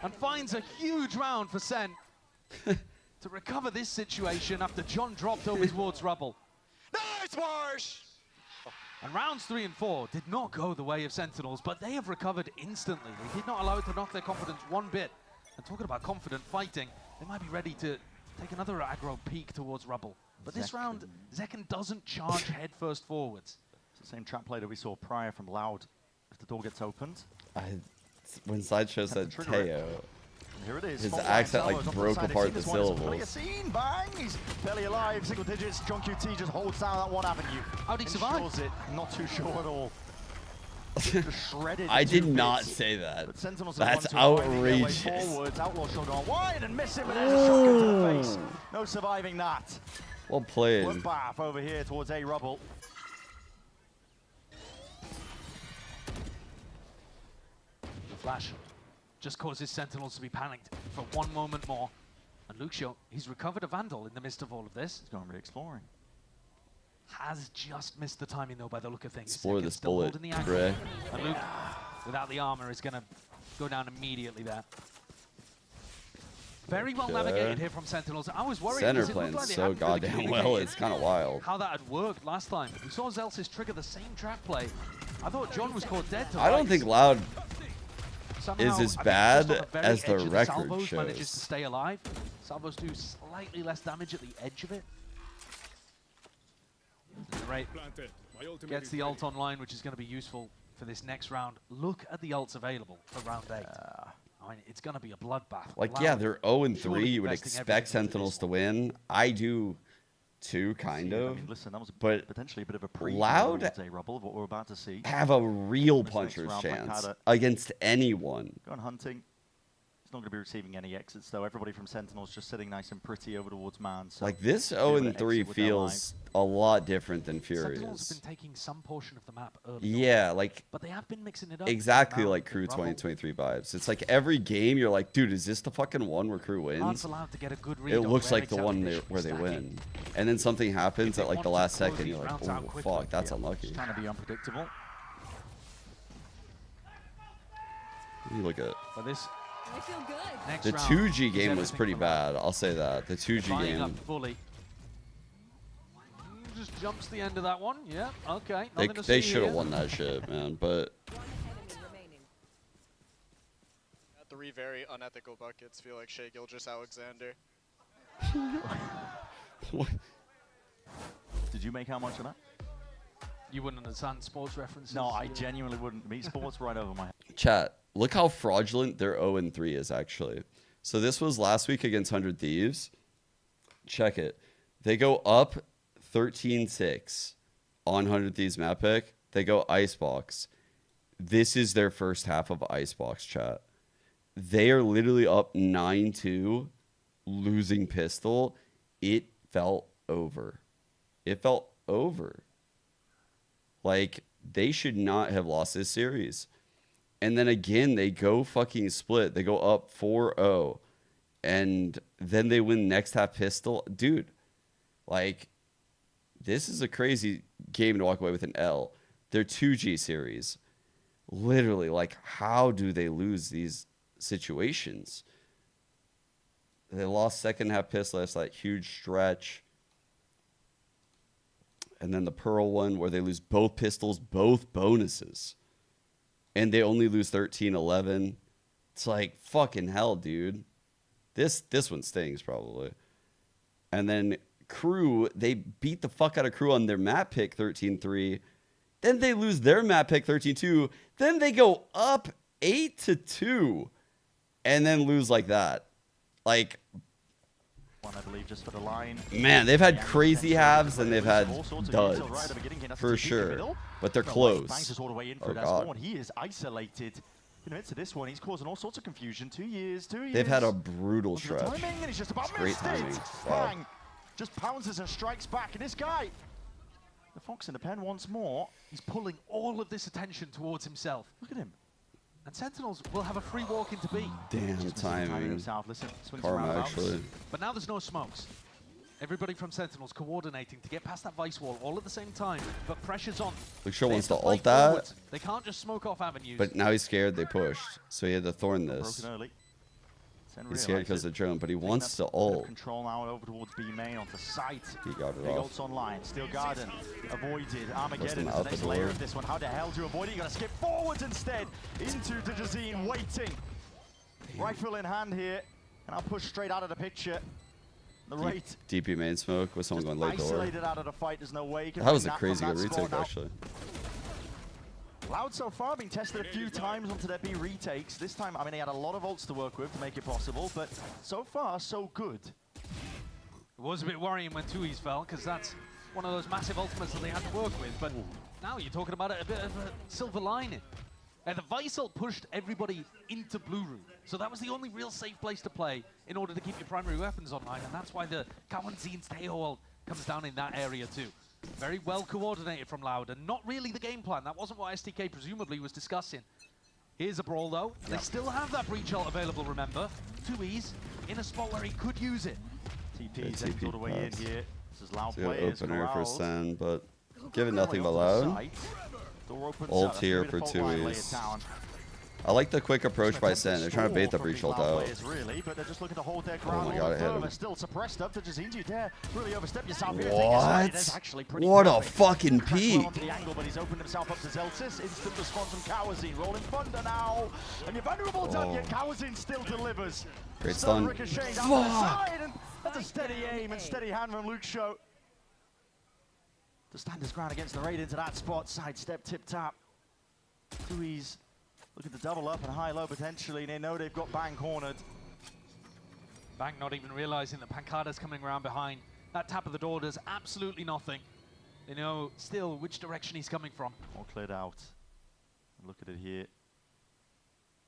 and finds a huge round for Sen to recover this situation after John dropped over towards rubble. Nice Marsh! And rounds 3 and 4 did not go the way of Sentinels, but they have recovered instantly. They did not allow it to knock their confidence one bit. And talking about confident fighting, they might be ready to take another aggro peek towards rubble. But this round, Zekken doesn't charge headfirst forwards. It's the same trap play that we saw prior from Loud. If the door gets opened. When Sideshow said Teo, here it is. his accent like broke apart the syllables. Scene, bang! He's barely alive, single digits. John QT just holds down that one avenue. How'd he survive? It. Not too sure at all. Shredded. I did not say that. That's outrageous. Forwards. Outlaw shot on wide and miss him, and there's a shotgun to the face. No surviving that. Well played. Bloodbath over here towards A rubble. The flash just causes Sentinels to be panicked for one moment more. And Lucio, he's recovered a Vandal in the midst of all of this. He's going re-exploring. Has just missed the timing though by the look of things. Explore this still bullet, holding the angle. Bray. And Luke, without the armor, is going to go down immediately there. Very well navigated here from Sentinels. I was worried. Center because it looked playing like they so hadn't really goddamn well. communicated It's kind of wild. how that had worked last time. We saw Zelsis trigger the same trap play. I thought John was caught dead to I don't rights. think Loud Somehow, is as I think bad just on the very as the edge of record Salvos manages to shows. stay alive. Salvos do slightly less damage at the edge of it. Right. Gets the ult online, which is going to be useful for this next round. Look at the ults available for round 8. I mean, it's going to be a bloodbath. Like, Loud, yeah, they're 0-3. surely You would investing expect everything into Sentinels to win. I do too, kind of. I mean, listen, that was but potentially a bit of a pre Loud rubble of what we're about to see. have a real This next puncher's round, chance Pancada against anyone. Going hunting. He's not going to be receiving any exits, though. Everybody from Sentinels just sitting nice and pretty over towards Man. So Like, this able to 0-3 exit with their feels a lot different than Sentinels Furious. have been taking some portion of the map early Yeah, on, like but they have been mixing it up. exactly Now, like Crew Rubble 2023 vibes. It's like every game you're like, dude, is this the fucking one where Crew aren't wins? allowed to get a good read It on looks where like the exactly one they they, should be where they stacking. win. And then something happens they at like the want to last close second, these you're like, rounds out oh, quickly. fuck, that's unlucky. Trying to be unpredictable. You look at But this I feel good. next the round 2G is game was everything pretty for Loud. bad. I'll say that. The 2G Buying game. up fully. Just jumps the end of that one. Yeah, okay. They Nothing to see should have here. won that shit, man. But Three very unethical buckets feel like Shea Gilgeous-Alexander. Did you make how much of that? You wouldn't understand sports references? No, I genuinely wouldn't. Me, sports right over my head. chat, look how fraudulent their 0-3 is actually. So this was last week against 100 Thieves. Check it. They go up 13-6 on 100 Thieves map pick. They go Icebox. This is their first half of Icebox, chat. They are literally up 9-2 losing pistol, it felt over. It felt over. Like, they should not have lost this series. And then again, they go fucking split. They go up 4-0. And then they win next half pistol. Dude, like, this is a crazy game to walk away with an L. They're 2G series. Literally, like, how do they lose these situations? They lost second half pistol. That's that huge stretch. And then the Pearl one where they lose both pistols, both bonuses. And they only lose 13-11. It's like, fucking hell, dude. This one stings probably. And then Crew, they beat the fuck out of Crew on their map pick 13-3. Then they lose their map pick 13-2. Then they go up 8-2. And then lose like that. Like, one, I believe, just for the line. man, they've had crazy halves and they've had duds for sure, but they're close. Oh god, he is isolated. In the midst of this one, he's causing all sorts of confusion. 2 years. They've had a brutal stretch. And he's just about Great timing. Wow. Bang, just pounces and strikes back. And this guy, the Fox in the pen once more. He's pulling all of this attention towards himself. Look at him. And Sentinels will have a free walk into B. Damn timing. Karma, actually. But now there's no smokes. Everybody from Sentinels coordinating to get past that Vice wall all at the same time. But pressure's on. Luxio wants to ult that. They can't just smoke off avenues. But now he's scared they pushed. So he had to thorn this. He's scared because of the drone, but he wants to ult. Control now over towards B main onto site. He got it Big off. ults online. Steel Garden avoided. Armageddon is the next layer of this one. How the hell do you avoid it? You got to skip forwards instead into Digizine, waiting. Rifle in hand here, and I'll push straight out of the picture. The rate. DP main smoke with someone going late door. Isolated out of the fight. There's no way. That was a crazy good retake, actually. Loud so far being tested a few times onto their B retakes. This time, I mean, he had a lot of ults to work with to make it possible, but so far, so good. It was a bit worrying when Tui's fell, because that's one of those massive ultimates that they had to work with, but now you're talking about it, a bit of a silver lining. And the Vice ult pushed everybody into Blue Room, so that was the only real safe place to play in order to keep your primary weapons online, and that's why the Kawanzin's Teo ult comes down in that area too. Very well coordinated from Loud, and not really the game plan. That wasn't what STK presumably was discussing. Here's a brawl though. They still have that breach ult available, remember. 2Es in a spot where he could use it. TP's all the way in here. This is Loud He's players. opener for SEN, but given nothing but Loud. Ult here for 2Es. I like the quick approach by SEN. They're trying to bait the breach ult out. Really, but they're just looking to hold their Oh my god, I hit him. Still suppressed up to Jazine. You dare really overstep yourself. What? What a fucking peek. The angle, but he's opened himself up to Zeltis. Instant response from Kawazine. Rolling thunder now. And you're vulnerable down, yet Kawazine still delivers. Great stun. Fuck! That's a steady aim and steady hand from Luxio. To stand his ground against the raid into that spot. Sidestep, tip tap. 2Es. Look at the double up and high-low potentially. They know they've got Bang cornered. Bang not even realizing that Pancada's coming around behind. That tap of the door does absolutely nothing. They know still which direction he's coming from. All cleared out. Look at it here.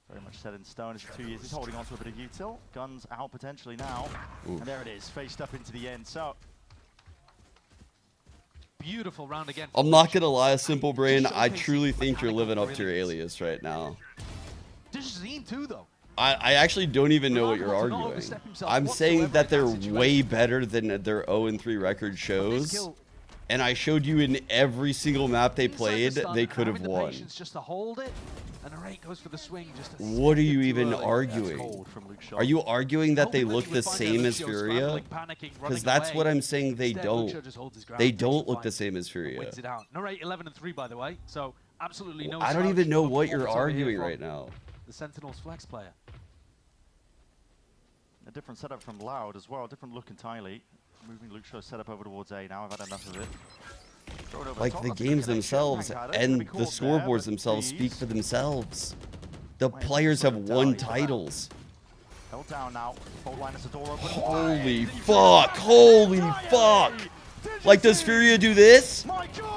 Very much set in stone. It's 2Es. He's holding on to a bit of util. Guns out potentially now. Ooh. And there it is, faced up into the end. So beautiful round again. I'm not gonna lie, Simple Brain. I truly think you're living up to your alias right now. Digizine too, though. I actually don't even know what you're arguing. I'm saying that they're way better than their 0-3 record shows. And I showed you in every single map they played, they could have won. Just to hold it, and the rate goes for the swing. Just to what are you even arguing? Are you arguing that they look the same as Furia? Because that's what I'm saying they don't. They don't look the same as Furia. No rate 11-3, by the way. So absolutely no. I don't even know what you're arguing right now. The Sentinels flex player. A different setup from Loud as well. Different look entirely. Moving Luxio's setup over towards A now. I've had enough of it. Like the games themselves and the scoreboards themselves speak for themselves. The players have won titles. Held down now. Fault line is the door open. Holy fuck! Holy fuck! Like, does Furia do this?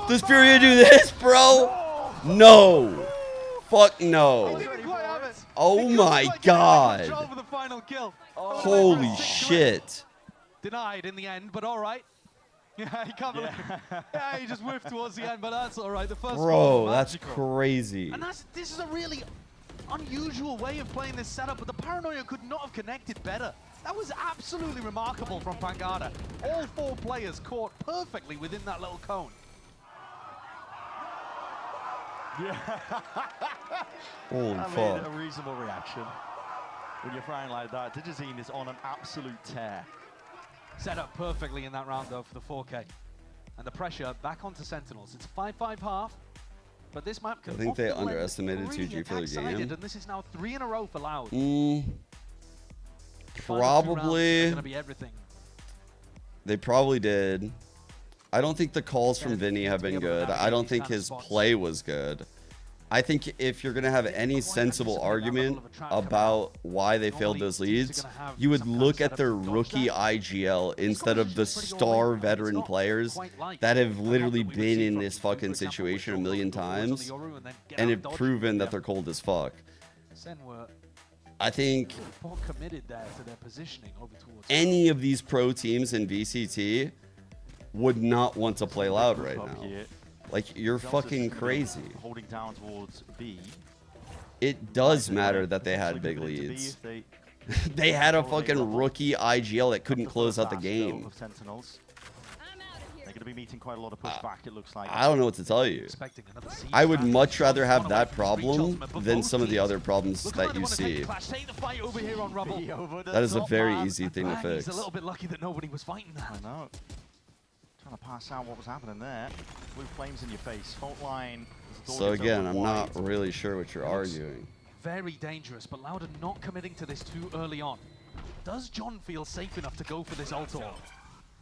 Does Furia do this, bro? No. Fuck no. Oh my god. For the final kill. Holy shit. Denied in the end, but all right. Yeah, he can't believe it. Yeah, he just whiffed towards the end, but that's all right. The first Bro, one that's magical. crazy. And this is a really unusual way of playing this setup, but the Paranoia could not have connected better. That was absolutely remarkable from Pancada. All 4 players caught perfectly within that little cone. Yeah. Holy I fuck. mean, a reasonable reaction. When you're flying like that, Digizine is on an absolute tear. Set up perfectly in that round, though, for the 4K. And the pressure back onto Sentinels. It's 5-5 half, but this map can I think they often lend underestimated really 2G for their attack-sided, game. and this is now 3 in a row for Loud. Probably. Gonna be everything. They probably did. I don't think the calls from Vinny have been good. I don't think his play was good. I think if you're going to have any sensible argument about why they failed those leads, you would look at their rookie IGL instead of the star veteran players that have literally been in this fucking situation a million times and have proven that they're cold as fuck. I think any of these pro teams in VCT would not want to play Loud right now. Like, you're fucking crazy. Holding down towards B. It does matter that they had big leads. They had a fucking rookie IGL that couldn't close out the game. They're going to be meeting quite a lot of pushback, it looks like. I don't know what to tell you. I would much rather have that problem than some of the other problems that you see. That is a very easy thing to fix. He's a little bit lucky that nobody was fighting that. I know. Trying to pass out what was happening there. Blue flames in your face. Fault line. So again, I'm not really sure what you're arguing. Very dangerous, but Louder not committing to this too early on. Does John feel safe enough to go for this ult?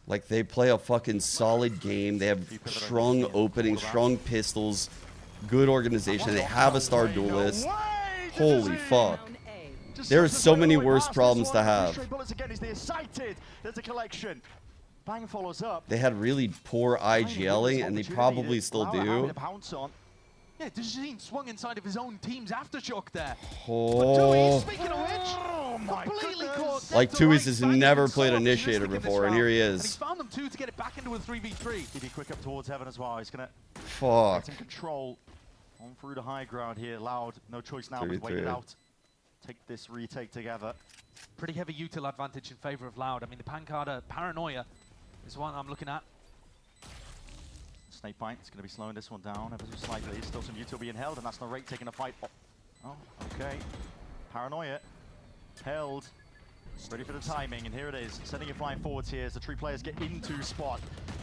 Like, they play a fucking solid game. They have strong openings, strong pistols, good organization. They have a star duelist. Holy fuck. There's so many worse problems to have. There's a collection. Bang follows up. They had really poor IGLing, and they probably still do. Yeah, Digizine swung inside of his own team's aftershock there. Oh. Speaking of which, completely caught. Like, Tui's has never played Initiator before, and here he And he's is. found them too to get it back into a 3v3. He'd be quick up towards Heaven as well. He's going to Fuck. get some control on through the high ground here. Loud, no choice now but to wait it 3v3. out. Take this retake together. Pretty heavy util advantage in favor of Loud. I mean, the Pancada Paranoia is one I'm looking at. Snake Bite is going to be slowing this one down ever so slightly. Still some util being held, and that's no rate taking a fight. Oh, okay. Paranoia held. Ready for the timing, and here it is. Sending it flying forwards here as the 3 players get into spot.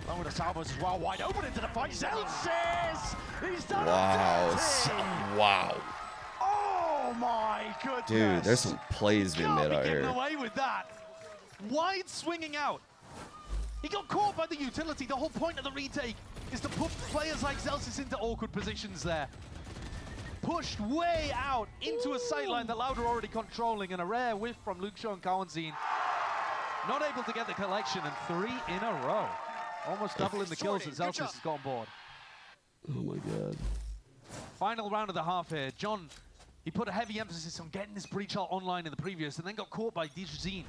Along with the salvos as well, wide open into the fight. Zelsis! He's done it! Wow. Oh my goodness! Dude, there's some plays being made out Getting here. away with that. Wide swinging out. He got caught by the utility. The whole point of the retake is to put players like Zelsis into awkward positions there. Pushed way out into a sightline that Loud are already controlling, and a rare whiff from Luke Shaw and Cowanzine. Not able to get the collection, and 3 in a row. Almost doubling the kills that Zelsis has got on board. Oh my god. Final round of the half here. John, he put a heavy emphasis on getting this breach ult online in the previous, and then got caught by Digizine.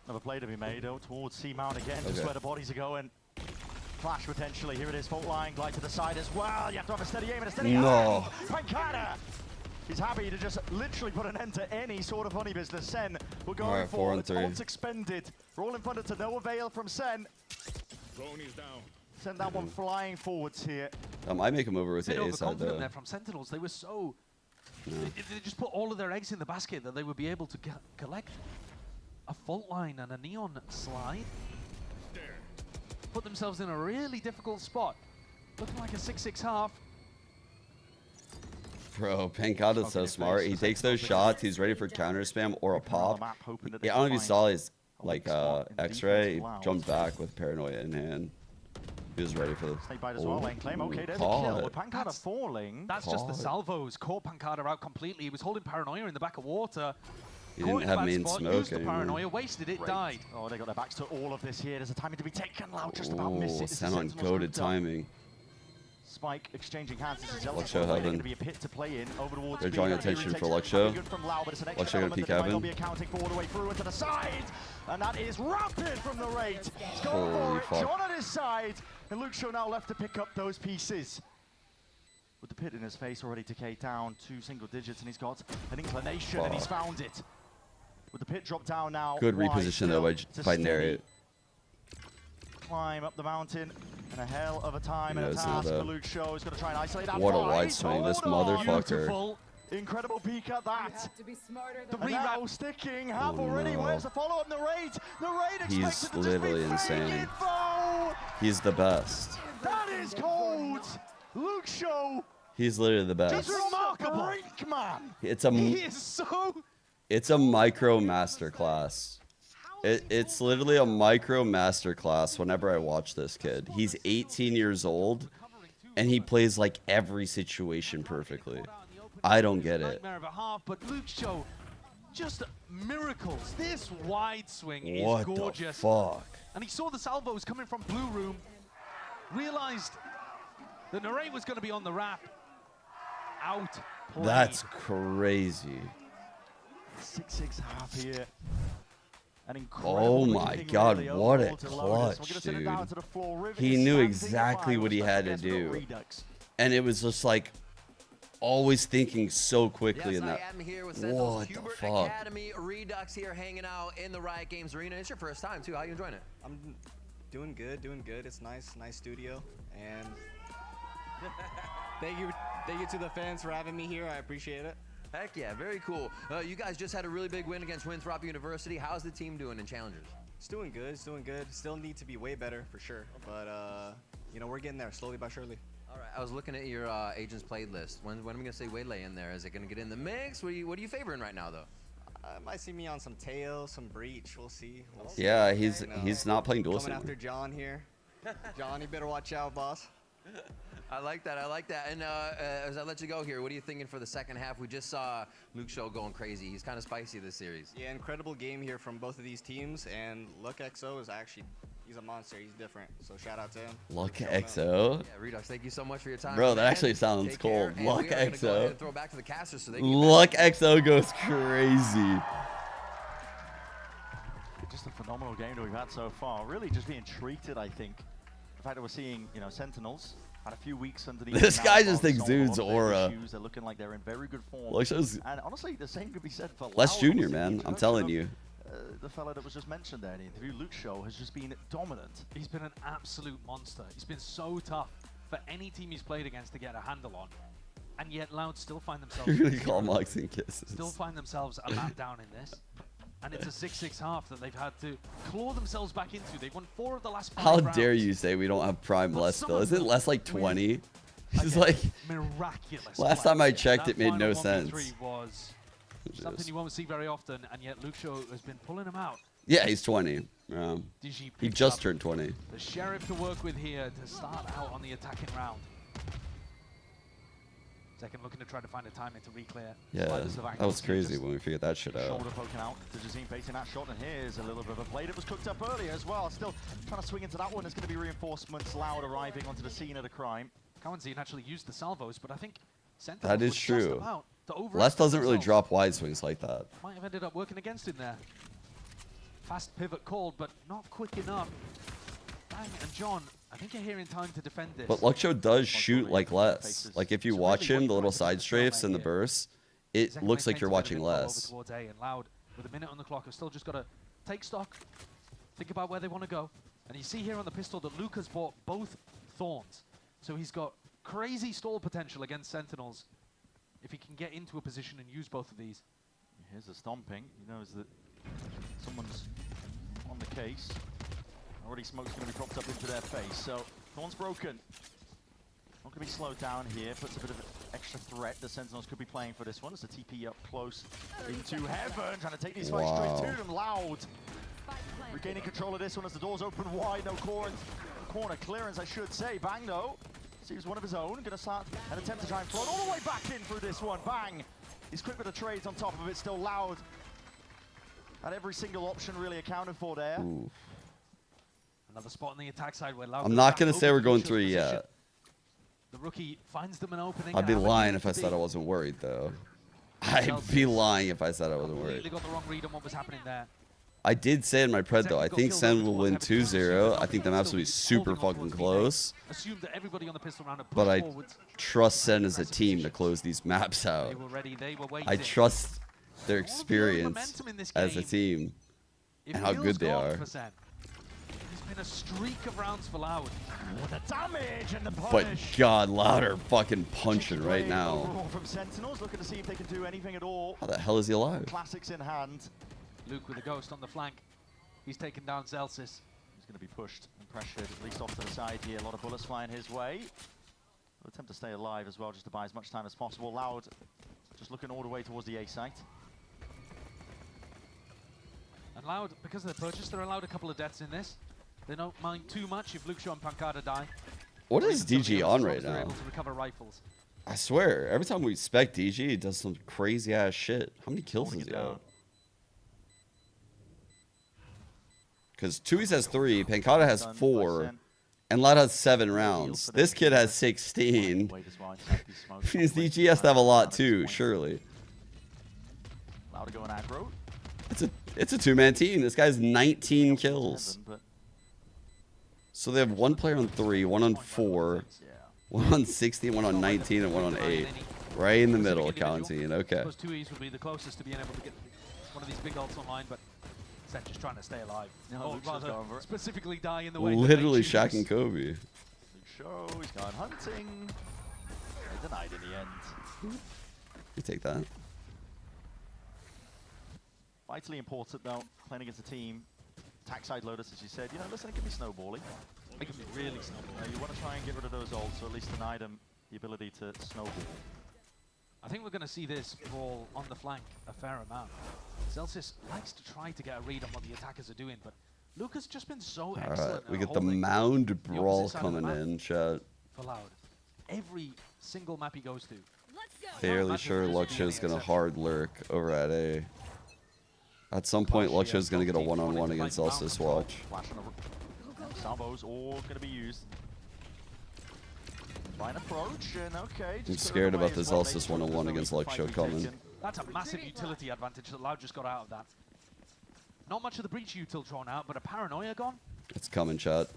Another play to be made though towards C-Mount again, just where the bodies are going. Flash potentially, here it is, fault line, glide to the side as well. You have to have a steady aim and a steady No. Pancada! He's happy to just literally put an end to any sort of honey business. Sen will go Alright, 4 for and it. 3. Ults expended. Rolling thunder to no avail from Sen. Send that one flying forwards here. That might make him over with the A side Overconfident though. there from Sentinels. They were so... No. They just put all of their eggs in the basket that they would be able to collect a fault line and a neon slide. Put themselves in a really difficult spot. Looking like a 6-6 half. Bro, Pancada's so smart. He takes those shots. He's ready for counter spam or a pop. Yeah, I don't know if you saw his like X-ray. He jumped back with Paranoia in hand. He was ready for the Snake Bite as well, lane claim. Okay, there's a kill. Pancada falling. That's just the salvos. Caught Pancada out completely. He was holding Paranoia in the back of water. He didn't have main spot, smoke used the anymore. Paranoia, wasted it, died. Oh, they got their backs to all of this here. There's a timing to be taken. Loud just about misses. Sen on goated timing. Spike exchanging hands. This is Luxo going Heaven. to be a pit to play in over towards They're drawing attention for Luxo. Luxo gonna peek Heaven. Be accounting for all the way through into the side, and that is rapid from the rate. He's going Holy for it. fuck. John at his side, and Luxo now left to pick up those pieces. With the pit in his face already decayed down to single digits, and he's got an inclination, and he's found it. With the pit drop down now. Good reposition though by Nariot. Climb up the mountain, and a hell of a time and a task for Luxo. He's going to try and isolate that. What a wide swing, this motherfucker. Beautiful. Incredible peek at that. The rebound sticking. Half already. Where's the follow-up? The rate. The rate He's literally insane. He's the best. That is cold. Luxo. He's literally the best. Just remarkable. Break, man. It's a. He is so. It's a micro masterclass. It's literally a micro masterclass whenever I watch this kid. He's 18 years old, and he plays like every situation perfectly. I don't get it. Nightmare of a half, but Luxo, just miracles. This wide swing is gorgeous. What the fuck? And he saw the salvos coming from blue room, realized the Nare was going to be on the wrap. Out. That's crazy. 6-6 half here. Oh my god, what a clutch, dude. He knew exactly what he had to do. And it was just like always thinking so quickly in that. What the fuck? Academy Redux here hanging out in the Riot Games arena. It's your first time too. How you enjoying it? I'm doing good, It's nice studio. And thank you to the fans for having me here. I appreciate it. Heck yeah, very cool. You guys just had a really big win against Winthrop University. How's the team doing in Challengers? It's doing good. Still need to be way better for sure. But, you know, we're getting there slowly but surely. All right, I was looking at your Agents Played list. When am I going to say Waylay in there? Is it going to get in the mix? What are you favoring right now, though? Might see me on some Tail, some Breach. We'll see. Yeah, he's not playing duels coming anymore. after John here. John, you better watch out, boss. I like that. And as I let you go here, what are you thinking for the second half? We just saw Luxo going crazy. He's kind of spicy this series. Yeah, incredible game here from both of these teams. And Luck XO is actually, he's a monster. He's different. So shout out to him. Luck XO? Yeah, Redux, thank you so much for your time. Bro, that actually sounds cool. Luck XO. Throw back to the casters so they Luck XO goes crazy. Just a phenomenal game that we've had so far. Really just being treated, I think. The fact that we're seeing, you know, Sentinels had a few weeks underneath. This guy just exudes aura. They're looking like they're in very good form. And honestly, the same could be said for Les Jr., man. I'm telling you. The fella that was just mentioned there in the interview, Luxo, has just been dominant. He's been an absolute monster. He's been so tough for any team he's played against to get a handle on. And yet Loud still find themselves... You really call Mugs and Kisses. Still find themselves a lap down in this. And it's a 6-6 half that they've had to claw themselves back into. They've won 4 of the last 5 How rounds. dare you say we don't have prime Les still? Isn't Les like 20? It's like miraculous. Last time I checked, it made no sense. Was something you won't see very often, and yet Luxo has been pulling him out. Yeah, he's 20. He just turned 20. The Sheriff to work with here to start out on the attacking round. Second looking to try to find a timing to reclear. Yeah, that was crazy when we figured that shit out. Shoulder poking out to Jazim facing that shot, and here's a little bit of a play that was cooked up earlier as well. Still trying to swing into that one. There's going to be reinforcements. Loud arriving onto the scene of the crime. Cowanzine actually used the salvos, but I think that is true. Les doesn't really drop wide swings like that. Might have ended up working against him there. Fast pivot called, but not quick enough. Bang and John, I think you're here in time to defend this. But Luxo does shoot like Les. Like if you watch him, the little side strafes and the bursts, it looks like you're watching Les. Towards A, and Loud, with a minute on the clock, have still just got to take stock, think about where they want to go. And you see here on the pistol that Luke has bought both Thorns. So he's got crazy stall potential against Sentinels if he can get into a position and use both of these. Here's the stomping. He knows that someone's on the case. Already smoke's going to be dropped up into their face. So Thorn's broken. Not going to be slowed down here. Puts a bit of an extra threat the Sentinels could be playing for this one. As the TP up close into heaven. Trying to take these fights straight to them. Loud. Regaining control of this one as the doors open wide. No corner clearance, I should say. Bang, though. Sees one of his own. Going to start an attempt to try and float all the way back in through this one. Bang. He's quick with the trades on top of it. Still Loud. And every single option really accounted for there. Ooh. Another spot on the attack side where Loud. I'm not going to say we're going 3 yet. The rookie finds them an opening. I'd be lying if I said I wasn't worried, though. I'd be lying if I said I wasn't worried. Completely got the wrong read on what was happening there. I did say in my pred, though, I think SEN will win 2-0. I think the maps will be super fucking close. Assume that everybody on the pistol round But I trust SEN as a team to close these maps out. They were ready, they were waiting. I trust their experience as a team and how good they are. There's been a streak of rounds for Loud. The damage and the But punish. God, Loud are fucking punching right now. From Sentinels, looking to see if they can do anything at all. How the hell is he alive? Classics in hand. Luke with a ghost on the flank. He's taken down Zelsis. He's going to be pushed and pressured, at least off to the side here. A lot of bullets flying his way. He'll attempt to stay alive as well, just to buy as much time as possible. Loud just looking all the way towards the A site. And Loud, because of the purchase, they're allowed a couple of deaths in this. They don't mind too much if Luke Shaw and Pancada die. What is DG on right now? Able to recover rifles. I swear, every time we spec DG, he does some crazy ass shit. How many kills does he have? Because Tui's has 3, Pancada has 4, and Loud has 7 rounds. This kid has 16. Means DG has to have a lot too, surely. Loud to go in aggro. It's a 2-man team. This guy's 19 kills. So they have 1 player on 3, 1 on 4, 1 on 16, 1 on 19, and 1 on 8. Right in the middle, counting. Okay. Those 2Es would be the closest to being able to get one of these big ults online, but SEN just trying to stay alive. No, rather specifically die in the way. Literally Shaq and Kobe. Luke Shaw, he's gone hunting. They denied in the end. You take that. Vitally important though, playing against a team. Attack side Lotus, as you said. You know, listen, it can be snowballing. It can be really snowballing. You want to try and get rid of those ults, or at least deny them the ability to snowball. I think we're going to see this brawl on the flank a fair amount. Zelsis likes to try to get a read on what the attackers are doing, but Luke has just been so excellent. Alright, we get the mound brawl coming in, chat. For Loud. Every single map he goes to. Fairly sure Luxio's gonna hard lurk over at A. At some point, Luxio's gonna get a one-on-one against Zelsis, watch. Salvos all gonna be used. Fine approach, and okay. I'm scared about this Zelsis one-on-one against Luxio coming. That's a massive utility advantage that Loud just got out of that. Not much of the breach util drawn out, but a paranoia gone. It's coming, chat.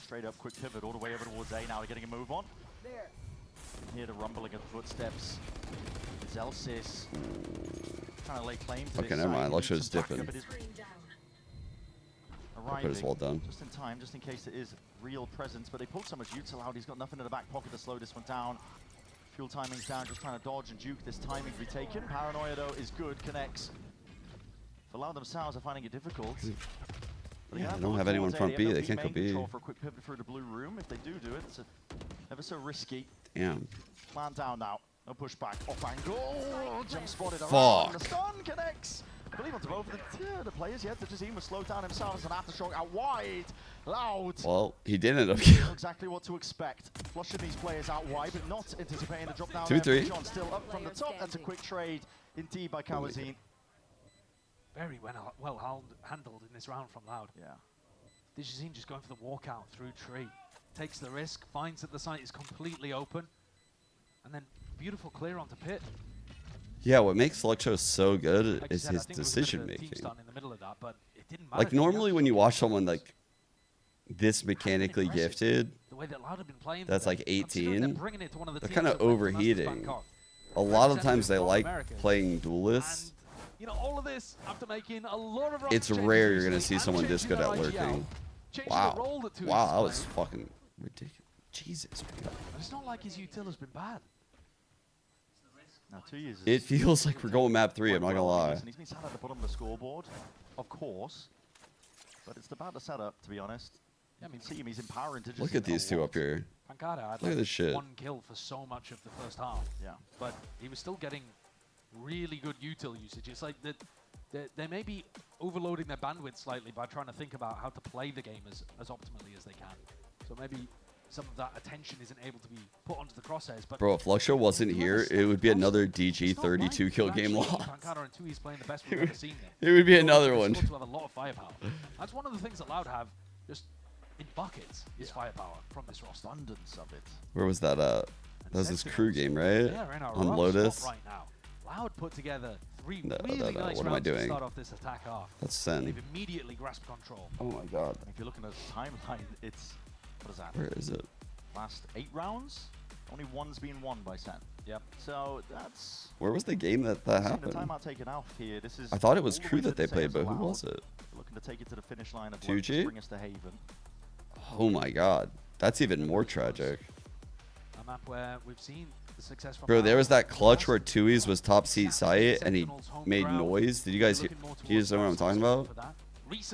Straight up, quick pivot all the way over towards A. Now we're getting a move on. Here to rumbling of the footsteps. Zelsis trying to lay claim to Okay, never mind. Luxio's dipping. Arriving Put his wall down. just in time, just in case it is real presence. But they pulled so much util out. He's got nothing in the back pocket to slow this one down. Fuel timing's down, just trying to dodge and juke this timing to be taken. Paranoia, though, is good, connects. For Loud themselves, are finding it difficult. Yeah, they don't have anyone front B. They can't go B. For a quick pivot through the blue room. If they do it, it's ever so risky. Damn. Man down now. No pushback. Off angle. Jump spotted around. Fuck. The stun connects. I believe onto both of the players. Yet the Jazim was slowed down himself as an aftershock out wide. Loud. Well, he did end up. Exactly what to expect. Flushing these players out wide, but not anticipating the drop down. 2-3. John still up from the top. That's a quick trade indeed by Kawazine. Very well handled in this round from Loud. Yeah. Dijazine just going for the walkout through tree. Takes the risk, finds that the site is completely open, and then beautiful clear onto pit. Yeah, what makes Luxio so good is his decision making. Like normally when you watch someone like this mechanically gifted, that's like 18, they're kind of overheating. A lot of times they like playing duelists. You know, all of this after making a lot of It's rare you're gonna see someone this good at lurking. Wow, wow, that was fucking ridiculous. Jesus, man. It's not like his util has been bad. Now 2 years. It feels like we're going map 3. I'm not gonna lie. He's been sat at the bottom of the scoreboard, of course, but it's about the setup, to be honest. Yeah, I mean, see him, he's empowering to just. Look at these two up here. Pancada had Look at this shit. 1 kill for so much of the first half. Yeah, but he was still getting really good util usage. It's like that they may be overloading their bandwidth slightly by trying to think about how to play the game as optimally as they can. So maybe some of that attention isn't able to be put onto the crosshairs. But Bro, if Luxio wasn't here, it would be another DG 32 kill game loss. Pancada and Tui's playing the best we've ever seen there. It would be another one. To have a lot of firepower. That's one of the things that Loud have. Just in buckets is firepower from this roster. Abundance of it. Where was that at? That was his crew game, right? Yeah, in a On rough Lotus. spot right now. Loud put together three No, really no. nice What am I rounds to doing? start off this attack off. That's Sen. They've immediately grasped control. Oh my god. If you're looking at the timeline, it's what is that? Where is it? Last 8 rounds, only one's been won by Sen. Yep. So that's. Where was the game that The happened? timeout taken off here. This is. I thought it was all the Crew way to that they the played, sales but who allowed. was it? Looking to take it to the finish line of 2G? bring us to Haven. Oh my god. That's even more tragic. A map where we've seen the success from Bro, there Loud. was that clutch where Tui's was top seat site and he made noise. Did you guys hear? You guys know what I'm talking about?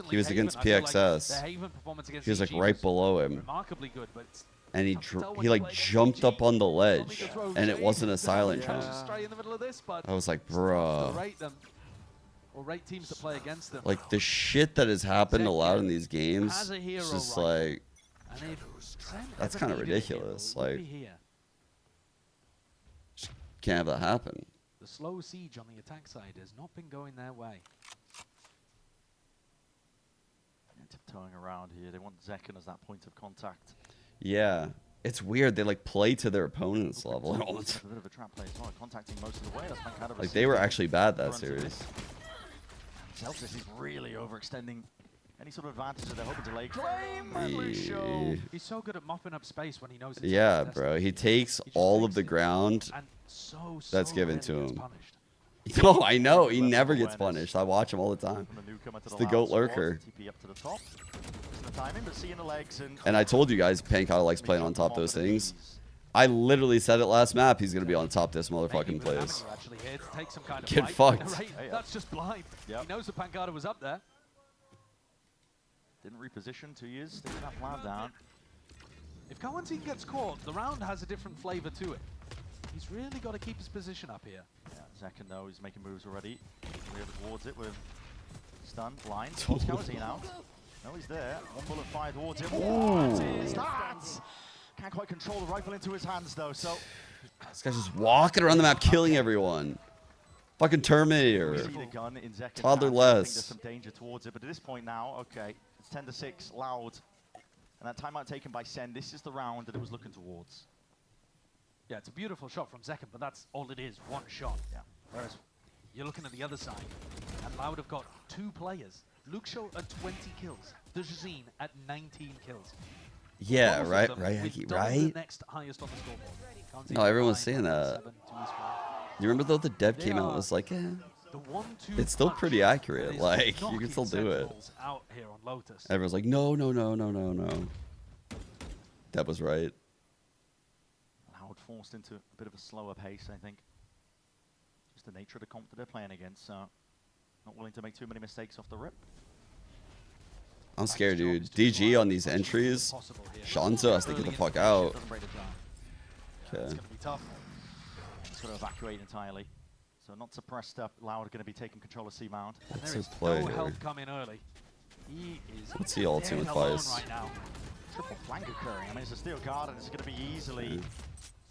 He was against PXS. He was like right below him. Remarkably good, but it's And he like jumped up on the ledge and it wasn't a silent jump. straight in the middle of this, but I was like, to bruh. rate them or rate teams that play against them. Like the shit that has happened a lot in these games, Has a hero it's just rifle. like, And if Sen that's ever kind of needed a hero, ridiculous. it would Like, be here. just can't have that happen. The slow siege on the attack side has not been going their way. Tiptoeing around here. They want Zekken as that point of contact. Yeah. It's weird. They like play to their opponent's level. It's a bit of a trap play as well, contacting most of the way. That's been kind of Like they were actually bad that front of series. this. Celtics is really overextending any sort of advantage that they're hoping to lay claim. Memory show. He's so good at mopping up space when he knows it's Yeah, contested. bro. He takes all of the ground And so that's given to rarely gets him. punished. No, I know. He never gets punished. I watch him all the time. It's the GOAT lurker. TP up to the top. Missing the timing, but seeing the legs And I told you guys, Pankata likes playing on top of those things. I literally said it last map. He's going to be on top this motherfucking place. Actually here to take some kind of Get fight. fucked. Right, that's just blind. He knows the Pankata was up there. Didn't reposition 2 years, sticking that plan down. If Cohentin gets caught, the round has a different flavor to it. He's really got to keep his position up here. Yeah, Zekken though, he's making moves already. We're towards it with stun, blind. What's Cohentin out? No, he's there. One bullet fired towards him. Ooh. What is that? Can't quite control the rifle into his hands though, so. This guy's just walking around the map, killing everyone. Fucking Terminator. We see the gun in Zekken's Toddler hands. I think less. there's some danger towards it, but at this point now, okay, it's 10-6, Loud. And that timeout taken by Sen. This is the round that it was looking towards. Yeah, it's a beautiful shot from Zekken, but that's all it is, one shot. Yeah. Whereas you're looking at the other side, and Loud have got 2 players. Luke Shaw at 20 kills, Dejazine at 19 kills. Yeah, Both of right, them right, with Heki, double right? The next highest on the scoreboard. Can't No, see everyone's 9, saying that. 7 to his score. You remember though the dev They came out and are was like, eh. The 1-2 It's still punch pretty that accurate. is Like, you can knocking still do it. Sentinels out here on Lotus. Everyone's like, no, no, no, no, no, no. That was right. Loud forced into a bit of a slower pace, I think. Just the nature of the comp that they're playing against, so not willing to make too many mistakes off the rip. I'm scared, dude. DG on these entries. Shanzo has to get the fuck out. Okay. It's going to be tough. Just got to evacuate entirely. So not suppressed up. Loud going to be taking control of C-Mount. That's There his is play no here. help coming early. He is What's he ulting with alone Vice? right now. Triple flank occurring. I mean, it's a steel guard and it's going to be easily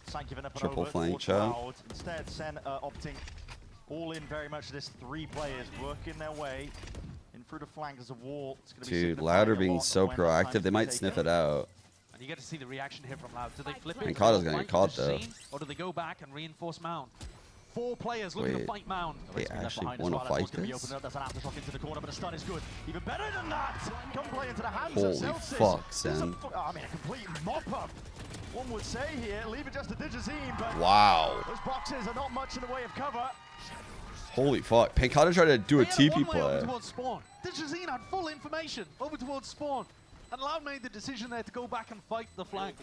Sen giving up and Triple over flank towards chat. Loud. Instead, Sen opting all in very much this 3 players working their way in through the flank. There's a wall. It's going to be Dude, Louder being so proactive, they might sniff it out. And you get to see the reaction here from Loud. Do they flip it? And Kata's gonna Flank get caught, the though. scene, or do they go back and reinforce Mound? 4 players looking to Wait, fight Mound. they actually want to fight this? That's an aftershock into the corner, but the stun is good. Even better than that. Come play into the hands Holy of Celsius. fuck, This is Sen. I mean, a complete mop-up. One would say here, leave it just to Dejazine, but Wow. those boxes are not much in the way of cover. Holy fuck. Pankata tried to do a They had TP one-way over play. towards Spawn. Dejazine had full information over towards Spawn. And Loud made the decision there to go back and fight the flank.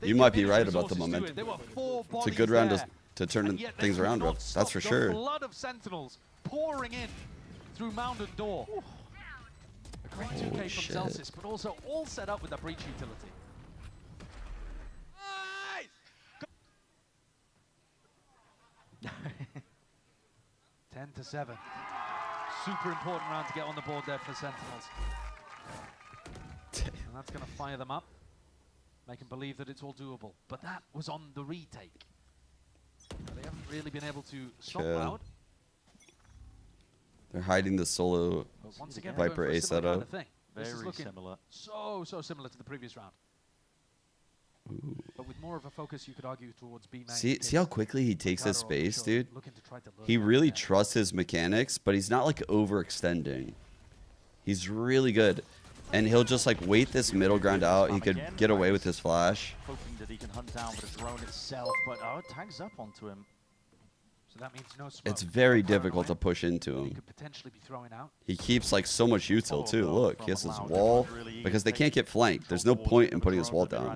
They You might be committed right about the resources to momentum. it. There were 4 It's a bodies good round there. to turn And yet they things could around, bro. not That's stop for the sure. flood of Sentinels pouring in through Mound and Door. A great 2K Holy from shit. Celsius, but also all set up with that breach utility. 10-7. Super important round to get on the board there for Sentinels. And that's going to fire them up, make them believe that it's all doable. But that was on the retake. They haven't really been able to stop Okay. Loud. They're hiding the solo But once again, Viper going for A a similar kind setup. of thing. This is looking similar. so similar to the previous round. Ooh. But with more of a focus, you could argue, towards B main. See how quickly he takes his space, dude? He really trusts his mechanics, but he's not like overextending. He's really good. And he'll just like wait this middle ground out. He could get away with his flash. Hoping that he can hunt down the drone itself, but it tags up onto him. So that means no smoke. It's very difficult to push into He him. could potentially be throwing out. He keeps like so much util too. Look, he has his wall because they can't get flanked. There's no point in putting his wall down. We're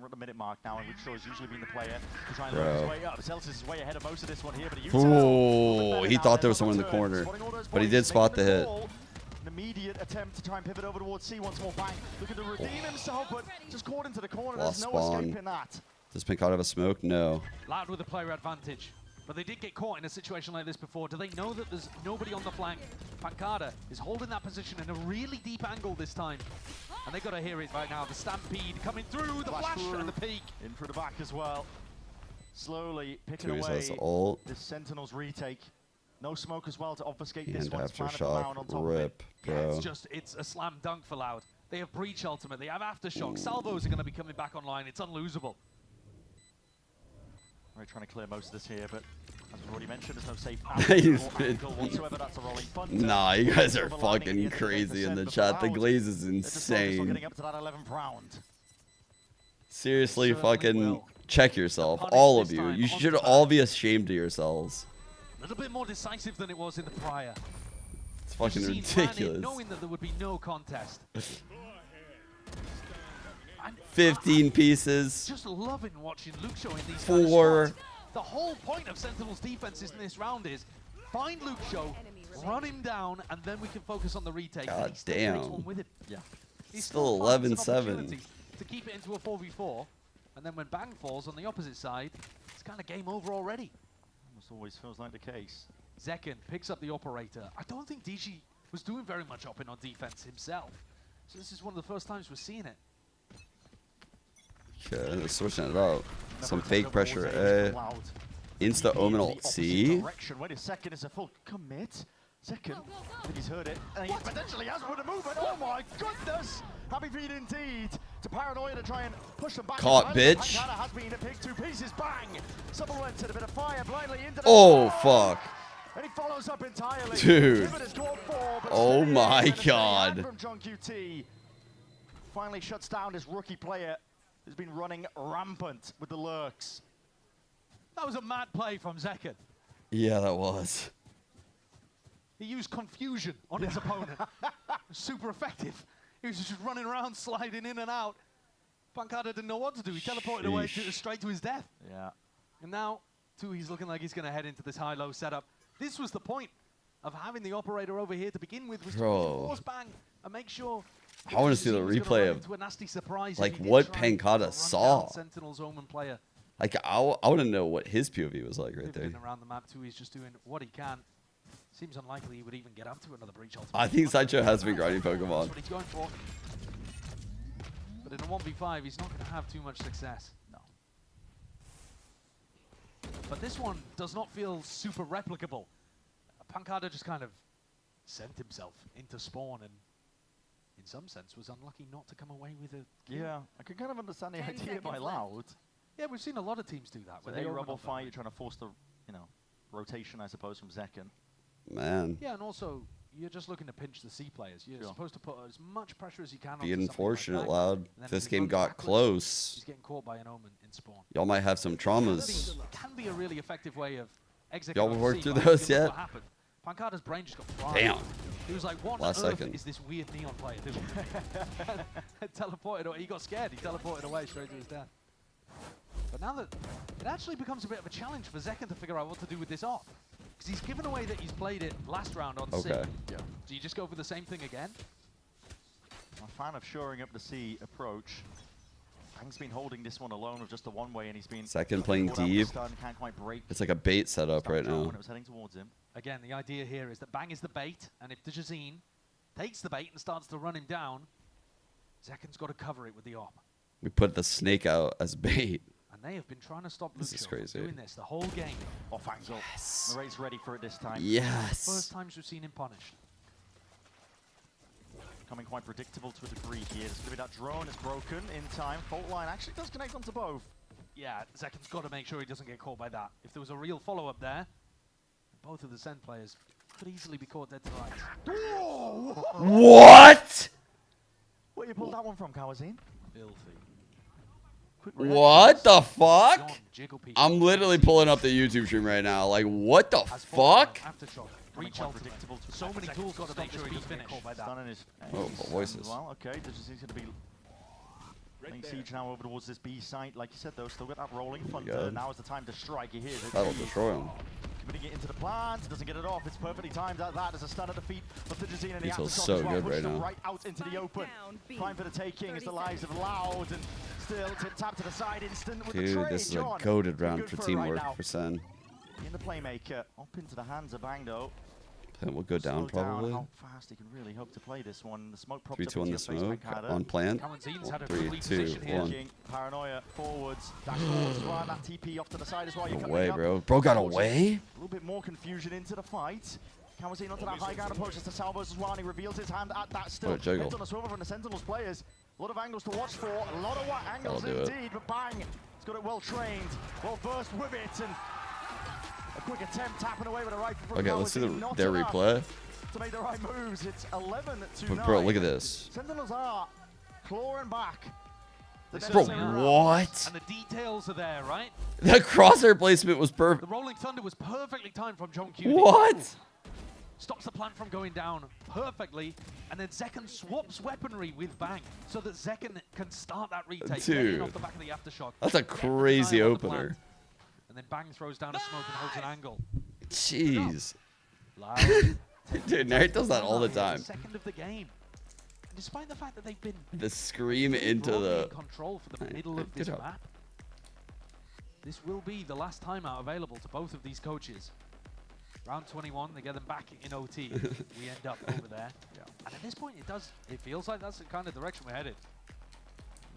at the minute mark now, and Luke has usually been the player to try and work his way up. Celsius is way ahead of most of this one here, but Ooh, he thought there was someone in the corner, but he did spot the hit. An immediate attempt to try and pivot over towards C once more. Bang, looking to redeem himself, but just caught into the corner. Lost There's no spawn. escaping that. Does Pancada have a smoke? No. Loud with the player advantage. But they did get caught in a situation like this before. Do they know that there's nobody on the flank? Pancada is holding that position in a really deep angle this time. And they've got to hear it right now. The stampede coming through, the flash and the peak. In through the back as well. Slowly picking Tooze away has ult. this Sentinel's retake. No smoke as well to obfuscate this And one. aftershock, rip, bro. It's a slam dunk for Loud. They have breach ultimate, they have aftershock. Salvos are going to be coming back online. It's unlosable. We're trying to clear most of this here, but as we've already mentioned, there's no safe angle whatsoever. That's a rolling thunder. Nah, you guys are fucking crazy in the chat. The glaze is Getting insane. up to that 11th round. Seriously, fucking check yourself. All of you. You should all be ashamed of yourselves. A little bit more decisive than it was in the prior. It's fucking Ran ridiculous. in knowing that there would be no contest. 15 pieces. Just loving watching Luke Show in these 4. kind of spots. The whole point of Sentinel's defenses in this round is find Luke Show, run him down, and then we can focus on the retake. God He still damn. takes one with him. Yeah. He Still finds an 11-7. opportunity to keep it into a 4v4, and then when Bang falls on the opposite side, it's kind of game over already. Almost always feels like the case. Zekken picks up the operator. I don't think DG was doing very much upping on defense himself. So this is one of the first times we're seeing it. Okay, they're switching it up. Some fake pressure A. Insta Omen ult C. Wait a second, it's a full commit. Second, I think he's heard it. And he potentially has with a movement. Oh my goodness! Happy feet indeed. To Paranoia to try and push them back. Caught, bitch. Pancada has been picked 2 pieces. Bang! Someone went in a bit of fire blindly into the Oh, fuck. And he follows up entirely. Dude. Pivot has scored 4, but Oh still my and God. From John QT. Finally shuts down this rookie player who's been running rampant with the lurks. That was a mad play from Zekken. Yeah, that was. He used confusion on his opponent. Super effective. He was just running around, sliding in and out. Pancada didn't know what to do. He teleported away straight to his death. Yeah. And now, too, he's looking like he's going to head into this high-low setup. This was the point of having the operator over here to begin with, was to force Bang and make sure. I want to see the replay of a nasty surprise like what Pancada saw. Sentinel's Omen player. Like I want to know what his POV was like right there. Pivoting around the map too, he's just doing what he can. Seems unlikely he would even get up to another breach ultimate. I think Sideshow has been grinding Pokemon. That's what he's going for. But in a 1v5, he's not going to have too much success. No. But this one does not feel super replicable. Pancada just kind of sent himself into spawn and in some sense was unlucky not to come away with a kill. Yeah, I can kind of understand the idea by Loud. Yeah, we've seen a lot of teams do that. With a rubble fight, you're trying to force the, rotation, I suppose, from Zekken. Man. Yeah, and also, you're just looking to pinch the C players. You're supposed to put as much pressure as you can on Be unfortunate, like Loud. This game got close. He's getting caught by an Omen in spawn. Y'all might have some traumas. Can be a really effective way of executing. Y'all worked through those yet? Pancada's brain just got fried. Damn. He was like, what on earth is this weird neon player doing? and teleported away. He got scared. He teleported away straight to his death. But now that it actually becomes a bit of a challenge for Zekken to figure out what to do with this off. Because he's given away that he's played it last round on C. Okay. Yeah. Do you just go for the same thing again? I'm a fan of shoring up the C approach. Bang's been holding this one alone with just a one-way, and he's been Second playing deep. Can't quite break. It's like a bait setup right now. When it was heading towards him. Again, the idea here is that Bang is the bait, and if Dejazine takes the bait and starts to run him down, Zekken's got to cover it with the op. We put the snake out as bait. And they have been trying to stop This is crazy. from doing this the whole game. Off angle. Yes. Maray's ready for it this time. Yes. First times we've seen him punished. becoming quite predictable to a degree here. There's going to be that drone is broken in time. Fault line actually does connect onto both. Yeah, Zekin's got to make sure he doesn't get caught by that. If there was a real follow-up there, both of the SEN players could easily be caught dead to rights. What? Where you pulled that one from, Kawazine? Filthy. What the fuck? I'm literally pulling up the YouTube stream right now. Like, what the fuck? Reach predictable. So many tools got to make sure he doesn't get caught by that. Oh, voices. Well, okay, Digi's going to be laying siege now over towards this B site. Like you said, though, still got that rolling thunder. Now is the time to strike. You hear it. That'll destroy him. Committing it into the plant, doesn't get it off. It's perfectly timed. That is a stun at the feet of Digizine, and the feels aftershock so as well. good Pushes right them now. right out into the open. Prime for the taking is the lives of Loud, and still tip tap to the side, instant with the Dude, trade. this is a John, goated looking round good for it teamwork right now. for SEN. In the playmaker, up into the hands of Bangdo. Then we'll go down Slow probably. how fast he can really hope to play this one. The smoke propped 3, up 2 on into the your face, smoke. Mankada. On plan. 3, 2, 1. Paranoia forwards. Dash forwards as well. That TP off to the side as well. Away, bro. Bro got away? A little bit more confusion into the fight. Kawazine onto that high ground approach to Salvos as well, and he reveals his hand at that still. Jiggle. Heads on a swivel from the Sentinels players. A lot of angles to watch for. A lot of angles indeed, but bang! He's got it well trained. Well versed with it, and a quick attempt tapping away with a rifle from Okay, let's see Kawazine. their replay. To make the right moves, it's 11-9. But bro, look at this. Sentinels are clawing back. Bro, what? And the details are there, right? The crosshair placement was perfect. The rolling thunder was perfectly timed from John Cutie. What? Stops the plant from going down perfectly, and then Zekin swaps weaponry with Bang so that Zekin can start that retake. Dude, off the back of the aftershock. that's a crazy opener. And then Bang throws down a smoke and holds an angle. Jeez. Loud. Dude, Nate does that all the time. Second of the game. And despite the fact that they've been The scream into the... in control for the middle of this map, this will be the last timeout available to both of these coaches. Round 21, they get them back in OT. We end up over there. Yeah. And at this point, it feels like that's the kind of direction we're headed.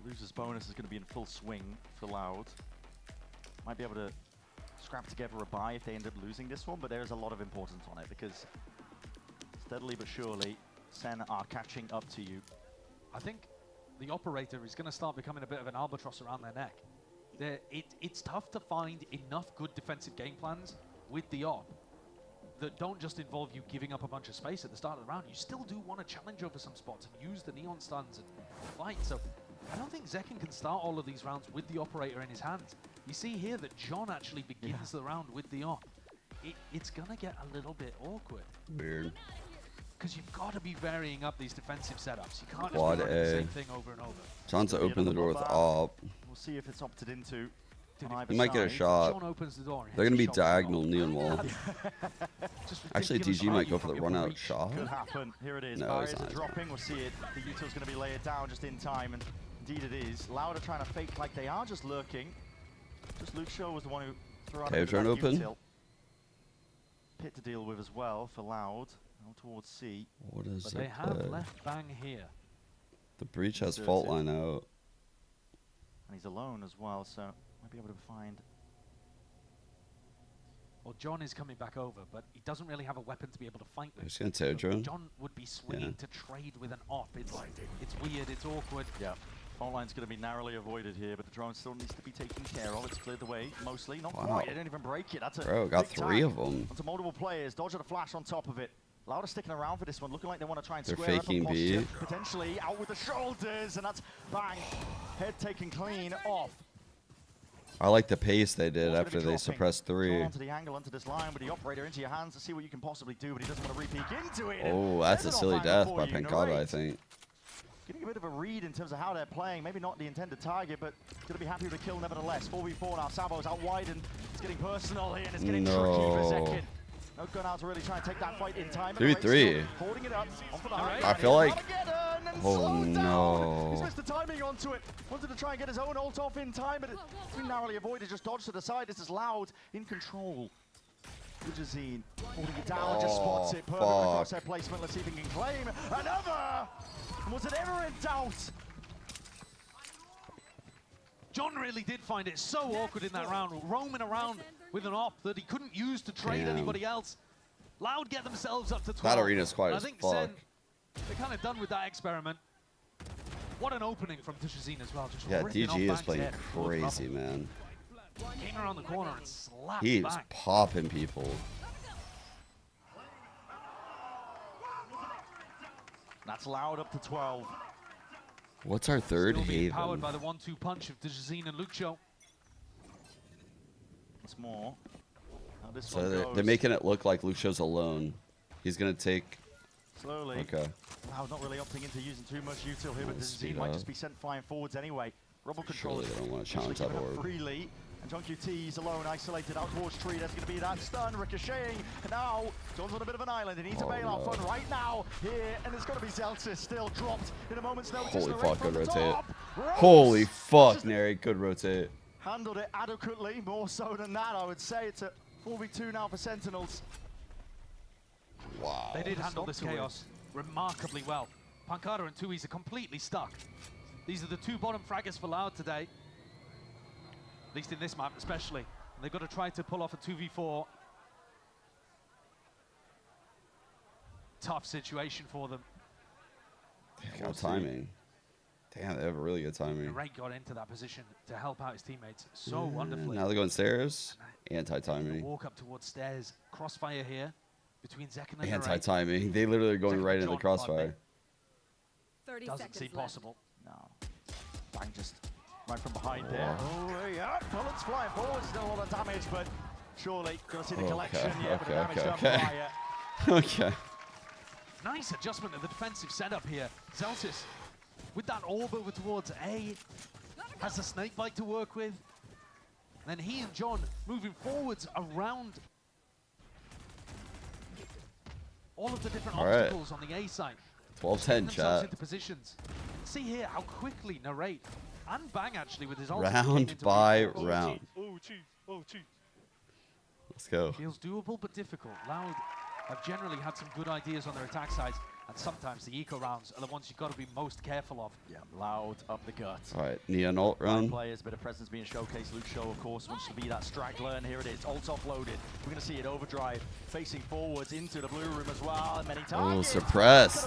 Loser's bonus is going to be in full swing for Loud. Might be able to scrap together a bye if they end up losing this one, but there is a lot of importance on it because steadily but surely, SEN are catching up to you. I think the operator is going to start becoming a bit of an albatross around their neck. It's tough to find enough good defensive game plans with the op that don't just involve you giving up a bunch of space at the start of the round. You still do want to challenge over some spots and use the neon stuns and fight. So I don't think Zekin can start all of these rounds with the operator in his hands. You see here that John actually begins the round with the op. It's going to get a little bit awkward. Weird. Because you've got to be varying up these defensive setups. You can't Quad just be doing the A. same thing over and over. John's to open the door with op. We'll see if it's opted into. He might get a shot. John opens the door. They're going to be diagonal neon wall. Actually, DG might go for the run out shot. Could happen. Here it is. No, Barriers it's are not. dropping. We'll see it. The util's going to be laid down just in time, and indeed it is. Loud are trying to fake like they are just lurking. Just Luke Shaw was the one who threw out Okay, turn open. util. Pit to deal with as well for Loud. Now towards C. What is But their they have play? left Bang here. The breach has fault line out. And he's alone as well, so might be able to find. Well, John is coming back over, but he doesn't really have a weapon to be able to fight with. He's going to tear drone. John would be swinging to trade with an op. It's weird, it's awkward. Yeah. Phone line's going to be narrowly avoided here, but the drone still needs to be taken care of. It's cleared the way, mostly. Not Wow. quite. They didn't even break it. That's a Bro, got big 3 tag of them. onto multiple players. Dodge at a flash on top of it. Louder sticking around for this one, looking like they want to try and They're square up faking a B. posture. Potentially out with the shoulders, and that's bang. Head taken clean off. I like the pace they did Ball's gonna after be they dropping. suppressed Draw 3. onto the angle, onto this line with the operator into your hands to see what you can possibly do, but he doesn't want to re-peek into it. Oh, that's a There's an silly off death angle by for you. Pankata, I Narrate. think. Getting a bit of a read in terms of how they're playing. Maybe not the intended target, but going to be happy with a kill nevertheless. 4v4 now. Savo's out wide, and it's getting personal here, and it's getting tricky for Zekin. No gun out to really try and take that fight in time. 3v3. Holding it up. On for the high I ground. feel like... Armageddon, and Oh, slowed down. He's no. missed the timing onto it. Wanted to try and get his own ult off in time, but it's been narrowly avoided. Just dodged to the side. This is Loud in control. Digizine holding it down, just spots it. Perfect across their placement. Let's see if he can claim another. Was it ever in doubt? John really did find it so awkward in that round, roaming around with an op that he couldn't use to trade Damn. anybody else. Loud get themselves up to 12. That arena's quiet And as I think fuck. SEN They're kind of done with that experiment. What an opening from Tishazine as well. Just Yeah, ripping off DG is Bang's playing head. crazy, man. Came around the corner and slapped He's Bang. popping people. That's Loud up to 12. What's our third Still being Haven? powered by the 1-2 punch of Tishazine and Luxio. What's more? How this So one they're goes. making it look like Luxio's alone. He's gonna take. Slowly. Okay. Loud not really opting into using too much util here, but Let's this speed might up. just be sent flying forwards anyway. Rubble control. Surely they don't want to challenge that orb. Freely. And John QT's alone, isolated out towards Tree. There's going to be that stun, ricocheting. And now, John's on a bit of an island. He needs to bail out fun right now here. And it's going to be Zelsis still dropped in a moment's notice. Holy Narrate fuck, from good the rotate. top. Holy fuck, Nary, good rotate. Handled it adequately, more so than that, I would say. It's a 4v2 now for Sentinels. Wow. They did handle this chaos remarkably well. Pancada and Tui's are completely stuck. These are the two bottom fraggers for Loud today. At least in this map especially. And they've got to try to pull off a 2v4. Tough situation for them. Good timing. Damn, they have a really good timing. Ray got into that position to help out his teammates so wonderfully. Now they're going stairs. Anti-timing. Walk up towards stairs. Crossfire here between Zekan and Ray. Anti-timing. They literally are going right into the crossfire. 30 Doesn't seconds seem left. possible. No. Bang just right from behind there. Oh, yeah. Bullets flying forward. Still a lot of damage, but surely going to see the collection. Yeah, but the damage done prior. Okay. Nice adjustment of the defensive setup here. Zelsis with that orb over towards A. Has the snake bite to work with. And then he and John moving forwards around all of the different obstacles on the A side. 12-10 chat. Into positions. See here how quickly Narrate and Bang actually with his ultimate Round by round. Let's go. Feels doable but difficult. Loud have generally had some good ideas on their attack sides, and sometimes the eco rounds are the ones you've got to be most careful of. Yeah, Loud up the gut. All right, Neon ult run. Players, bit of presence being showcased. Luke Show, of course, wants to be that straggler, and here it is. Ult offloaded. We're going to see it overdrive, facing forwards into the blue room as well. And many targets. Suppressed.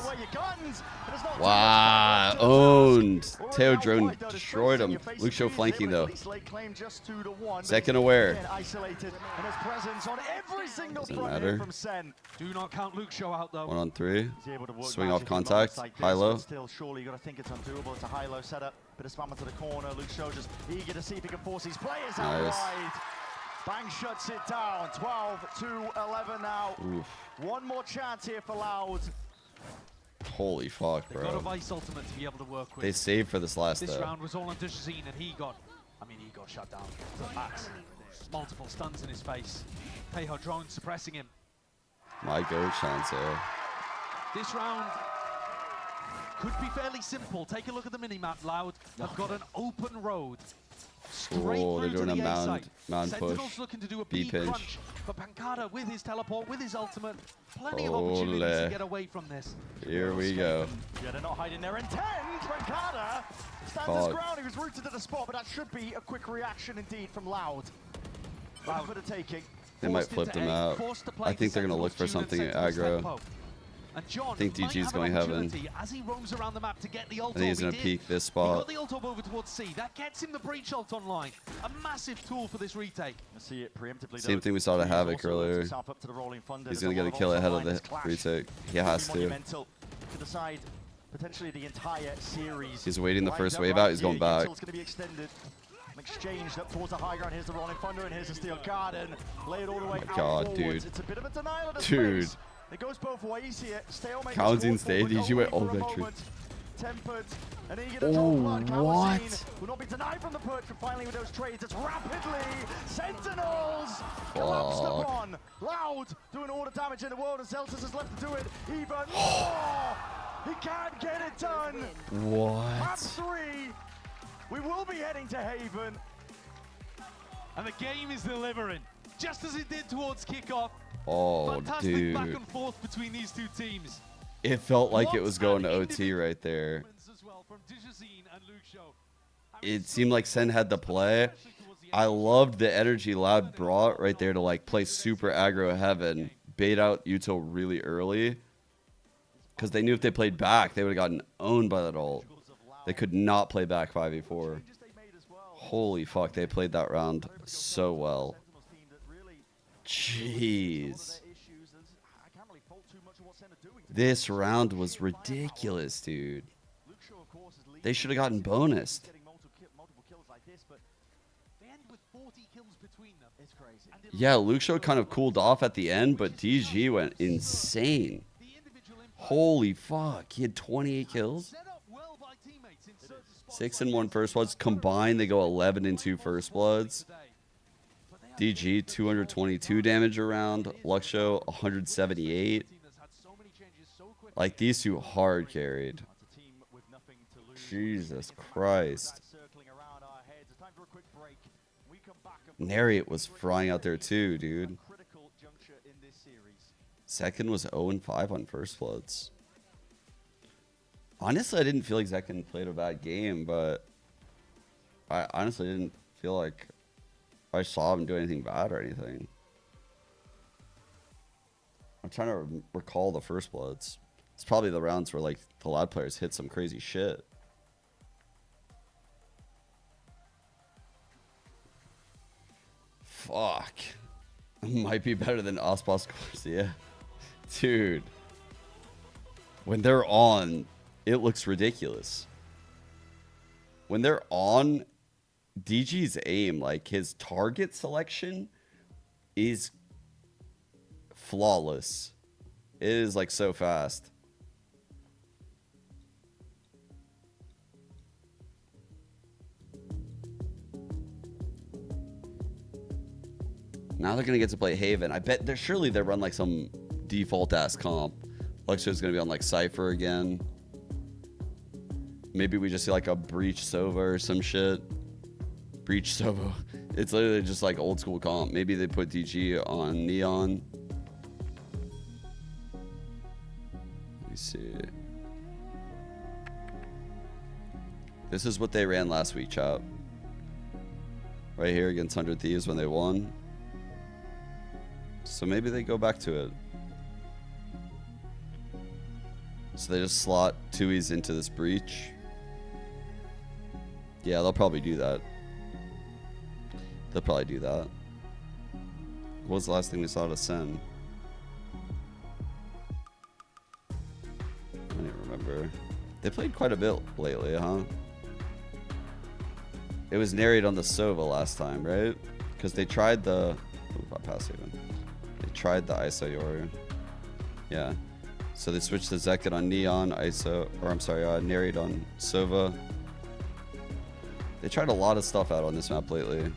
Wow, owned. Teo drone destroyed him. Luke Show flanking though. Second aware. Isolated, and his presence on every single Doesn't front matter. here from Sen. Do not count Luke Show out though. 1-on-3. He's able to work Swing off magic contact. like this, High-low. but still, surely you got to think it's undoable. It's a high-low setup. Bit of spam into the corner. Luke Show just eager to see if he can force his players out Nice. wide. Bang shuts it down. 12-11 now. Oof. One more chance here for Loud. Holy fuck, They've got a bro. Vice ultimate to be able to work with. They saved for this last This step. round was all on Dishazine, and he got shut down to the max. Multiple stuns in his face. Teho drone suppressing him. My goat, Chancel. This round could be fairly simple. Take a look at the minimap. Loud have got an open road. Straight Oh, they're through to doing a the A side. mound Sentinels push. looking to do a B B pinch. crunch, but Pancada with his teleport, with his ultimate, plenty of Ole. opportunities to get away from this. Here we go. Yeah, they're not hiding their intent. Rancada stands his ground. He was rooted to the spot, but that should be a quick reaction indeed from Loud. Loud for the taking. They might flip them out. I think they're going to look for something aggro. And John I think might DG's have going an heaven. opportunity as he roams around the map to get the ult. I think he's going to peek this He spot. got the ult over towards C. That gets him the breach ult online. A massive tool for this retake. See it preemptively. Same thing we saw to Havoc earlier. He's He's going to get a kill ahead of the retake. He has to. To decide potentially the entire series. He's waiting the Right first now, wave right out. He's going here, back. Util's going to be extended. An exchange up towards the high ground. Here's the Rolling Thunder, and here's the Steel Garden. Lay it all the way out God, forwards. dude. It's a bit of a denial of the Dude. space. It goes both ways here. Stalemate. Counting stage, DG went all the victory. Tempered. And eager to Oh, draw blood. what? Kawazine will not be denied from the perch, but finally with those trades, it's rapidly. Sentinels collapsed Fuck. upon. Loud doing all the damage in the world, and Zelsis is left to do it even more. He can't get it done. Map What? 3. We will be heading to Haven. And the game is delivering, just as it did towards kickoff. Oh, Fantastic back dude. and forth between these two teams. It felt like it was going to OT right there. As well from Dishazine and Luke Show. It seemed like Sen had the play. I loved the energy Loud brought right there to like play super aggro heaven, bait out Util really early, Because they knew if they played back, they would have gotten owned by that ult. They could not play back 5v4. Holy fuck, they played that round so well. Jeez. This round was ridiculous, dude. They should have gotten bonused. Yeah, Luxo kind of cooled off at the end, but DG went insane. Holy fuck, he had 28 kills. 6 and 1 first bloods. Combined, they go 11 and 2 first bloods. DG, 222 damage around. Luxo, 178. Like, these two hard carried. Jesus Christ. Nariot was frying out there too, dude. Second was 0-5 on first bloods. Honestly, I didn't feel like Zekken played a bad game, but I honestly didn't feel like I saw him do anything bad or anything. I'm trying to recall the first bloods. It's probably the rounds where like the Loud players hit some crazy shit. Fuck. Might be better than Ospas Corsia. Dude. When they're on, it looks ridiculous. When they're on, DG's aim, like his target selection is flawless. It is like so fast. Now they're gonna get to play Haven. I bet surely they run like some default ass comp. Luxo's gonna be on like Cypher again. Maybe we just see like a Breach Sova or some shit. Breach Sova. It's literally just like old school comp. Maybe they put DG on Neon. Let me see. This is what they ran last week, chat. Right here against 100 Thieves when they won. So maybe they go back to it. So they just slot Tui's into this breach. Yeah, they'll probably do that. They'll probably do that. What was the last thing we saw to SEN? I don't even remember. They played quite a bit lately, huh? It was narrated on the Sova last time, right? Because they tried the... Ooh, I passed even. They tried the ISO Yoru. Yeah. So they switched the Zekken on Neon, ISO... Or I'm sorry, narrate on Sova. They tried a lot of stuff out on this map lately.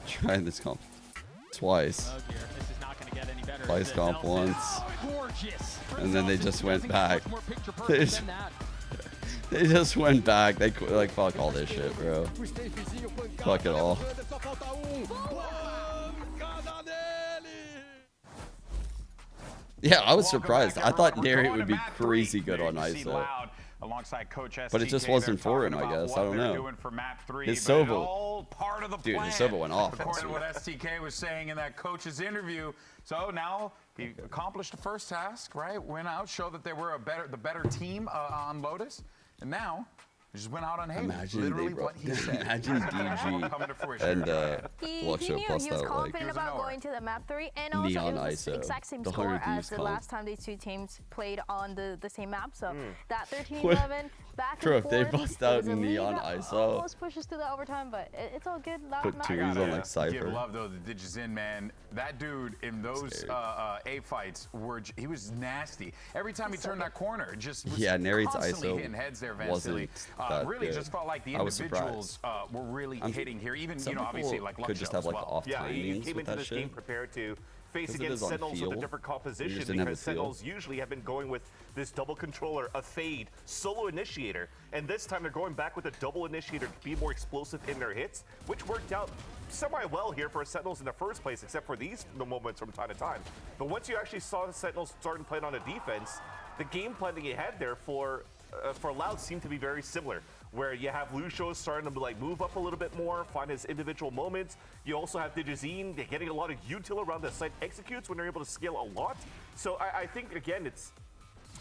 Tried this comp twice. Oh dear, this is not going to get any better. Twice comp once. And then they just went back. They just went back. They like, fuck all this shit, bro. Fuck it all. Yeah, I was surprised. I thought Nariot would be crazy good on ISO. But it just wasn't for him, I guess. I don't know. His Sova, dude, his Sova went off. According to what STK was saying in that coach's interview. So now he accomplished the first task, right? Went out, showed that they were the better team on Lotus, and now he just went out on Haven. Literally what he said. Imagine DG and Luxo bust he was out confident like about going to the map 3, and also Neon it was the ISO, exact same the score 100 as Thieves the comp. last time these two teams played on the same map. So that 13-11 back Bro, and if they forth. bust out It was a lead Neon that ISO. almost pushes to the overtime, but it's all good. Put Tui's on like Cypher. Give love though to Digizin, man. That dude in those A fights he was nasty. Every time he turned that corner, just was Nariot's constantly ISO hitting heads there. wasn't that really good. just felt like the I was individuals were really hitting here. Even obviously like could just have like off yeah, you timings came with into that this shit. game prepared to face 'Cause it against is on Sentinels with a field. different You composition just didn't have because the field. Sentinels usually have been going with this double controller, a fade, solo initiator, and this time they're going back with a double initiator to be more explosive in their hits, which worked out semi-well here for Sentinels in the first place, except for these moments from time to time. But once you actually saw the Sentinels starting playing on a defense, the game plan that you had there for Loud seemed to be very similar. where you have Lucio starting to like move up a little bit more, find his individual moments. You also have Digizine getting a lot of util around the site executes when they're able to scale a lot. So I think, again, it's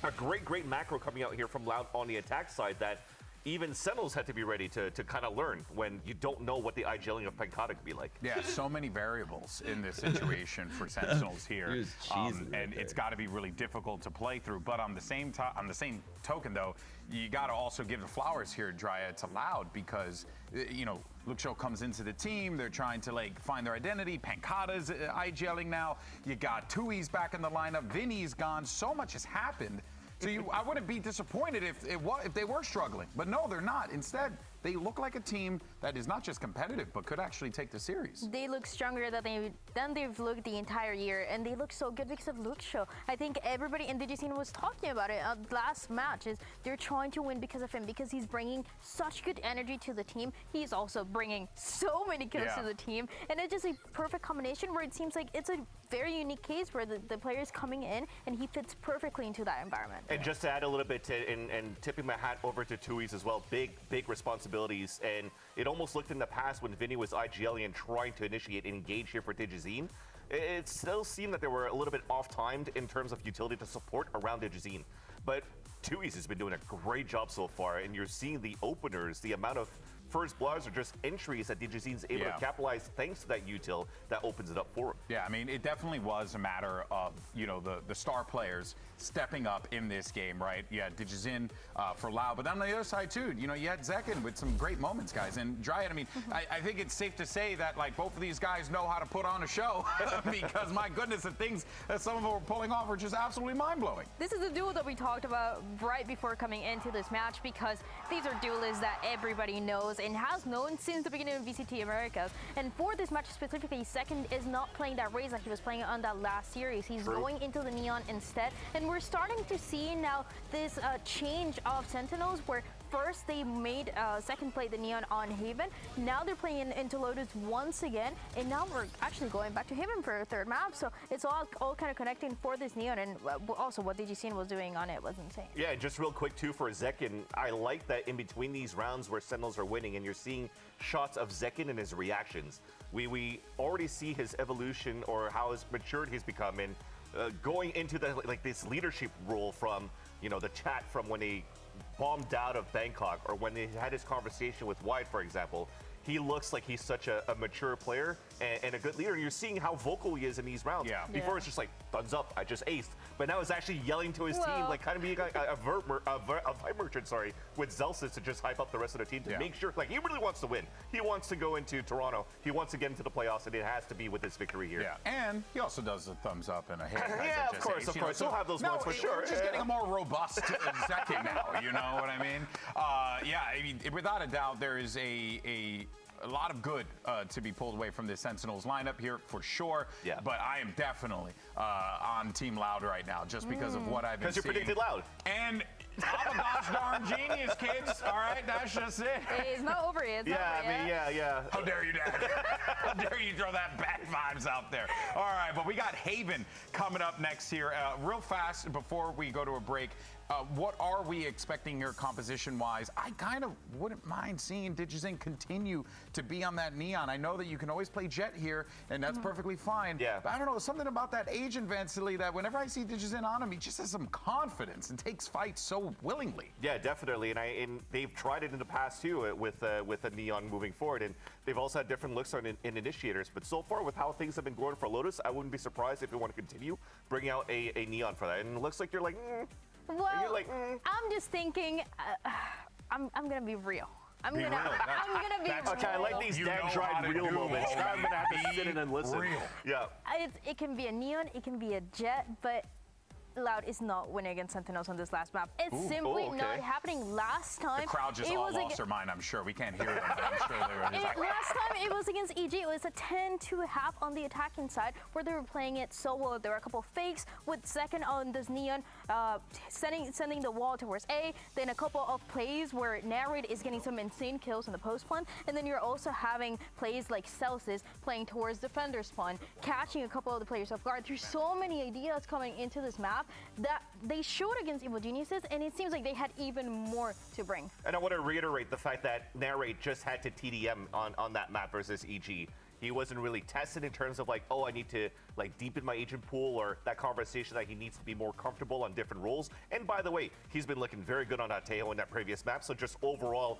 a great macro coming out here from Loud on the attack side that even Sentinels had to be ready to kind of learn when you don't know what the IGLing of Pancata could be like. Yeah, so many variables in this situation for Sentinels here, and it's got to be really difficult to play through. But on the same token, though, you got to also give the flowers here, Dryad, to Loud, because you know Luxo comes into the team. They're trying to like find their identity. Pancata's IGLing now. You got Tui's back in the lineup. Vinny's gone. So much has happened. So I wouldn't be disappointed if they were struggling. But no, they're not. Instead, they look like a team that is not just competitive, but could actually take the series. They look stronger than they've looked the entire year, and they look so good because of Luxo. I think everybody in Digicine was talking about it last match. Is they're trying to win because of him, because he's bringing such good energy to the team. He's also bringing so many kills to the team, and it's just a perfect combination where it seems like it's a very unique case where the player is coming in and he fits perfectly into that environment. And just to add a little bit to, and tipping my hat over to Tui's as well, big responsibilities. And it almost looked in the past when Vinny was IGLing and trying to initiate and engage here for Digizine, it still seemed that they were a little bit off-timed in terms of utility to support around Digizine. But Tui's has been doing a great job so far, and you're seeing the openers, the amount of first bloods are just entries that Digizine's able to capitalize thanks to that util that opens it up for him. Yeah, I mean, it definitely was a matter of, you know, the star players stepping up in this game, right? You had Digizine for Lau, but then on the other side too, you know, you had Zekin with some great moments, guys. And Dryad, I mean, I think it's safe to say that like both of these guys know how to put on a show because my goodness, the things that some of them were pulling off are just absolutely mind-blowing. This is a duel that we talked about right before coming into this match, because these are duelists that everybody knows and has known since the beginning of VCT Americas. And for this match specifically, Second is not playing that Raze that he was playing on that last series. He's going into the Neon instead. And we're starting to see now this change of Sentinels where first they made Second play the Neon on Haven. Now they're playing into Lotus once again. And now we're actually going back to Haven for a third map. So it's all kind of connecting for this Neon. And also what DGCN was doing on it was insane. Yeah, just real quick too for Zekin, I like that in between these rounds where Sentinels are winning and you're seeing shots of Zekin and his reactions. We already see his evolution or how matured he's become in going into the this leadership role from, you know, the chat from when he bombed out of Bangkok or when he had his conversation with Wide, for example. He looks like he's such a mature player and a good leader. You're seeing how vocal he is in these rounds. Before it's just like, thumbs up, I just aced. But now it's actually yelling to his team, like kind of being a fight merchant, sorry, with Zelsis to just hype up the rest of the team to make sure, like he really wants to win. He wants to go into Toronto. He wants to get into the playoffs, and it has to be with this victory here. Yeah, and he also does the thumbs up and a hit. Yeah, of course. He'll have those moments for sure. We're just getting a more robust Zekin now, you know what I mean? Yeah, I mean, without a doubt, there is a lot of good to be pulled away from this Sentinels lineup here for sure. Yeah. But I am definitely on Team Loud right now just because of what I've been seeing. Because you predicted Loud. And I'm a gosh darn genius, kids. All right, that's just it. It's not over yet. Yeah. How dare you, Dad? How dare you throw that bad vibes out there? All right, but we got Haven coming up next here. Real fast before we go to a break. What are we expecting here composition-wise? I kind of wouldn't mind seeing Digizine continue to be on that Neon. I know that you can always play Jet here, and that's perfectly fine. Yeah. But I don't know, something about that agent Vansily that whenever I see Digizine on him, he just has some confidence and takes fights so willingly. Yeah, definitely. And they've tried it in the past too with a Neon moving forward, and they've also had different looks on in initiators. But so far, with how things have been going for Lotus, I wouldn't be surprised if they want to continue bringing out a Neon for that. And it looks like you're like. Well, I'm just thinking, I'm gonna be real. I'm gonna be real. Okay, I like these dried real moments. I'm gonna have to sit in and listen. Real. Yeah. It can be a Neon, it can be a Jet, but Loud is not winning against Sentinels on this last map. It's simply not happening. Last time, the crowd just all lost their mind. I'm sure we can't hear them, but I'm sure they were just like. Last time it was against EG. It was a 10-2 on the attacking side where they were playing it so well. There were a couple fakes with Second on this Neon. sending the wall towards A, then a couple of plays where Narrate is getting some insane kills in the post spawn, and then you're also having plays like Celsius playing towards defender spawn, catching a couple of the players off guard. There's so many ideas coming into this map that they showed against Evil Geniuses, and it seems like they had even more to bring. And I want to reiterate the fact that Narrate just had to TDM on that map versus EG. He wasn't really tested in terms of like, oh, I need to like deepen my agent pool, or that conversation that he needs to be more comfortable on different roles. And by the way, he's been looking very good on Ateo in that previous map. So just overall,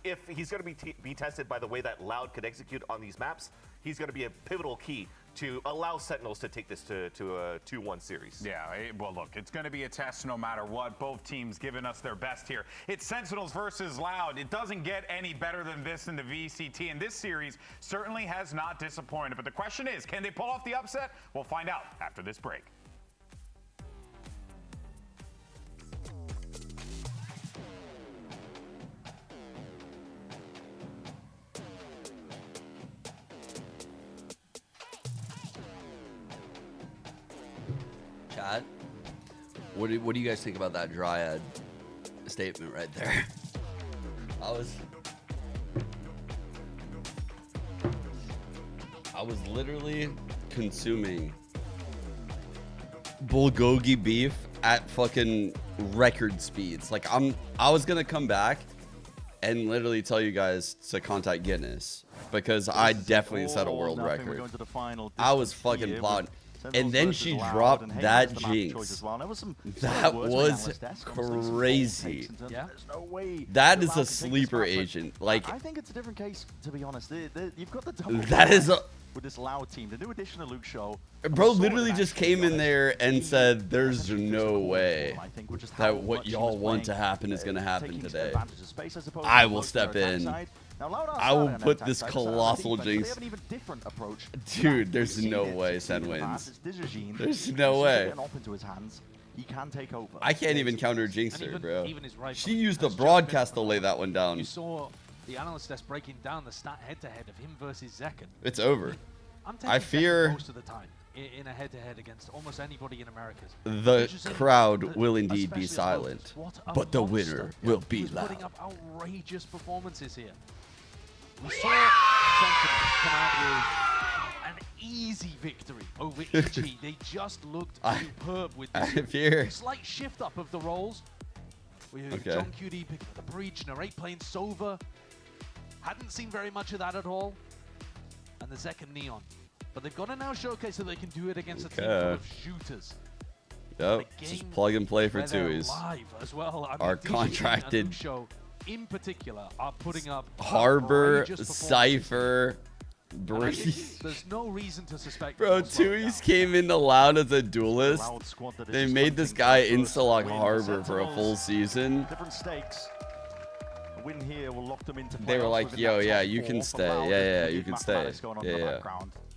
if he's going to be tested by the way that Loud could execute on these maps, he's going to be a pivotal key to allow Sentinels to take this to a 2-1 series. Yeah, well, look, it's going to be a test no matter what. Both teams giving us their best here. It's Sentinels versus Loud. It doesn't get any better than this in the VCT, and this series certainly has not disappointed. But the question is, can they pull off the upset? We'll find out after this break. Chat, what do you guys think about that Dryad statement right there? I was literally consuming bulgogi beef at fucking record speeds. Like I was gonna come back and literally tell you guys to contact Guinness because I definitely set a world record. We're going to the final. I was fucking plotting. And then she dropped that Jinx. That was crazy. That is a sleeper agent. Like, I think it's a different case, to be honest. You've got the double that is a with this Loud team. The new addition of Luke Show. Bro literally just came in there and said, "There's no way that what y'all want to happen is going to happen today. I will step in. I will put this colossal Jinx." Dude, there's no way Sen wins. There's no way. I can't even counter Jinx her, bro. She used the broadcast to lay that one down. You saw the analyst desk breaking down the stat head-to-head of him versus Zekken. It's over. I fear most of the time in a head-to-head against almost anybody in Americas. The crowd will indeed be silent, but the winner will be loud. Putting up outrageous performances here. We saw Sentinels come out with an easy victory over EG. They just looked superb with this slight shift up of the roles. We had John QD picking up the breach, Narrate playing Sova. Hadn't seen very much of that at all. And the Zekken Neon. But they've got to now showcase that they can do it against a team full of shooters. Yep, just plug and play for Tui's. As well. Our contracted in particular are putting up Harbor, Cypher, Breeze. There's no reason to suspect. Bro, Tui's came in Loud as a duelist. They made this guy insta-lock Harbor for a full season. Different stakes. A win here will lock them into. They were like, "Yo, yeah, you can stay. Yeah, you can stay. Yeah."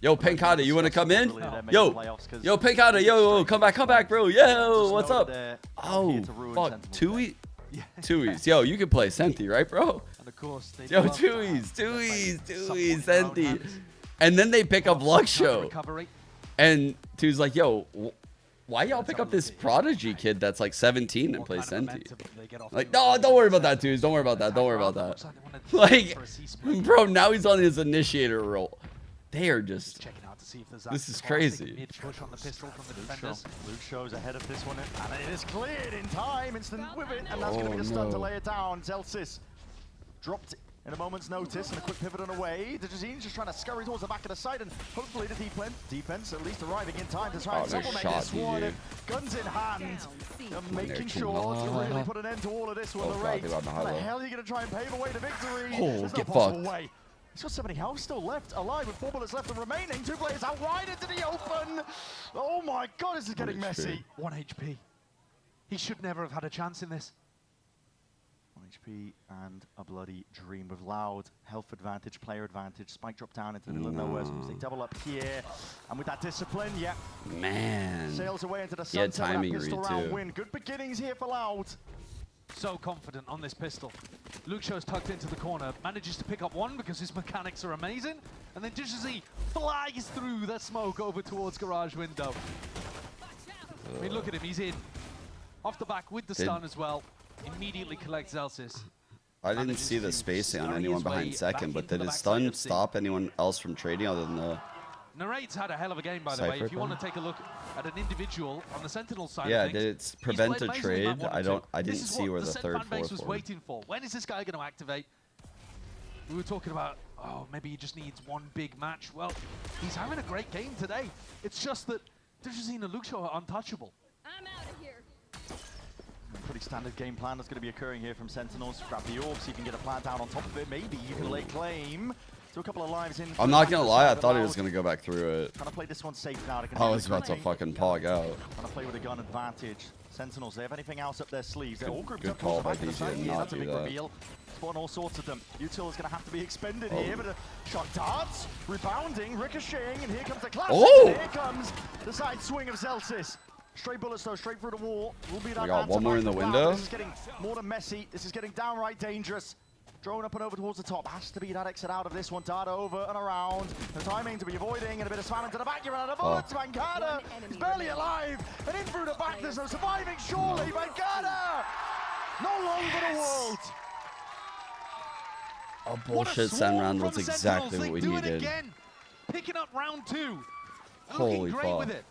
Yo, Penkata, you want to come in? Yo, Penkata, yo, come back, bro. Yo, what's up? Oh, fuck, Tui? Tui's. Yo, you can play Senti, right, bro? And of course, yo, Tui's, Senti. And then they pick up Luxo. And Tui's like, yo, why y'all pick up this Prodigy kid that's like 17 and plays Senti? Like, no, don't worry about that, Tui's. Don't worry about that. Like, bro, now he's on his initiator role. They are just checking out to see if there's this is crazy. Mid-push on the pistol from the defenders. Luke Show's ahead of this one, and it is cleared in time. Instant whip it, and that's going to be the stun to lay it down. Zelsis dropped in a moment's notice, and a quick pivot on away. Dejazine just trying to scurry towards the back of the side, and hopefully the defense at least arriving in time to try and supplement this squad. Guns in hand, and making sure to really put an end to all of this with the rate. How the hell are you going to try and pave away to victory? There's no possible way. He's got 70 health still left, alive with 4 bullets left and remaining. 2 players out wide into the open. Oh my god, this is getting messy. 1 HP. He should never have had a chance in this. 1 HP and a bloody dream with Loud. Health advantage, player advantage. Spike drop down into the middle of nowhere. So they double up here. And with that discipline, yeah. Man. Sails away into the sunset. Timing read too. Win. Good beginnings here for Loud. So confident on this pistol. Luke Show's tucked into the corner, manages to pick up one because his mechanics are amazing, and then just as he flies through the smoke over towards garage window. I mean, look at him, he's in. Off the back with the stun as well. Immediately collects Zelsis. I didn't see the spacing on anyone behind second, but did his stun stop anyone else from trading other than the... Narrate's had a hell of a game, by the way. If you want to take a look at an individual on the Sentinel side yeah, of things, did it prevent a trade? I didn't see where the third fan base was waiting for. When is this guy going to activate? We were talking about, oh, maybe he just needs one big match. Well, he's having a great game today. It's just that Dejazine and Luxio are untouchable. I'm out of here. Pretty standard game plan that's going to be occurring here from Sentinels. Grab the orb so you can get a plant down on top of it. Maybe you can lay claim to a couple of lives in. I'm not going to lie, I thought he was going to go back through it. Trying to play this one safe now. I was about to fucking pog out. Trying to play with a gun advantage. Sentinels, they have anything else up their sleeves. They're all grouped Good up call by to the DJ side. to Yeah, not that's a do big that. reveal. Spawn all sorts of them. Util is going to have to be expended here, but a shot darts, rebounding, ricocheting, and here comes the classic. Oh! And here comes the side swing of Zelsis. Straight bullets though, straight through the wall. Will be that We got answer one more back in the from Cloud. window. This is getting more than messy. This is getting downright dangerous. Drone up and over towards the top. Has to be that exit out of this one. Dart over and around. The timing to be avoiding and a bit of spam into the back. You're out of bullets. Vancada is barely alive. And in through the back. There's no surviving, surely. Vancada! No longer the world. A bullshit send round was exactly what we do needed. It again. Picking up round 2. Holy looking great fuck. with it.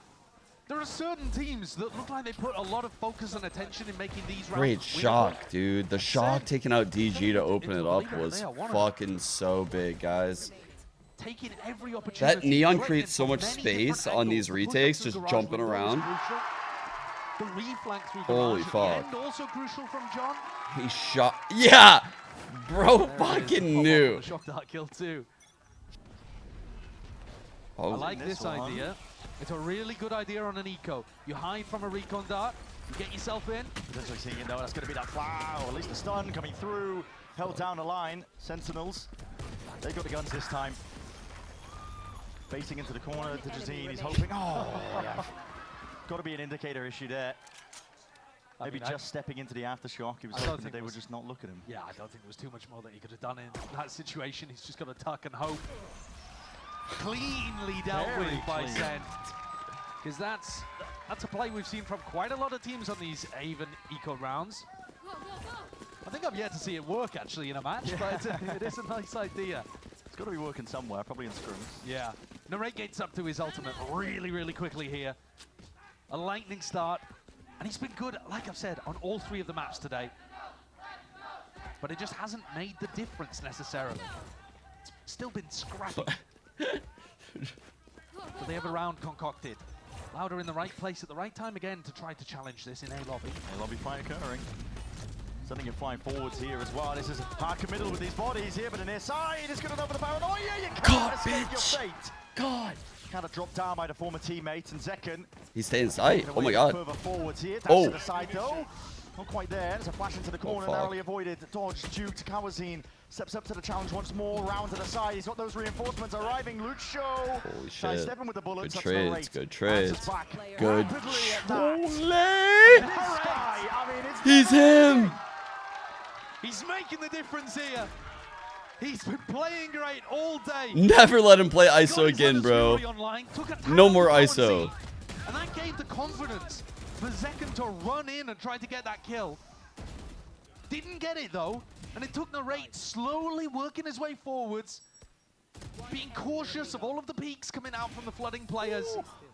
There are certain teams that look like they put a lot of focus and attention in making these rounds. Great shock, dude. The shock taking out DG to open it up was fucking so big, guys. Taking every opportunity. That Neon creates so much space on these retakes, just jumping around. The reflank through Holy garage fuck. and also crucial from John. He shot. Yeah! Bro fucking knew. Shock dart kill too. Oh, I like this idea. It's a really good idea on an eco. You hide from a recon dart, you get yourself in. Potentially seeing it though, that's going to be that flash, or at least the stun coming through. Held down the line. Sentinels, they've got the guns this time. Facing into the corner to Jazine, he's hoping. Oh, yeah. Got to be an indicator issue there. Maybe just stepping into the aftershock. He was hoping that they would just not look at him. Yeah, I don't think there was too much more that he could have done in that situation. He's just got to tuck and hope. Cleanly dealt with by Sen. Because that's a play we've seen from quite a lot of teams on these Haven eco rounds. I think I've yet to see it work actually in a match, but it is a nice idea. It's got to be working somewhere, probably in scrims. Yeah. Narrate gets up to his ultimate really, really quickly here. A lightning start. And he's been good, like I've said, on all 3 of the maps today. But it just hasn't made the difference necessarily. It's still been scrappy. But they have a round concocted. Louder in the right place at the right time again to try to challenge this in A lobby. A lobby fight occurring. Sending it flying forwards here as well. This is hard committal with these bodies here, but an near side is good enough for the paranoia. You can't escape your fate. God. Kind of dropped down by the former teammate, and Zekken. He's staying in sight. Oh my god. Further forwards here. Oh. To the side though. Not quite there. There's a flash into the corner, narrowly avoided. Dodge due to Kawazine. Steps up to the challenge once more. Round to the side. He's got those reinforcements arriving. Lucho. Holy shit. Stepping with the bullets. Good trades. Good trades. Good. He's him. He's making the difference here. He's been playing great all day. Never let him play ISO again, bro. No more ISO. And that gave the confidence for Zekken to run in and try to get that kill. Didn't get it though, and it took Narrate slowly working his way forwards, being cautious of all of the peaks coming out from the flooding players.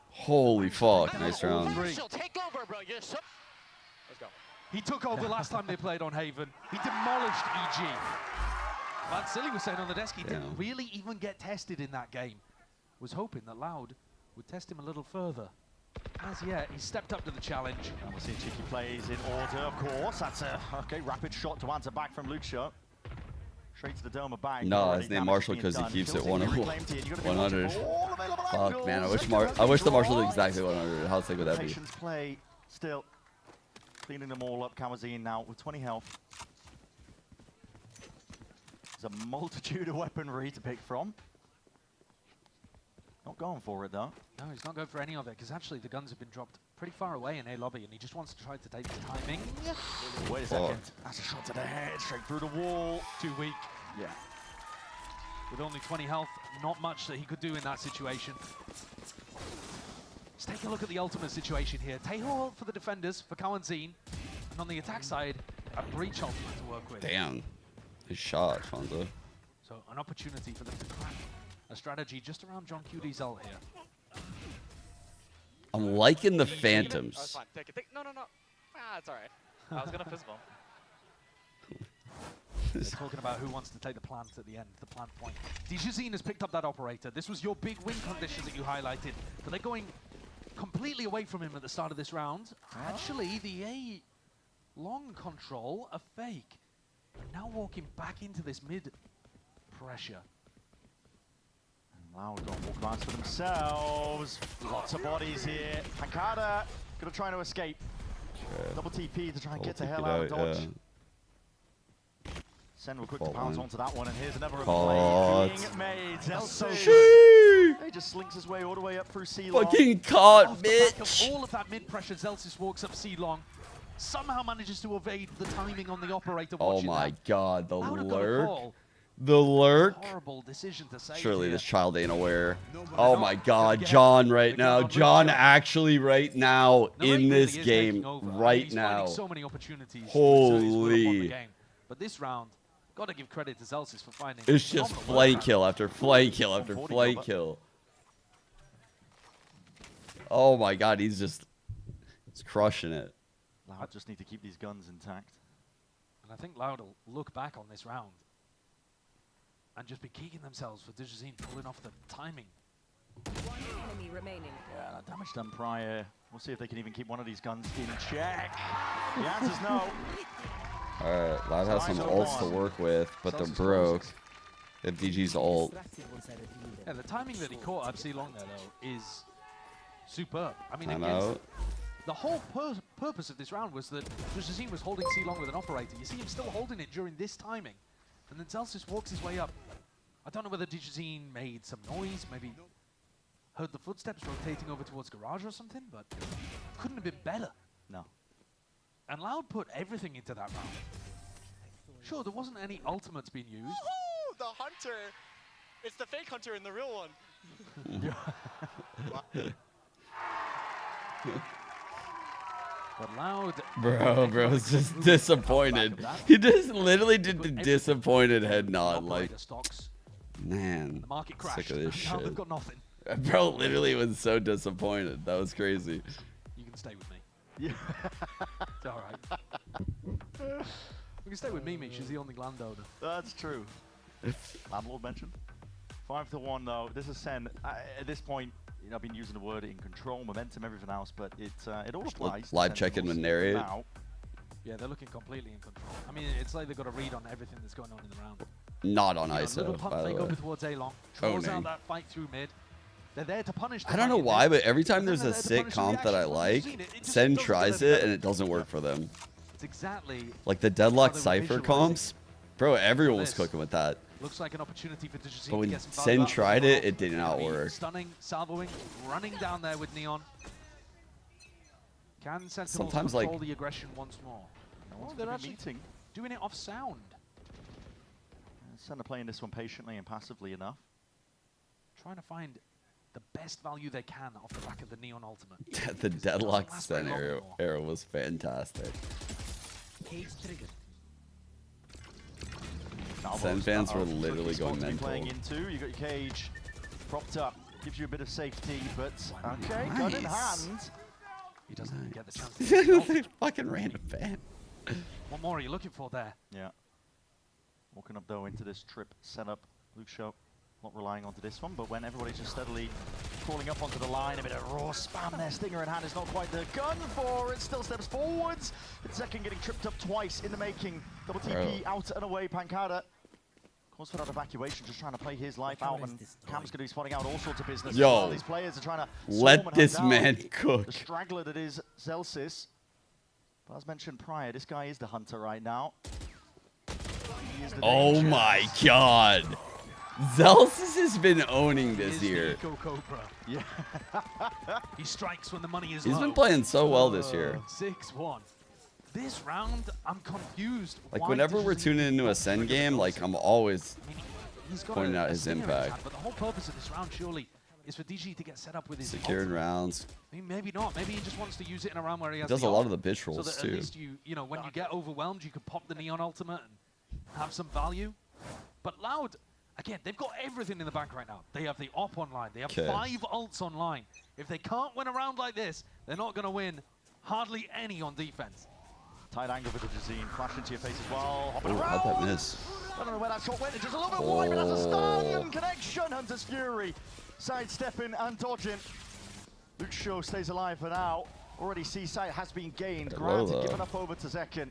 Holy fuck, nice round. Take over, bro. Let's go. He took over last time they played on Haven. He demolished EG. But Silly was saying on the desk he didn't really even get tested in that game. Was hoping that Loud would test him a little further. As yet, he stepped up to the challenge. And we'll see cheeky plays in order, of course. That's a rapid shot to answer back from Luxio. Straight to the dome of bag. No, his name Marshall because he keeps it 100. Fuck, man, I wish the Marshall did exactly 100. How sick would that be? Patience play still. Cleaning them all up. Kawazine now with 20 health. There's a multitude of weaponry to pick from. Not going for it though. No, he's not going for any of it because actually the guns have been dropped pretty far away in A lobby and he just wants to try to take the timing. Wait a second. That's a shot to the head, straight through the wall. Too weak. Yeah. With only 20 health, not much that he could do in that situation. Let's take a look at the ultimate situation here. Taeho ult for the defenders, for Kao and Zine. And on the attack side, a Breach ultimate to work with. Damn. His shot, Fonzo. So an opportunity for them to crack a strategy just around John QD's ult here. I'm liking the Phantoms. Oh, it's fine. Take it. No. Ah, it's all right. I was going to fist bump. They're talking about who wants to take the plant at the end, the plant point. DJZine has picked up that operator. This was your big win condition that you highlighted, but they're going completely away from him at the start of this round. Actually, the A long control, a fake. And now walking back into this mid pressure. Wow, we've got more class for themselves. Lots of bodies here. Pancada gonna try to escape. Double TP to try and get the hell out of dodge. Yeah. Sen will quick to pounce onto that one, and here's another Caught. play being made. Zelso, he just slinks his way all the way up through C-Long. Fucking caught, Off the back of bitch. all of that mid pressure, Zelsis walks up C-Long. Somehow manages to evade the timing on the operator. Oh my god, the Louder got a lurk. call. The lurk. Horrible decision to say. Surely here. this child ain't aware. Oh my god, John right now. John actually right now in this game right now. So many opportunities. Holy. But this round, got to give credit to Zelsis for finding. It's just flank kill after flank kill after flank kill. Oh my god, he's crushing it. Loud just need to keep these guns intact. And I think Loud will look back on this round and just be kicking themselves for DJZine pulling off the timing. One enemy remaining. Yeah, damage done prior. We'll see if they can even keep one of these guns in check. The answer's no. Alright, Loud has some ults to work with, but they're broke. They have DG's ult. Yeah, the timing that he caught up C-Long there, though, is superb. I mean, the whole purpose of this round was that DJZine was holding C-Long with an operator. You see him still holding it during this timing. And then Zelsis walks his way up. I don't know whether DJZine made some noise, maybe heard the footsteps rotating over towards garage or something, but couldn't have been better. No. And Loud put everything into that round. Sure, there wasn't any ultimates being used. Woohoo! The hunter! It's the fake hunter and the real one. But Loud... Bro's just disappointed. He just literally did the disappointed head nod, like, man, the market sick of this now they've shit. got nothing. Bro literally was so disappointed. That was crazy. You can stay with me. Yeah. It's all right. You can stay with Mimi. She's the only landowner. That's true. Landlord mentioned. 5-1 though. This is Sen. At this point, you know, I've been using the word in control, momentum, everything else, but it all applies. Live check-in with Narrate. Yeah, they're looking completely in control. I mean, it's like they've got a read on everything that's going on in the round. Not on Little ISO, pump by the fake way. over towards A-Long. Draws out that fight through mid. They're there to punish the I don't know fight why, mid. but every time And there's then a they're there to sick punish the comp that I reaction. like, It just Sen doesn't tries get it and it doesn't work for them. It's exactly Like the Deadlock how they were Cypher visualizing. comps, bro, everyone was This cooking with that. Looks like an opportunity for DJZine But to when get some Sen value out of tried the it, world. it did not work. Stunning, salvoing, running down there with Neon. Can Sentinels Sometimes, control like- the aggression once more? Oh, they're actually doing it off sound. Sen are playing this one patiently and passively enough. Trying to find the best value they can off the back of the Neon ultimate. The Deadlock Sen era was fantastic. Sen fans were literally going mental. Playing into, you got your cage propped up, gives you a bit of safety, but okay, gun in hand. He doesn't even get the chance to fucking random fan. What more are you looking for there? Yeah. Walking up though into this trip setup, Luke Show not relying onto this one, but when everybody's just steadily crawling up onto the line, a bit of raw spam there. Stinger in hand is not quite the gun for it. Still steps forwards. It's second getting tripped up twice in the making. Double TP out and away. Pancada calls for that evacuation, just trying to play his life out, and Cam's going to be spotting out all sorts of business. Yo, These players are trying to let this man cook. The straggler that is Zelsis. But as mentioned prior, this guy is the hunter right now. He is the Oh my god. Zelsis has been owning this year. Cobra. Yeah. He strikes when the money is He's low. been playing so well this year. 6-1. This round, I'm confused. Like Why whenever we're DJZine tuning into a Sen game, like I'm always He's got pointing a out his stinger in his impact. hand, but the whole purpose of this round surely is for DG to get set up with his securing rounds. I mean, maybe not. Maybe he just wants to use it in a round where he has does the a lot of the bitch rolls, so that too. At least you know, when you get overwhelmed, you can pop the Neon ultimate and have some value. But Loud, again, they've got everything in the bank right now. They have the op online. They have 5 ults online. If they can't win a round like this, they're not going to win hardly any on defense. Tight angle for the Jazine. Flash into your face as well. Oh, how'd that miss? I don't know where that shot went. It's just a little bit wide, but that's a Stadium connection. Hunter's Fury sidestepping and dodging. Luke Shaw stays alive for now. Already C-site has been gained. Granted, given up over to Zekin.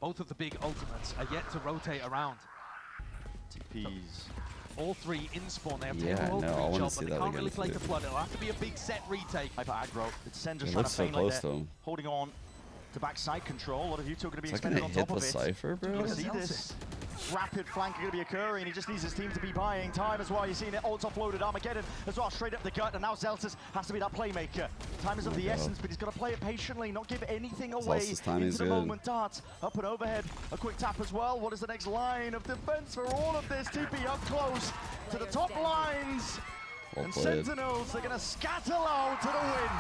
Both of the big ultimates are yet to rotate around. TPs. All 3 in spawn. They have yeah, no, I want to but see they that can't again. really play the flood. It'll have to be a big set retake. Hyper aggro. It's Sen just It trying looks to so feign close like to they're him. holding on to backside control. A lot of you two are going to be Is that expended gonna on hit top the of it. Cypher, bro? You see this rapid flank going to be occurring. He just needs his team to be buying time as well. You're seeing it ults offloaded. Armageddon as well, straight up the gut. And now Zeltis has to be that playmaker. Time is of the essence, but he's got to play it patiently, not give anything away into the moment. Darts up and overhead. A quick tap as well. What is the next line of defense for all of this? TP up close to the top lines. Well and played. Sentinels, they're going to scatter out to the wind.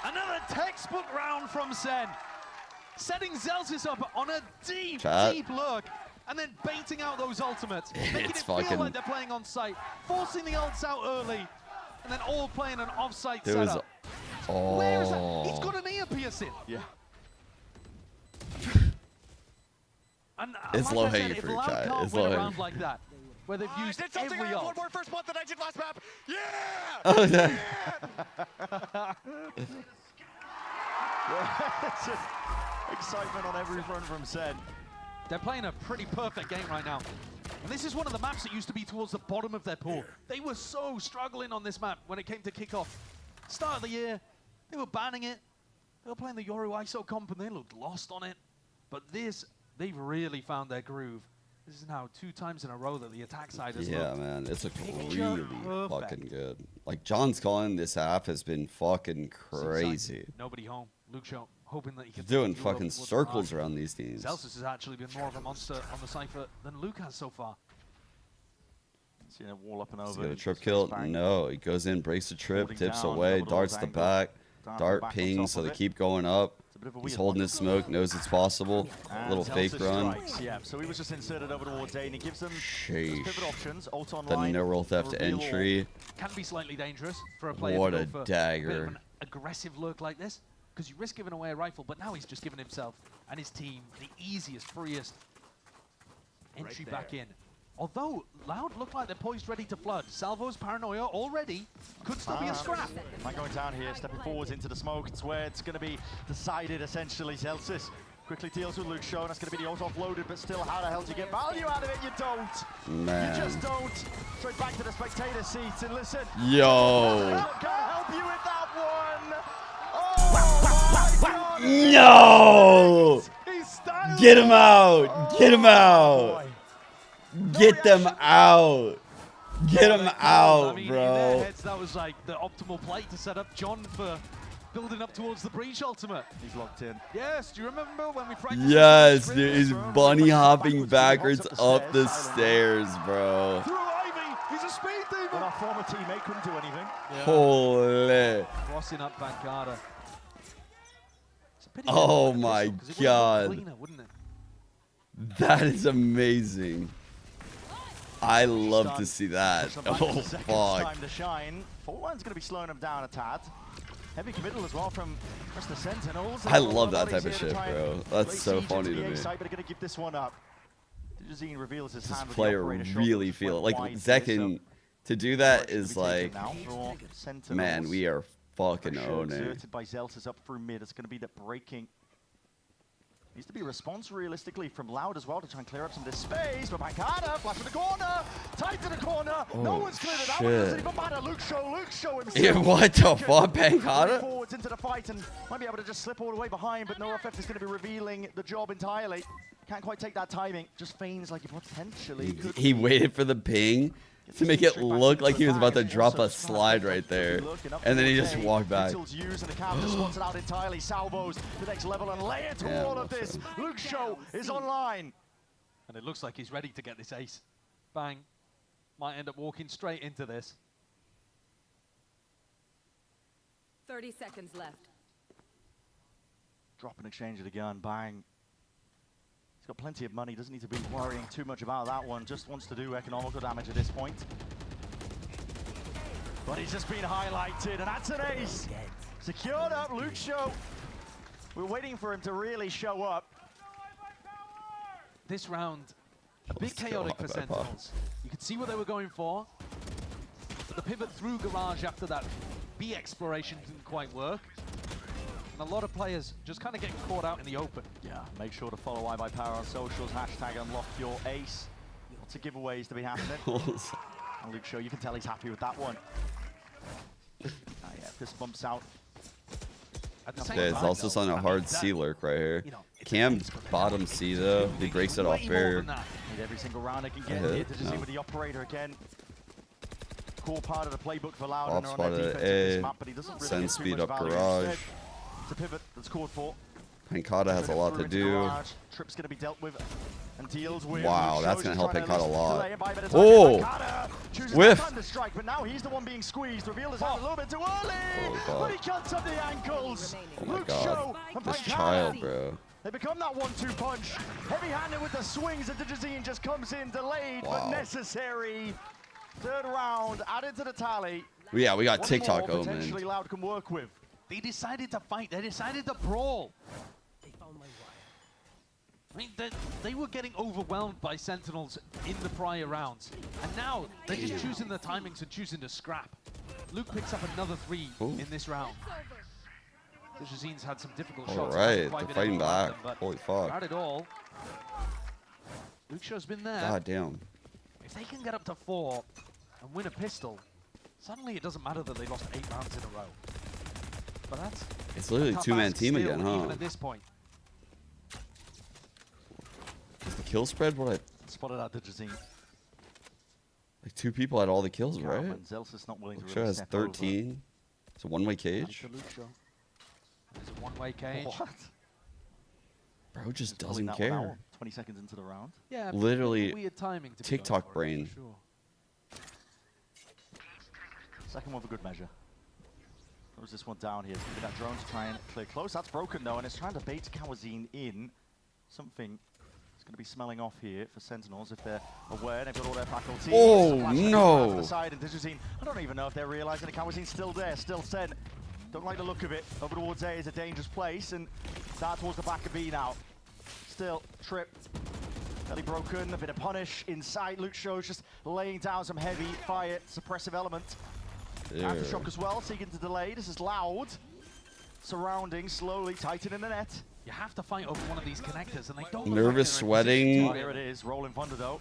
Another textbook round from Sen. Setting Zelsis up on a deep look, and then baiting out those ultimates, making it feel like they're playing on site, forcing the ults out early, and then all playing an off-site setup. Where is that? He's got an ear piercing. Yeah. And it's like low I said, hanging if fruit, Loud chat. can't It's win low a hanging round fruit. like that, where they've used did something every around ult. one more first month that I did last map. Yeah! Oh, yeah. It's just excitement on every front from Sen. They're playing a pretty perfect game right now. And this is one of the maps that used to be towards the bottom of their pool. They were so struggling on this map when it came to kickoff. Start of the year, they were banning it. They were playing the Yoru ISO comp and they looked lost on it. But this, they've really found their groove. This is now 2 times in a row that the attack side has looked man, it's really fucking good. Like, John's calling this half has been fucking crazy. Nobody home. Luke Shaw hoping that he can... He's doing fucking circles around these teams. Zelsis has actually been more of a monster on the Cypher than Luke has so far. Seeing a wall up and over. Does he get a trip kill? No, he goes in, breaks the trip, dips away, darts the back, dart pings, so they keep going up. He's holding his smoke, knows it's possible. Little fake run. Yeah, so he was just inserted over towards A, and he gives them pivot options. Ult The online. no roll theft entry. Can be slightly dangerous for a player What to a go for dagger. a bit of an aggressive look like this, because you risk giving away a rifle, but now he's just given himself and his team the easiest, freest entry back in. Although Loud look like they're poised ready to flood. Salvo's paranoia already could still be a scrap. Man going down here, stepping forwards into the smoke. It's where it's going to be decided, essentially. Zelsis quickly deals with Luke Shaw. That's going to be the ult offloaded, but still, how the hell do you get value out of it? You don't. Man. You just don't. Straight back to the spectator seats and listen. Yo. Can't help you with that one. Oh, No. Get him out. Get him out. Get them out. Get them out, I mean, bro. in their heads, that was like the optimal play to set up John for building up towards the breach ultimate. He's locked in. Yes, do you remember when we practiced? Yes, dude. He's bunny hopping backwards up the stairs, bro. Through Ivy, he's a speed demon. And our former teammate couldn't do anything. Yeah. Holy. Crossing up Bancada. Oh my God. Cleaner, wouldn't it? That is amazing. I love to see that. Oh, fuck. Time to shine. Fault line's going to be slowing him down a tad. Heavy committal as well from the Sentinels. I love that type of shit, bro. That's so funny to me. But going to give this one up. Jazine reveals his hand This with player the operator shot, really which feel it. went Like, wide Zekin, to do that is to be taken like, now for Sentinels. man, we are fucking Pressure owning. exerted by Zeltis up through mid. It's going to be the breaking. Needs to be a response realistically from Loud as well to try and clear up some of this space. But Bancada, flash in the corner, tight to the corner. No one's cleared it out. It doesn't even matter. Luke Shaw himself. Yeah, what the fuck, Bancada? Forwards into the fight and might be able to just slip all the way behind, but NoFF is going to be revealing the job entirely. Can't quite take that timing. Just feigns like he potentially could. He waited for the ping to make it look like he was about to drop a slide right there. And then he just walked back. Use and the cam just spots it out entirely. Salvos the next level and layer to all of this. Luke Shaw is online. And it looks like he's ready to get this ace. Bang. might end up walking straight into this. 30 seconds left. Drop and exchange it again, bang. He's got plenty of money, doesn't need to be worrying too much about that one, just wants to do economical damage at this point. But he's just been highlighted, and that's an ace! Secured up, Luke Show. We're waiting for him to really show up. This round, a bit chaotic for Sentinels. You could see what they were going for, but the pivot through Garage after that B exploration didn't quite work. And a lot of players just kind of getting caught out in the open. Yeah, make sure to follow iBuyPower on socials, hashtag unlock your ace. Lots of giveaways to be happening. And Luke Show, you can tell he's happy with that one. Yeah, fist bumps out. Yeah, it's also on a hard C lurk right here. Cam bottom C though. He breaks it off barrier. Need every single round I can get here to just see with the operator again. Core part of the playbook for Loudon on their defense this map, but he doesn't really Send speed up Garage. It's a pivot that's called for. Pancata has a lot to do. Trip's going to be dealt with and deals with. Wow, that's going to help Pancata a lot. Oh! Whiff! Strike, but now he's the one being squeezed. Revealed his hand a little bit too early. But he cuts up the ankles. Oh my god. This child, bro. They become that 1-2 punch. Heavy-handed with the swings, and Digizine just comes in delayed but necessary. Third round added to the tally. Yeah, we got TikTok omen. Potentially Loud can work with. They decided to fight. They decided to brawl. I mean, they were getting overwhelmed by Sentinels in the prior rounds. And now they're just choosing the timings and choosing to scrap. Luke picks up another 3 in this round. Digizine's had some difficult shots. Alright, they're fighting back. Holy fuck. At it all. Luke Show's been there. God damn. If they can get up to 4 and win a pistol, suddenly it doesn't matter that they lost 8 rounds in a row. But that's it's literally a two-man team again, huh? Even at this point. Is the kill spread what I spotted out Digizine. Like 2 people had all the kills, right? Zelsis not willing to really has 13. Over. It's a one-way cage. It's a one-way cage. What? Bro just doesn't care. 20 seconds into the round. Yeah, literally weird timing to TikTok brain. Sure. Second one for good measure. Throws this one down here. It's going to be that drone to try and clear close. That's broken though, and it's trying to bait Kawazine in. Something is going to be smelling off here for Sentinels if they're aware. They've got all their faculties. Oh no! To the side, and Digizine, I don't even know if they're realizing that Kawazine's still there, still Sen. Don't like the look of it. Over towards A is a dangerous place, and start towards the back of B now. Still, Trip. Belly broken, a bit of punish inside. Luke Show's just laying down some heavy fire suppressive element. Aftershock as well, seeking to delay. This is Loud. Surrounding, slowly tightening the net. You have to fight over one of these connectors, and they don't. Nervous sweating. There it is, rolling thunder though.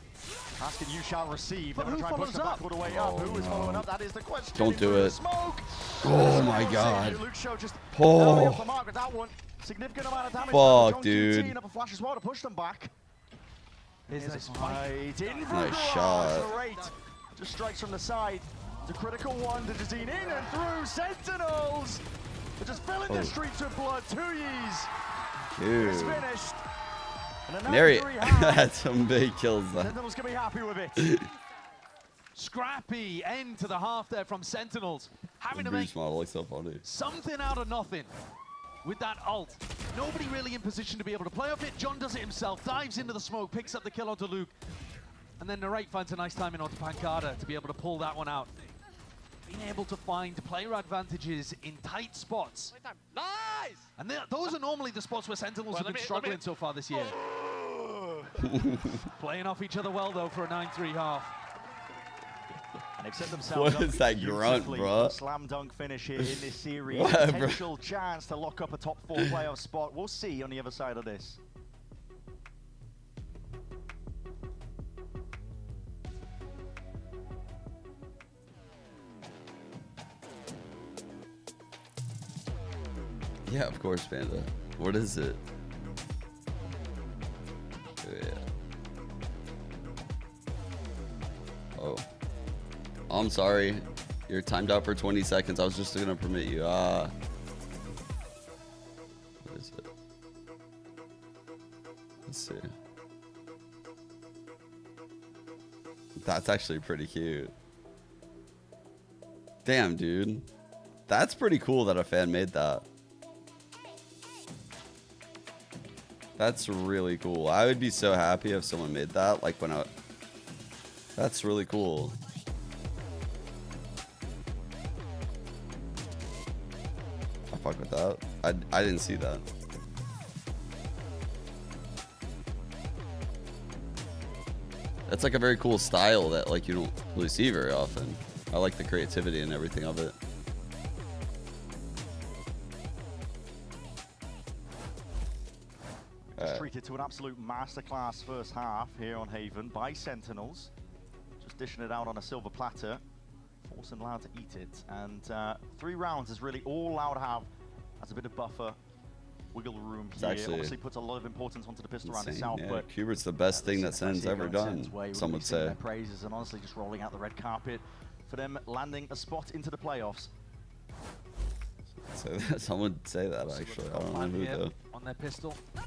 Asking you shall receive. They're going to try and push the backward away up. Who is following up? That is the question. Don't do it. Smoke. Oh my god. Luke Show just oh. off the mark with that one. Significant amount of damage. Fuck, dude. Up a flash as well to push them back. Here's a fight. Nice shot. Just strikes from the side. The critical one. Digizine in and through. Sentinels. They're just filling the streets with blood. 2 years. Dude. It's finished. Nary had some big kills though. Sentinels can be happy with it. Scrappy end to the half there from Sentinels. Having to make model looks so funny. Something out of nothing with that ult. Nobody really in position to be able to play off it. John does it himself, dives into the smoke, picks up the kill onto Luke. And then Narrate finds a nice timing onto Pancada to be able to pull that one out. Being able to find player advantages in tight spots. Nice! And those are normally the spots where Sentinels have been struggling so far this year. Playing off each other well though for a 9-3 half. And accept themselves what is that grunt, bro? Slam dunk finish here in this series. Potential chance to lock up a top 4 playoff spot. We'll see on the other side of this. Yeah, of course, Panda. What is it? Yeah. Oh. I'm sorry. You're timed out for 20 seconds. I was just gonna permit you. What is it? Let's see. That's actually pretty cute. Damn, dude. That's pretty cool that a fan made that. That's really cool. I would be so happy if someone made that. Like when I... That's really cool. I fuck with that. I didn't see that. That's like a very cool style that like you don't really see very often. I like the creativity and everything of it. Just treated to an absolute masterclass first half here on Haven by Sentinels. Just dishing it out on a silver platter, forcing Loud to eat it. And 3 rounds is really all Loud have as a bit of buffer, wiggle room here. Obviously puts a lot of importance onto the pistol round itself. Yeah, but Cubert's the best thing that Sen's ever done, some would say. Their praises and honestly just rolling out the red carpet for them landing a spot into the playoffs. So someone would say that actually. I don't know who though. On their pistol. I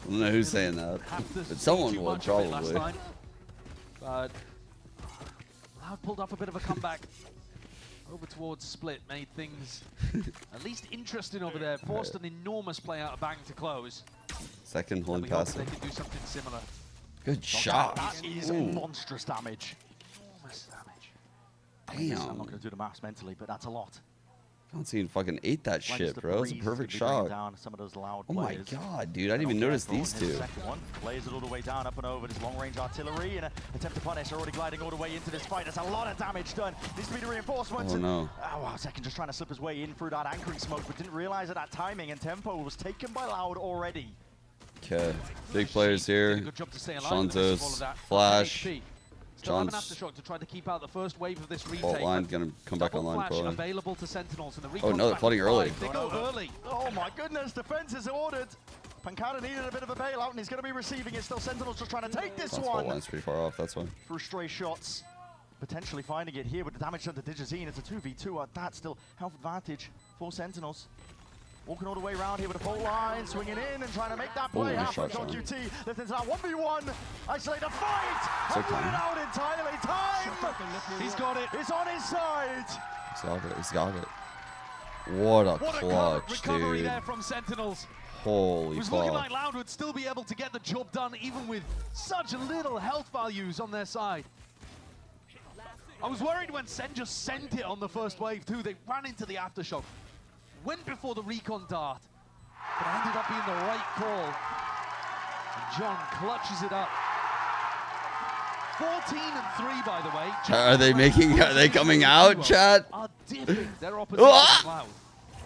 don't know who's saying that, but someone would probably. But Loud pulled off a bit of a comeback over towards Split, made things at least interesting over there. Forced an enormous play out of Bang to close. Second holding pass. They could do something similar. Good shot. That is monstrous damage. Enormous damage. Damn. I'm not going to do the maths mentally, but that's a lot. Johnson fucking ate that shit, bro. It's a perfect shot. Some of those Loud oh my god, dude. I didn't even notice these two. Second one plays it all the way down, up and over. This long-range artillery and an attempt to punish. Already gliding all the way into this fight. There's a lot of damage done. Needs to be the reinforcements. Oh no. Oh wow, Second just trying to slip his way in through that anchoring smoke, but didn't realize that timing and tempo was taken by Loud already. Okay. Big players here. Shantos, Flash. Still have an aftershock to try to keep out the first wave of this retake. Fault line gonna come back online probably. Available to Sentinels and the oh no, they're flooding early. They go early. Oh my goodness, defense is ordered. Pancada needed a bit of a bailout and he's going to be receiving it. Still Sentinels just trying to take this one. Fault line's pretty far off, that's one. Through stray shots. Potentially finding it here with the damage done to Digizine. It's a 2v2 that's still health advantage for Sentinels. Walking all the way around here with a fault line, swinging in and trying to make that play happen. QT left into that 1v1. Isolate a fight. So put it out entirely. Time. He's got it. It's on his side. He's got it. He's got it. What a clutch, recovery dude. there from Sentinels. Holy fuck. It was looking like Loud would still be able to get the job done even with such little health values on their side. I was worried when Sen just sent it on the first wave too. They ran into the aftershock. Went before the recon dart, but ended up being the right call. And John clutches it up. 14-3, by the way. Are they making? Are they coming out, chat? Are dipping their opposition Loud.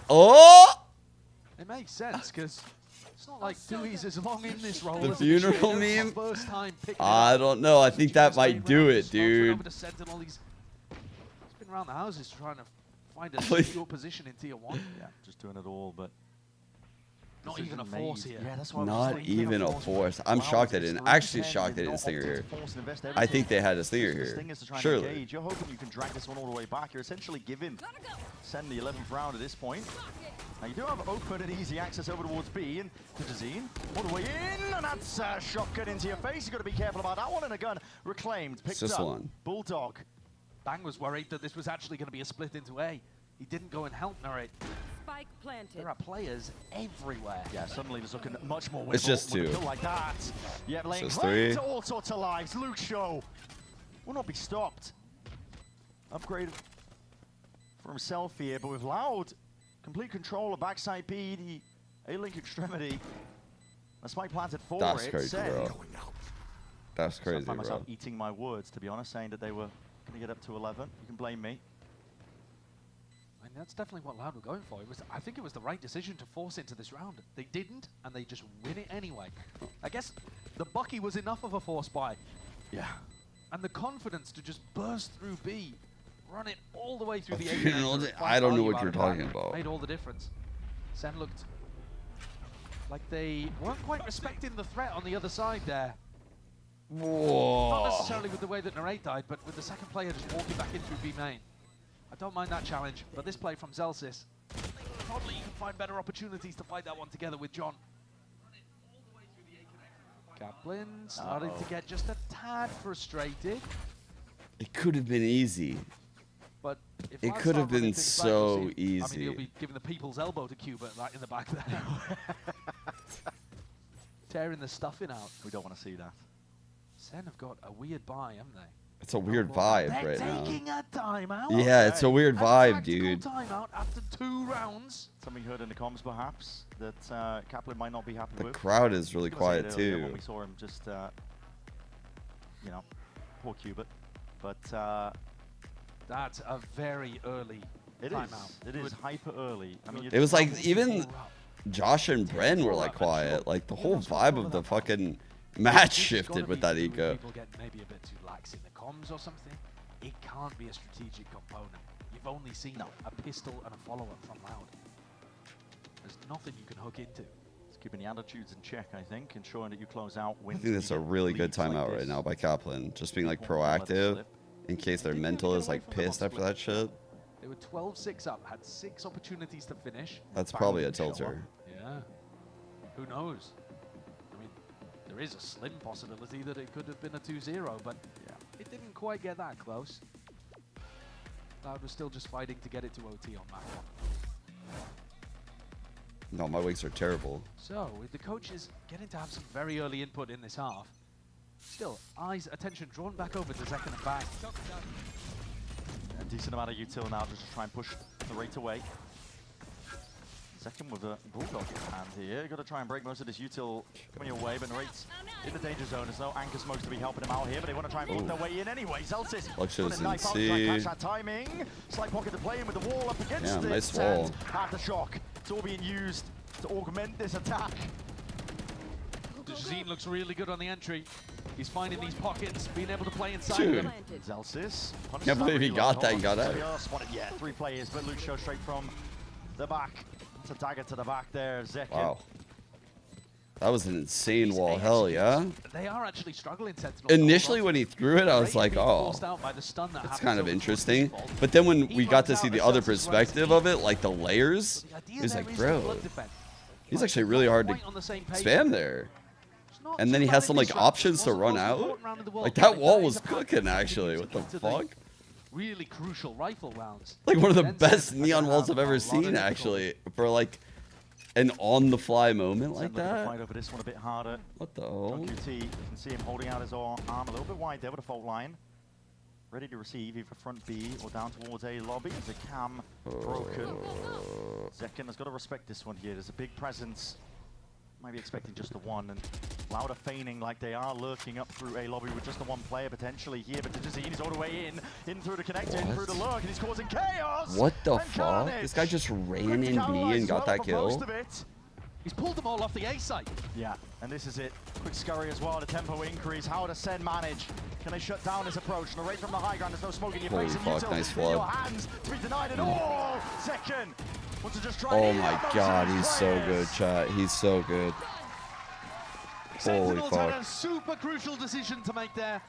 Oh! It makes sense because it's not like Dewey's as long in this role. The funeral meme. First time I don't know. I think that might do it, dude. He's been around the houses trying to find a secure position in tier 1. Yeah, just doing it all, but not even a force here. Yeah, that's what Not even a force. I'm shocked they didn't. Actually shocked they didn't stinger here. I think they had a stinger here. Surely. You're hoping you can drag this one all the way back. You're essentially giving Sen the 11th round at this point. Now you do have open and easy access over towards B and Digizine all the way in, and that's a shotgun into your face. You've got to be careful about that one, and a gun reclaimed, picked up. One. Bulldog. Bang was worried that this was actually going to be a split into A. He didn't go and help Narrate. Spike planted. There are players everywhere. Yeah, suddenly there's looking much more winnable. It's just two. Like that. Yeah, laying it's claim to all sorts of lives. Luke Show will not be stopped. Upgraded for himself here, but with Loud, complete control of backside B, the A-Link extremity. A spike planted for That's it. crazy, bro. That's crazy, I find bro. myself eating my words, to be honest, saying that they were going to get up to 11. You can blame me. I mean, that's definitely what Loud were going for. I think it was the right decision to force into this round. They didn't, and they just win it anyway. I guess the Bucky was enough of a force buy. Yeah. And the confidence to just burst through B, run it all the way through the A. I don't know what you're talking about. Made all the difference. Sen looked like they weren't quite respecting the threat on the other side there. Whoa. Not necessarily with the way that Narrate died, but with the second player just walking back in through B main. I don't mind that challenge, but this play from Zelsis, probably you can find better opportunities to fight that one together with John. Kaplan starting to get just a tad frustrated. It could have been easy. But if it could have been so easy. I mean, he'll be giving the people's elbow to Cuba right in the back there. Tearing the stuffing out. We don't want to see that. SEN have got a weird buy, haven't they? It's a weird vibe They're right now. taking a timeout. Yeah, it's a weird vibe, dude. Timeout after 2 rounds. Something heard in the comms, perhaps, that Kaplan might not be happy with. The crowd is really quiet too. When we saw him just, you know, poor Cubit. But that's a very early timeout. It is hyper early. I mean, it was like even Josh and Bren were like quiet. Like the whole vibe of the fucking match shifted with that eco. People get maybe a bit too lax in the comms or something. It can't be a strategic component. You've only seen a pistol and a follow-up from Loud. There's nothing you can hook into. It's keeping the attitudes in check, I think, ensuring that you close out I wins. think that's a really good timeout right now by Kaplan. Just being like proactive in case their mental is like pissed after that shit. They were 12-6 up, had 6 opportunities to finish. That's probably a tilter. Yeah. Who knows? I mean, there is a slim possibility that it could have been a 2-0, but it didn't quite get that close. Loud was still just fighting to get it to OT on map 1. No, my wings are terrible. So, with the coaches getting to have some very early input in this half, still, attention drawn back over to Zekken and back. A decent amount of util now just to try and push the rate away. Zekken with a bulldog in hand here. Got to try and break most of this util coming your way, but Nate's in the danger zone. There's no anchor smokes to be helping him out here, but they want to try and put their way in anyway. Zelsis Luxio's in knife out to try and catch that timing. Slight pocket to play in with the wall up against it. Nice wall. Aftershock. It's all being used to augment this attack. Zine looks really good on the entry. He's finding these pockets, being able to play inside Dude. them. Zelsis. Can't believe he got that and got out. Yeah, 3 players, but Luke shows straight from the back. It's a dagger to the back there, Zekken. Wow. That was an insane wall. Hell yeah. They are actually struggling, Sentinel. Initially, when he threw it, I was like, oh, that's kind of interesting. But then when we got to see the other perspective of it, like the layers, it was like, bro, he's actually really hard to spam there. And then he has some like options to run out. Like that wall was cooking actually. What the fuck? Really crucial rifle rounds. Like one of the best neon walls I've ever seen actually for like an on-the-fly moment like that. Fight over this one a bit harder. What the hell? QT, you can see him holding out his arm a little bit wide there with a fault line. Ready to receive either front B or down towards A lobby. There's a cam broken. Zekken has got to respect this one here. There's a big presence. Might be expecting just the one, and Louder feigning like they are lurking up through A lobby with just the one player potentially here, but Digizine is all the way in through the connector, in through the lurk, and he's causing chaos! What the fuck? This guy just ran in B and got that kill? He's pulled them all off the A site. Yeah, and this is it. Quick scurry as well, the tempo increase. How does SEN manage? Can they shut down this approach? Narrate from the high ground, there's no smoke in your face. Holy fuck, nice flood. Your hands to be denied it all! Zekken wants to just try Oh my god, he's so good, chat. He's so good. Holy Sentinels fuck. had a super crucial decision to make there.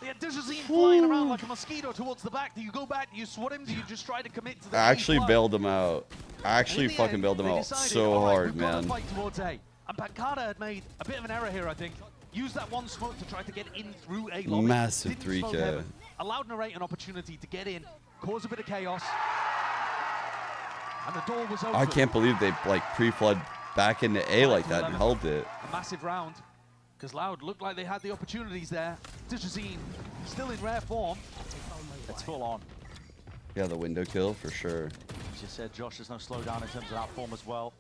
They had Digizine flying around like a mosquito towards the back. Do you go back? Do you swat him? Do you just try to commit to the I actually main bailed him out. I actually fucking bailed him out so hard, man. Fight towards A. And Pancada had made a bit of an error here, I think. Use that one smoke to try to get in through A lobby. Massive Didn't smoke 3K. heaven. Allowed Narrate an opportunity to get in, cause a bit of chaos. And the door was open. I can't believe they like pre-flood back into A like that and held it. A massive round. Because Loud looked like they had the opportunities there. Digizine still in rare form. It's full on. Yeah, the window kill for sure. As you said, Josh, there's no slowdown in terms of that form as well.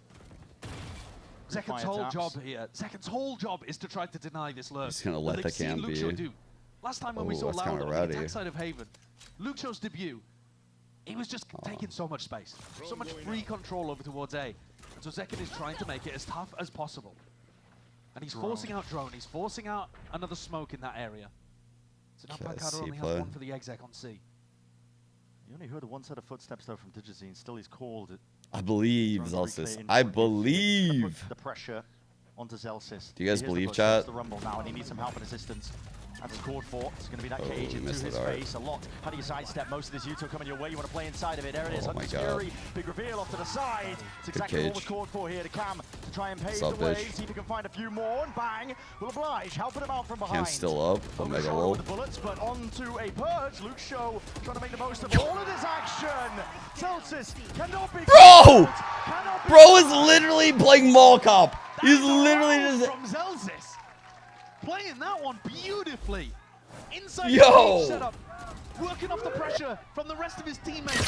Zekken's whole job here. Zekken's whole job is to try to deny this lurk. He's gonna let the cam be. Do. Last time when we saw that's Loud kinda on the rowdy. attack side of Haven, Luxio's debut, he was just taking so much space, so much free control over towards A. And so Zekken is trying to make it as tough as possible. And he's forcing out drone, he's forcing out another smoke in that area. So now Pancada only has one for the exec on C. You only heard one set of footsteps though from Digizine. Still he's called it. I believe Zelsis. I believe. The pressure onto Zelsis. Do you guys believe, chat? The rumble now, and he needs some help and assistance That's called for. It's going to be that cage into his face a lot. How do you sidestep most of this Yuto coming your way? You want to play inside of it. There it is. Hunter's Fury. Big reveal off to the side. It's exactly what was called for here to Cam to try and pave the way. See if he can find a few more. And bang, will oblige. Helping him out from behind. Can't still up. Omega roll. The bullets, but onto a purge. Luke Show trying to make the most of all of this action. Celsius cannot be. Bro is literally playing Mall Cop. He's literally just. From Celsius. Playing that one beautifully. Inside the setup, working off the pressure from the rest of his teammates.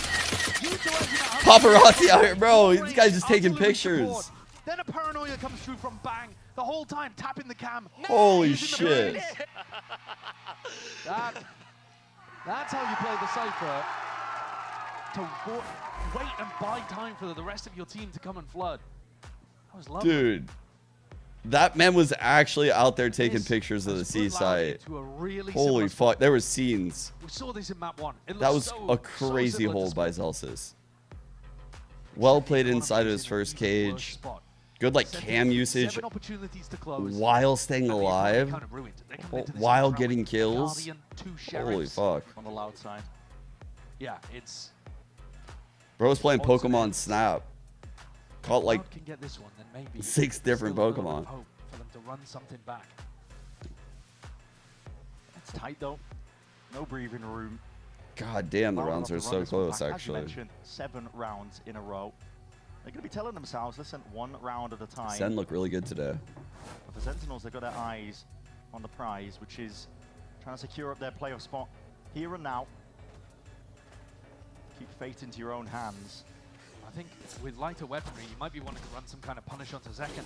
Paparazzi out here, bro. These guys just taking pictures. Support. Then a paranoia comes through from Bang. The whole time tapping the cam. Holy shit. That's how you play the Cypher. To wait and buy time for the rest of your team to come and flood. That was lovely. Dude. That man was actually out there taking pictures of the seaside. Holy fuck. There were scenes. We saw this in map 1. That was a crazy hold by Celsius. Well played inside of his first cage. Good like cam usage while staying alive. While getting kills. Holy fuck. On the loud side. Yeah, it's... Bro's playing Pokemon Snap. Caught like can get this one, then maybe 6 different Pokemon. Hope for them to run something back. It's tight though. No breathing room. God damn, the rounds are so close, As you actually. mentioned, 7 rounds in a row. They're going to be telling themselves, listen, 1 round at a time. SEN look really good today. But for Sentinels, they've got their eyes on the prize, which is trying to secure up their playoff spot here and now. Keep fate into your own hands. I think with lighter weaponry, you might be wanting to run some kind of punish onto Zekken.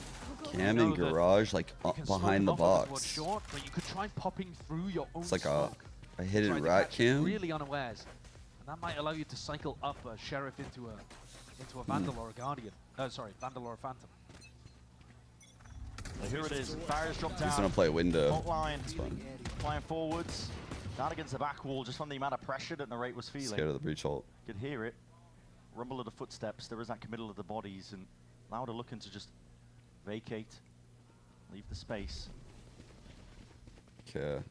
Cam in garage, like behind the box. Short, but you could try popping through your own it's like smoke. a hidden rat cam. Really unawares, and that might allow you to cycle up a Sheriff into a Vandal or a Guardian. No, sorry, Vandal or a Phantom. So here it is. Barriers dropped down. He's gonna play window. Line. Flying forwards. Down against the back wall, just from the amount of pressure that Narrate was feeling. Scared of the breach ult. Could hear it. Rumble of the footsteps. There is that committal of the bodies, and Lauda looking to just vacate, leave the space. Okay.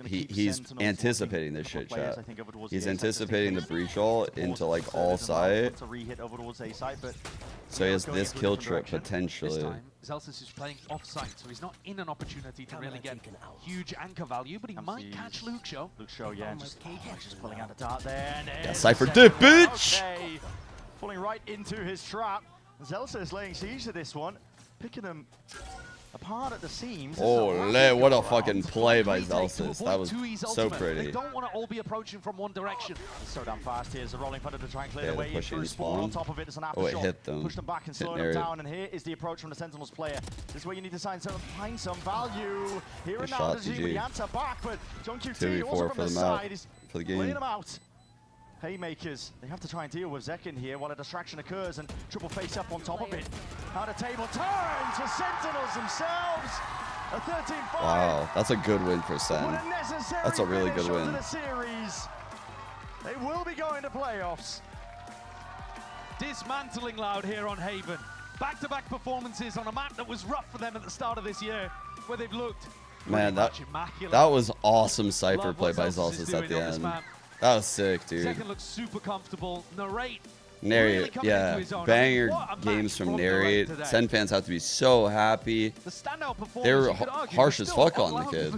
He's anticipating this shit, chat. He's anticipating the breach ult into like all side. So he has this kill trip potentially. This time, Celsius is playing off-site, so he's not in an opportunity to really get huge anchor value, but he might catch Luke Show. Luke Show, yeah, just pulling out the dart there. Yeah, Cypher dip, bitch! Okay. Falling right into his trap. Celsius laying siege to this one, picking him apart at the seams. Oh, what a fucking play by Celsius. That was so pretty. They don't want to all be approaching from one direction. It's so damn fast. Here's a rolling thunder to try and clear the way through spawn. On top of it, it's an aftershock. Oh, it hit them. Push them back and slow them down. And here is the approach from the Sentinels player. This is where you need to find some value. Here and now, the answer back, but John QT also from the side is laying them out. Haymakers, they have to try and deal with Zekken here while a distraction occurs and triple face up on top of it. How the table turns for Sentinels themselves. A 13-5. Wow, that's a good win for SEN. That's a really good win. The series. They will be going to playoffs. Dismantling Loud here on Haven. Back-to-back performances on a map that was rough for them at the start of this year, where they've looked Man, that was awesome Cypher play by Celsius at the end. That was sick, dude. Second looks super comfortable. Narrate, really yeah, banger games from Narrate. SEN fans have to be so happy. They were harsh as fuck on the kid.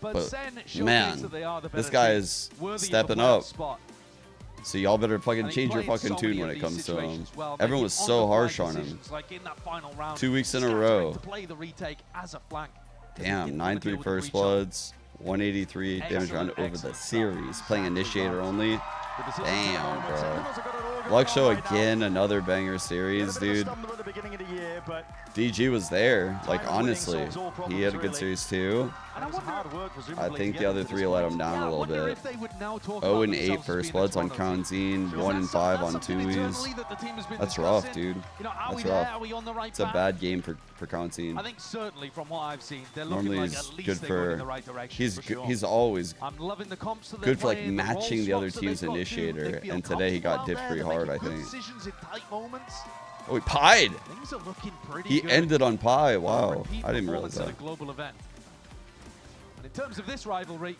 But man, this guy is stepping up. So y'all better fucking change your fucking tune when it comes to him. Everyone was so harsh on him. 2 weeks in a row. Damn, 9-3 first bloods. 183 damage round over the series. Playing initiator only. Damn, bro. Luck Show again, another banger series, dude. DG was there. Like, honestly, he had a good series too. I think the other 3 let him down a little bit. 0-8 first bloods on Kanzine, 1-5 on Tui's. That's rough, dude. That's rough. It's a bad game for Kanzine. I think certainly from what I've seen, they're normally looking he's like at least good for. in the right direction, He's always good for like playing, matching the other team's initiator. And today he got dipped pretty hard, I think. Oh, he pied. Things are looking pretty He good. ended on pie. Wow, I didn't realize that. Global event. And in terms of this rivalry,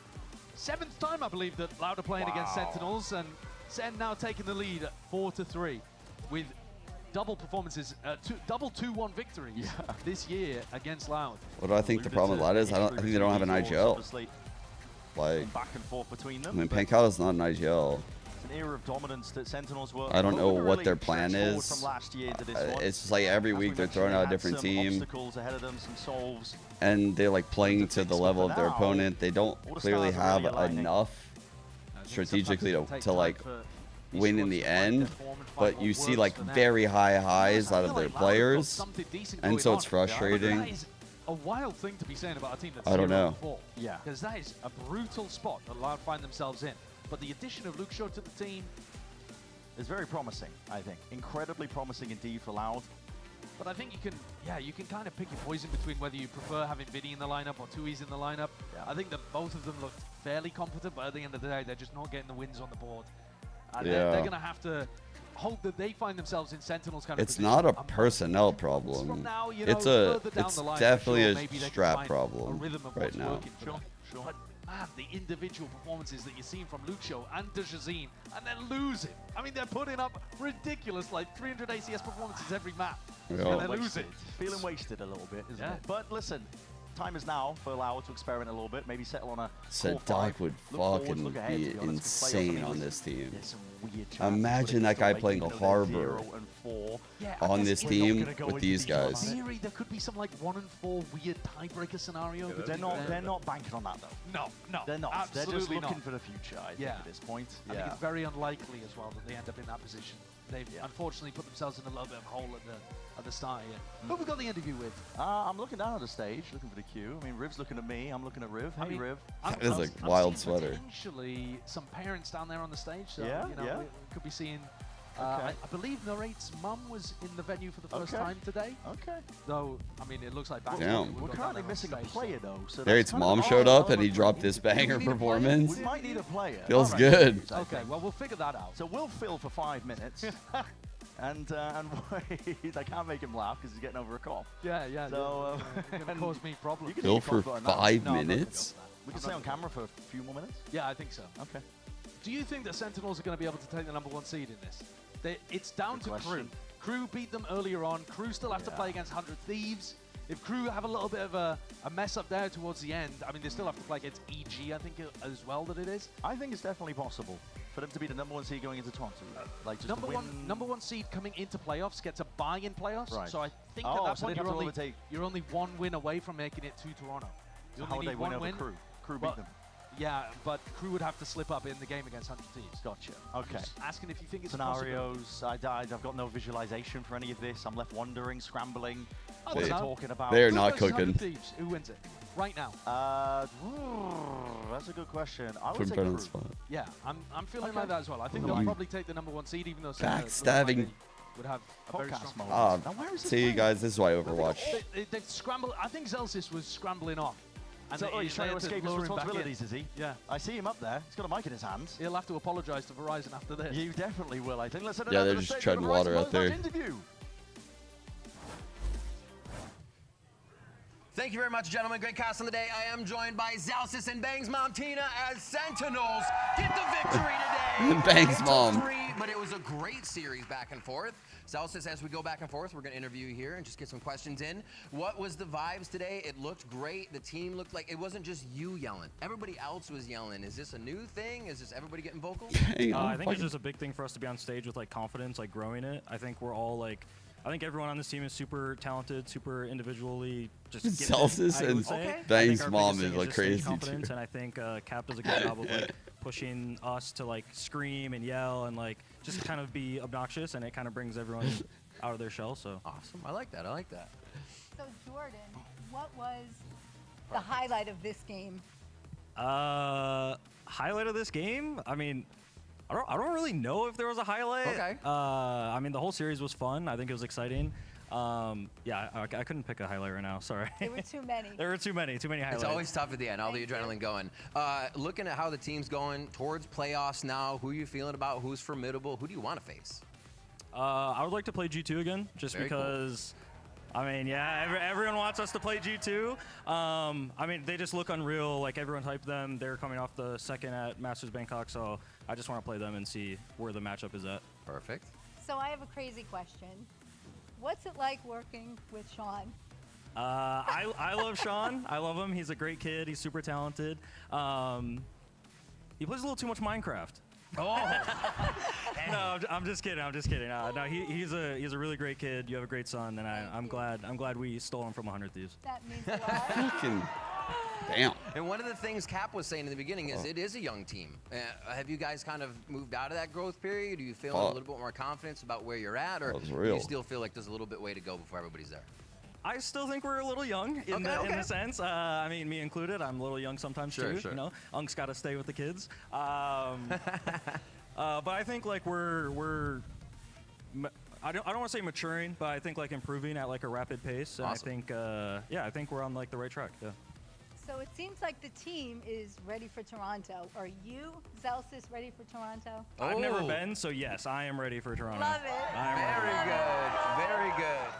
7th time, I believe, that Loud are playing against Sentinels, and SEN now taking the lead at 4-3 with double performances, double 2-1 victories this year against Loud. What do I think the problem with Loud is? I think they don't have an IGL. Like, back and forth between them. I mean, Pancada's not an IGL. It's an era of dominance that Sentinels were. I don't know what really their plan is. from last year to this one. It's just like every week they're throwing out a different team. Obstacles ahead of them, some solves. And they're like playing to the level of their opponent. They don't clearly have enough strategically to like win in the end. But you see like very high highs out of their players. And so it's frustrating. A wild thing to be saying about a team that's I don't know. 0-4. Yeah. Because that is a brutal spot that Loud find themselves in. But the addition of Luke Shaw to the team is very promising, I think. Incredibly promising indeed for Loud. But I think you can kind of pick your poison between whether you prefer having Viddy in the lineup or Tui's in the lineup. Yeah. I think that both of them looked fairly competent, but at the end of the day, they're just not getting the wins on the board. And they're going to have to hope that they find themselves in Sentinels kind of It's not a personnel problem. Now, you know, it's definitely a maybe strap problem right now. But man, the individual performances that you're seeing from Lucio and Dejazine, and then losing. I mean, they're putting up ridiculous, like 300 ACS performances every map, and they're losing. Feeling wasted a little bit, isn't it? But listen, time is now for Loud to experiment a little bit, maybe settle on a Sadak would fucking be insane on this team. Imagine that guy playing Harbor on this team with these guys. In theory, there could be some like 1-4 weird tiebreaker scenario. They're not banking on that though. No, they're not. Absolutely they're just looking not. for the future, I think, at this point. I think it's very unlikely as well that they end up in that position. They've unfortunately put themselves in a little bit of a hole at the start here. Who have we got the interview with? I'm looking down at the stage, looking for the queue. I mean, Riv's looking at me. I'm looking at Riv. Hey, Riv. That is a wild sweater. Potentially some parents down there on the stage. So, yeah, you know, we could be seeing. I believe Narrate's mum was in the venue for the first time today. Okay. Though, I mean, it looks like back. We're currently missing a player though. So Narrate's mom showed up and he dropped this banger performance. We might need a player. Feels good. Okay, well, we'll figure that out. So we'll fill for 5 minutes. And wait, I can't make him laugh because he's getting over a cough. Yeah. So it's gonna cause me problems. Fill for 5 minutes? We can stay on camera for a few more minutes? Yeah, I think so. Okay. Do you think that Sentinels are going to be able to take the #1 seed in this? It's down to Crew. Crew beat them earlier on. Crew still have to play against 100 Thieves. If Crew have a little bit of a mess up there towards the end, I mean, they still have to play against EG, I think, as well, that it is. I think it's definitely possible for them to be the #1 seed going into Toronto. Like just #1 seed coming into playoffs gets a bye in playoffs. Right. So I think at that point you're only 1 win away from making it to Toronto. You only need one win. Crew? Crew beat them. Yeah, but Crew would have to slip up in the game against 100 Thieves. Gotcha. Okay. Just asking if you think it's scenarios. I've got no visualization for any of this. I'm left wondering, scrambling. What are talking about? They're not cooking. Thieves. Who wins it right now? That's a good question. I would say Crew. Yeah, I'm feeling like that as well. I think they'll probably take the #1 seed, even though backstabbing would have a very strong. See, guys, this is why Overwatch. They've scrambled. I think Zelsis was scrambling off. And he's trying to escape his responsibilities, is he? Yeah. I see him up there. He's got a mic in his hands. He'll have to apologize to Verizon after this. You definitely will, I think. Let's yeah, they're just treading water out there. Thank you very much, gentlemen. Great cast on the day. I am joined by Zelsis and Bang's mom, Tina, as Sentinels get the victory today. Bang's mom. But it was a great series back and forth. Zelsis, as we go back and forth, we're going to interview you here and just get some questions in. What was the vibes today? It looked great. The team looked like it wasn't just you yelling. Everybody else was yelling. Is this a new thing? Is this everybody getting vocal? I think it's just a big thing for us to be on stage with like confidence, like growing it. I think we're all like, I think everyone on this team is super talented, super individually just Zelsis and Bang's mom is like crazy too. And I think Cap does a good job of like pushing us to like scream and yell and like just kind of be obnoxious, and it kind of brings everyone out of their shell. So awesome! I like that. I like that. So Jordan, what was the highlight of this game? Highlight of this game? I mean, I don't really know if there was a highlight. Okay. I mean, the whole series was fun. I think it was exciting. Yeah, I couldn't pick a highlight right now. Sorry. There were too many. There were too many highlights. It's always tough at the end. All the adrenaline going. Looking at how the team's going towards playoffs now, who are you feeling about? Who's formidable? Who do you want to face? I would like to play G2 again, just because I mean, yeah, everyone wants us to play G2. I mean, they just look unreal. Like, everyone hyped them. They're coming off the second at Masters Bangkok, so I just want to play them and see where the matchup is at. Perfect. So I have a crazy question. What's it like working with Sean? I love Sean. I love him. He's a great kid. He's super talented. He plays a little too much Minecraft. Oh. No, I'm just kidding. I'm just kidding. No, he's a really great kid. You have a great son, and I'm glad we stole him from 100 Thieves. That means a lot. Damn. And one of the things Cap was saying in the beginning is it is a young team. Have you guys kind of moved out of that growth period? Do you feel a little bit more confidence about where you're at, or do you still feel like there's a little bit way to go before everybody's there? I still think we're a little young in the sense. I mean, me included. I'm a little young sometimes too. Sure. You know, Unk's got to stay with the kids. But I think like we're I don't want to say maturing, but I think like improving at like a rapid pace. And Awesome. I think I think we're on like the right track. Yeah. So it seems like the team is ready for Toronto. Are you, Zelsis, ready for Toronto? I've never been, so yes, I am ready for Toronto. Love it. Very good. Very good.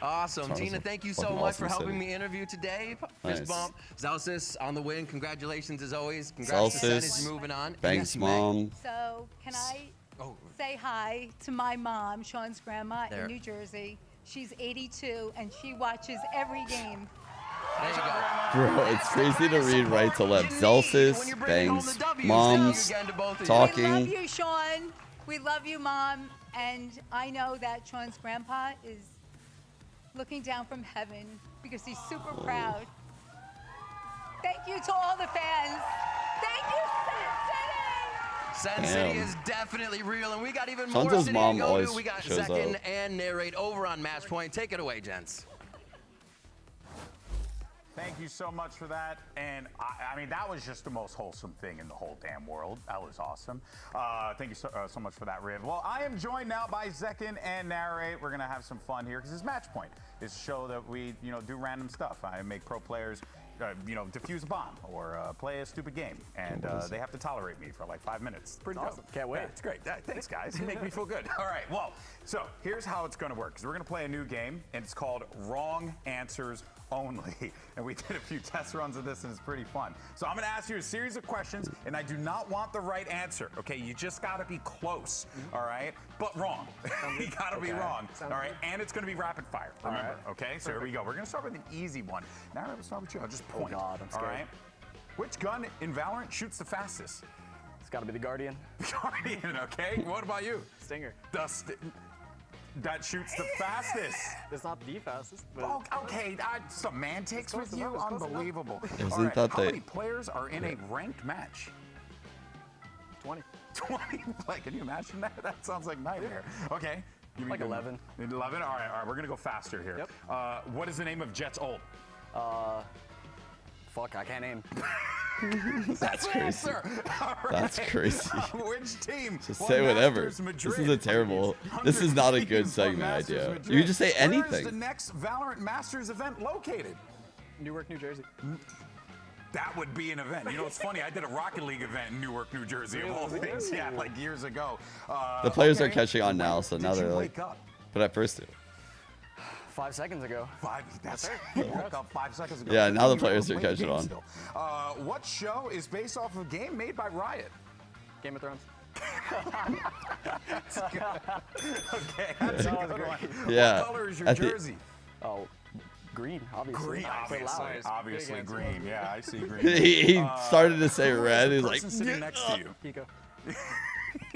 Awesome. Tina, thank you so much for helping me interview today. Fist bump. Zelsis on the win. Congratulations as always. Congrats to SEN as you're moving on. Thanks, Mom. So can I say hi to my mom, Sean's grandma in New Jersey. She's 82 and she watches every game. There you go. Bro, it's crazy to read right to left. Zelsis, Bangs, Moms, talking. We love you, Sean. We love you, Mom. And I know that Sean's grandpa is looking down from heaven because he's super proud. Thank you to all the fans. Thank you, Sen City is definitely real, and we got even Sean's more City mom to go always to. We got shows second up. and narrate over on Match Point. Take it away, gents. Thank you so much for that. And I mean, that was just the most wholesome thing in the whole damn world. That was awesome. Thank you so much for that, Riv. Well, I am joined now by Zekin and Narrate. We're going to have some fun here because it's Match Point. It's a show that we, do random stuff. I make pro players, defuse a bomb or play a stupid game. And they have to tolerate me for like 5 minutes. It's pretty awesome. Can't wait. Yeah, it's great. Thanks, guys. You make me feel good. All right. Well, so here's how it's going to work. We're going to play a new game, and it's called Wrong Answers Only. And we did a few test runs of this, and it's pretty fun. So I'm going to ask you a series of questions, and I do not want the right answer, okay? You just got to be close, all right? But wrong. You got to be wrong, all right? And it's going to be rapid fire, remember, okay? So here we go. We're going to start with an easy one. Now let's start with you. I'll just point, God, I'm scared. all right? Which gun in Valorant shoots the fastest? It's got to be the Guardian. Guardian, okay? What about you? Stinger. That shoots the fastest. It's not the fastest, but... Oh, okay, semantics with you? Unbelievable. Isn't All right, that how many players are in a ranked match? 20. 20? Like, can you imagine that? That sounds like nightmare. Okay. Like 11. 11? All right, we're going to go faster here. Yep. What is the name of Jet's ult? Fuck, I can't name. That's crazy. That's crazy. Which team? Just say whatever. This is a terrible. This is not a good segment idea. You can just say anything. Where is the next Valorant Masters event located? Newark, New Jersey. That would be an event. You know, it's funny. I did a Rocket League event in Newark, New Jersey, of all things. Yeah, like years ago. The players are catching on now, so now they're like. Wake up? But at first, 5 seconds ago. That's you woke up 5 seconds ago. yeah, now the players are catching on. What show is based off of a game made by Riot? Game of Thrones. Okay, that's a good one. Yeah. What color is your jersey? Oh, green, obviously. Green, obviously green. Yeah, I see green. he started to say red. He's like, sitting next to you. Hiko.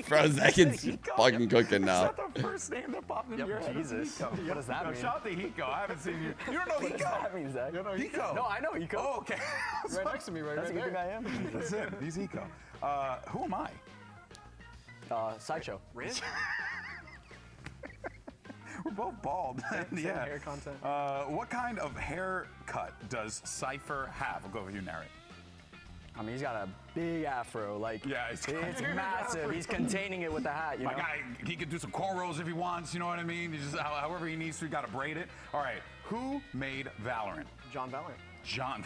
Bro, Zekin's fucking cooking now. Is that the first name that popped into your head? Jesus. What does that mean? Shout out to Hiko. I haven't seen you. You don't know Hiko? What does that mean, Zach? You don't know Hiko? No, I know Hiko. Oh, okay. Right next to me, right there. That's a good thing I am. That's it. He's Hiko. Who am I? Sideshow. Really? We're both bald. Same hair content. What kind of haircut does Cypher have? We'll go with you, Narrate. I mean, he's got a big afro. Like, yeah, it's massive. He's containing it with the hat, you know? He could do some cornrows if he wants, you know what I mean? Just however he needs to, got to braid it. All right, who made Valorant? John Valorant. John.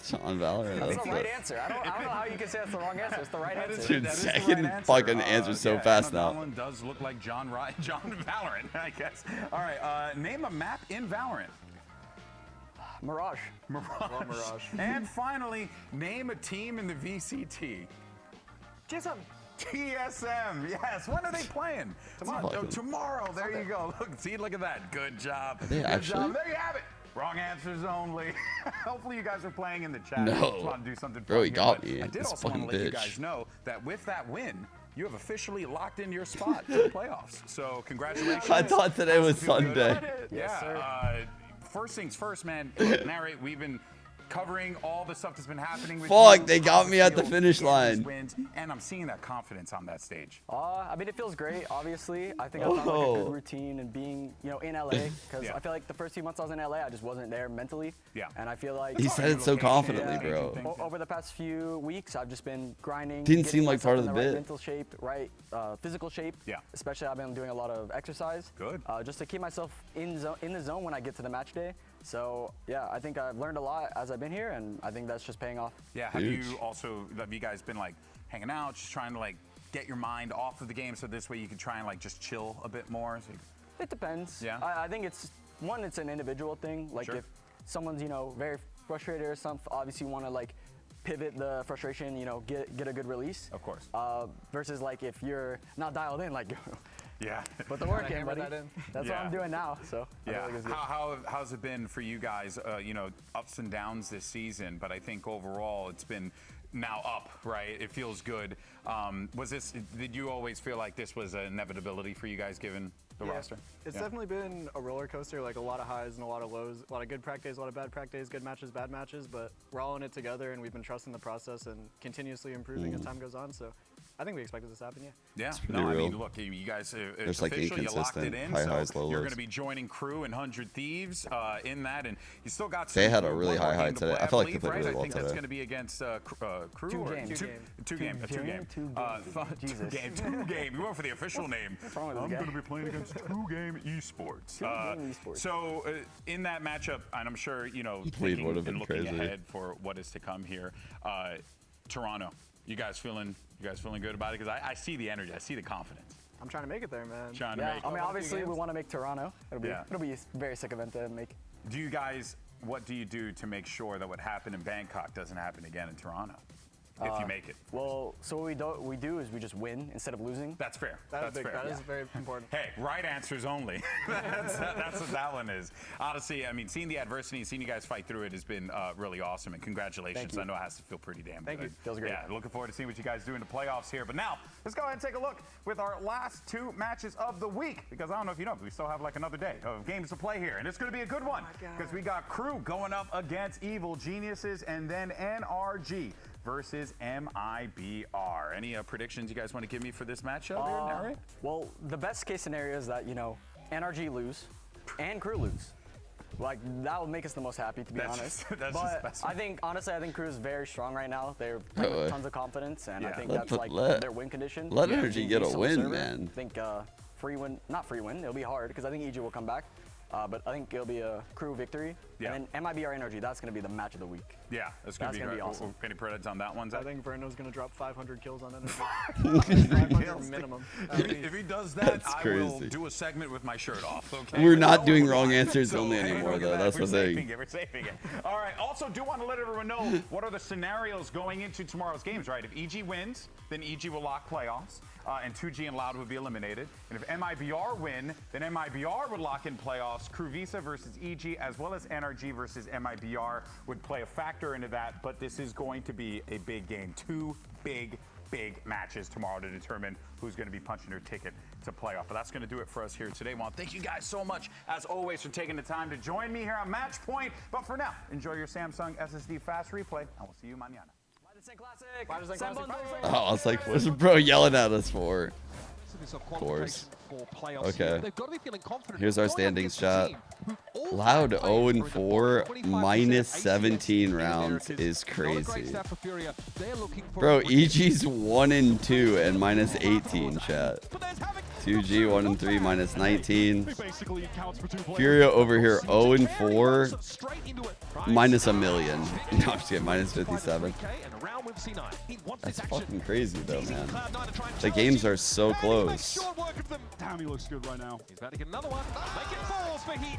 Sean Valorant. That's the right answer. I don't know how you can say that's the wrong answer. It's the right answer. Dude, second fucking answer so fast now. That one does look like John Valorant, I guess. All right, name a map in Valorant. Mirage. Mirage. And finally, name a team in the VCT. TSM. TSM, yes. When are they playing? Tomorrow. There you go. Look at that. Good job. Good job. There you have it. Wrong answers only. Hopefully you guys are playing in the chat. No. I just want to do something Bro, he got here, me. I did This also want to fucking let you bitch. guys know that with that win, you have officially locked in your spot to the playoffs. So congratulations. I thought today was Sunday. Yeah. First things first, man. Narrate. We've been covering all the stuff that's been happening with Fuck, you. they got me at the finish line. Wins, and I'm seeing that confidence on that stage. I mean, it feels great, obviously. I think I found like a good routine and being, in LA, because I feel like the first few months I was in LA, I just wasn't there mentally. Yeah. And I feel like... He said it so confidently, bro. Over the past few weeks, I've just been grinding. Didn't seem getting like part of myself the in bit. Right mental shape, right physical shape. Yeah. Especially I've been doing a lot of exercise. Good. Just to keep myself in the zone when I get to the match day. So yeah, I think I've learned a lot as I've been here, and I think that's just paying off. Yeah. Have you guys been like hanging out, just trying to like get your mind off of the game, so this way you can try and like just chill a bit more? It depends. Yeah. I think it's an individual thing. Like if someone's very frustrated or something, obviously you want to like pivot the frustration, get a good release. Of course. Versus like if you're not dialed in, like. Yeah. Put the work in, buddy. That's what I'm doing now. So yeah. How's it been for you guys? Ups and downs this season, but I think overall it's been now up, right? It feels good. Did you always feel like this was an inevitability for you guys given the roster? It's definitely been a roller coaster, like a lot of highs and a lot of lows, a lot of good practice, a lot of bad practice, good matches, bad matches, but we're all in it together and we've been trusting the process and continuously improving as time goes on. So I think we expected this to happen, Yeah. No, I mean, look, you guys, There's like officially you locked it in, highs, low you're lows. going to be joining Crew and 100 Thieves in that, and you still got. They had a really high today. I feel like they played really I well think today. that's going to be against Crew. Two game. You went for the official name. I'm going to be playing against Two Game Esports. So in that matchup, and I'm sure thinking and looking ahead for what is to come here, Toronto. You guys feeling good about it? Because I see the energy, I see the confidence. I'm trying to make it there, man. I mean, obviously we want to make Toronto. It'll be a very sick event to make. What do you do to make sure that what happened in Bangkok doesn't happen again in Toronto? If you make it. Well, so what we do is we just win instead of losing. That's fair. That is very important. Hey, right answers only. That's what that one is. Honestly, I mean, seeing the adversity and seeing you guys fight through it has been really awesome. And congratulations. I know it has to feel pretty damn good. Thank you. Feels great. Yeah, looking forward to seeing what you guys do in the playoffs here. But now, let's go ahead and take a look with our last two matches of the week. Because I don't know if you know, but we still have like another day of games to play here. And it's going to be a good one. Because we got Crew going up against Evil Geniuses and then NRG versus MIBR. Any predictions you guys want to give me for this matchup? Well, the best case scenario is that, NRG lose and Crew lose. Like, that would make us the most happy, to be honest. But I think Crew is very strong right now. They're playing with tons of confidence, and I think that's their win condition. Let NRG get a win, man. I think free win, not free win, it'll be hard, because I think EG will come back. But I think it'll be a Crew victory. Yeah. And then MIBR Energy, that's going to be the match of the week. Yeah, that's going to be awesome. Any predictions on that one, Zach? I think Verno's going to drop 500 kills on Energy. 500 minimum. If he does that, I will do a segment with my shirt off, okay? We're not doing wrong answers only anymore, though. That's the thing. We're saving it. All right, also do want to let everyone know what are the scenarios going into tomorrow's games, right? If EG wins, then EG will lock playoffs. And 2G and Loud would be eliminated. And if MIBR win, then MIBR would lock in playoffs. Crew Visa versus EG, as well as NRG versus MIBR would play a factor into that. But this is going to be a big game. Two big matches tomorrow to determine who's going to be punching their ticket to playoff. But that's going to do it for us here today. Well, thank you guys so much, as always, for taking the time to join me here on Match Point. But for now, enjoy your Samsung SSD Fast Replay, and we'll see you mañana. Oh, I was like, what's bro yelling at us for? Of course. Okay. Here's our standings, chat. Loud 0-4, minus 17 rounds is crazy. Bro, EG's 1-2 and minus 18, chat. 2G 1-3, minus 19. Furia over here 0-4. minus $1 million. No, I'm just kidding. Minus 57. That's fucking crazy, though, man. The games are so close. Damn, he looks good right now. He's about to get another one. Make it 4 for Heat.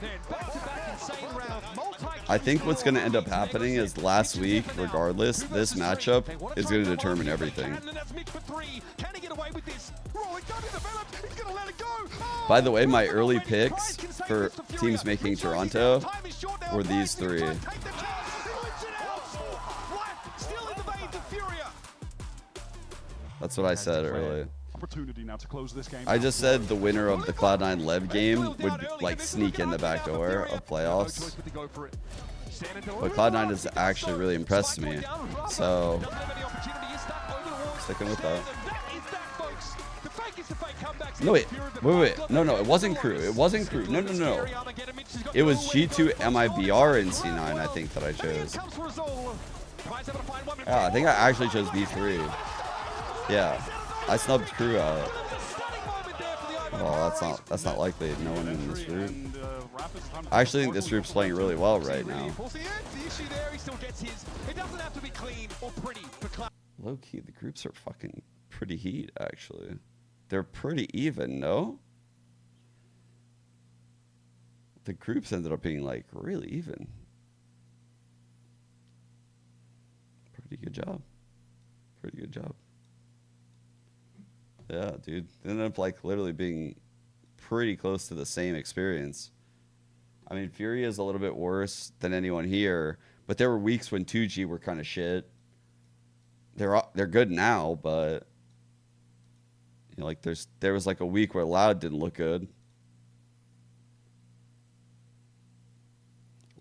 Then back-to-back insane rounds. I think what's going to end up happening is last week, regardless, this matchup is going to determine everything. By the way, my early picks for teams making Toronto were these 3. That's what I said earlier. I just said the winner of the Cloud9 Lev game would like sneak in the back door of playoffs. But Cloud9 has actually really impressed me. So sticking with that. No, wait. No, it wasn't Crew. It wasn't Crew. No. It was G2, MIBR, and C9, I think, that I chose. Yeah, I think I actually chose V3. Yeah, I snubbed Crew out. Oh, that's not likely. No one in this group. I actually think this group's playing really well right now. Low key, the groups are fucking pretty heat, actually. They're pretty even, no? The groups ended up being like really even. Pretty good job. Pretty good job. Yeah, dude. They ended up like literally being pretty close to the same experience. I mean, Fury is a little bit worse than anyone here, but there were weeks when 2G were kind of shit. They're good now, but you know, like there was like a week where Loud didn't look good.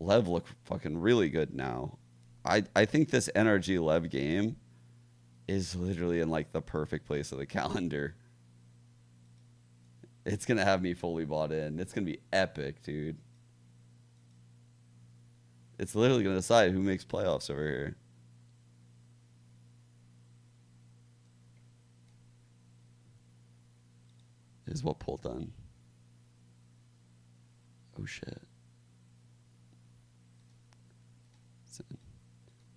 Lev look fucking really good now. I think this NRG Lev game is literally in like the perfect place of the calendar. It's gonna have me fully bought in. It's gonna be epic, dude. It's literally gonna decide who makes playoffs over here. Is what pull done. Oh shit.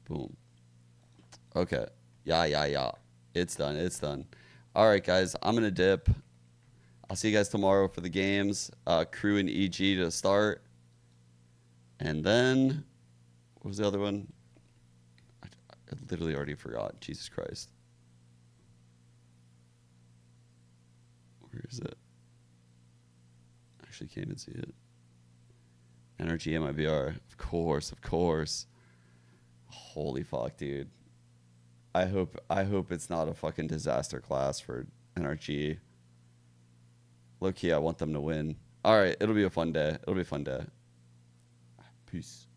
Boom. Okay. Yeah. It's done. All right, guys. I'm going to dip. I'll see you guys tomorrow for the games. Crew and EG to start. And then, what was the other one? I literally already forgot. Jesus Christ. Where is it? Actually can't even see it. NRG MIBR. Of course. Holy fuck, dude. I hope it's not a fucking disaster class for NRG. Low key, I want them to win. All right, it'll be a fun day. Peace.